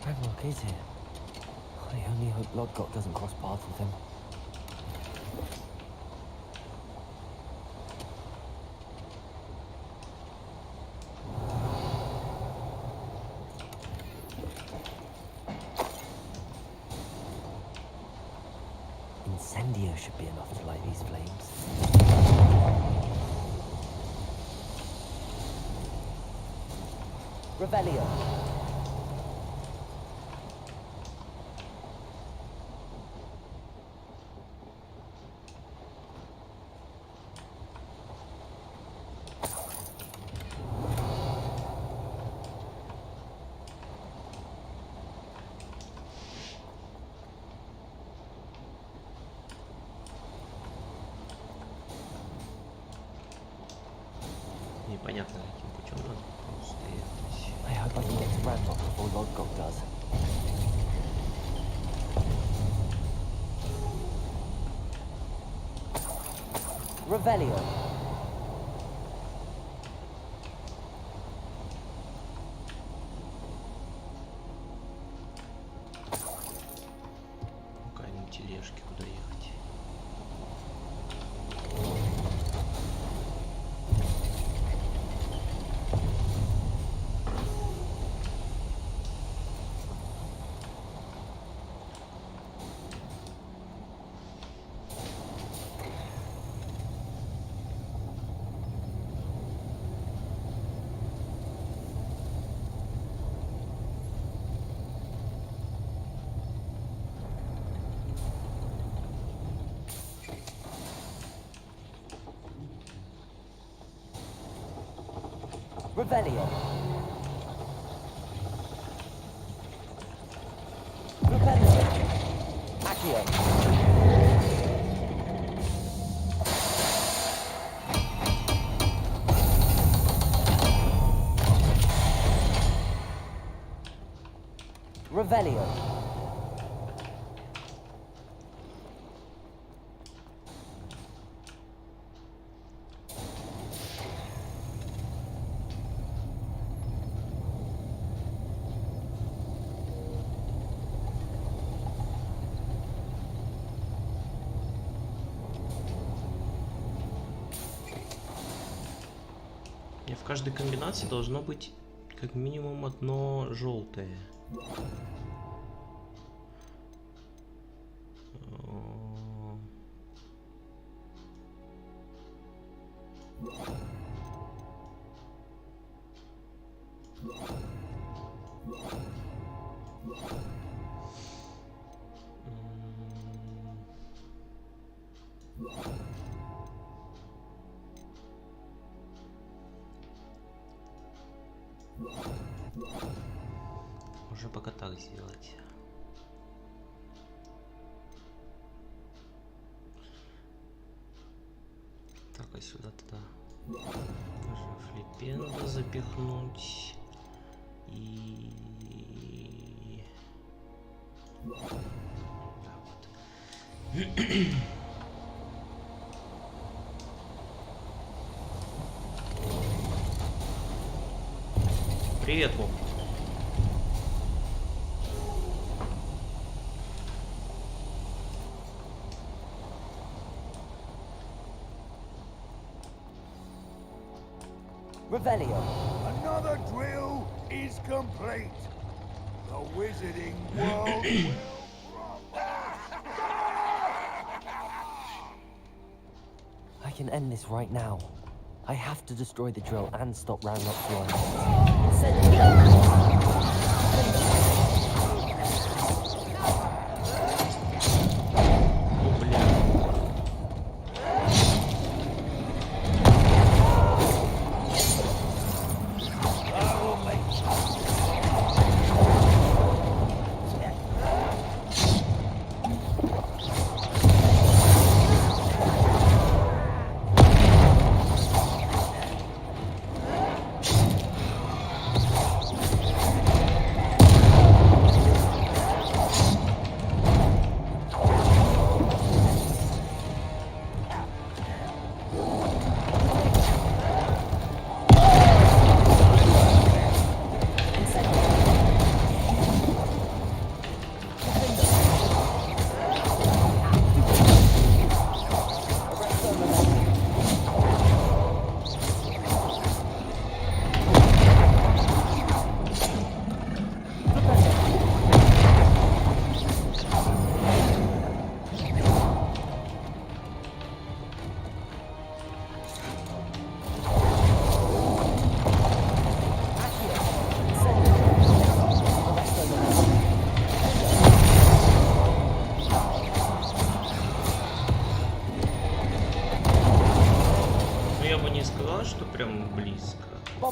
Grimlock is here. I only hope Lodgok doesn't cross paths with him. Incendio should be enough to light these flames. Revelio. Непонятно, каким путем надо просто ехать. I hope I can get to Ramlock before Lodgok does. Revelio. Пока не тележки, куда ехать. Revelio. Revelio. Accio. Revelio. И в каждой комбинации должно быть как минимум одно желтое. Уже пока так сделать. Так, а сюда тогда тоже флипенду запихнуть. И... Да, вот. Привет, Вов. Revelio. Another drill is complete. The wizarding world will... I can end this right now. I have to destroy the drill and stop Ramlock's line.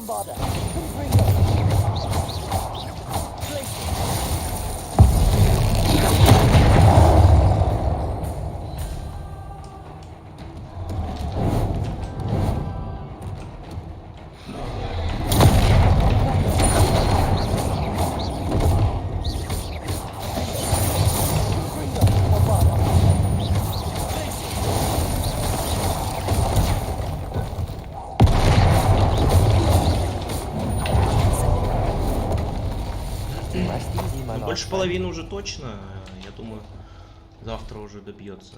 Bombarder. Confringo. Ну, больше половины уже точно. Я думаю, завтра уже добьется.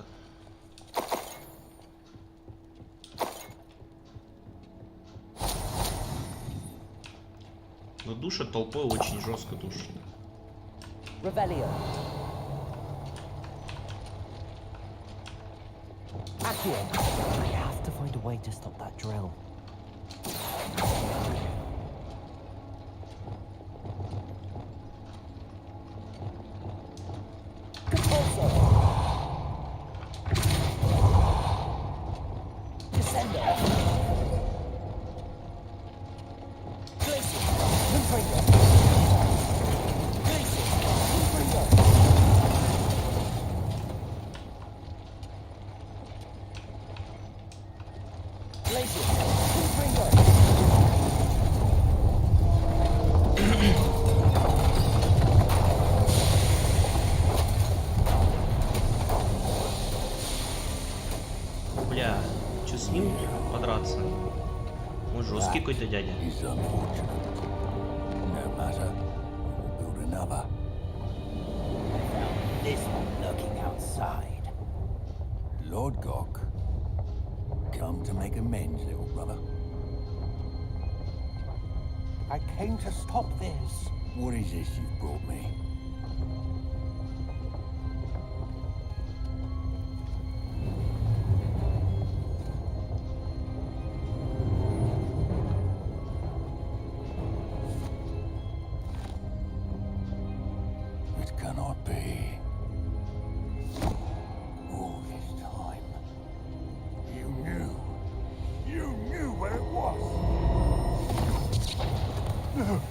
Но душат толпой, очень жестко душат. Revelio. I have to find a way to stop that drill. Бля, что с ним подраться? Он жесткий какой-то дядя. This one lurking outside. Lord Gok, come to make amends, little brother. I came to stop this. What is this you've brought me? It cannot be. All this time, you knew where it was. No.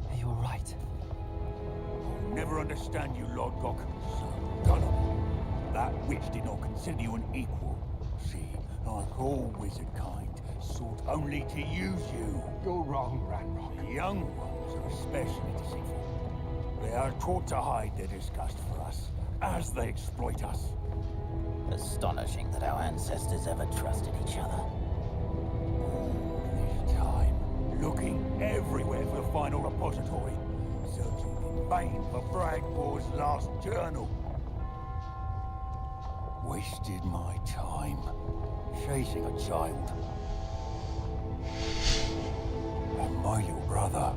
Are you all right? I'll never understand you, Lord Gok. So gullible. That witch did not consider you an equal. She, like all wizard kind, sought only to use you. You're wrong, Ranrock. The young ones are especially deceitful. They are taught to hide their disgust for us, as they exploit us. Astonishing that our ancestors ever trusted each other. This time, looking everywhere for the final repository, searching in vain for Bragbor's last journal. Wasted my time chasing a child. And my little brother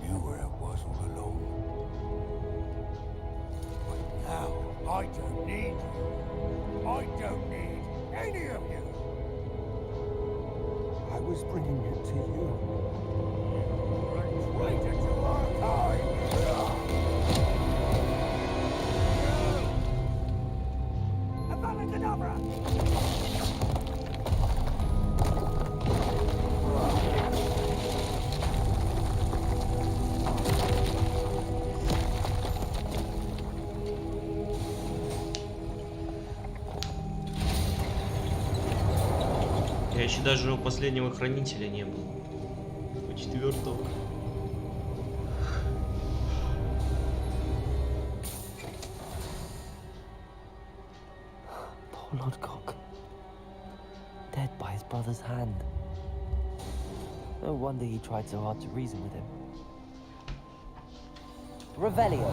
knew where it was all along. But now, I don't need you. I don't need any of you. I was bringing it to you. You're a traitor to our kind. Я еще даже у последнего хранителя не был. У четвертого. Poor Lord Cock. Dead by his brother's hand. No wonder he tried so hard to reason with him. Revelio.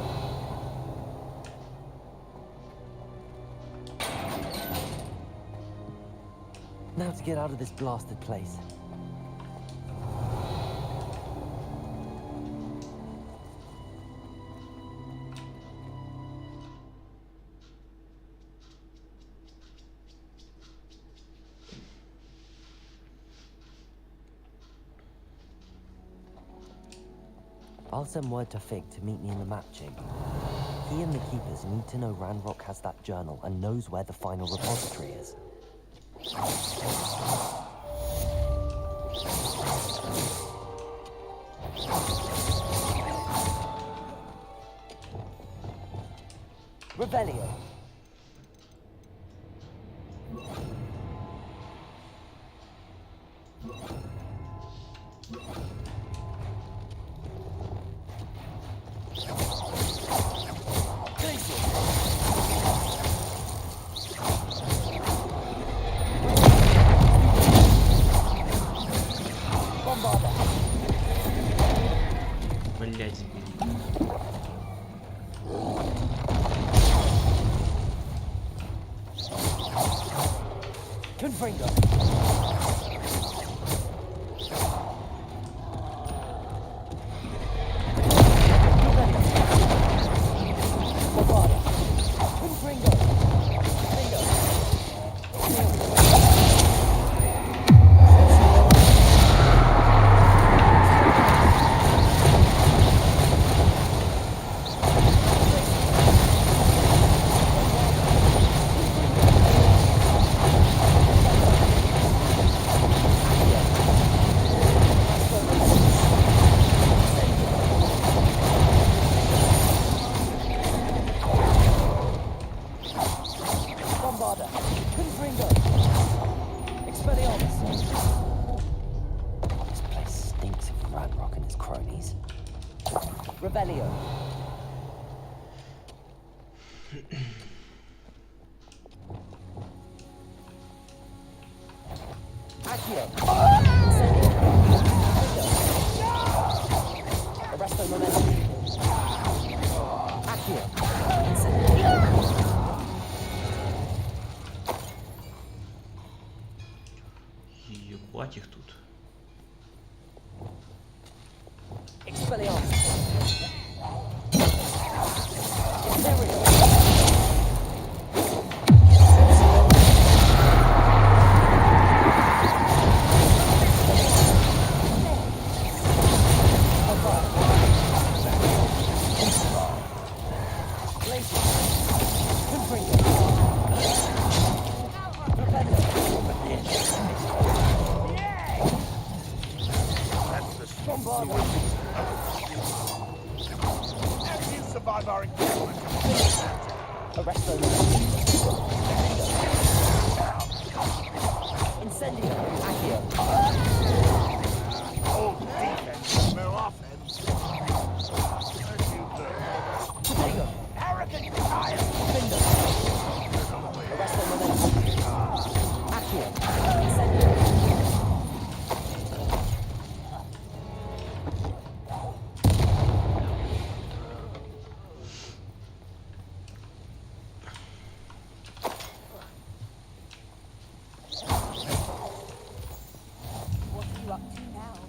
Now to get out of this blasted place. I'll send word to Fig to meet me in the map chamber. He and the keepers need to know Ranrock has that journal and knows where the final repository is. Revelio. Блять, сбили. Confringo. Ебать их тут.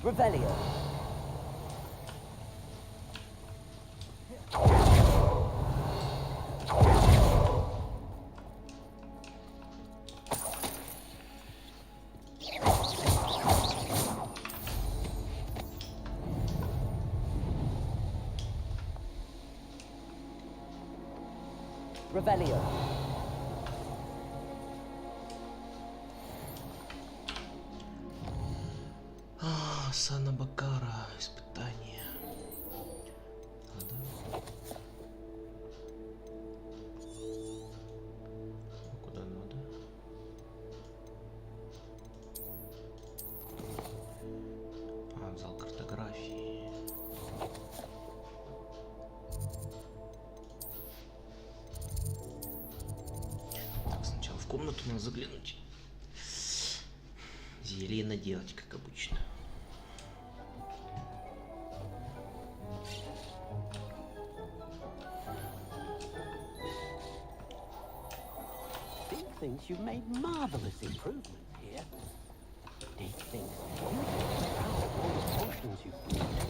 Revelio. Revelio. Сана Бакара, испытание. Надо. Куда надо? В зал картографии. Так, сначала в комнату надо заглянуть. Зелье наделать, как обычно. Thinks you've made marvelous improvement here. Dick thinks you can be proud of all the potions you've brewed.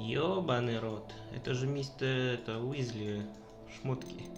Ёбаный рот. Это же мистер Уизли. Шмотки.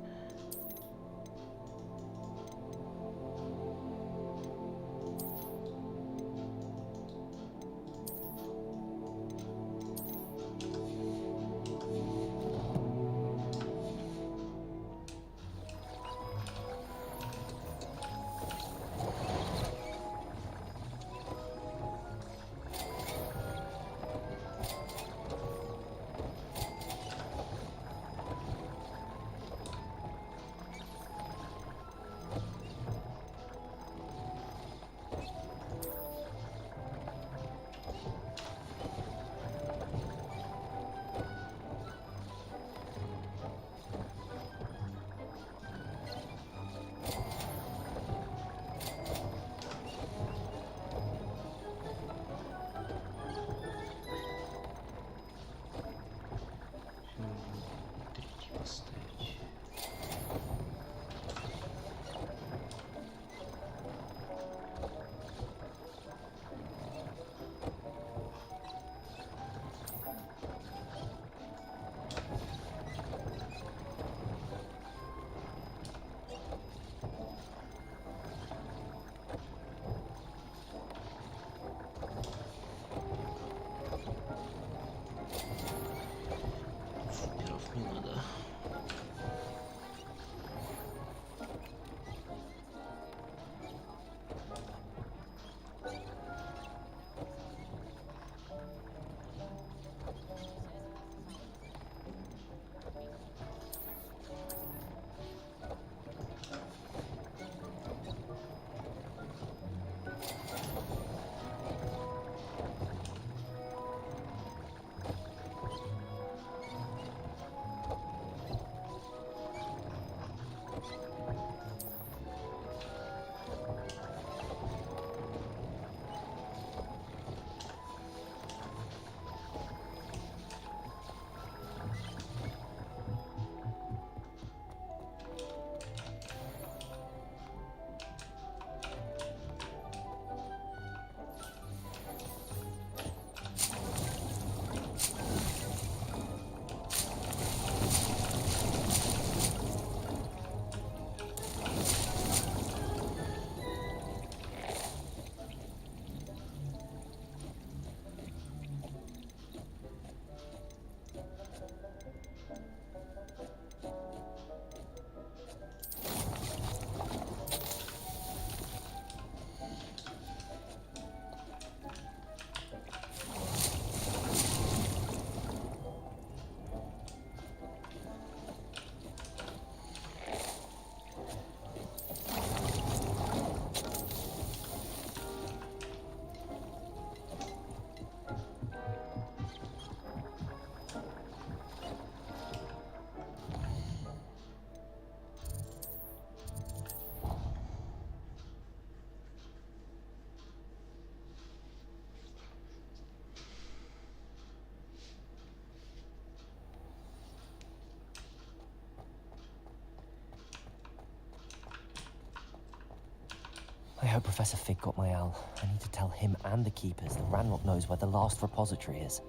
I hope Professor Fig got my owl. I need to tell him and the keepers that Ranrock knows where the last repository is.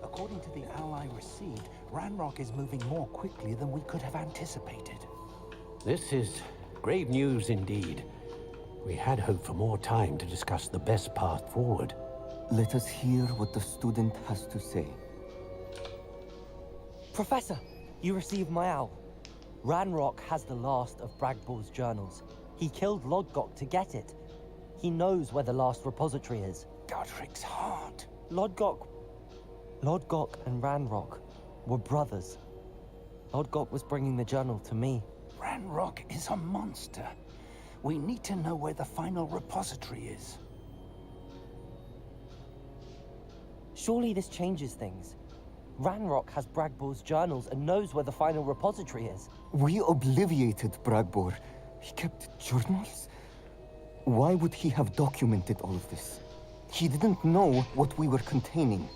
According to the owl I received, Ranrock is moving more quickly than we could have anticipated. This is grave news indeed. We had hoped for more time to discuss the best path forward. Let us hear what the student has to say. Professor, you received my owl. Ranrock has the last of Bragbor's journals. He killed Lodgok to get it. He knows where the last repository is. Godric's heart. Lodgok and Ranrock were brothers. Lodgok was bringing the journal to me. Ranrock is a monster. We need to know where the final repository is. Surely this changes things. Ranrock has Bragbor's journals and knows where the final repository is. We obliviated Bragbor. He kept journals? Why would he have documented all of this? He didn't know what we were containing.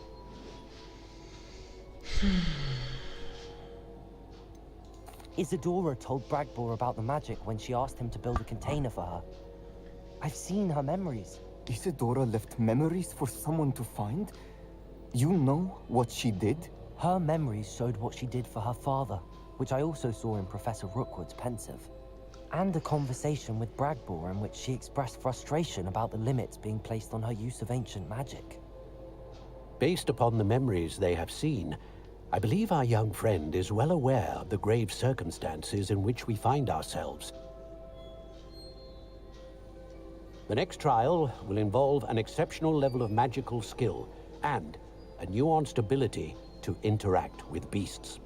Isadora told Bragbor about the magic when she asked him to build a container for her. I've seen her memories. Isadora left memories for someone to find? You know what she did? Her memories showed what she did for her father, which I also saw in Professor Rookwood's pensive. And a conversation with Bragbor in which she expressed frustration about the limits being placed on her use of ancient magic. Based upon the memories they have seen, I believe our young friend is well aware of the grave circumstances in which we find ourselves. The next trial will involve an exceptional level of magical skill and a nuanced ability to interact with beasts.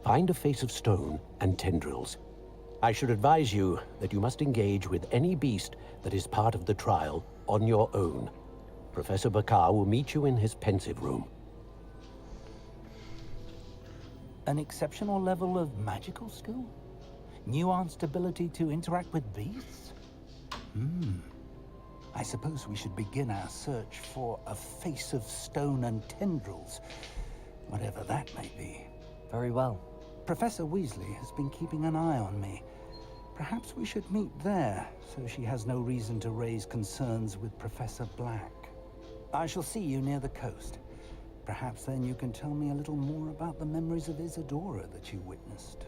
Find a face of stone and tendrils. I should advise you that you must engage with any beast that is part of the trial on your own. Professor Bakar will meet you in his pensive room. An exceptional level of magical skill? Nuanced ability to interact with beasts? I suppose we should begin our search for a face of stone and tendrils, whatever that may be. Very well. Professor Weasley has been keeping an eye on me. Perhaps we should meet there, so she has no reason to raise concerns with Professor Black. I shall see you near the coast. Perhaps then you can tell me a little more about the memories of Isadora that you witnessed.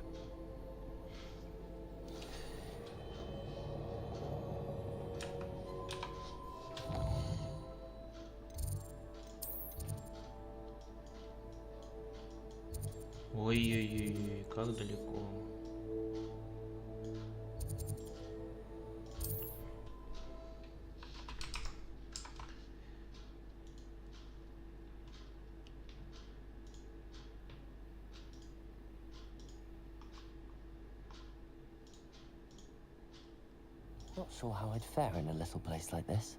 Ой-ой-ой, как далеко. Not sure how I'd fare in a little place like this.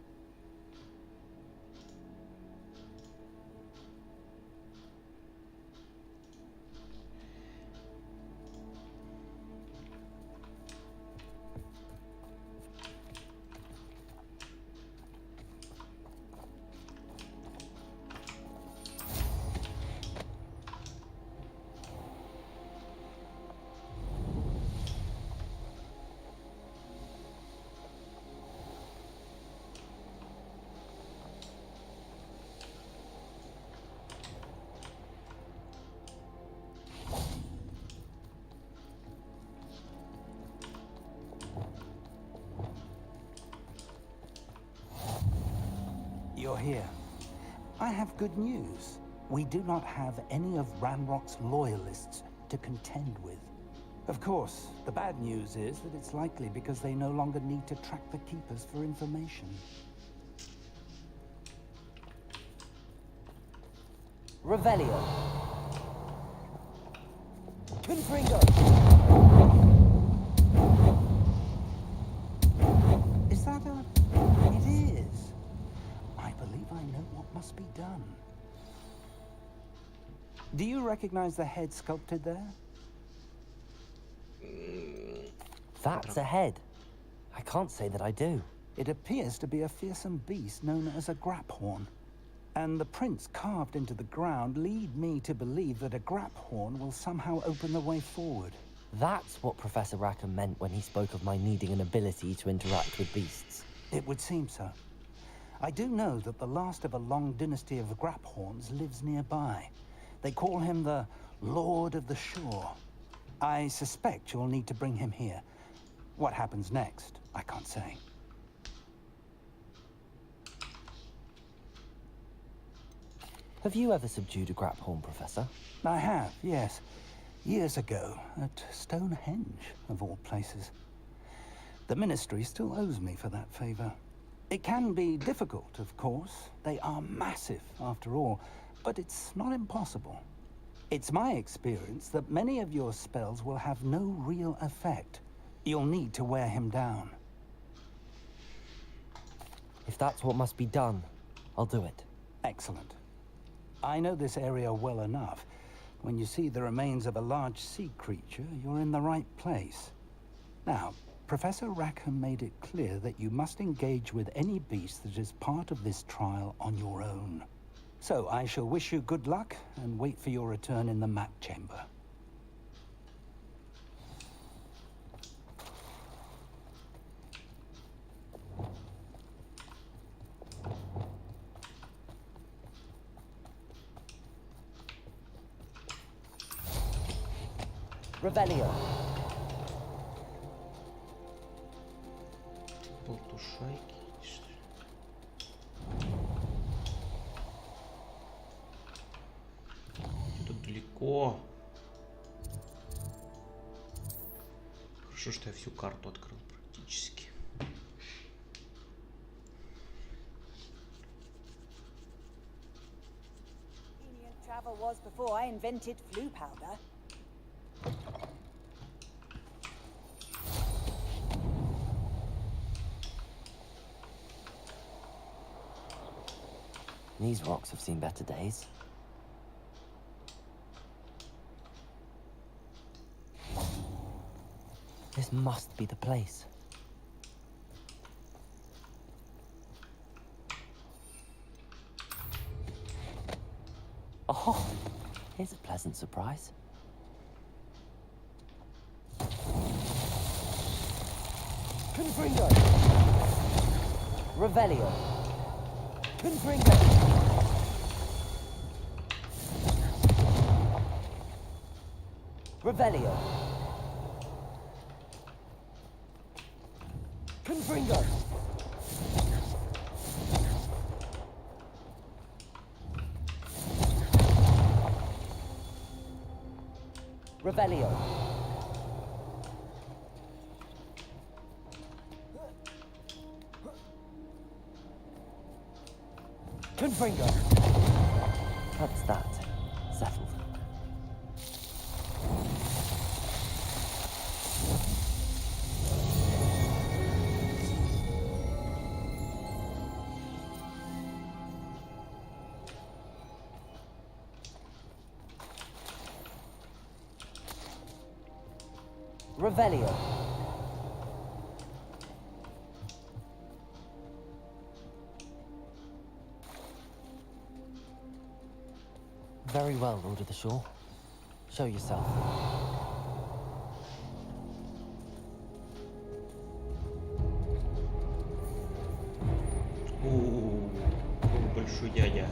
You're here. I have good news. We do not have any of Ranrock's loyalists to contend with. Of course, the bad news is that it's likely because they no longer need to track the Keepers for information. Revelio. Confringo. Is that a... It is. I believe I know what must be done. Do you recognize the head sculpted there? That's a head. I can't say that I do. It appears to be a fearsome beast known as a graphorn. And the prints carved into the ground lead me to believe that a graphorn will somehow open the way forward. That's what Professor Rackham meant when he spoke of my needing an ability to interact with beasts. It would seem so. I do know that the last of a long dynasty of graphorns lives nearby. They call him the Lord of the Shore. I suspect you'll need to bring him here. What happens next, I can't say. Have you ever subdued a graphorn, Professor? I have, yes. Years ago, at Stonehenge, of all places. The Ministry still owes me for that favor. It can be difficult, of course. They are massive, after all, but it's not impossible. It's my experience that many of your spells will have no real effect. You'll need to wear him down. If that's what must be done, I'll do it. Excellent. I know this area well enough. When you see the remains of a large sea creature, you're in the right place. Now, Professor Rackham made it clear that you must engage with any beast that is part of this trial on your own. So I shall wish you good luck and wait for your return in the map chamber. Revelio. Болтушайки, что ли? Тут далеко. Хорошо, что я всю карту открыл практически. Travel was before I invented flu powder. These rocks have seen better days. This must be the place. Oh, here's a pleasant surprise. Confringo. Revelio. Confringo. Revelio. Confringo. Revelio. Confringo. That's that. Settled. Revelio. Very well, Lord of the Shore. Show yourself. Большой дядя.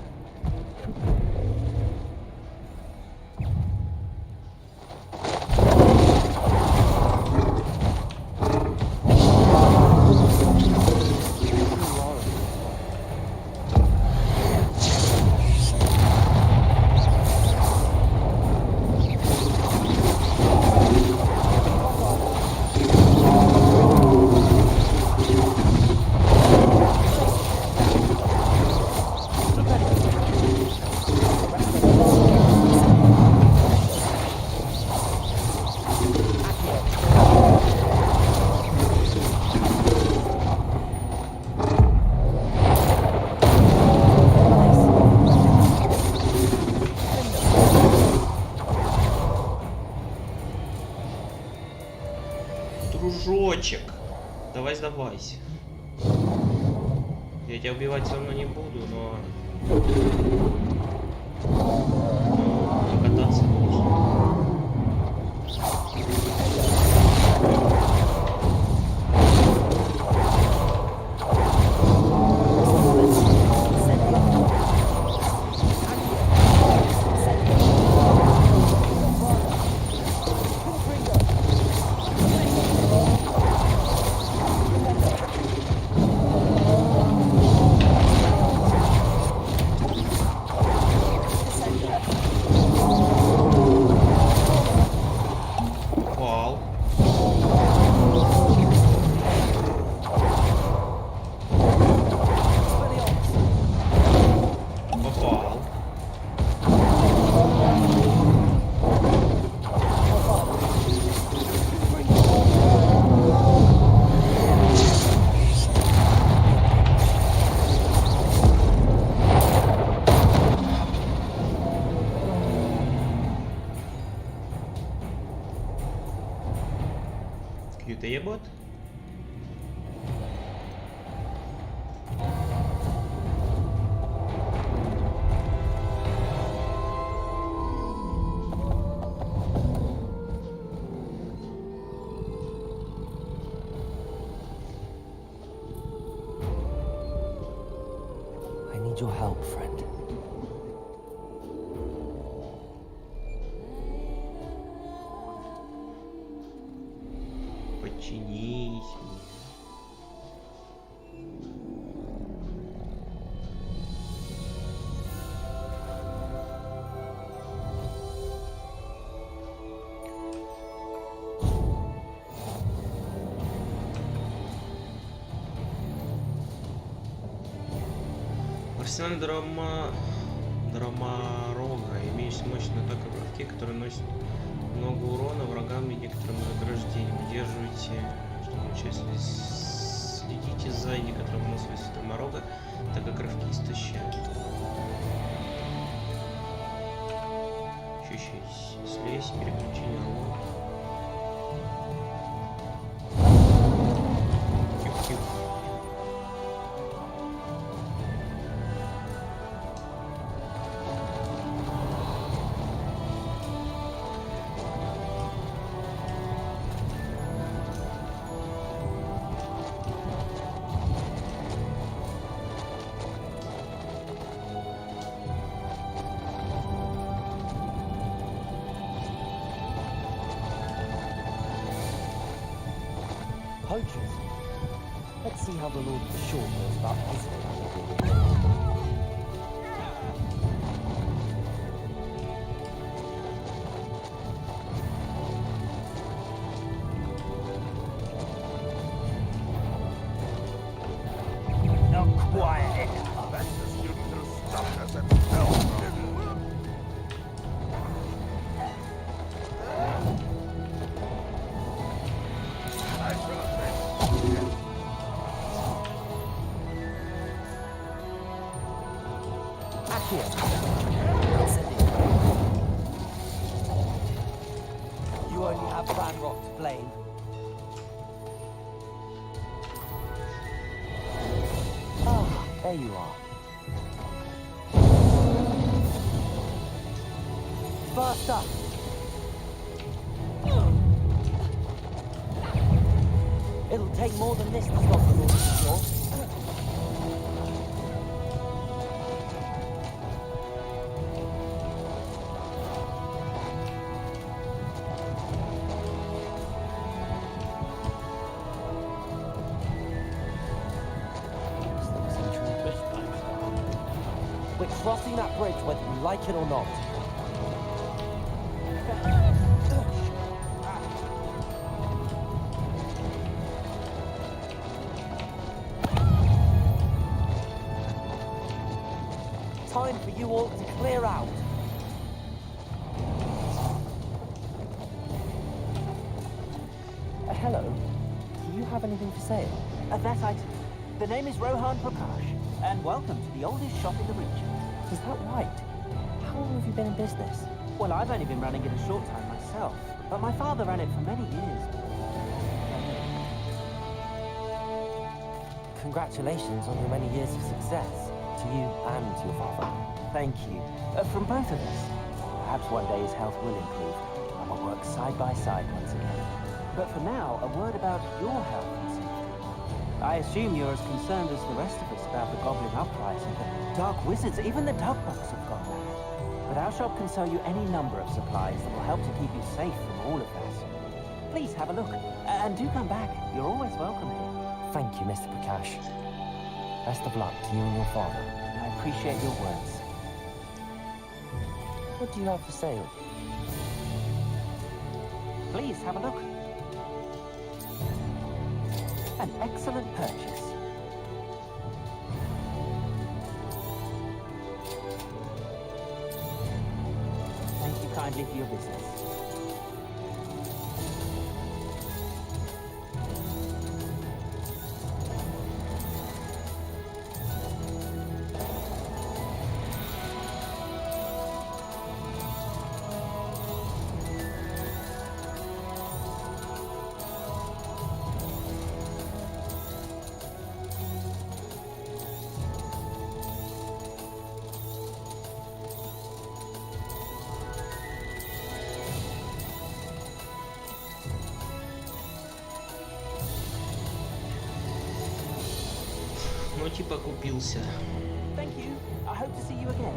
Дружочек, давай сдавайся. Я тебя убивать все равно не буду, но покататься можно. Ебот? I need your help, friend. Подчинись мне. Арсенал Драмарога имеет мощную атаку в бровке, которая наносит много урона врагам и некоторым награждениям. Удерживайте, чтобы участие. Следите за некоторым носом Драмарога, так как рывки истощают. Чуть-чуть слезь, переключение урона. Poachers. Let's see how the Lord for sure feels about his thing. Now quiet. That's the student who stopped us at hell. You only have Ranrock to blame. Ah, there you are. Faster! It'll take more than this to stop the Lord, sure. We're crossing that bridge whether you like it or not. Time for you all to clear out. Hello. Do you have anything to say? The name is Rohan Prakash, and welcome to the oldest shop in the region. Is that right? How long have you been in business? Well, I've only been running it a short time myself, but my father ran it for many years. Congratulations on your many years of success, to you and to your father. Thank you. From both of us. Perhaps one day his health will improve, and we'll work side by side once again. But for now, a word about your health and safety. I assume you're as concerned as the rest of us about the goblin uprising, the dark wizards, even the dug bugs have gone mad. But our shop can sell you any number of supplies that will help to keep you safe from all of that. Please have a look, and do come back. You're always welcome here. Thank you, Mr. Prakash. Best of luck to you and your father. I appreciate your words. What do you have for sale? Please have a look. An excellent purchase. Thank you kindly for your business. Ну типа купился. Thank you. I hope to see you again.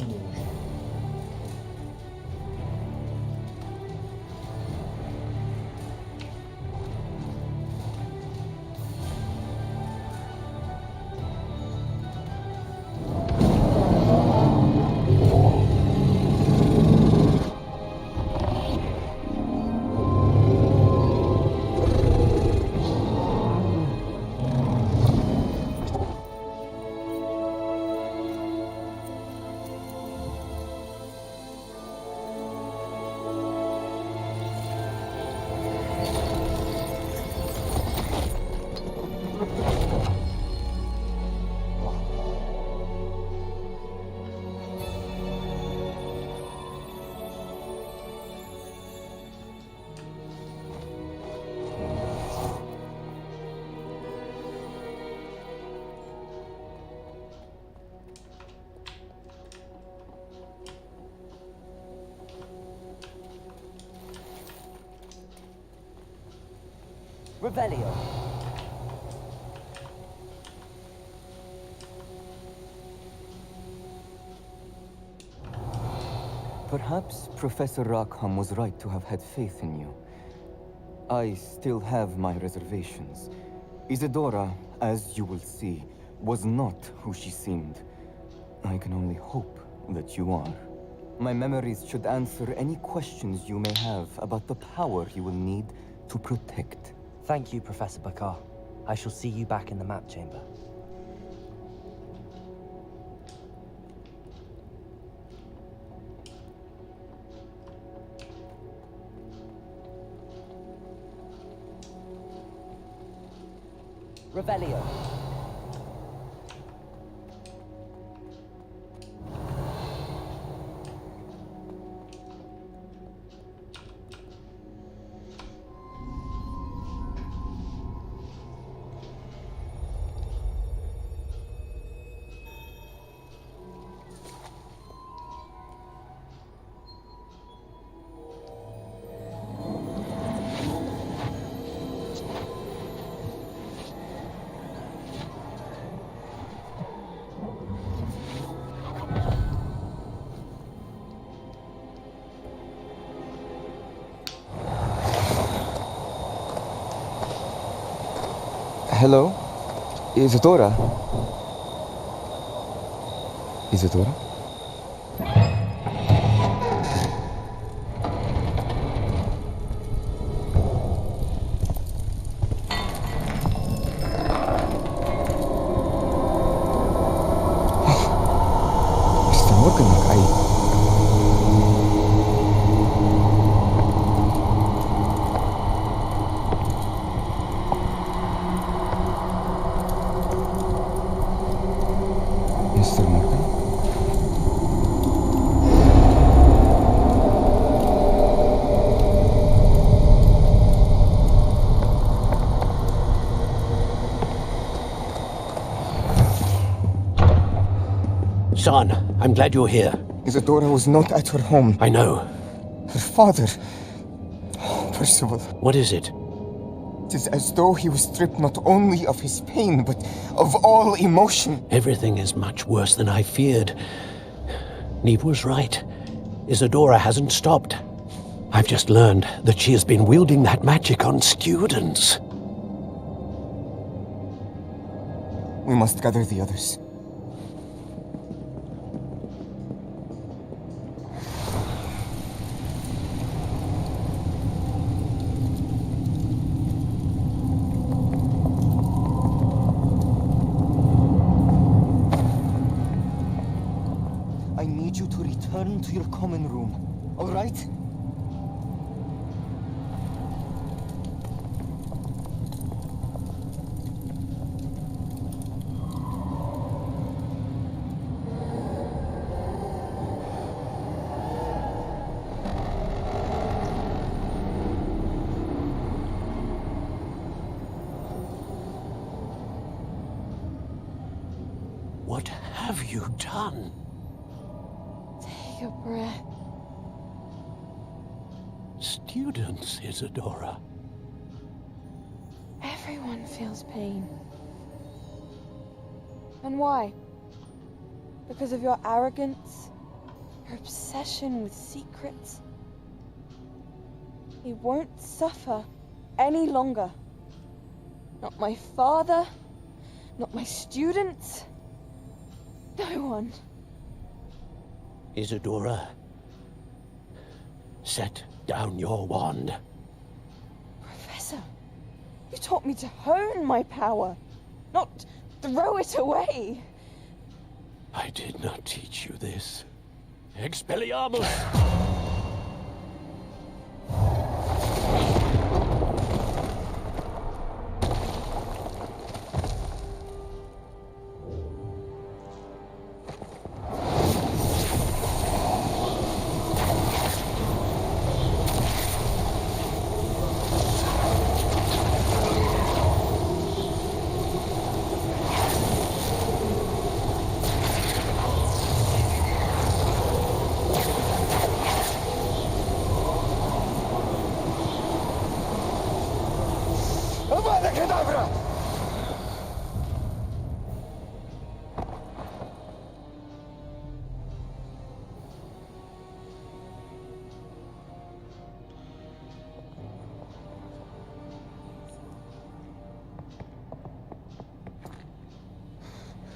можно. Revelio. Perhaps Professor Rackham was right to have had faith in you. I still have my reservations. Isadora, as you will see, was not who she seemed. I can only hope that you are. My memories should answer any questions you may have about the power you will need to protect. Thank you, Professor Bakar. I shall see you back in the map chamber. Revelio. Hello? Isadora? Isadora? Mr. Morgan, Mr. Morgan? Son, I'm glad you're here. Isadora was not at her home. I know. Her father... Oh, Percival. What is it? It is as though he was stripped not only of his pain, but of all emotion. Everything is much worse than I feared. Neve was right. Isadora hasn't stopped. I've just learned that she has been wielding that magic on students. We must gather the others. I need you to return to your common room, all right? What have you done? Take a breath. Students, Isadora. Everyone feels pain. And why? Because of your arrogance Her obsession with secrets. He won't suffer any longer. Not my father, not my students, no one. Isadora, set down your wand. Professor, you taught me to hone my power, not throw it away. I did not teach you this. Expelliarmus!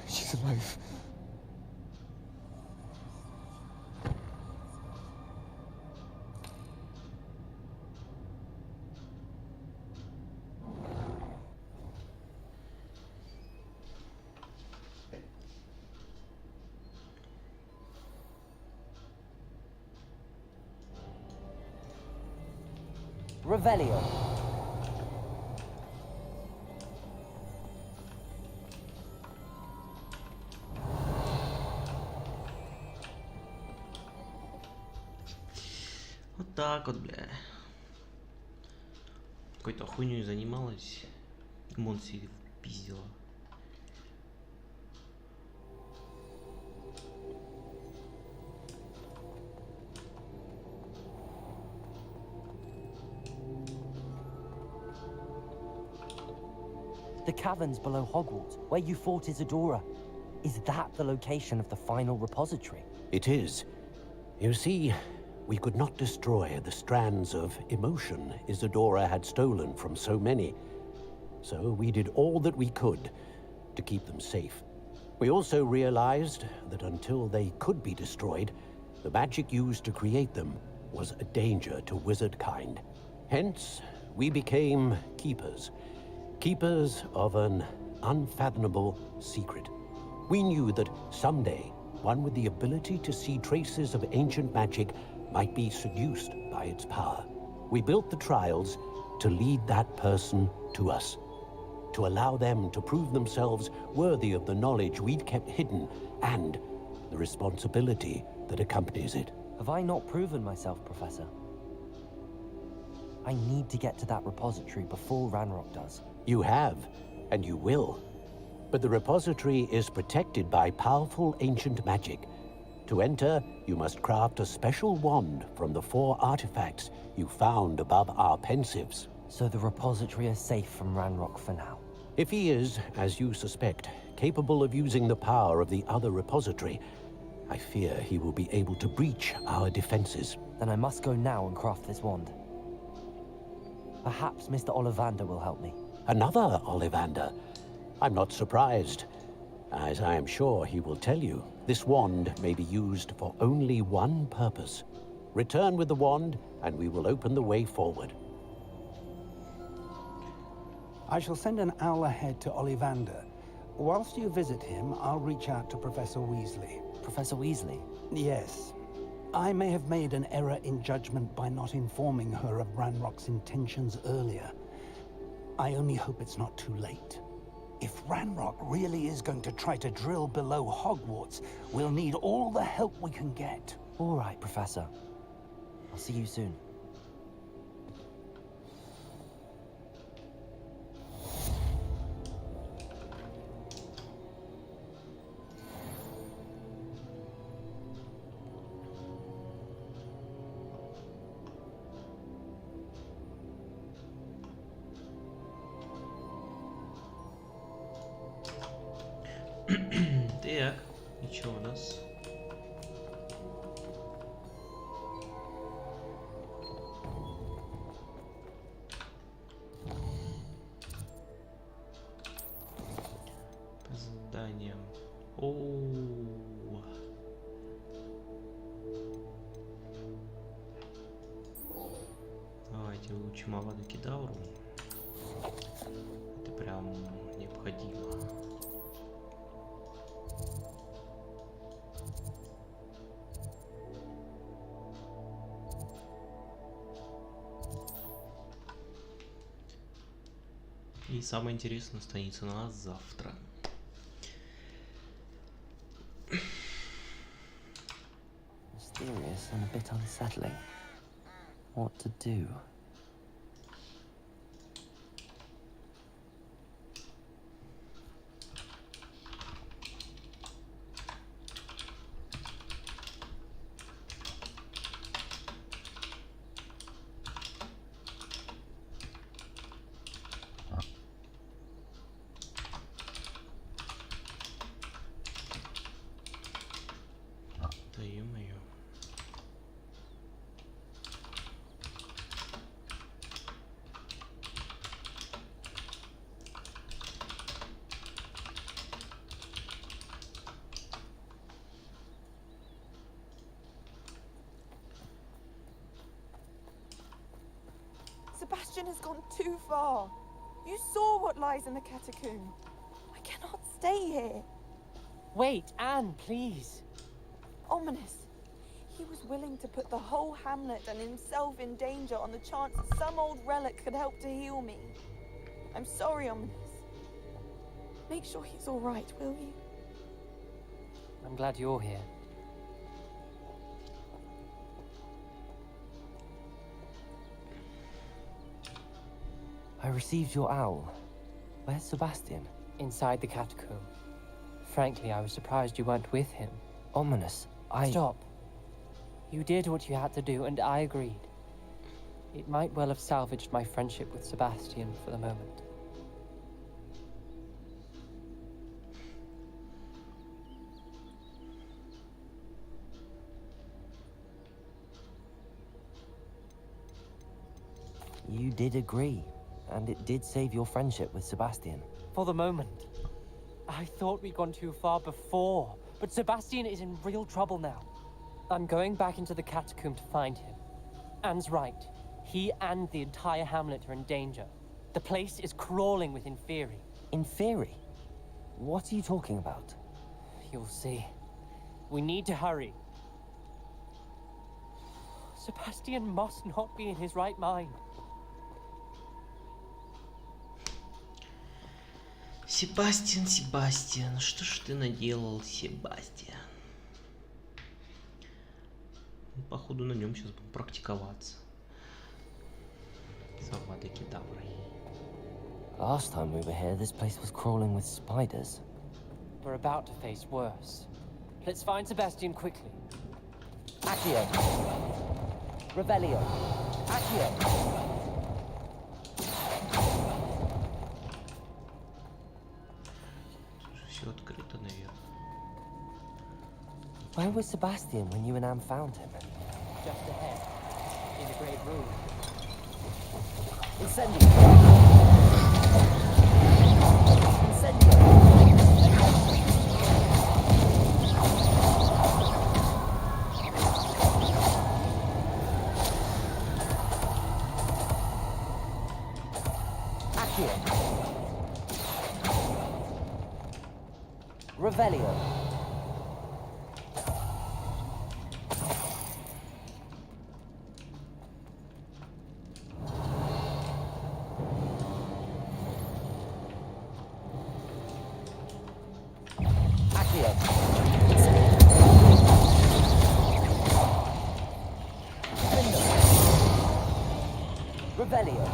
She's alive. Revelio. Вот так вот, бля. Какой-то хуйней занималась. Монси пиздила. The caverns below Hogwarts, where you fought Isadora. Is that the location of the final repository? It is. You see, we could not destroy the strands of emotion Isadora had stolen from so many. So we did all that we could to keep them safe. We also realized that until they could be destroyed, the magic used to create them was a danger to wizard kind. Hence, we became keepers. Keepers of an unfathomable secret. We knew that someday, one with the ability to see traces of ancient magic might be seduced by its power. We built the trials to lead that person to us, to allow them to prove themselves worthy of the knowledge we'd kept hidden and the responsibility that accompanies it. Have I not proven myself, Professor? I need to get to that repository before Ranrock does. You have, and you will. But the repository is protected by powerful ancient magic. To enter, you must craft a special wand from the 4 artifacts you found above our pensives. So the repository is safe from Ranrock for now? If he is, as you suspect, capable of using the power of the other repository, I fear he will be able to breach our defenses. Then I must go now and craft this wand. Perhaps Mr. Ollivander will help me. Another Ollivander? I'm not surprised. As I am sure he will tell you, this wand may be used for only one purpose. Return with the wand, and we will open the way forward. I shall send an owl ahead to Ollivander. Whilst you visit him, I'll reach out to Professor Weasley. Professor Weasley? Yes. I may have made an error in judgment by not informing her of Ranrock's intentions earlier. I only hope it's not too late. If Ranrock really is going to try to drill below Hogwarts, we'll need all the help we can get. All right, Professor. I'll see you soon. Так, и что у нас? Оу. Давайте выучим Авада Кедавру. Это прям необходимо. И самое интересное останется на нас завтра. Mysterious and a bit unsettling. What to do? Да ё-моё. Sebastian has gone too far. You saw what lies in the catacomb. I cannot stay here. Wait, Anne, please. Ominous. He was willing to put the whole hamlet and himself in danger on the chance that some old relic could help to heal me. I'm sorry, Ominous. Make sure he's all right, will you? I'm glad you're here. I received your owl. Where's Sebastian? Inside the catacomb. Frankly, I was surprised you weren't with him. Ominous. Stop. You did what you had to do, and I agreed. It might well have salvaged my friendship with Sebastian for the moment. You did agree, and it did save your friendship with Sebastian. For the moment. I thought we'd gone too far before, but Sebastian is in real trouble now. I'm going back into the catacomb to find him. Anne's right. He and the entire hamlet are in danger. The place is crawling with Inferi. Inferi? What are you talking about? You'll see. We need to hurry. Sebastian must not be in his right mind. Себастьян, Себастьян, что ж ты наделал, Себастьян? Походу на нем сейчас будем практиковаться. С Авадой Кедаврой. Last time we were here, this place was crawling with spiders. We're about to face worse. Let's find Sebastian quickly. Accio! Revelio! Accio! Все открыто, наверное. Where was Sebastian when you and Anne found him? Just ahead, in the great room. Incendio! Incendio! Accio! Revelio! Revelio.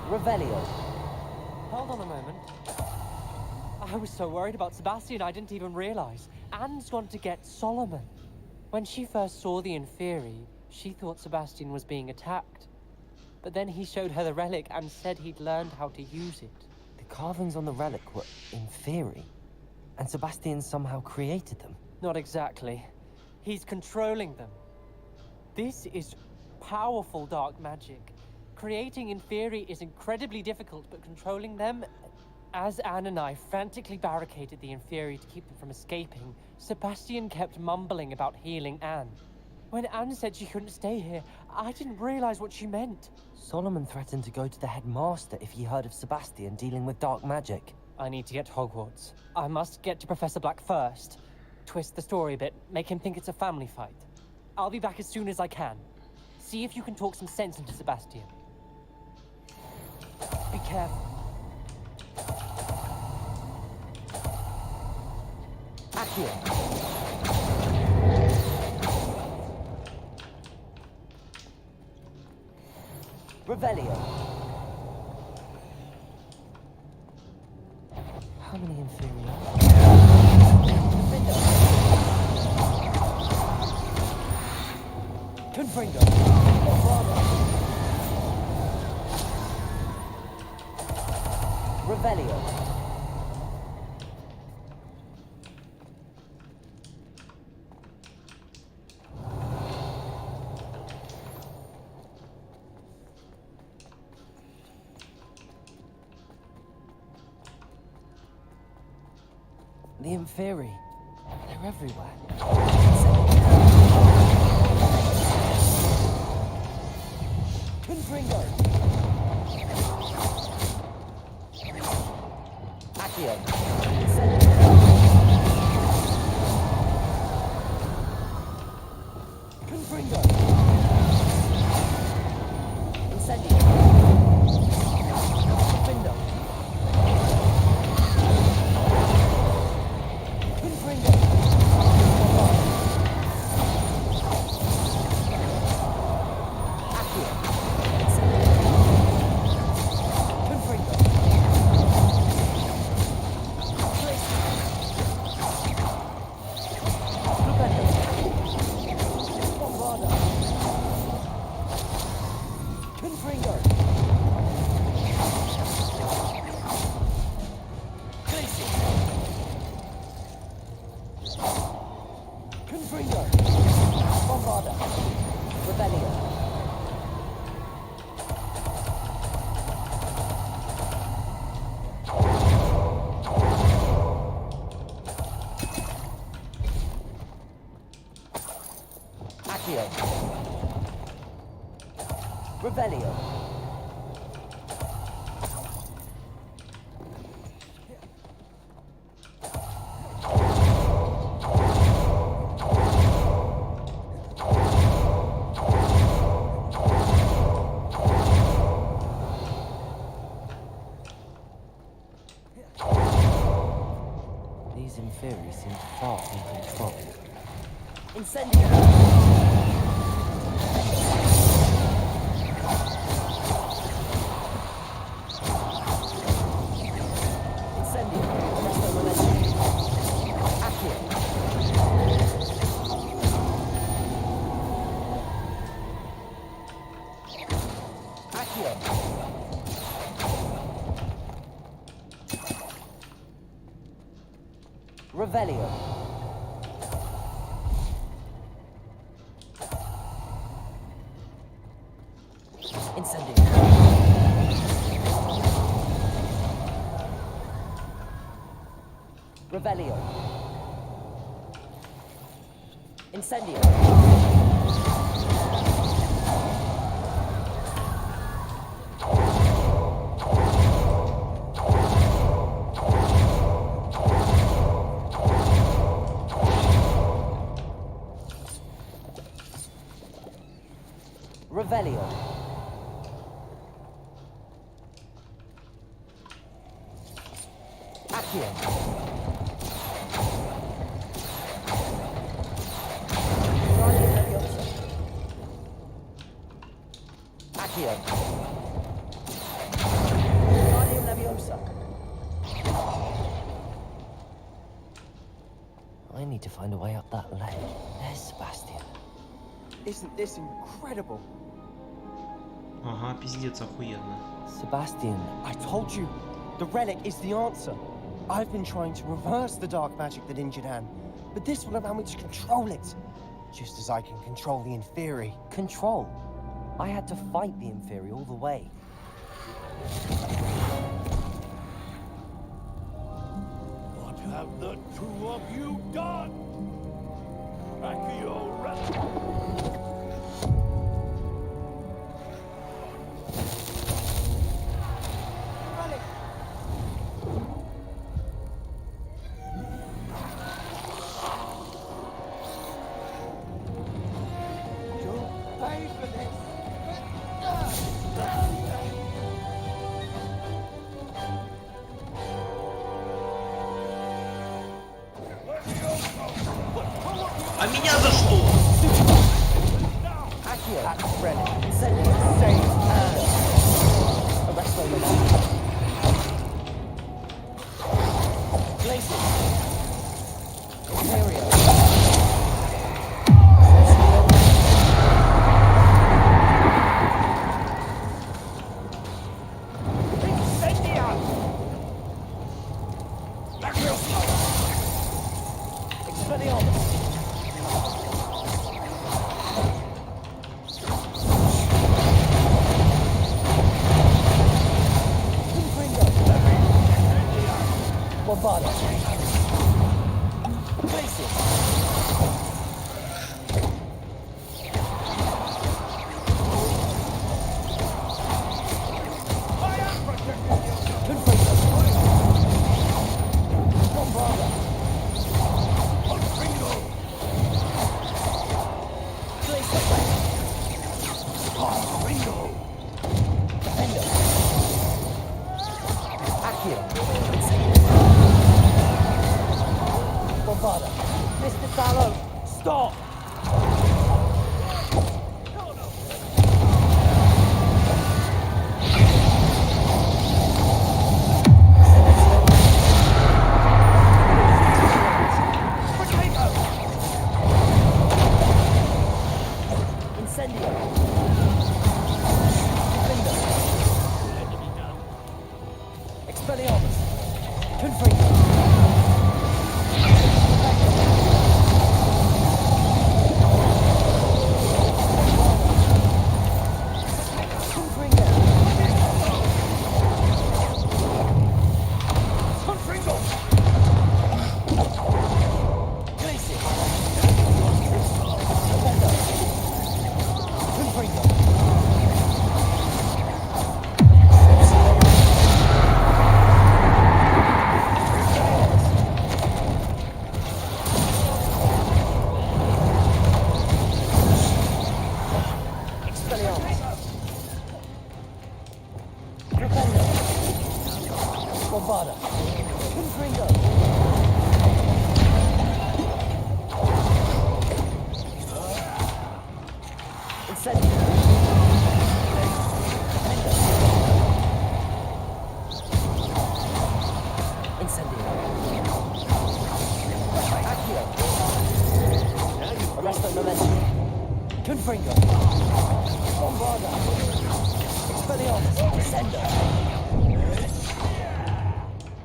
Revelio. Hold on a moment. I was so worried about Sebastian I didn't even realize. Anne's gone to get Solomon. When she first saw the Inferi, she thought Sebastian was being attacked. But then he showed her the relic and said he'd learned how to use it. The carvings on the relic were Inferi, and Sebastian somehow created them. Not exactly. He's controlling them. This is powerful dark magic. Creating Inferi is incredibly difficult, but controlling them... As Anne and I frantically barricaded the Inferi to keep them from escaping, Sebastian kept mumbling about healing Anne. When Anne said she couldn't stay here, I didn't realize what she meant. Solomon threatened to go to the headmaster if he heard of Sebastian dealing with dark magic. I need to get to Hogwarts. I must get to Professor Black first. Twist the story a bit, make him think it's a family fight. I'll be back as soon as I can. See if you can talk some sense into Sebastian. Be careful. Accio. Revelio. How many inferior? Confringo. Revelio. The Inferi. They're everywhere. Confringo. Accio. Confringo. Incendio. Confringo. Confringo. Accio. Confringo. Lupendo. Bombarda. Confringo. Glacier. Confringo. Bombarda. Rebellion. Accio. Revelio. These Inferi seem far in control. Incendio. Revelio. Incendio. Revelio. Incendio. Revelio. Accio. Accio. closer. I need to find a way up that ledge. There's Sebastian. Isn't this incredible? Ага, пиздец, охуенно. Sebastian, I told you, the relic is the answer. I've been trying to reverse the dark magic that injured Anne, but this will allow me to control it. Just as I can control the Inferi. Control? I had to fight the Inferi all the way. What have the two of you done? Accio А меня за что?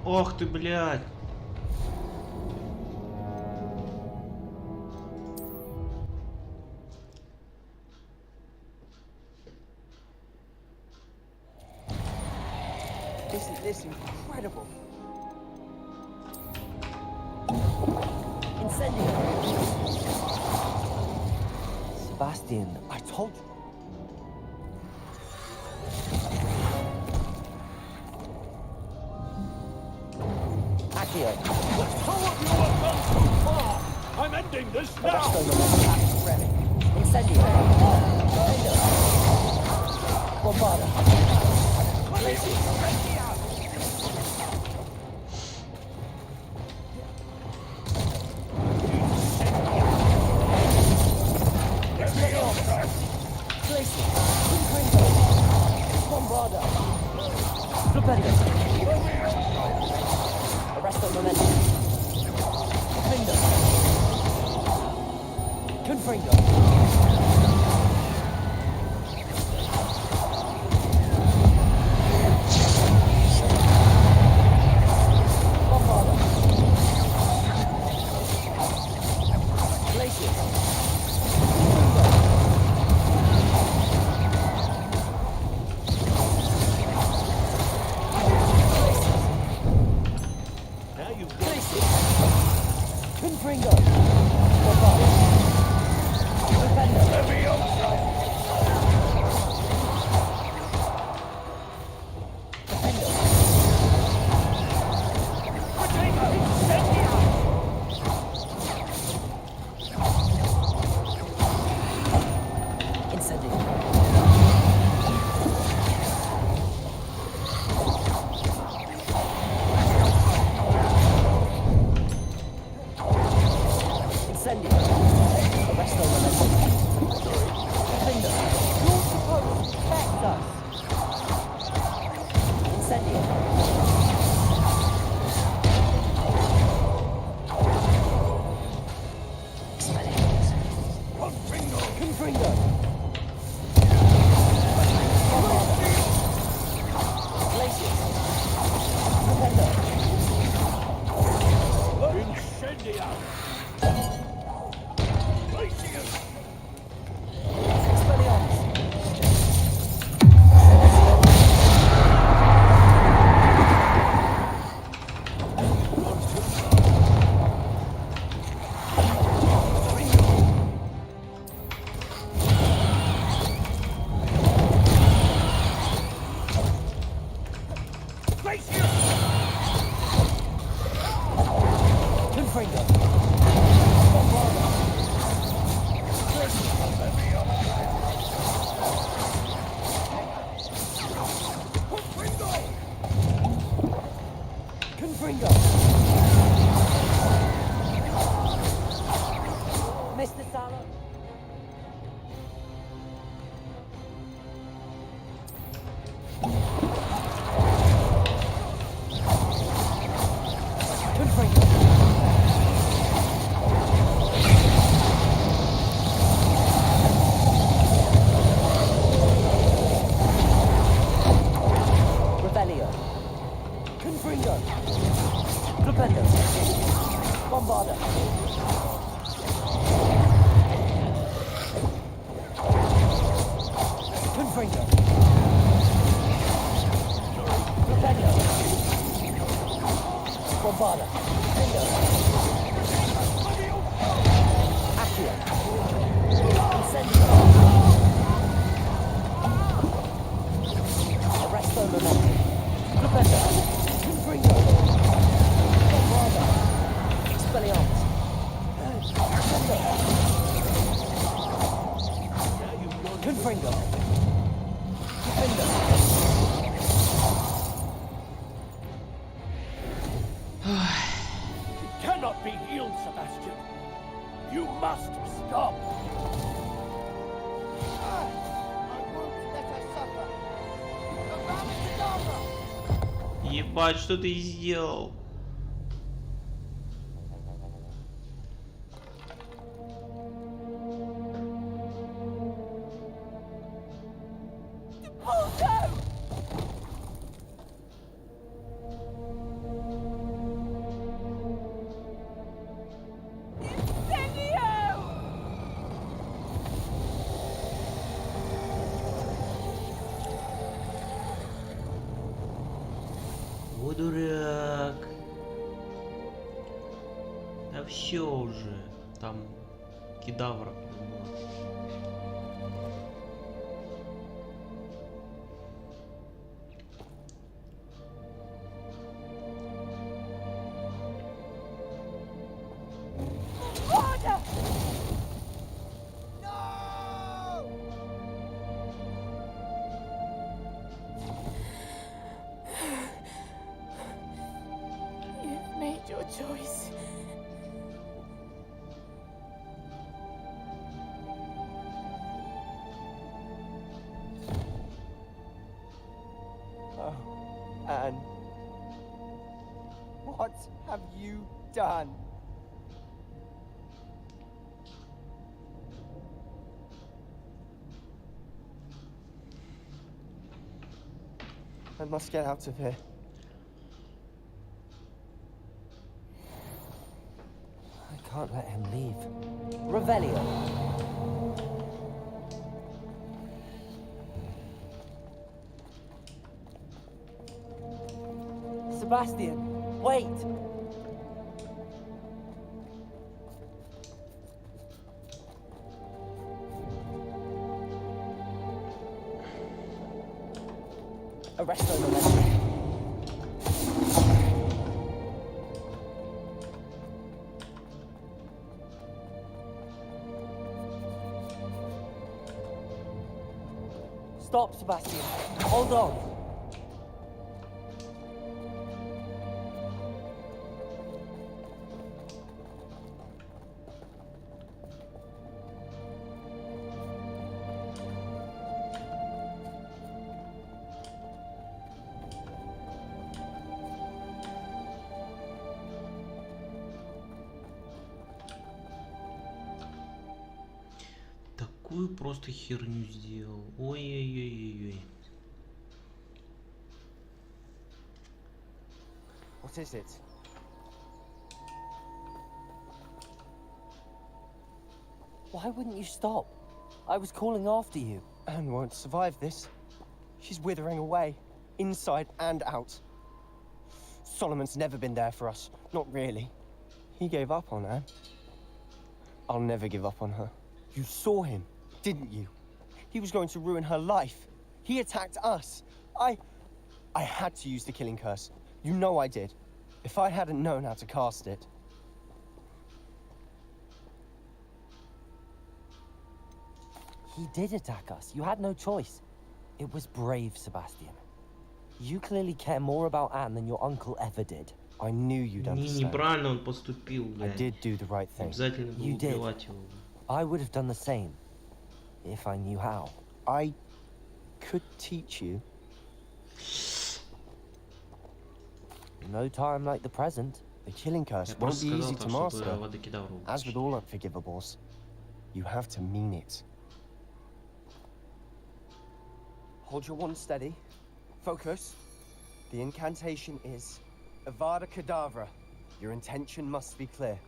Ох ты, блядь. Isn't this incredible? Incendio! Sebastian, I told you. Accio! How have you all gone so far? I'm ending this now! Incendio! Bombarda! Bombarda! Flipendo! momentum. Finger. Confringo. Ебать, что ты сделал? О, дурак. Да все уже. Там кедавра была. You've made your choice. Oh, Anne. What What have you done? I must get out of here. I can't let him leave. Revelio. Sebastian, wait! Arresto the left. Stop, Sebastian. Hold on. Такую просто херню сделал. Ой-ой-ой-ой-ой. What is it? Why wouldn't you stop? I was calling after you. Anne won't survive this. She's withering away, inside and out. Solomon's never been there for us. Not really. He gave up on Anne. I'll never give up on her. You saw him, didn't you? He was going to ruin her life. He attacked us. I had to use the killing curse. You know I did. If I hadn't known how to cast it. He did attack us. You had no choice. It was brave, Sebastian. You clearly care more about Anne than your uncle ever did. I knew you'd understand. Неправильно он поступил, I блядь. did do the right thing. Обязательно было You did. убивать его. I would have done the same, if I knew how. I could teach you. No time like the present. The killing curse Я won't просто be сказал easy там, to чтобы master. водокидавру As with all unforgivables, you have to mean it. Hold your wand steady. Focus. The incantation is Avada Kedavra. Your intention must be clear.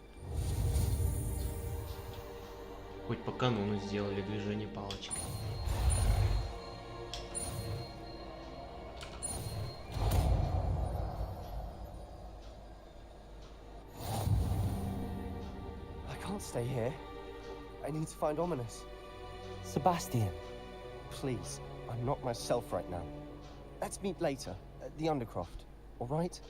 Хоть по канону сделали движение палочкой. I can't stay here. I need to find Ominous. Sebastian. Please, I'm not myself right now. Let's meet later at the Undercroft, all right?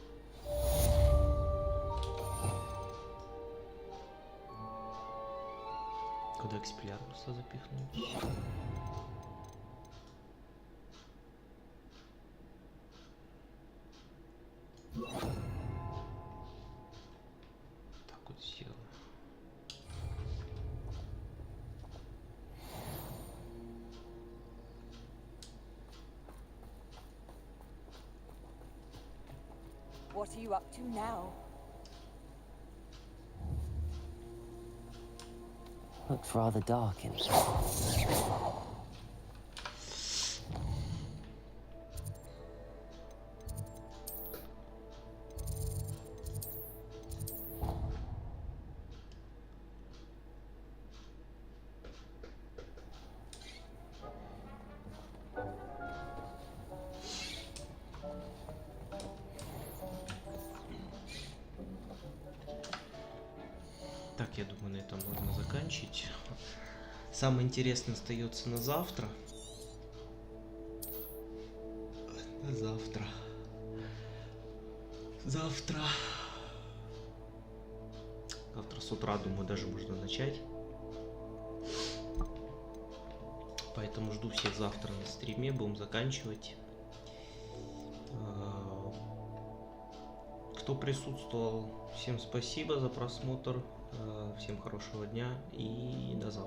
Куда экспеллярмуса запихнуть? Так вот сделаю. What are you up to now? Looks rather dark in here. Так, я думаю, на этом можно заканчивать. Самое интересное остается на завтра. На завтра. Завтра с утра, думаю, даже можно начать. Поэтому жду всех завтра на стриме. Будем заканчивать. Кто присутствовал, всем спасибо за просмотр. Всем хорошего дня и до завтра.